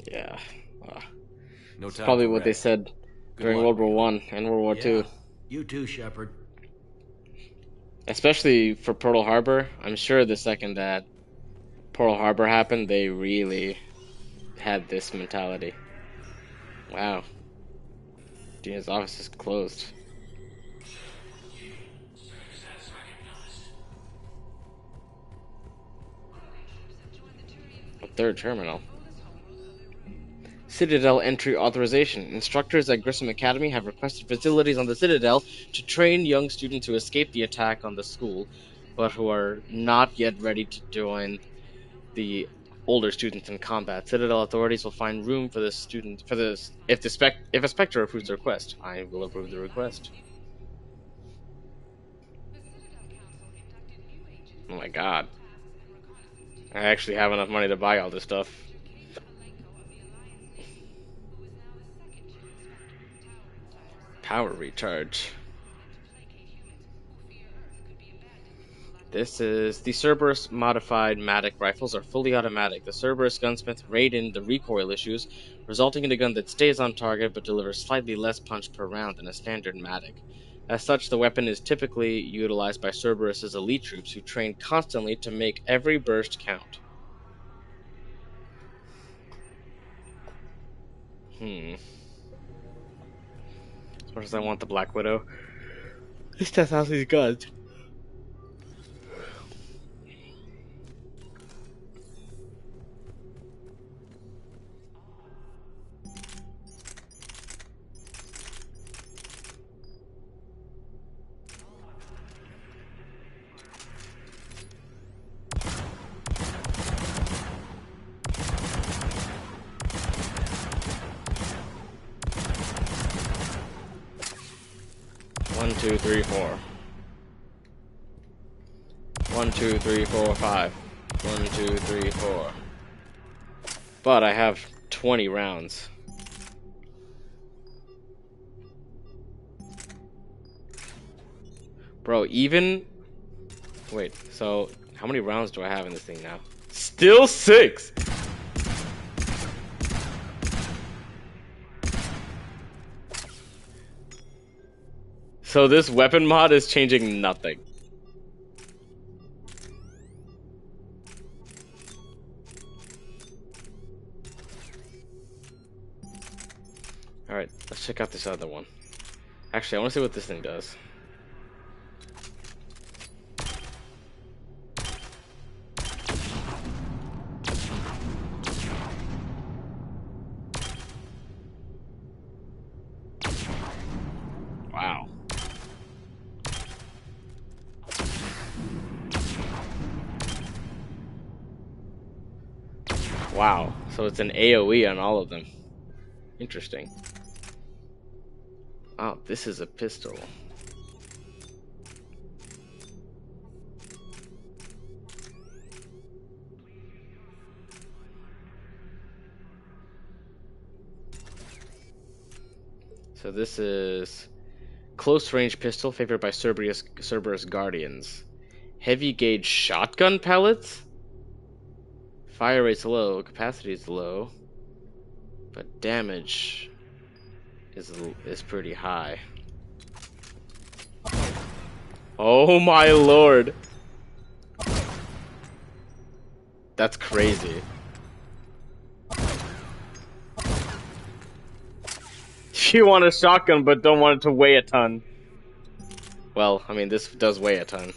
Yeah. No It's time probably for what they rest. said Good during luck. World War One and World War Two. You too, Shepard. Especially for Pearl Harbor. I'm sure the second that Pearl Harbor happened, they really had this mentality. Wow. Dina's office is closed. A third terminal. Citadel entry authorization. Instructors at Grissom Academy have requested facilities on the Citadel to train young students who escaped the attack on the school, but who are not yet ready to join the older students in combat. Citadel authorities will find room for the student if a Spectre approves the request. I will approve the request. Oh my god. I actually have enough money to buy all this stuff. Power recharge. This is the Cerberus modified Matic rifles are fully automatic. The Cerberus gunsmith reined in the recoil issues, resulting in a gun that stays on target but delivers slightly less punch per round than a standard Matic. As such, the weapon is typically utilized by Cerberus's elite troops who train constantly to make every burst count. As much as I want the Black Widow, this test has these guns. One, two, three, four. 1, 2, 3, 4, 5. 1, 2, 3, 4. But I have 20 rounds. Bro, even... Wait, so how many rounds do I have in this thing now? Still 6! So this weapon mod is changing nothing. Alright, let's check out this other one. Actually, I want to see what this thing does. Wow. Wow, so it's an AoE on all of them. Interesting. Oh, this is a pistol. So this is close range pistol favored by Cerberus Guardians. Heavy gauge shotgun pellets? Fire rate's low, capacity is low, but damage is pretty high. Oh my lord. That's crazy. You want a shotgun but don't want it to weigh a ton. Well, I mean, this does weigh a ton.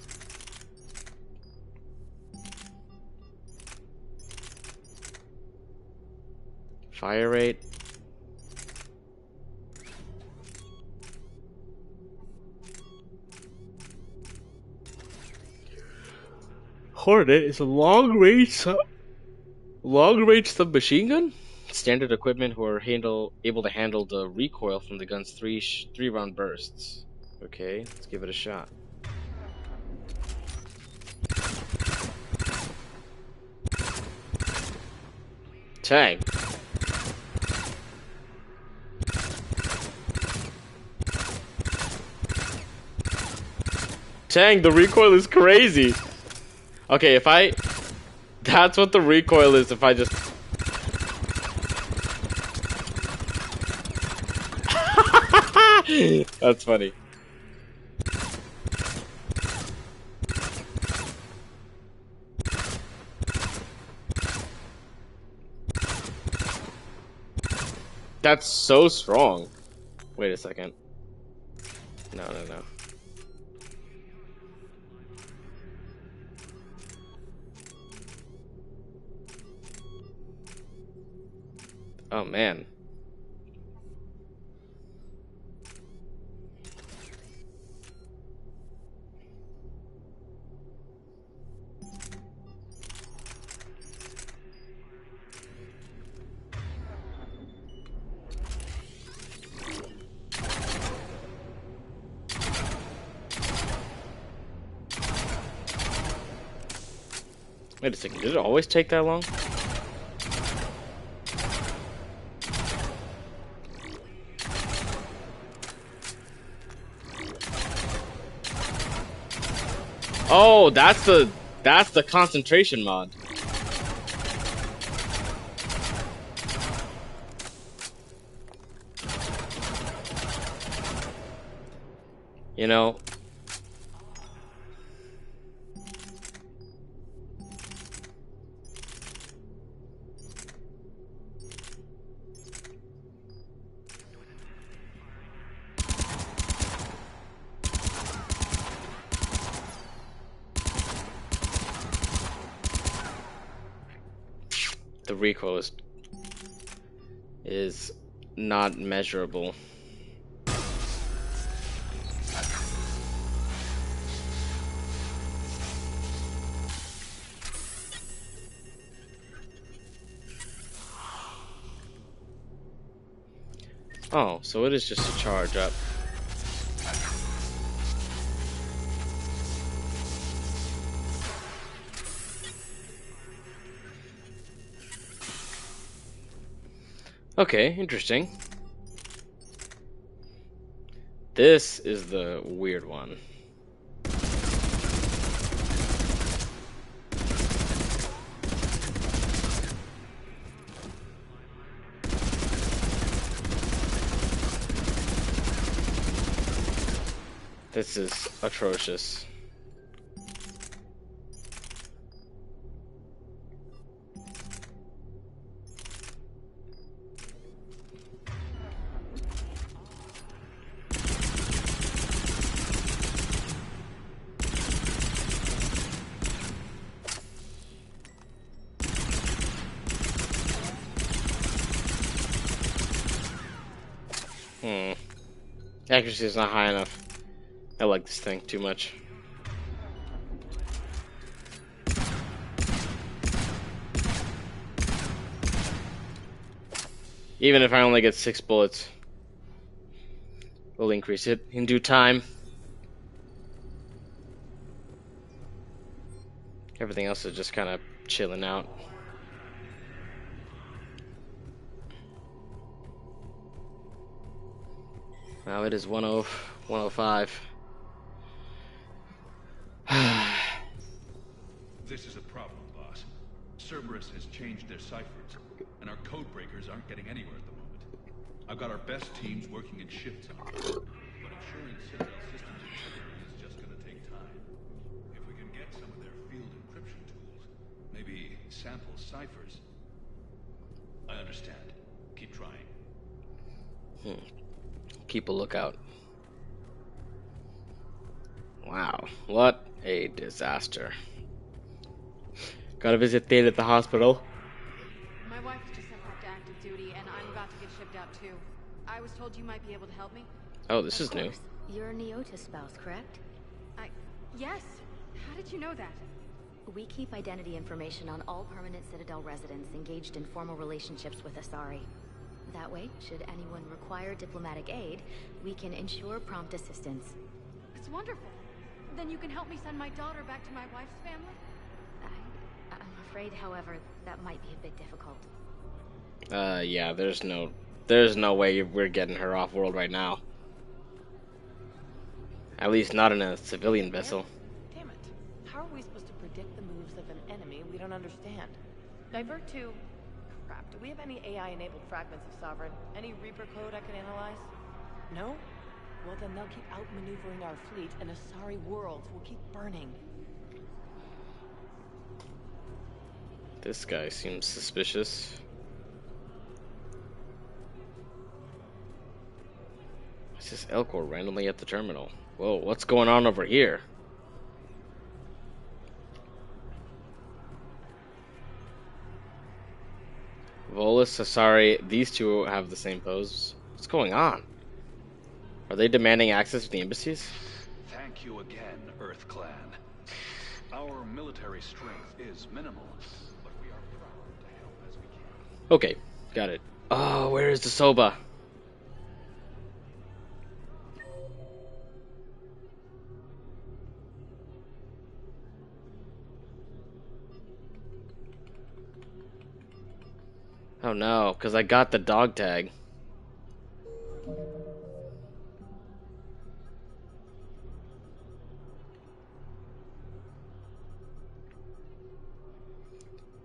Fire rate. Hornet is a long-range submachine gun. Standard equipment who are able to handle the recoil from the gun's three-round bursts. Okay, let's give it a shot. Tang. Tang, the recoil is crazy. Okay, if I... That's what the recoil is if I just... That's funny. That's so strong. Wait a second. No. Oh man. Wait a second, did it always take that long? Oh, that's the concentration mod. You know, the recoil is not measurable. Oh, so it is just a charge up. Okay, interesting. This is the weird one. This is atrocious. Accuracy is not high enough. I like this thing too much. Even if I only get 6 bullets, we'll increase it in due time. Everything else is just kind of chilling out. Now it is 105. This is a problem, boss. Cerberus has changed their ciphers, and our code breakers aren't getting anywhere at the moment. I've got our best teams working in shifts on it, but ensuring Citadel systems integrity is just gonna take time. If we can get some of their field encryption tools, maybe sample ciphers. I understand. Keep trying. Keep a lookout. Wow, what a disaster. Gotta visit Thade at the hospital. My wife was just sent back to active duty, and I'm about to get shipped out too. I was told you might be able to help me. Oh, this is new. You're Neota's spouse, correct? Yes. How did you know that? We keep identity information on all permanent Citadel residents engaged in formal relationships with Asari. That way, should anyone require diplomatic aid, we can ensure prompt assistance. It's wonderful. Then you can help me send my daughter back to my wife's family? I'm afraid, however, that might be a bit difficult. Yeah, there's no way we're getting her off world right now. At least not in a civilian vessel. Damn it. How are we supposed to predict the moves of an enemy we don't understand? Divert to... Crap, do we have any AI-enabled fragments of Sovereign? Any Reaper code I can analyze? No? Well, then they'll keep outmaneuvering our fleet, and Asari worlds will keep burning. This guy seems suspicious. It's just Elcor randomly at the terminal. Whoa, what's going on over here? Volus, Asari, these two have the same pose. What's going on? Are they demanding access to the embassies? Thank you again, Earth Clan. Our military strength is minimal, but we are proud to help as we can. Okay, got it. Oh, where is the Soba? Oh no, because I got the dog tag.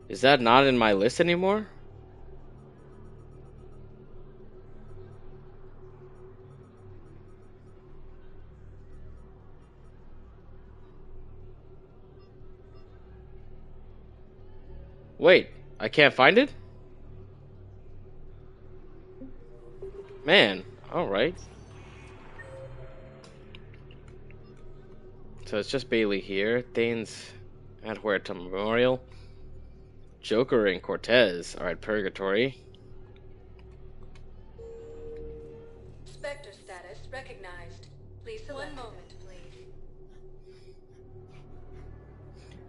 Is that not in my list anymore? Wait, I can't find it? Man, alright. So it's just Bailey here. Thane's at Huerta Memorial. Joker and Cortez are at Purgatory. Spectre status recognized. Please select. 1 moment, please.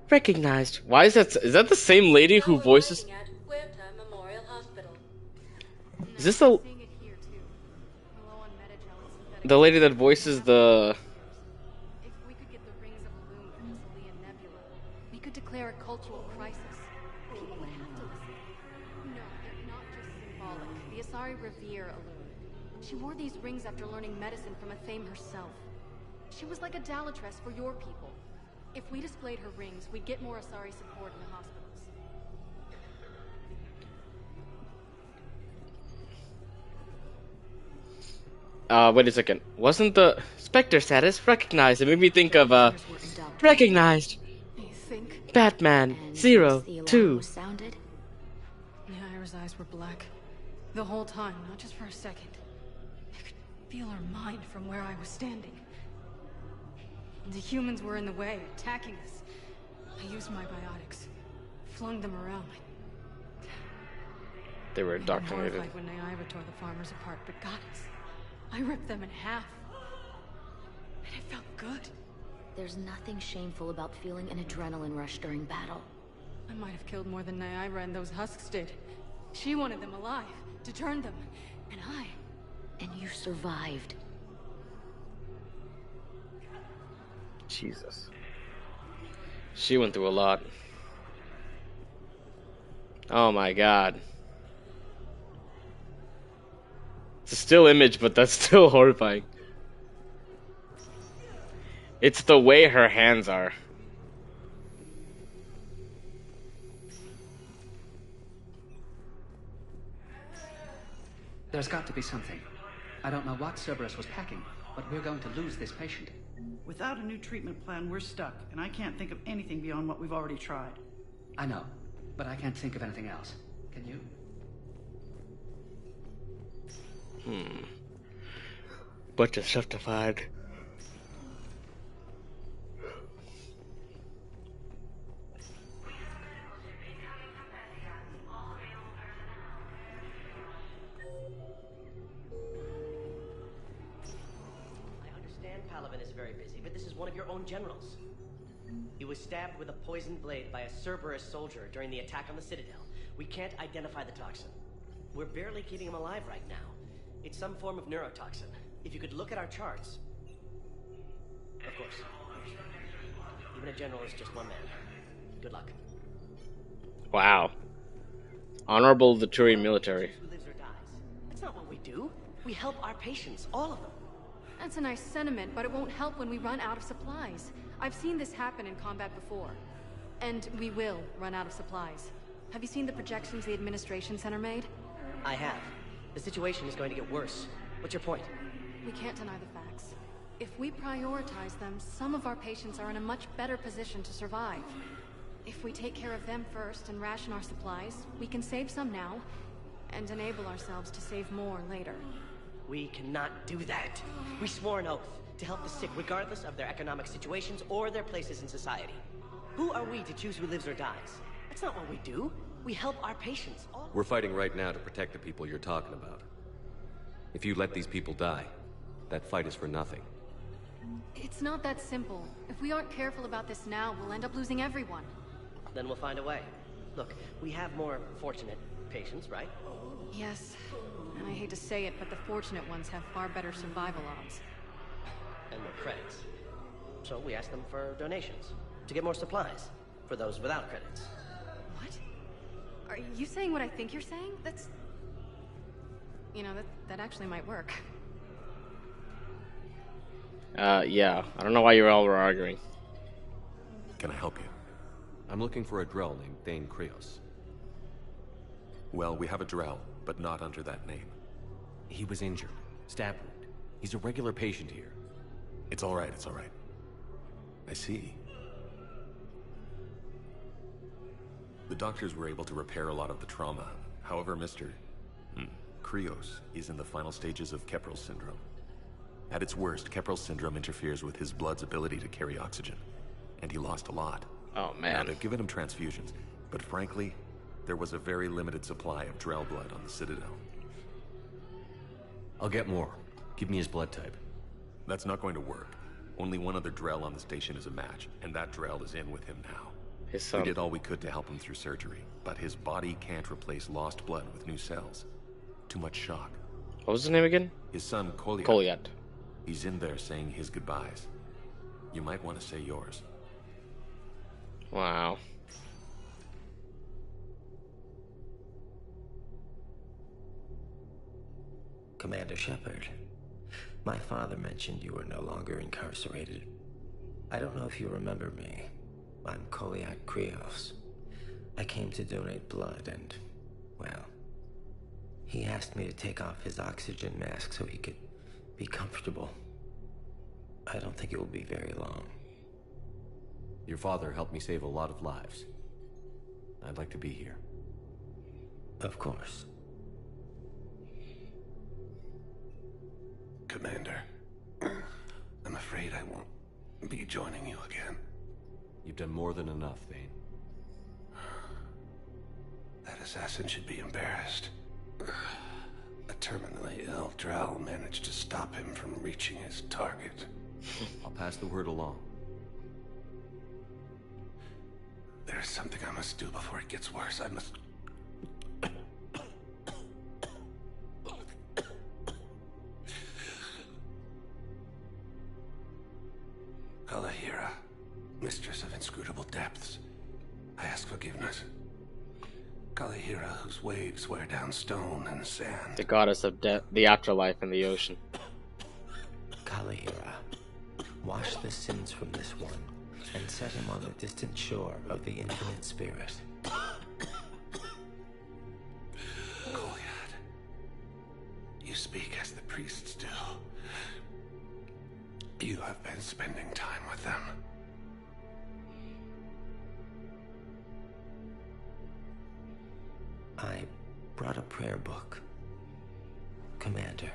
Recognized. Why is that? Is that the same lady who voices? At Huerta Memorial Hospital. Is this the lady that voices the? If we could get the rings of Elune from the Celia Nebula, we could declare a cultural crisis. People would have to listen. No, they're not just symbolic. The Asari revere Elune. She wore these rings after learning medicine from Athame herself. She was like a Dalatress for your people. If we displayed her rings, we'd get more Asari support in the hospitals. Wait a second. Wasn't the Spectre status recognized? It made me think of, recognized. Batman, 02. Sounded? Naira's eyes were black. The whole time, not just for a second. I could feel her mind from where I was standing. The humans were in the way, attacking us. I used my biotics, flung them around. They were I indoctrinated. horrified when Naira tore the farmers apart, but goddess, I ripped them in half. And it felt good. There's nothing shameful about feeling an adrenaline rush during battle. I might have killed more than Naira and those husks did. She wanted them alive, to turn them, and I... And you survived. Jesus. She went through a lot. Oh my god. It's a still image, but that's still horrifying. It's the way her hands are. There's got to be something. I don't know what Cerberus was packing, but we're going to lose this patient. Without a new treatment plan, we're stuck, and I can't think of anything beyond what we've already tried. I know, but I can't think of anything else. Can you? Bunch of stuff to find. Palaven is very busy, but this is one of your own generals. He was stabbed with a poisoned blade by a Cerberus soldier during the attack on the Citadel. We can't identify the toxin. We're barely keeping him alive right now. It's some form of neurotoxin. If you could look at our charts... Of course. Even a general is just one man. Good luck. Wow. Honorable the Turian military. Who lives or dies. That's not what we do. We help our patients, all of them. That's a nice sentiment, but it won't help when we run out of supplies. I've seen this happen in combat before. And we will run out of supplies. Have you seen the projections the Administration Center made? I have. The situation is going to get worse. What's your point? We can't deny the facts. If we prioritize them, some of our patients are in a much better position to survive. If we take care of them first and ration our supplies, we can save some now, and enable ourselves to save more later. We cannot do that. We swore an oath to help the sick regardless of their economic situations or their places in society. Who are we to choose who lives or dies? That's not what we do. We help our patients. We're fighting right now to protect the people you're talking about. If you let these people die, that fight is for nothing. It's not that simple. If we aren't careful about this now, we'll end up losing everyone. Then we'll find a way. Look, we have more fortunate patients, right? Yes, and I hate to say it, but the fortunate ones have far better survival odds. And more credits. So we ask them for donations, to get more supplies, for those without credits. What? Are you saying what I think you're saying? That's... You know, that actually might work. Yeah. I don't know why you all were arguing. Can I help you? I'm looking for a Drell named Thane Krios. Well, we have a Drell, but not under that name. He was injured. Stab wound. He's a regular patient here. It's all right, it's all right. I see. The doctors were able to repair a lot of the trauma. However, Mr. Krios is in the final stages of Keprel syndrome. At its worst, Keprel syndrome interferes with his blood's ability to carry oxygen, and he lost a lot. Oh, man. Now, they've given him transfusions, but frankly, there was a very limited supply of Drell blood on the Citadel. I'll get more. Give me his blood type. That's not going to work. Only one other Drell on the station is a match, and that Drell is in with him now. His son. We did all we could to help him through surgery, but his body can't replace lost blood with new cells. Too much shock. What was his name again? His son, Kolyat. Kolyat. He's in there saying his goodbyes. You might want to say yours. Wow. Commander Shepard, my father mentioned you were no longer incarcerated. I don't know if you remember me. I'm Kolyat Krios. I came to donate blood and, well, he asked me to take off his oxygen mask so he could be comfortable. I don't think it will be very long. Your father helped me save a lot of lives. I'd like to be here. Of course. Commander, I'm afraid I won't be joining you again. You've done more than enough, Thane. That assassin should be embarrassed. A terminally ill Drell managed to stop him from reaching his target. I'll pass the word along. There's something I must do before it gets worse. I must... Kalahira, mistress of inscrutable depths, I ask forgiveness. Kalahira, whose waves wear down stone and sand. The goddess of death, the afterlife, and the ocean. Kalahira, wash the sins from this one and set him on the distant shore of the infinite spirit. Kolyat, you speak as the priests do. You have been spending time with them. I brought a prayer book. Commander,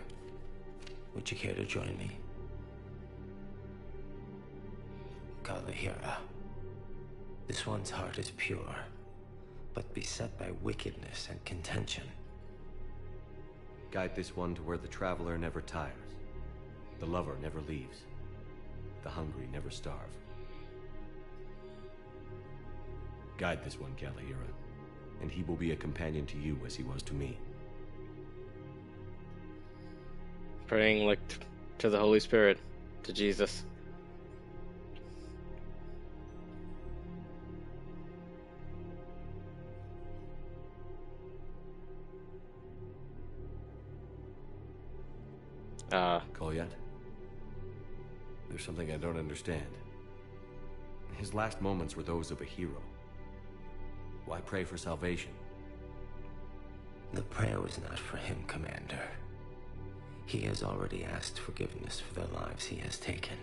would you care to join me? Kalahira, this one's heart is pure, but beset by wickedness and contention. Guide this one to where the traveler never tires, the lover never leaves, the hungry never starve. Guide this one, Kalahira, and he will be a companion to you as he was to me. Praying like to the Holy Spirit, to Jesus. Call yet? There's something I don't understand. His last moments were those of a hero. Why pray for salvation? The prayer was not for him, Commander. He has already asked forgiveness for the lives he has taken.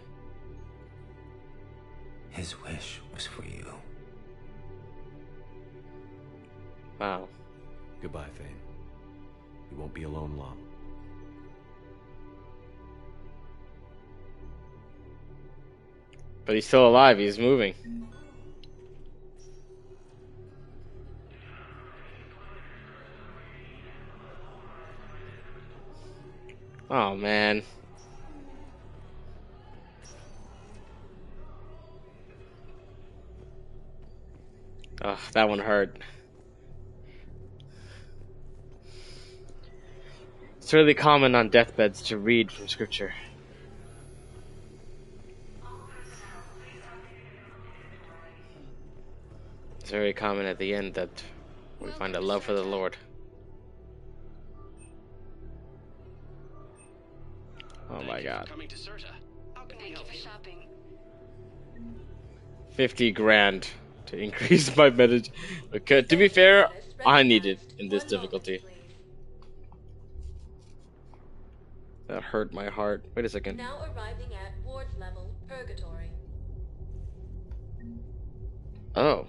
His wish was for you. Wow. Goodbye, Thane. You won't be alone long. But he's still alive, he's moving. Oh man. Oh, that one hurt. It's really common on deathbeds to read from scripture. It's very common at the end that we find a love for the Lord. Oh my God. 50 grand to increase my message. Okay, to be fair, I need it in this difficulty. That hurt my heart. Wait a second. Now arriving at ward level purgatory. Oh.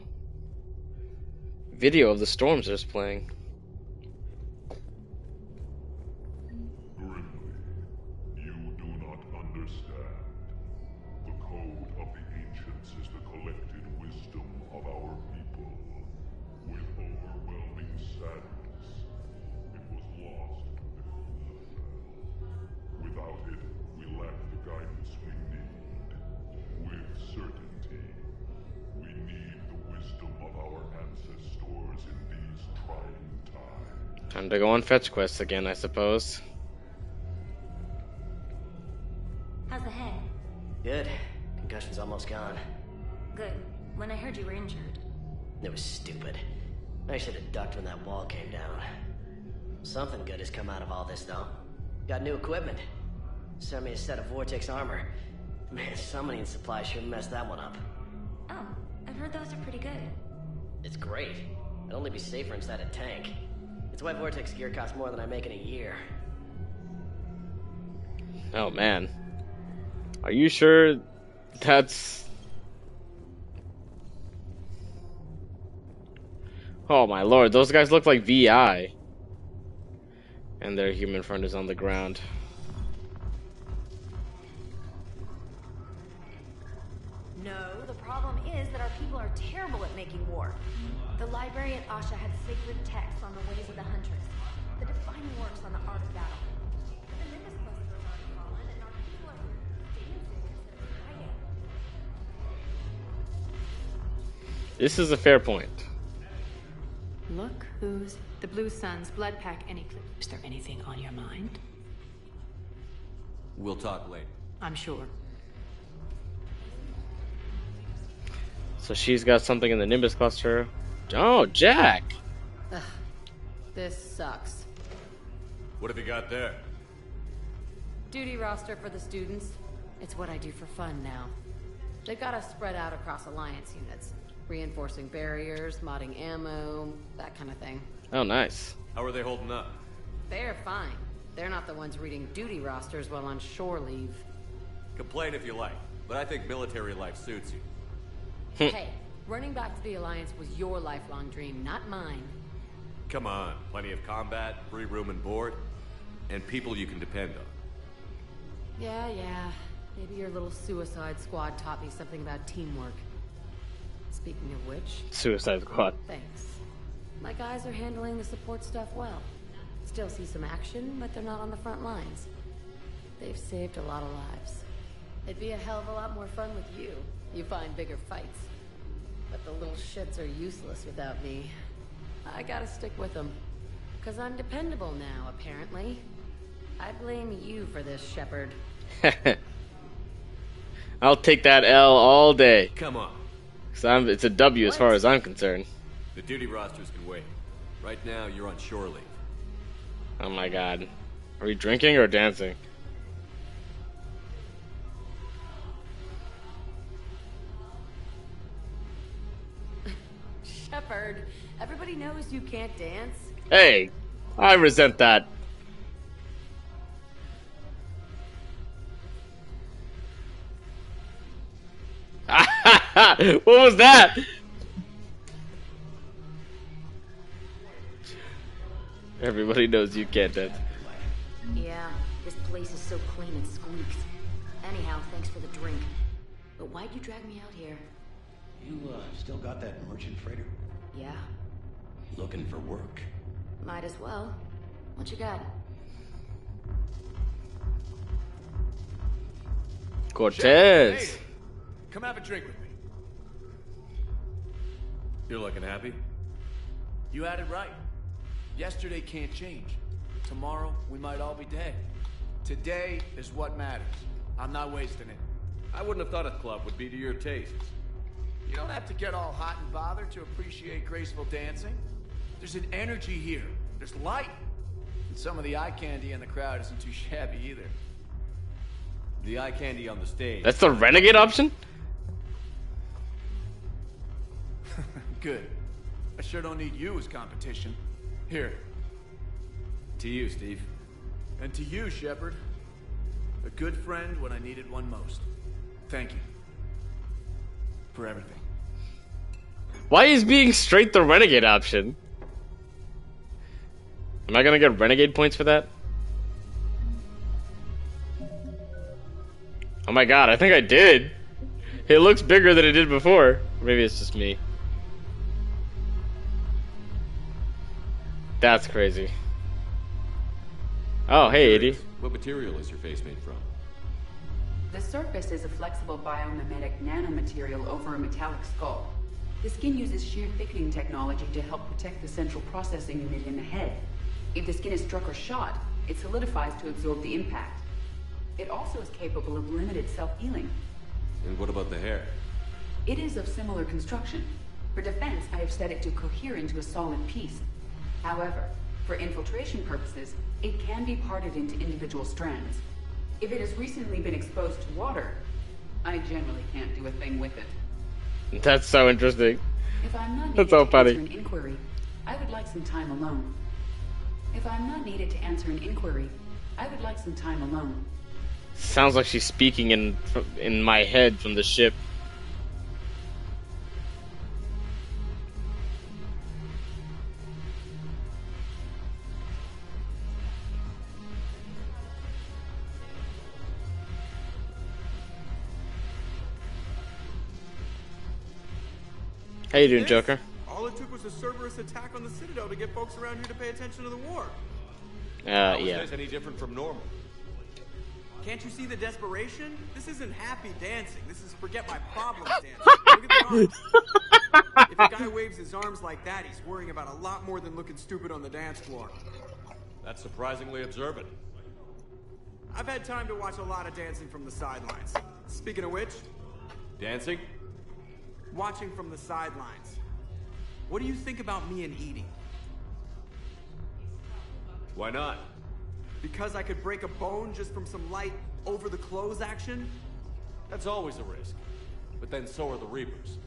Video of the storms is playing. You do not understand. The code of the ancients is the collected wisdom of our people. With overwhelming sadness, it was lost to the Without it, we lack the guidance we need. With certainty, we need the wisdom of our ancestors in these trying times. Time to go on fetch quests again, I suppose. How's the head? Good. Concussion's almost gone. Good. When I heard you were injured. It was stupid. I should have ducked when that wall came down. Something good has come out of all this, though. Got new equipment. Sent me a set of Vortex armor. Man, summoning supply sure messed that one up. Oh, I've heard those are pretty good. It's great. I'd only be safer inside a tank. It's why Vortex gear costs more than I make in a year. Oh man. Are you sure that's... Oh my lord, those guys look like VI. And their human friend is on the ground. No, the problem is that our people are terrible at making war. The library at Asha had sacred texts on the ways of the Huntress, the defining works on the art of battle. But the Nimbus clusters are fallen, and our people are dancing instead of fighting. This is a fair point. Look who's the Blue Suns, Blood Pack, and Eclipse. Is there anything on your mind? We'll talk later. I'm sure. So she's got something in the Nimbus cluster. Oh, Jack! Ugh, this sucks. What have you got there? Duty roster for the students. It's what I do for fun now. They've got us spread out across Alliance units. Reinforcing barriers, modding ammo, that kind of thing. Oh, nice. How are they holding up? They're fine. They're not the ones reading duty rosters while on shore leave. Complain if you like, but I think military life suits you. Hey, running back to the Alliance was your lifelong dream, not mine. Come on, plenty of combat, free room and board, and people you can depend on. Yeah. Maybe your little Suicide Squad taught me something about teamwork. Speaking of which... Suicide Squad. Thanks. My guys are handling the support stuff well. Still see some action, but they're not on the front lines. They've saved a lot of lives. It'd be a hell of a lot more fun with you. You find bigger fights. But the little shits are useless without me. I gotta stick with them. 'Cause I'm dependable now, apparently. I blame you for this, Shepard. I'll take that L all day. Come on. 'Cause it's a W as far as I'm concerned. The duty rosters can wait. Right now, you're on shore leave. Oh my god. Are we drinking or dancing? Everybody knows you can't dance. Hey, I resent that. What was that? Everybody knows you can't dance. Yeah, this place is so clean it squeaks. Anyhow, thanks for the drink. But why'd you drag me out here? You, still got that merchant freighter? Yeah, Looking for work? might as well. What you got? Cortez. Hey, come have a drink with me. You're looking happy? You had it right. Yesterday can't change. Tomorrow, we might all be dead. Today is what matters. I'm not wasting it. I wouldn't have thought a club would be to your tastes. You don't have to get all hot and bothered to appreciate graceful dancing. There's an energy here. There's light. And some of the eye candy in the crowd isn't too shabby either. The eye candy on the stage. That's the renegade option? Good. I sure don't need you as competition. Here. To you, Steve. And to you, Shepard. A good friend when I needed one most. Thank you. For everything. Why is being straight the renegade option? Am I gonna get renegade points for that? Oh my god, I think I did. It looks bigger than it did before. Maybe it's just me. That's crazy. Oh, hey, Edie. What material is your face made from? The surface is a flexible biomimetic nanomaterial over a metallic skull. The skin uses shear thickening technology to help protect the central processing unit in the head. If the skin is struck or shot, it solidifies to absorb the impact. It also is capable of limited self-healing. And what about the hair? It is of similar construction. For defense, I have set it to cohere into a solid piece. However, for infiltration purposes, it can be parted into individual strands. If it has recently been exposed to water, I generally can't do a thing with it. That's so interesting. If I'm not That's needed so to funny. answer an inquiry, I would like some time alone. If I'm not needed to answer an inquiry, I would like some time alone. Sounds like she's speaking in my head from the ship. How you doing, Joker? All it took was a Cerberus attack on the Citadel to get folks around here to pay attention to the war. How is Yeah. this any different from normal? Can't you see the desperation? This isn't happy dancing. This is forget my problems dancing. Look at the arms. If a guy waves his arms like that, he's worrying about a lot more than looking stupid on the dance floor. That's surprisingly observant. I've had time to watch a lot of dancing from the sidelines. Speaking of which, Dancing? watching from the sidelines. What do you think about me and eating? Why not? Because I could break a bone just from some light over-the-clothes action? That's always a risk. But then so are the Reapers.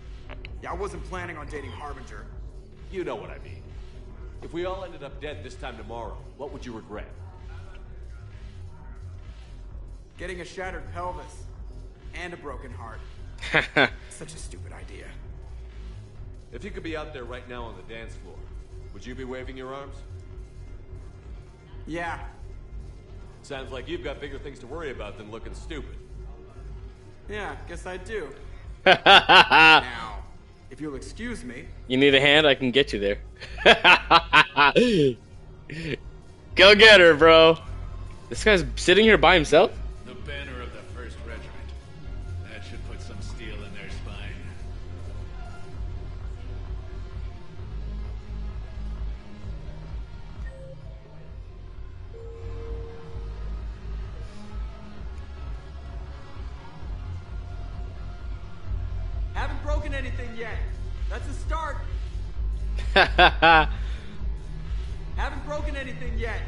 Yeah, I wasn't planning on dating Harbinger. You know what I mean. If we all ended up dead this time tomorrow, what would you regret? Getting a shattered pelvis. And a broken heart. Such a stupid idea. If you could be out there right now on the dance floor, would you be waving your arms? Yeah. Sounds like you've got bigger things to worry about than looking stupid. Yeah, guess I do. Now, if you'll excuse me. You need a hand? I can get you there. Go get her, bro. This guy's sitting here by himself? The banner of the 1st Regiment. That should put some steel in their spine. Haven't broken anything yet. That's a start. Haven't broken anything yet.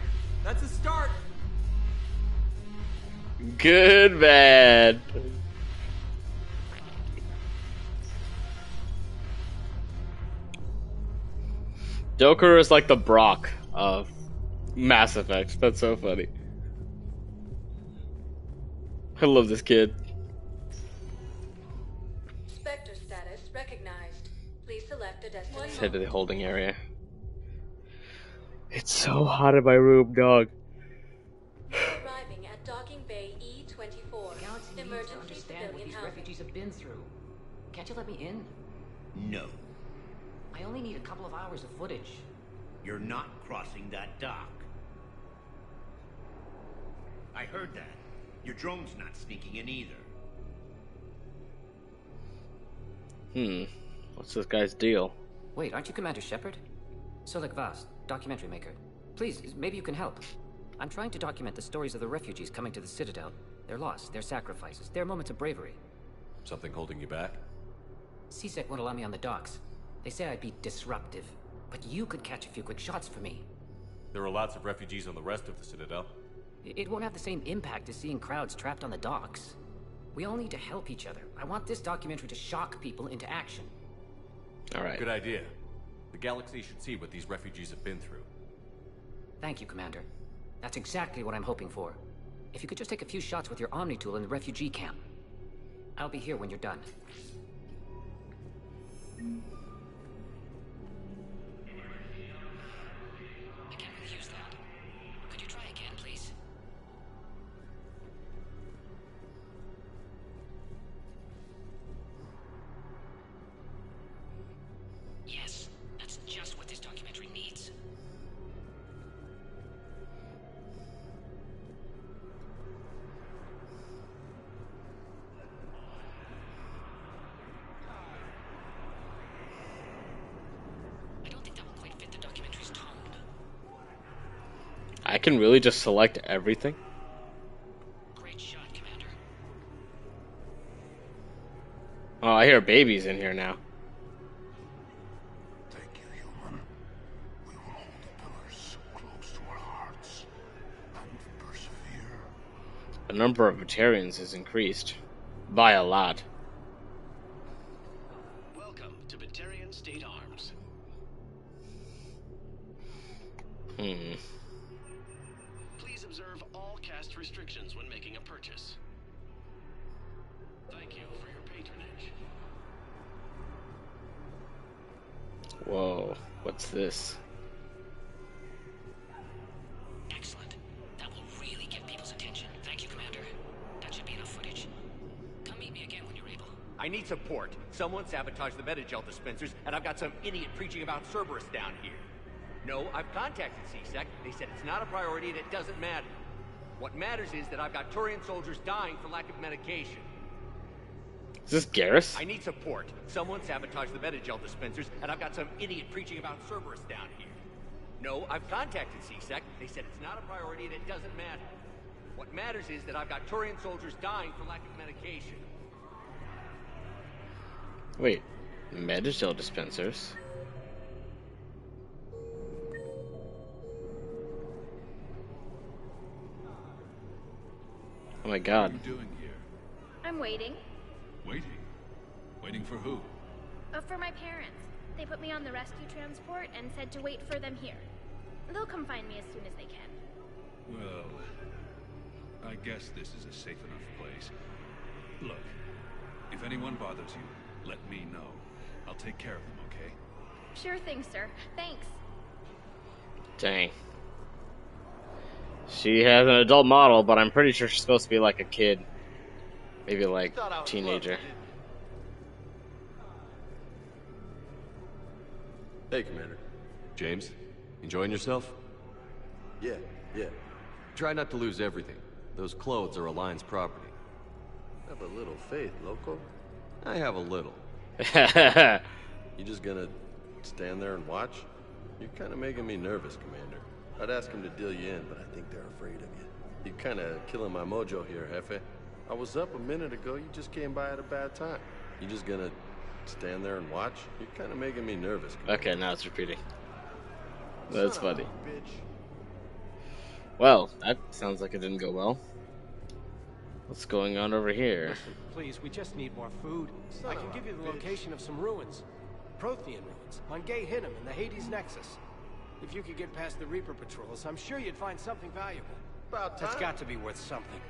That's a start. Good man. Joker is like the Brock of Mass Effect. That's so funny. I love this kid. Spectre status recognized. Please select a destination. Let's head to the holding area. It's so hot in my room, dog. Arriving at docking bay E24. Galaxy needs to Emergency understand what civilian these housing. refugees have been through. Can't you let me in? No. I only need a couple of hours of footage. You're not crossing that dock. I heard that. Your drone's not sneaking in either. What's this guy's deal? Wait, aren't you Commander Shepard? Solik Vast, documentary maker. Please, maybe you can help. I'm trying to document the stories of the refugees coming to the Citadel. Their loss, their sacrifices, their moments of bravery. Something holding you back? CSEC won't allow me on the docks. They say I'd be disruptive. But you could catch a few quick shots for me. There are lots of refugees on the rest of the Citadel. It won't have the same impact as seeing crowds trapped on the docks. We all need to help each other. I want this documentary to shock people into action. Alright. Good idea. The galaxy should see what these refugees have been through. Thank you, Commander. That's exactly what I'm hoping for. If you could just take a few shots with your Omni tool in the refugee camp. I'll be here when you're done. I can't really use that. Could you try again, please? Yes, that's just what this documentary needs. I don't think that will quite fit the documentary's tone. I can really just select everything? Great shot, Commander. Oh, I hear babies in here now. Thank you, human. We will hold the pillars close to our hearts and persevere. The number of Batarians is increased. By a lot. Welcome to Batarian State Arms. Please observe all caste restrictions when making a purchase. Thank you for your patronage. Whoa, what's this? Excellent. That will really get people's attention. Thank you, Commander. That should be enough footage. Come meet me again when you're able. I need support. Someone sabotaged the Metagel dispensers, and I've got some idiot preaching about Cerberus down here. No, I've contacted CSEC. They said it's not a priority and it doesn't matter. What matters is that I've got Turian soldiers dying for lack of medication. Is this Garrus? I need support. Someone sabotaged the Metagel dispensers, and I've got some idiot preaching about Cerberus down here. No, I've contacted CSEC. They said it's not a priority and it doesn't matter. What matters is that I've got Turian soldiers dying for lack of medication. Wait, Metagel dispensers? Oh my god. What are you doing here? I'm waiting. Waiting? Waiting for who? For my parents. They put me on the rescue transport and said to wait for them here. They'll come find me as soon as they can. Well, I guess this is a safe enough place. Look, if anyone bothers you, let me know. I'll take care of them, okay? Sure thing, sir. Thanks. Dang. She has an adult model, but I'm pretty sure she's supposed to be like a kid. Maybe like teenager. Hey, Commander. James, enjoying yourself? Yeah. Try not to lose everything. Those clothes are Alliance property. Have a little faith, loco. I have a little. You just gonna stand there and watch? You're kind of making me nervous, Commander. I'd ask them to deal you in, but I think they're afraid of you. You're kind of killing my mojo here, Jefe. I was up a minute ago. You just came by at a bad time. You just gonna stand there and watch? You're kind of making me nervous, Commander. Okay, now it's repeating. That's Son of funny. a bitch. Well, that sounds like it didn't go well. What's going on over here? Listen, please, we just need more food. I can give you the location of some ruins. Prothean ruins, on Gay Hinnom in the Hades Nexus. If you could get past the Reaper patrols, I'm sure you'd find something valuable. About That's time. got to be worth something.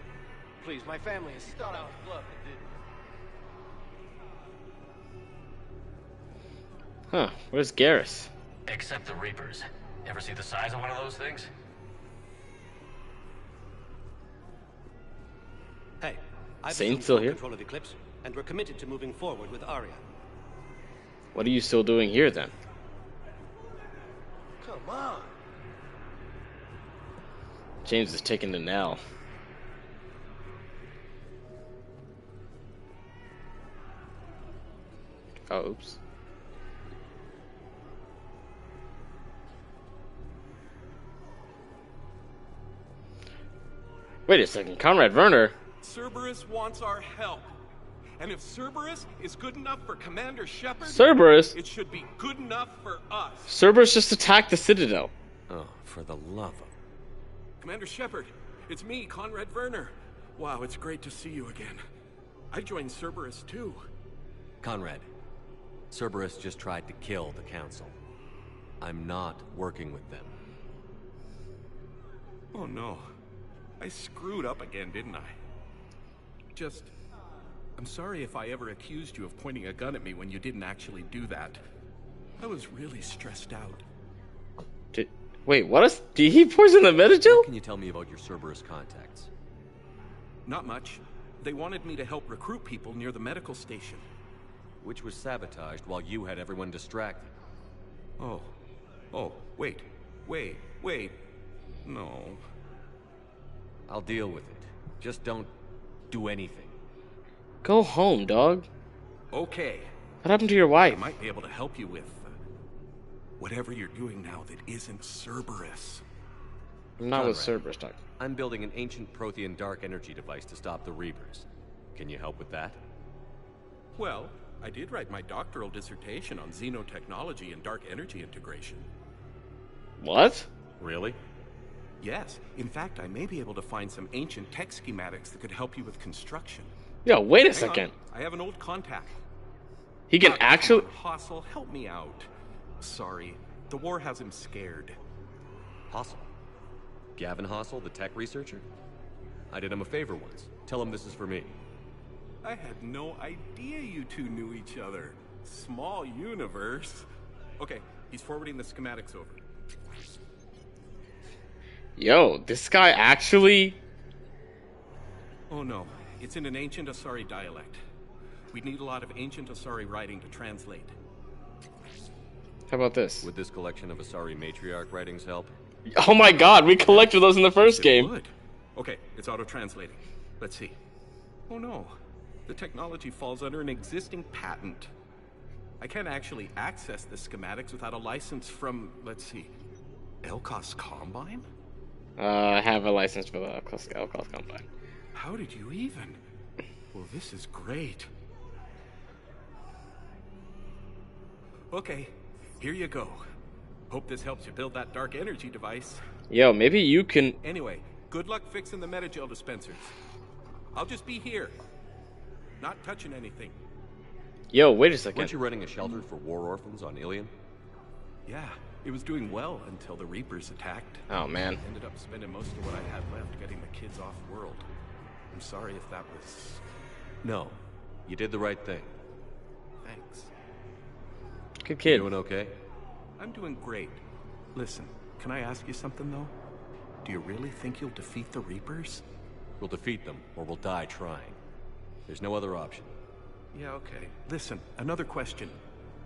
Please, my family is... Thought I was bluffing, didn't Huh, where's Garrus? Except the Reapers. Ever see the size of one of those things? Hey, I've Saint's assumed still full here? control of Eclipse, and we're committed to moving forward with Arya. What are you still doing here then? Come on. James is taking the L. Oh, oops. Wait a second, Conrad Werner? Cerberus wants our help. And if Cerberus is good enough for Commander Shepard, Cerberus? it should be good enough for us. Cerberus just attacked the Citadel. Oh, for the love of... Commander Shepard, it's me, Conrad Werner. Wow, it's great to see you again. I joined Cerberus too. Conrad, Cerberus just tried to kill the Council. I'm not working with them. Oh no. I screwed up again, didn't I? I'm sorry if I ever accused you of pointing a gun at me when you didn't actually do that. I was really stressed out. Wait, what? Did he poison the Metagel? What can you tell me about your Cerberus contacts? Not much. They wanted me to help recruit people near the medical station. Which was sabotaged while you had everyone distracted. Oh, wait. No. I'll deal with it. Just don't do anything. Go home, dog. Okay. What happened to your wife? I might be able to help you with whatever you're doing now that isn't Cerberus. I'm not with Conrad, Cerberus, dog. I'm building an ancient Prothean dark energy device to stop the Reapers. Can you help with that? Well, I did write my doctoral dissertation on xenotechnology and dark energy integration. What? Really? Yes. In fact, I may be able to find some ancient tech schematics that could help you with construction. Yo, wait a Hang second. on. I have an old contact. He can actually... Hossel, help me out. Sorry, the war has him scared. Hossel? Gavin Hossel, the tech researcher? I did him a favor once. Tell him this is for me. I had no idea you two knew each other. Small universe. Okay, he's forwarding the schematics over. Yo, this guy actually... Oh no, it's in an ancient Asari dialect. We'd need a lot of ancient Asari writing to translate. How about this? Would this collection of Asari matriarch writings help? Oh my god, we collected those in the first game. Would. Okay, it's auto-translating. Let's see. Oh no, the technology falls under an existing patent. I can't actually access the schematics without a license from, let's see, Elkos Combine? I have a license for the Elkos Combine. How did you even? Well, this is great. Okay, here you go. Hope this helps you build that dark energy device. Yo, maybe you can... Anyway, good luck fixing the Metagel dispensers. I'll just be here. Not touching anything. Yo, wait a second. Weren't you running a shelter for war orphans on Ilion? Yeah, it was doing well until the Reapers attacked. Oh, man. I ended up spending most of what I had left getting the kids off-world. I'm sorry if that was... No, you did the right thing. Thanks. Good kid. You doing okay? I'm doing great. Listen, can I ask you something, though? Do you really think you'll defeat the Reapers? We'll defeat them, or we'll die trying. There's no other option. Yeah, okay. Listen, another question.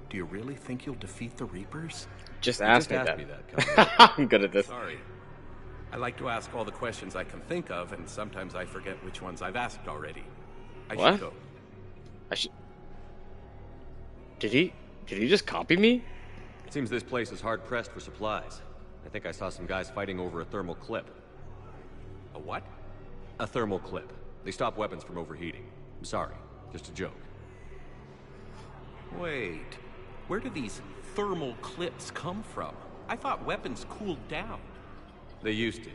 Do you really think you'll defeat the Reapers? Just ask me that. I'm good at this. Sorry. I like to ask all the questions I can think of, and sometimes I forget which ones I've asked already. I What? should go. I should... Did he just copy me? It seems this place is hard-pressed for supplies. I think I saw some guys fighting over a thermal clip. A what? A thermal clip. They stop weapons from overheating. I'm sorry, just a joke. Wait, where do these thermal clips come from? I thought weapons cooled down. They used to.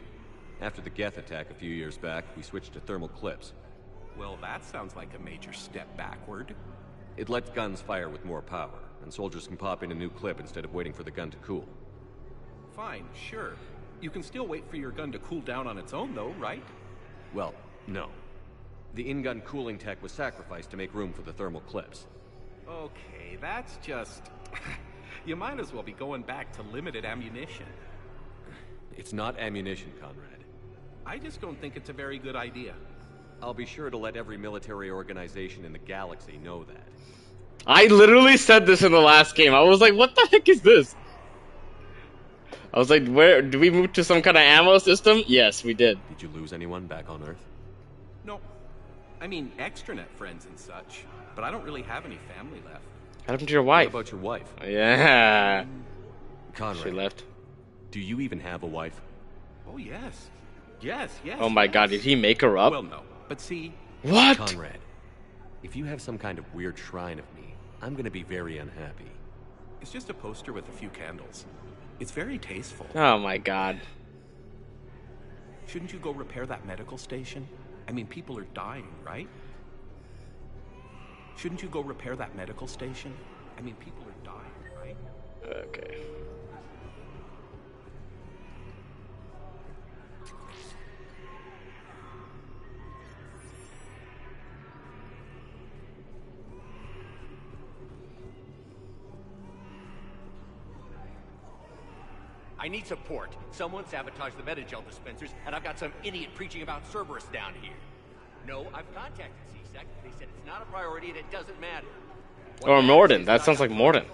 After the Geth attack a few years back, we switched to thermal clips. Well, that sounds like a major step backward. It lets guns fire with more power, and soldiers can pop in a new clip instead of waiting for the gun to cool. fine, sure. You can still wait for your gun to cool down on its own, though, right? Well, no. The in-gun cooling tech was sacrificed to make room for the thermal clips. Okay, that's just... You might as well be going back to limited ammunition. It's not ammunition, Conrad. I just don't think it's a very good idea. I'll be sure to let every military organization in the galaxy know that. I literally said this in the last game. I was like, what the heck is this? I was like, where do we move to some kind of ammo system? Yes, we did. Did you lose anyone back on Earth? No. I mean, extranet friends and such. But I don't really have any family left. What happened to your wife? What about your wife? Yeah. Conrad. She left. Do you even have a wife? Oh, yes. Yes. Oh my god, did he make her up? Well, no. But see... What? Conrad, if you have some kind of weird shrine of me, I'm gonna be very unhappy. It's just a poster with a few candles. It's very tasteful. Oh my god. Shouldn't you go repair that medical station? I mean, people are dying, right? Shouldn't you go repair that medical station? I mean, people are dying, right? Okay. I need support. Someone sabotaged the Metagel dispensers, and I've got some idiot preaching about Cerberus down here. No, I've contacted C-Sec. They said it's not a priority and it doesn't matter. Or Morden. That sounds like Morden.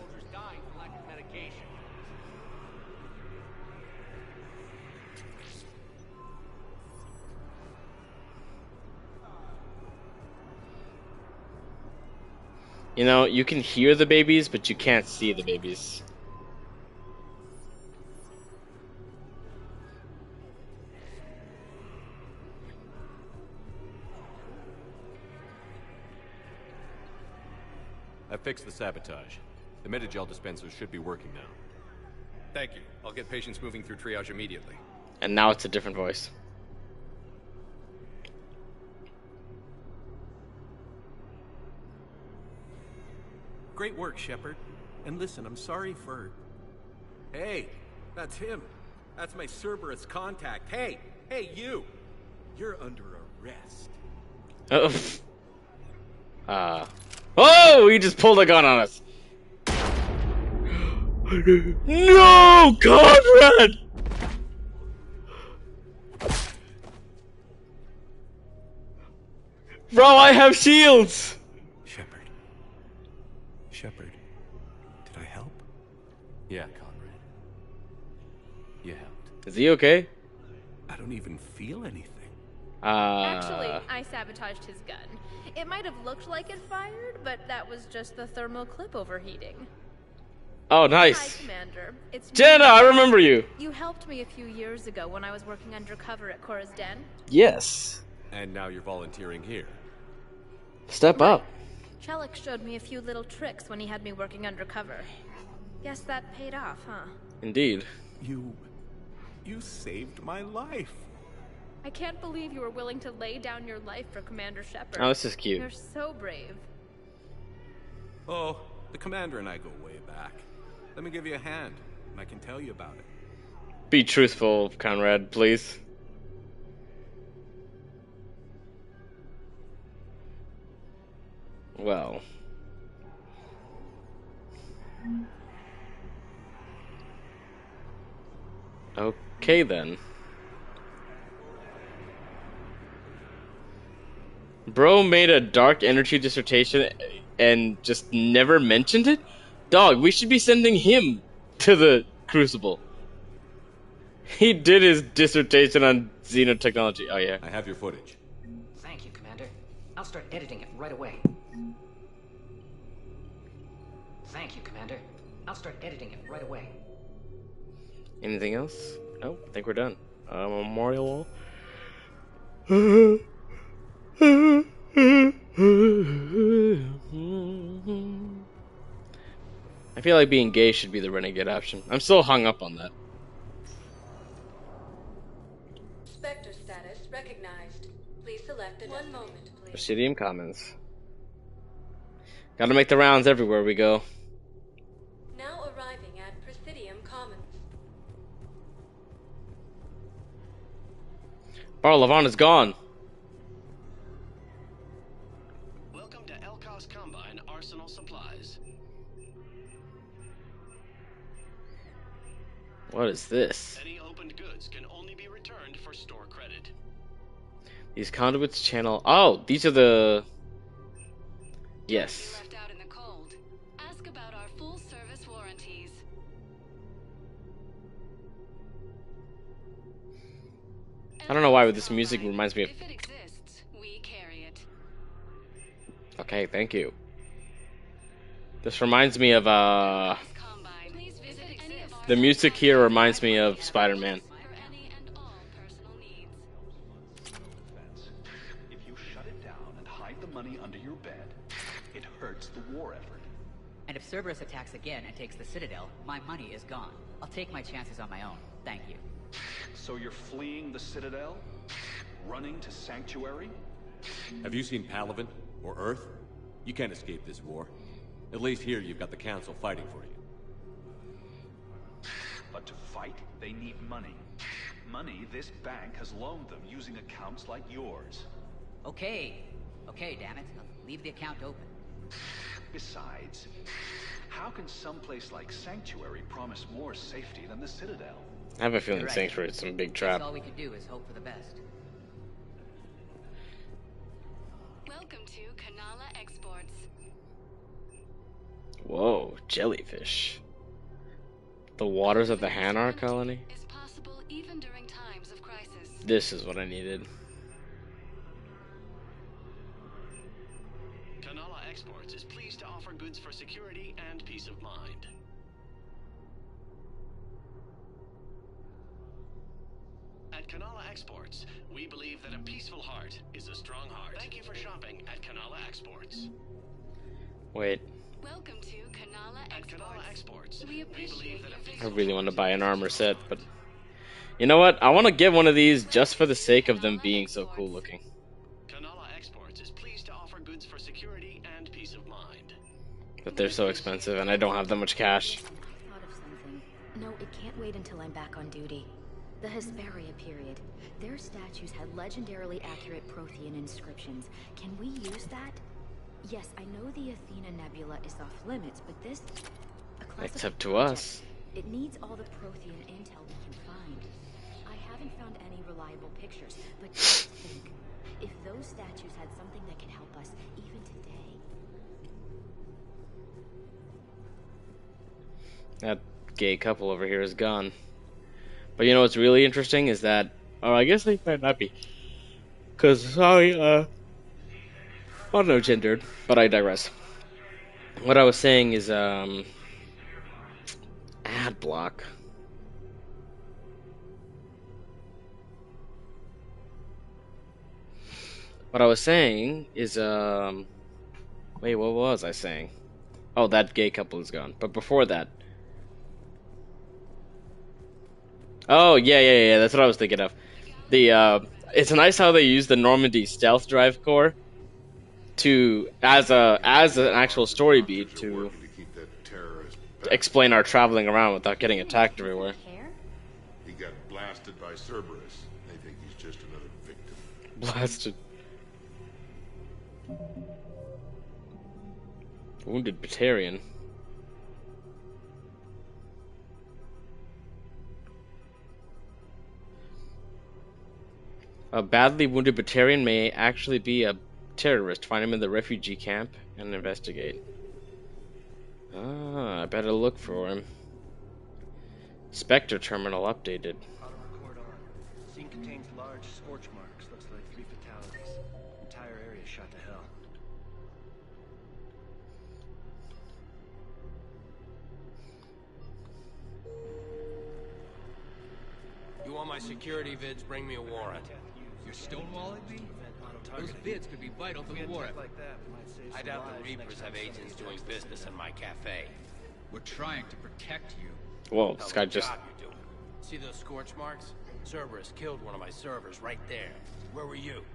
You know, you can hear the babies, but you can't see the babies. I fixed the sabotage. The Metagel dispensers should be working now. Thank you. I'll get patients moving through triage immediately. And now it's a different voice. Great work, Shepard. And listen, I'm sorry for... Hey, that's him. That's my Cerberus contact. Hey, you! You're under arrest. Oh, he just pulled a gun on us. No, Conrad! Bro, I have shields! Shepard, did I help? Yeah, Conrad. You helped. Is he okay? I don't even feel anything. Actually, I sabotaged his gun. It might have looked like it fired, but that was just the thermal clip overheating. Oh, nice. Hi, Commander. It's Jenna, I remember you. You helped me a few years ago when I was working undercover at Cora's Den. Yes. And now you're volunteering here. Step up. Chelik showed me a few little tricks when he had me working undercover. Guess that paid off, huh? Indeed. You saved my life. I can't believe you were willing to lay down your life for Commander Shepard. Oh, this is cute. You're so brave. Oh, the Commander and I go way back. Let me give you a hand, and I can tell you about it. Be truthful, Conrad, please. Well. Okay then. Bro made a dark energy dissertation and just never mentioned it? Dog, we should be sending him to the Crucible. He did his dissertation on xenotechnology. Oh yeah. I have your footage. Thank you, Commander. I'll start editing it right away. Thank you, Commander. I'll start editing it right away. Anything else? Nope, I think we're done. Memorial wall. I feel like being gay should be the renegade option. I'm still hung up on that. Spectre status recognized. Please select a one moment, please. Presidium Commons. Gotta make the rounds everywhere we go. Now arriving at Presidium Commons. Oh, Levon is gone. Welcome to Elkos Combine Arsenal Supplies. What is this? Any opened goods can only be returned for store credit. These conduits channel. Oh, these are the. Yes. Left out in the cold. Ask about our full service warranties. I don't know why, but this music reminds me of. If it exists, we carry it. Okay, thank you. This reminds me of the music here reminds me of Spider-Man. If you shut it down and hide the money under your bed, it hurts the war effort. And if Cerberus attacks again and takes the Citadel, my money is gone. I'll take my chances on my own. Thank you. So you're fleeing the Citadel? Running to Sanctuary? Have you seen Palaven or Earth? You can't escape this war. At least here you've got the Council fighting for you. But to fight, they need money. Money this bank has loaned them using accounts like yours. Okay, damn it. I'll leave the account open. Besides, how can someplace like Sanctuary promise more safety than the Citadel? I have a feeling You're right. Sanctuary is some big trap. All we can do is hope for the best. Welcome to Kanala Exports. Whoa, jellyfish. The waters of the Hanar colony? Is possible even during times of crisis. This is what I needed. Kanala Exports is pleased to offer goods for security and peace of mind. At Kanala Exports, we believe that a peaceful heart is a strong heart. Thank you for shopping at Kanala Exports. Wait. Welcome to Kanala Exports. At Kanala Exports, we appreciate I really want to buy an armor set, but you know what? I want to get one of these just for the sake of them being so cool looking. Kanala Exports is pleased to offer goods for security and peace of mind. But they're so expensive, and I don't have that much cash. I thought of something. No, it can't wait until I'm back on duty. The Hesperia period. Their statues had legendarily accurate Prothean inscriptions. Can we use that? Yes, I know the Athena Nebula is off limits, but this... Except to us. It needs all the Prothean intel we can find. I haven't found any reliable pictures, but just think. If those statues had something that could help us, even today... That gay couple over here is gone. But you know what's really interesting is that... Oh, I guess they might not be. Because, sorry, well, no gendered, but I digress. What I was saying is, ad block. What I was saying is, wait, what was I saying? Oh, that gay couple is gone. But before that... Oh, yeah, that's what I was thinking of. It's nice how they use the Normandy stealth drive core to as an actual story beat to explain our traveling around without getting attacked everywhere. He got blasted by Cerberus. They think he's just another victim. Blasted. Wounded Batarian. A badly wounded Batarian may actually be a terrorist. Find him in the refugee camp and investigate. Ah, I better look for him. Spectre terminal updated. Auto record on. Scene contains large scorch marks. Looks like 3 fatalities. Entire area shot to hell. You want my security vids? Bring me a warrant. You're stonewalling me? Those vids could be vital to the war effort. I doubt the Reapers have agents doing business in my cafe. We're trying to protect you. Whoa, this guy just... See those scorch marks? Cerberus killed one of my servers right there. Where were you?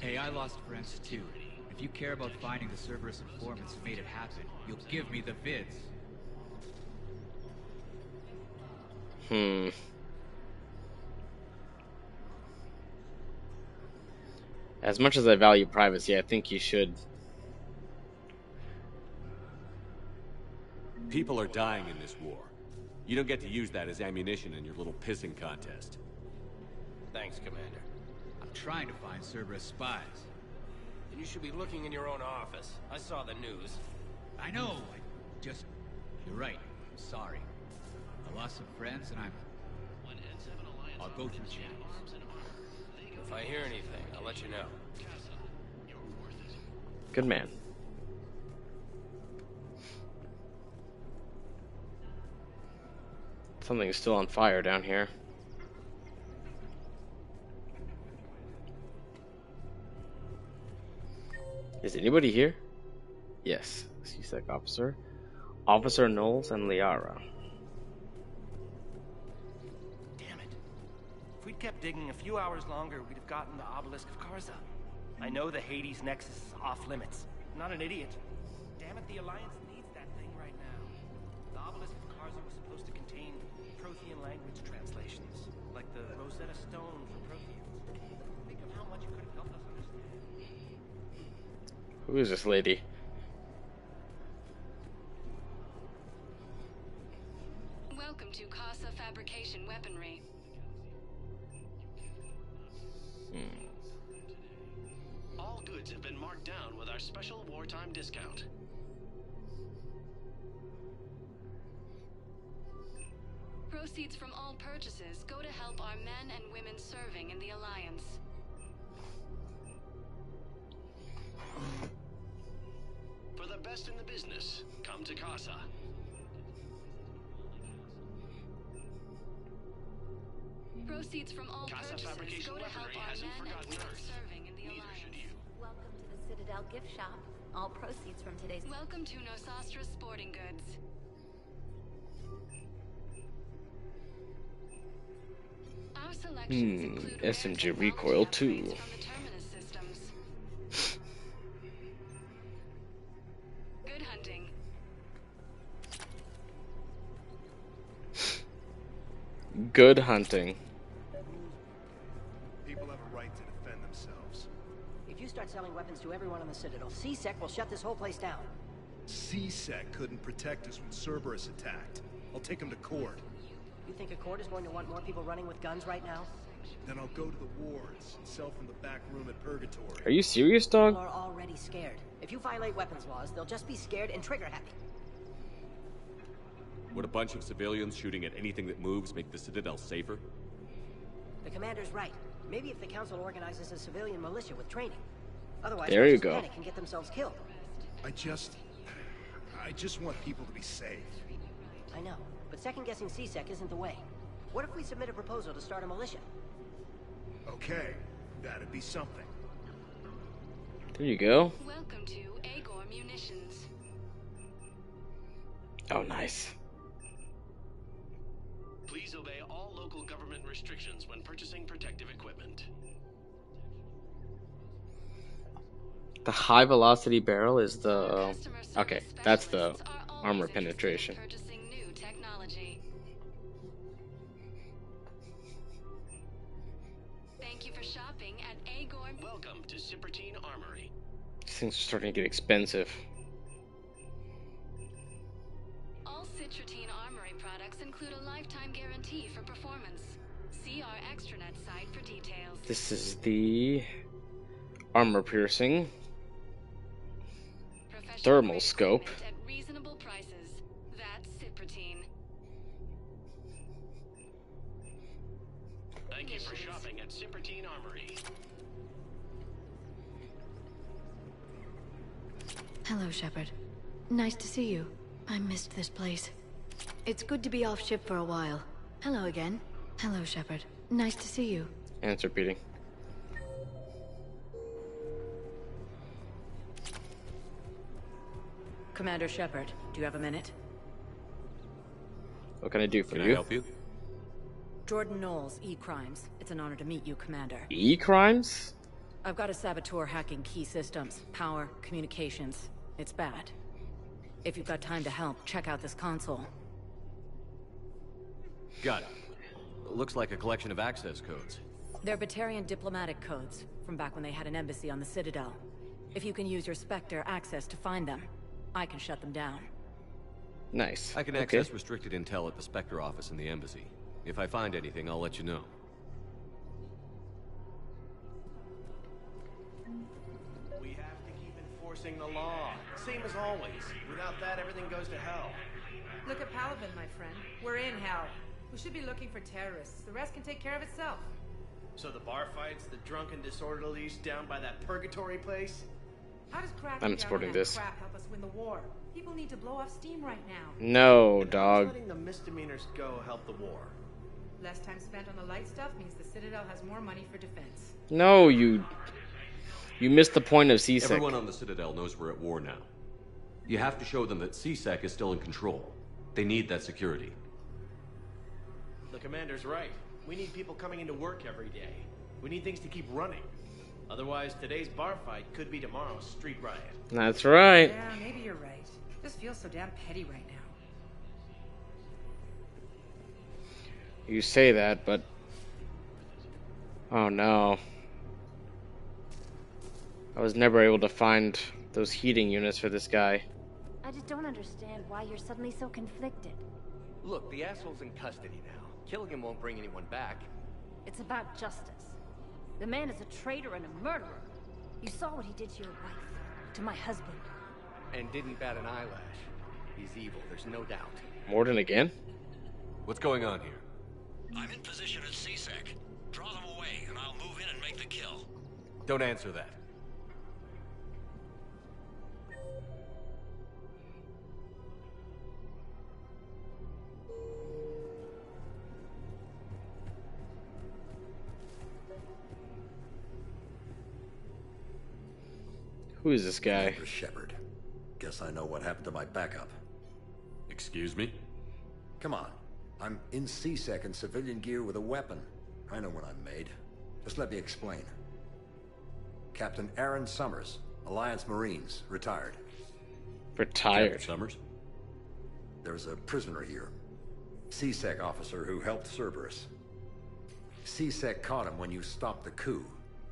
Hey, I lost friends too. If you care about finding the Cerberus informants who made it happen, you'll give me the vids. As much as I value privacy, I think you should. People are dying in this war. You don't get to use that as ammunition in your little pissing contest. Thanks, Commander. I'm trying to find Cerberus spies. Then you should be looking in your own office. I saw the news. I know. You're right. I'm sorry. I lost some friends, and I'll go through channels. If I hear anything, I'll let you know. Good man. Something is still on fire down here. Is anybody here? Yes. C-Sec officer. Officer Knowles and Liara. Damn it. If we'd kept digging a few hours longer, we'd have gotten the obelisk of Karza. I know the Hades Nexus is off limits. I'm not an idiot. Damn it, the Alliance needs that thing right now. The obelisk of Karza was supposed to contain Prothean language translations, like the Rosetta Stone for Protheans. Think of how much it could have helped us understand. Who is this lady? Welcome to Casa Fabrication Weaponry. All goods have been marked down with our special wartime discount. Proceeds from all purchases go to help our men and women serving in the Alliance. For the best in the business, come to Casa. Proceeds from all Casa purchases Fabrication go to help Weaponry our hasn't men and forgotten women Earth. serving in the Neither Alliance. should you. Welcome to the Citadel gift shop. All proceeds from today's... Welcome to Nosastra Sporting Goods. Our selections include SMG recoil too. from the Terminus systems. Good hunting. Good hunting. People have a right to defend themselves. If you start selling weapons to everyone on the Citadel, C-Sec will shut this whole place down. C-Sec couldn't protect us when Cerberus attacked. I'll take him to court. You think Accord is going to want more people running with guns right now? Then I'll go to the wards and sell from the back room at Purgatory. Are you serious, dog? People are already scared. If you violate weapons laws, they'll just be scared and trigger happy. Would a bunch of civilians shooting at anything that moves make the Citadel safer? The commander's right. Maybe if the council organizes a civilian militia with training. Otherwise, there they'll you just go. panic and get themselves killed. I just want people to be safe. I know, but second-guessing C-Sec isn't the way. What if we submit a proposal to start a militia? Okay, that'd be something. There you go. Welcome to Agor Munitions. Oh, nice. Please obey all local government restrictions when purchasing protective equipment. The high velocity barrel is the... okay, that's the armor penetration. Purchasing new technology. Thank you for shopping at Agor. Welcome to Cipertine Armory. These things are starting to get expensive. All Citrotine Armory products include a lifetime guarantee for performance. See our extranet site for details. This is the armor piercing thermal scope. At reasonable prices. That's Ciprotine. Thank you for shopping at Cipertine Armory. Hello, Shepard. Nice to see you. I missed this place. It's good to be off ship for a while. Hello again. Hello, Shepard. Nice to see you. And it's repeating. Commander Shepard, do you have a minute? What can I do for you? Can I help you? Jordan Knowles, E-Crimes. It's an honor to meet you, Commander. E-Crimes? I've got a saboteur hacking key systems, power, communications. It's bad. If you've got time to help, check out this console. Got it. Looks like a collection of access codes. They're Batarian diplomatic codes, from back when they had an embassy on the Citadel. If you can use your Spectre access to find them, I can shut them down. Nice. I can access restricted intel at the Spectre office in the embassy. If I find anything, I'll let you know. We have to keep enforcing the law. Same as always. Without that, everything goes to hell. Look at Paladin, my friend. We're in hell. We should be looking for terrorists. The rest can take care of itself. So the bar fights, the drunken disorderlies down by that purgatory place? How does cracking I'm down supporting on that this. crap help us win the war? People need to blow off steam right now. No, dog. Letting the misdemeanors go help the war. Less time spent on the light stuff means the Citadel has more money for defense. No, you missed the point of CSEC. Everyone on the Citadel knows we're at war now. You have to show them that CSEC is still in control. They need that security. The commander's right. We need people coming into work every day. We need things to keep running. Otherwise, today's bar fight could be tomorrow's street riot. That's right. Yeah, maybe you're right. This feels so damn petty right now. You say that, but... Oh no. I was never able to find those heating units for this guy. I just don't understand why you're suddenly so conflicted. Look, the asshole's in custody now. Killing him won't bring anyone back. It's about justice. The man is a traitor and a murderer. You saw what he did to your wife, to my husband. And didn't bat an eyelash. He's evil, there's no doubt. Mordin again? What's going on here? I'm in position at CSEC. Draw them away, and I'll move in and make the kill. Don't answer that. Who is this guy? Commander Shepard. Guess I know what happened to my backup. Excuse me? Come on. I'm in CSEC in civilian gear with a weapon. I know what I'm made. Just let me explain. Captain Aaron Summers, Alliance Marines, retired. Retired? Captain Summers? There's a prisoner here. CSEC officer who helped Cerberus. CSEC caught him when you stopped the coup.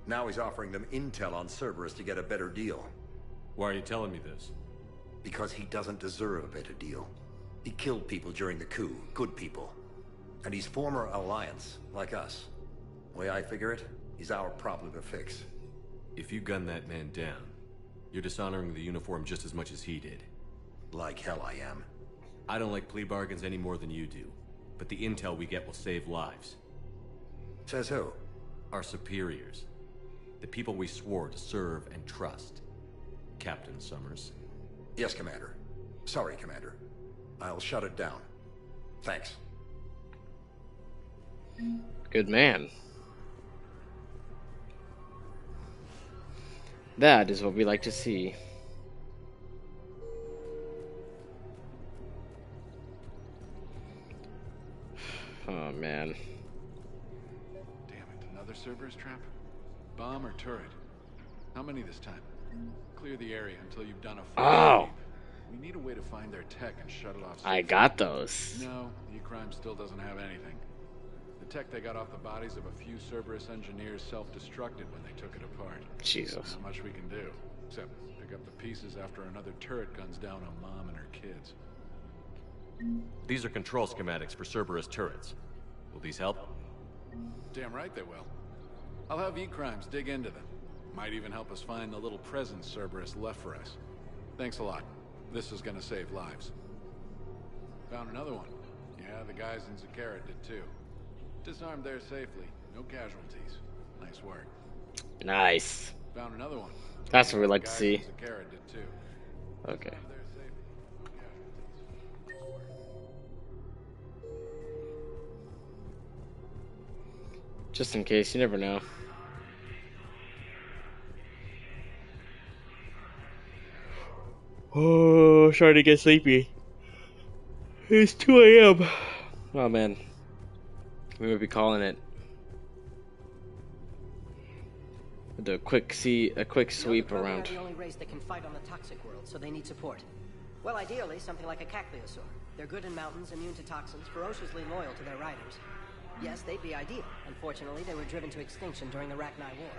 Now he's offering them intel on Cerberus to get a better deal. Why are you telling me this? Because he doesn't deserve a better deal. He killed people during the coup, good people. And he's former Alliance, like us. The way I figure it, he's our problem to fix. If you gun that man down, you're dishonoring the uniform just as much as he did. Like hell I am. I don't like plea bargains any more than you do, but the intel we get will save lives. Says who? Our superiors. The people we swore to serve and trust. Captain Summers. Yes, Commander. Sorry, Commander. I'll shut it down. Thanks. Good man. That is what we like to see. Oh man. Damn it, another Cerberus trap? Bomb or turret? How many this time? Clear the area until you've done a full sweep. We need a way to find their tech and shut it off. I got those. No, E-Crime still doesn't have anything. The tech they got off the bodies of a few Cerberus engineers self-destructed when they took it apart. Jesus. Not much we can do, except pick up the pieces after another turret guns down on Mom and her kids. These are control schematics for Cerberus turrets. Will these help? Damn right they will. I'll have E-Crimes dig into them. Might even help us find the little presents Cerberus left for us. Thanks a lot. This is gonna save lives. Found another one. Yeah, the guys in Zakara did too. Disarmed there safely. No casualties. Nice work. Nice. Found another one. That's what we like to see. Zakara did too. Okay. Just in case, you never know. Oh, starting to get sleepy. It's 2 a.m. Oh man, we might be calling it. Do a quick sweep around. They're the only race that can fight on the toxic world, so they need support. Well, ideally, something like a Cacliosaur. They're good in mountains, immune to toxins, ferociously loyal to their riders. Yes, they'd be ideal. Unfortunately, they were driven to extinction during the Rachni War.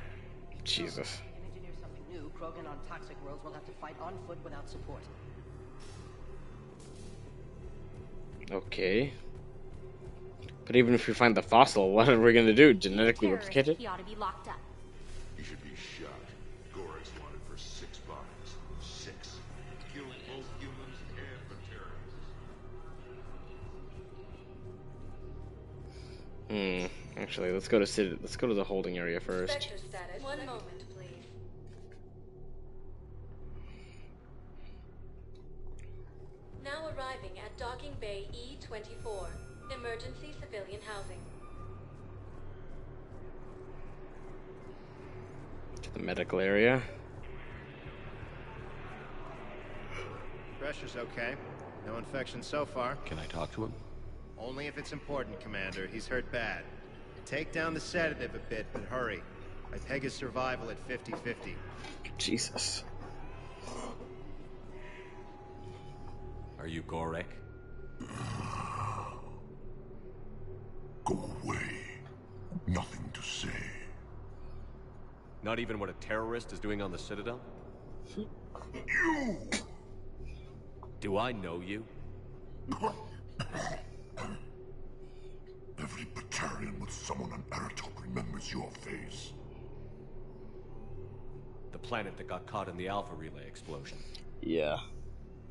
Jesus. To engineer something new, Krogan on Toxic Worlds will have to fight on foot without support. Okay. But even if we find the fossil, what are we gonna do? Genetically replicate it? He ought to be locked up. He should be shot. Gorex wanted for 6 bodies. 6. Killed both humans and Batarians. Actually, let's go to the holding area first. Spectre status. One moment, please. Now arriving at Docking Bay E-24. Emergency civilian housing. To the medical area. Pressure's okay. No infection so far. Can I talk to him? Only if it's important, Commander. He's hurt bad. Take down the sedative a bit, but hurry. I peg his survival at 50-50. Jesus. Are you Gorek? Go away. Nothing to say. Not even what a terrorist is doing on the Citadel? You! Do I know you? Every Batarian with someone on Aratok remembers your face. The planet that got caught in the Alpha Relay explosion. Yeah.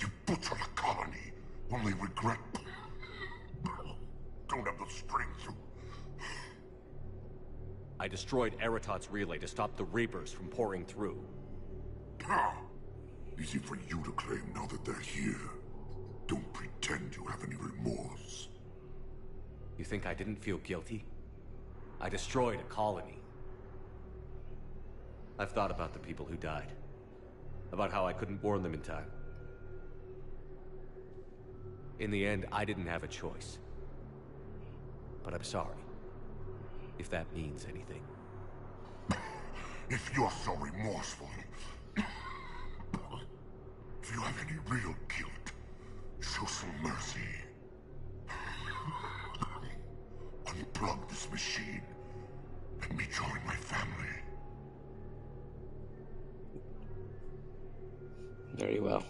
You butchered a colony. Only regret. Don't have the strength to... I destroyed Eratot's relay to stop the Reapers from pouring through. Easy for you to claim now that they're here. Don't pretend you have any remorse. You think I didn't feel guilty? I destroyed a colony. I've thought about the people who died. About how I couldn't warn them in time. In the end, I didn't have a choice. But I'm sorry. If that means anything. If you're so remorseful, if you have any real guilt, show some mercy. Unplug this machine. Let me join my family. Very well.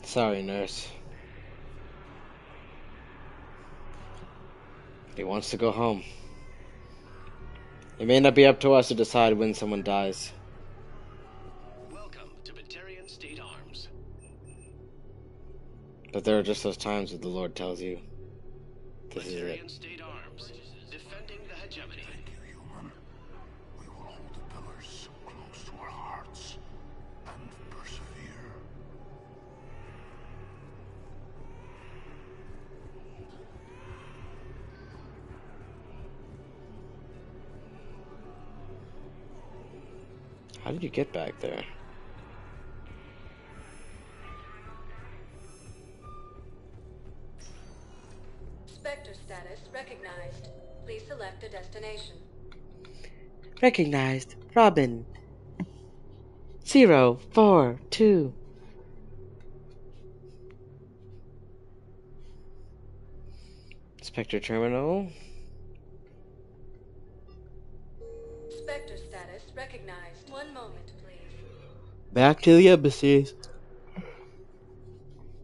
Sorry, nurse. He wants to go home. It may not be up to us to decide when someone dies. Welcome to Batarian State Arms. But there are just those times that the Lord tells you, this is Batarian it. State Arms, defending the hegemony. Thank you, human. We will hold the pillars close to our hearts and persevere. How did you get back there? Spectre status recognized. Please select a destination. Recognized. Robin. 042. Spectre terminal. Spectre status recognized. One moment, please. Back to the embassies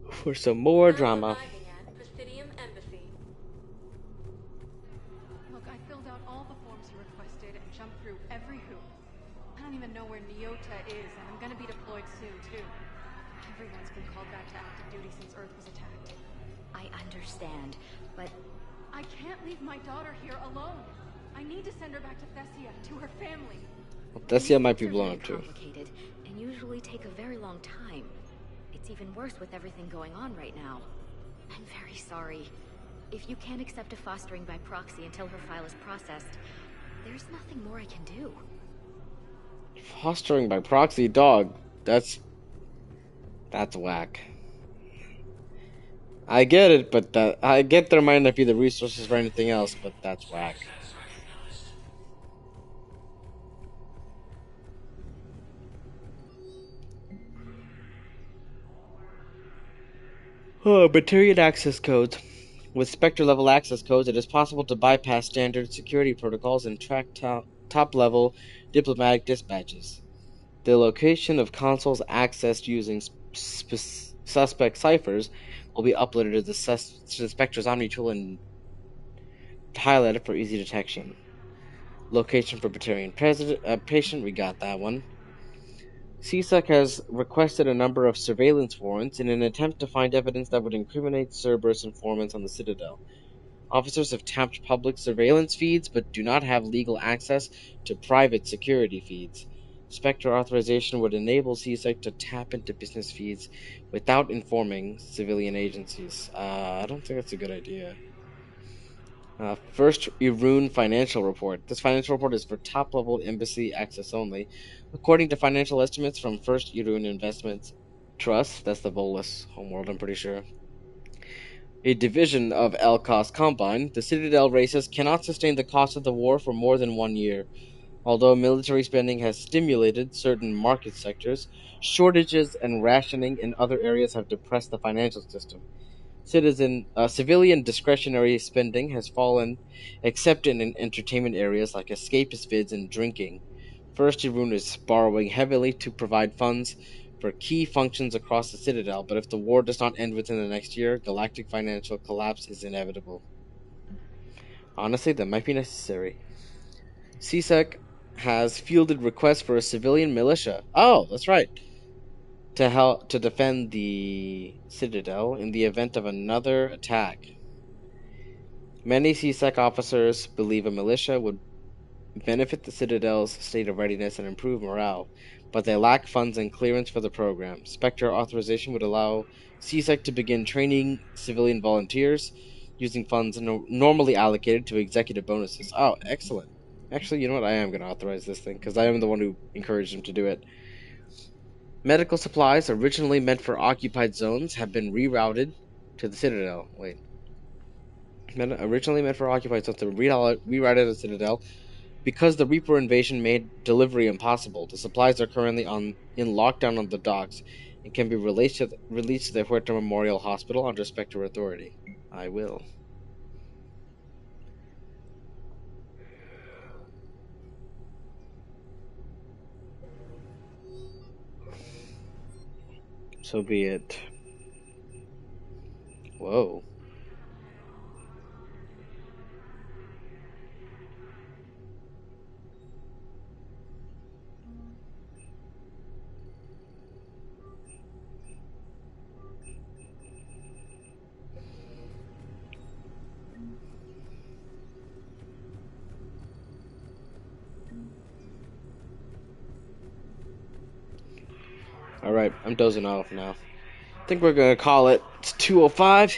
for some more drama. Arriving at Presidium Embassy. Look, I filled out all the forms you requested and jumped through every hoop. I don't even know where Nyota is, and I'm gonna be deployed soon, too. Everyone's been called back to active duty since Earth was attacked. I understand, but... I can't leave my daughter here alone. I need to send her back to Thessia, to her family. Well, Thessia might be blown up too. Complicated, and usually take a very long time. It's even worse with everything going on right now. I'm very sorry. If you can't accept a fostering by proxy until her file is processed, there's nothing more I can do. Fostering by proxy, dog. That's whack. I get it, but I get there might not be the resources for anything else, but that's whack. Oh, Batarian access codes. With Spectre-level access codes, it is possible to bypass standard security protocols and track top-level diplomatic dispatches. The location of consoles accessed using suspect ciphers will be uploaded to the Spectre's Omni tool and highlighted for easy detection. Location for Batarian patient, we got that one. CSEC has requested a number of surveillance warrants in an attempt to find evidence that would incriminate Cerberus informants on the Citadel. Officers have tapped public surveillance feeds, but do not have legal access to private security feeds. Spectre authorization would enable CSEC to tap into business feeds without informing civilian agencies. I don't think that's a good idea. First Irun financial report. This financial report is for top-level embassy access only. According to financial estimates from First Irun Investments Trust, that's the Volus homeworld, I'm pretty sure, a division of Elcos Combine, the Citadel races cannot sustain the cost of the war for more than 1 year. Although military spending has stimulated certain market sectors, shortages and rationing in other areas have depressed the financial system. Civilian discretionary spending has fallen, except in entertainment areas like escapist vids and drinking. First Irun is borrowing heavily to provide funds for key functions across the Citadel, but if the war does not end within the next year, galactic financial collapse is inevitable. Honestly, that might be necessary. CSEC has fielded requests for a civilian militia. Oh, that's right. To help to defend the Citadel in the event of another attack. Many CSEC officers believe a militia would benefit the Citadel's state of readiness and improve morale, but they lack funds and clearance for the program. Spectre authorization would allow CSEC to begin training civilian volunteers using funds normally allocated to executive bonuses. Oh, excellent. Actually, you know what? I am going to authorize this thing, because I am the one who encouraged him to do it. Medical supplies originally meant for occupied zones have been rerouted to the Citadel. Wait. Originally meant for occupied zones have been rerouted to the Citadel because the Reaper invasion made delivery impossible. The supplies are currently in lockdown on the docks and can be released to the Huerta Memorial Hospital under Spectre authority. I will. So be it. Whoa. Alright, I'm dozing off now. I think we're gonna call it. It's 2:05.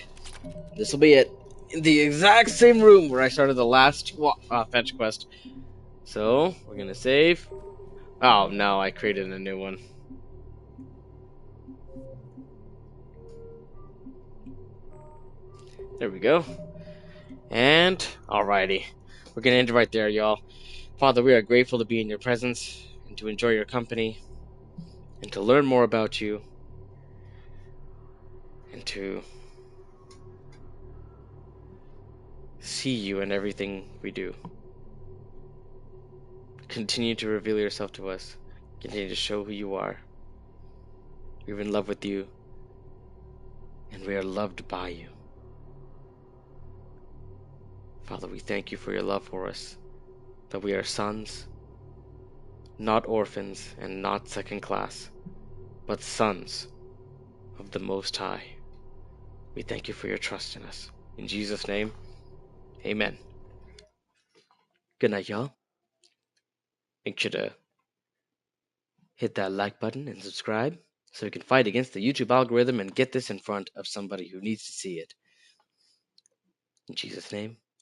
This will be it. In the exact same room where I started the last fetch quest. So, we're gonna save. Oh, no, I created a new one. There we go. And, alrighty. We're gonna end it right there, y'all. Father, we are grateful to be in your presence and to enjoy your company and to learn more about you and to see you in everything we do. Continue to reveal yourself to us. Continue to show who you are. We're in love with you, and we are loved by you. Father, we thank you for your love for us, that we are sons, not orphans and not second class, but sons of the Most High. We thank you for your trust in us. In Jesus' name, amen. Good night, y'all. Make sure to hit that like button and subscribe so we can fight against the YouTube algorithm and get this in front of somebody who needs to see it. In Jesus' name,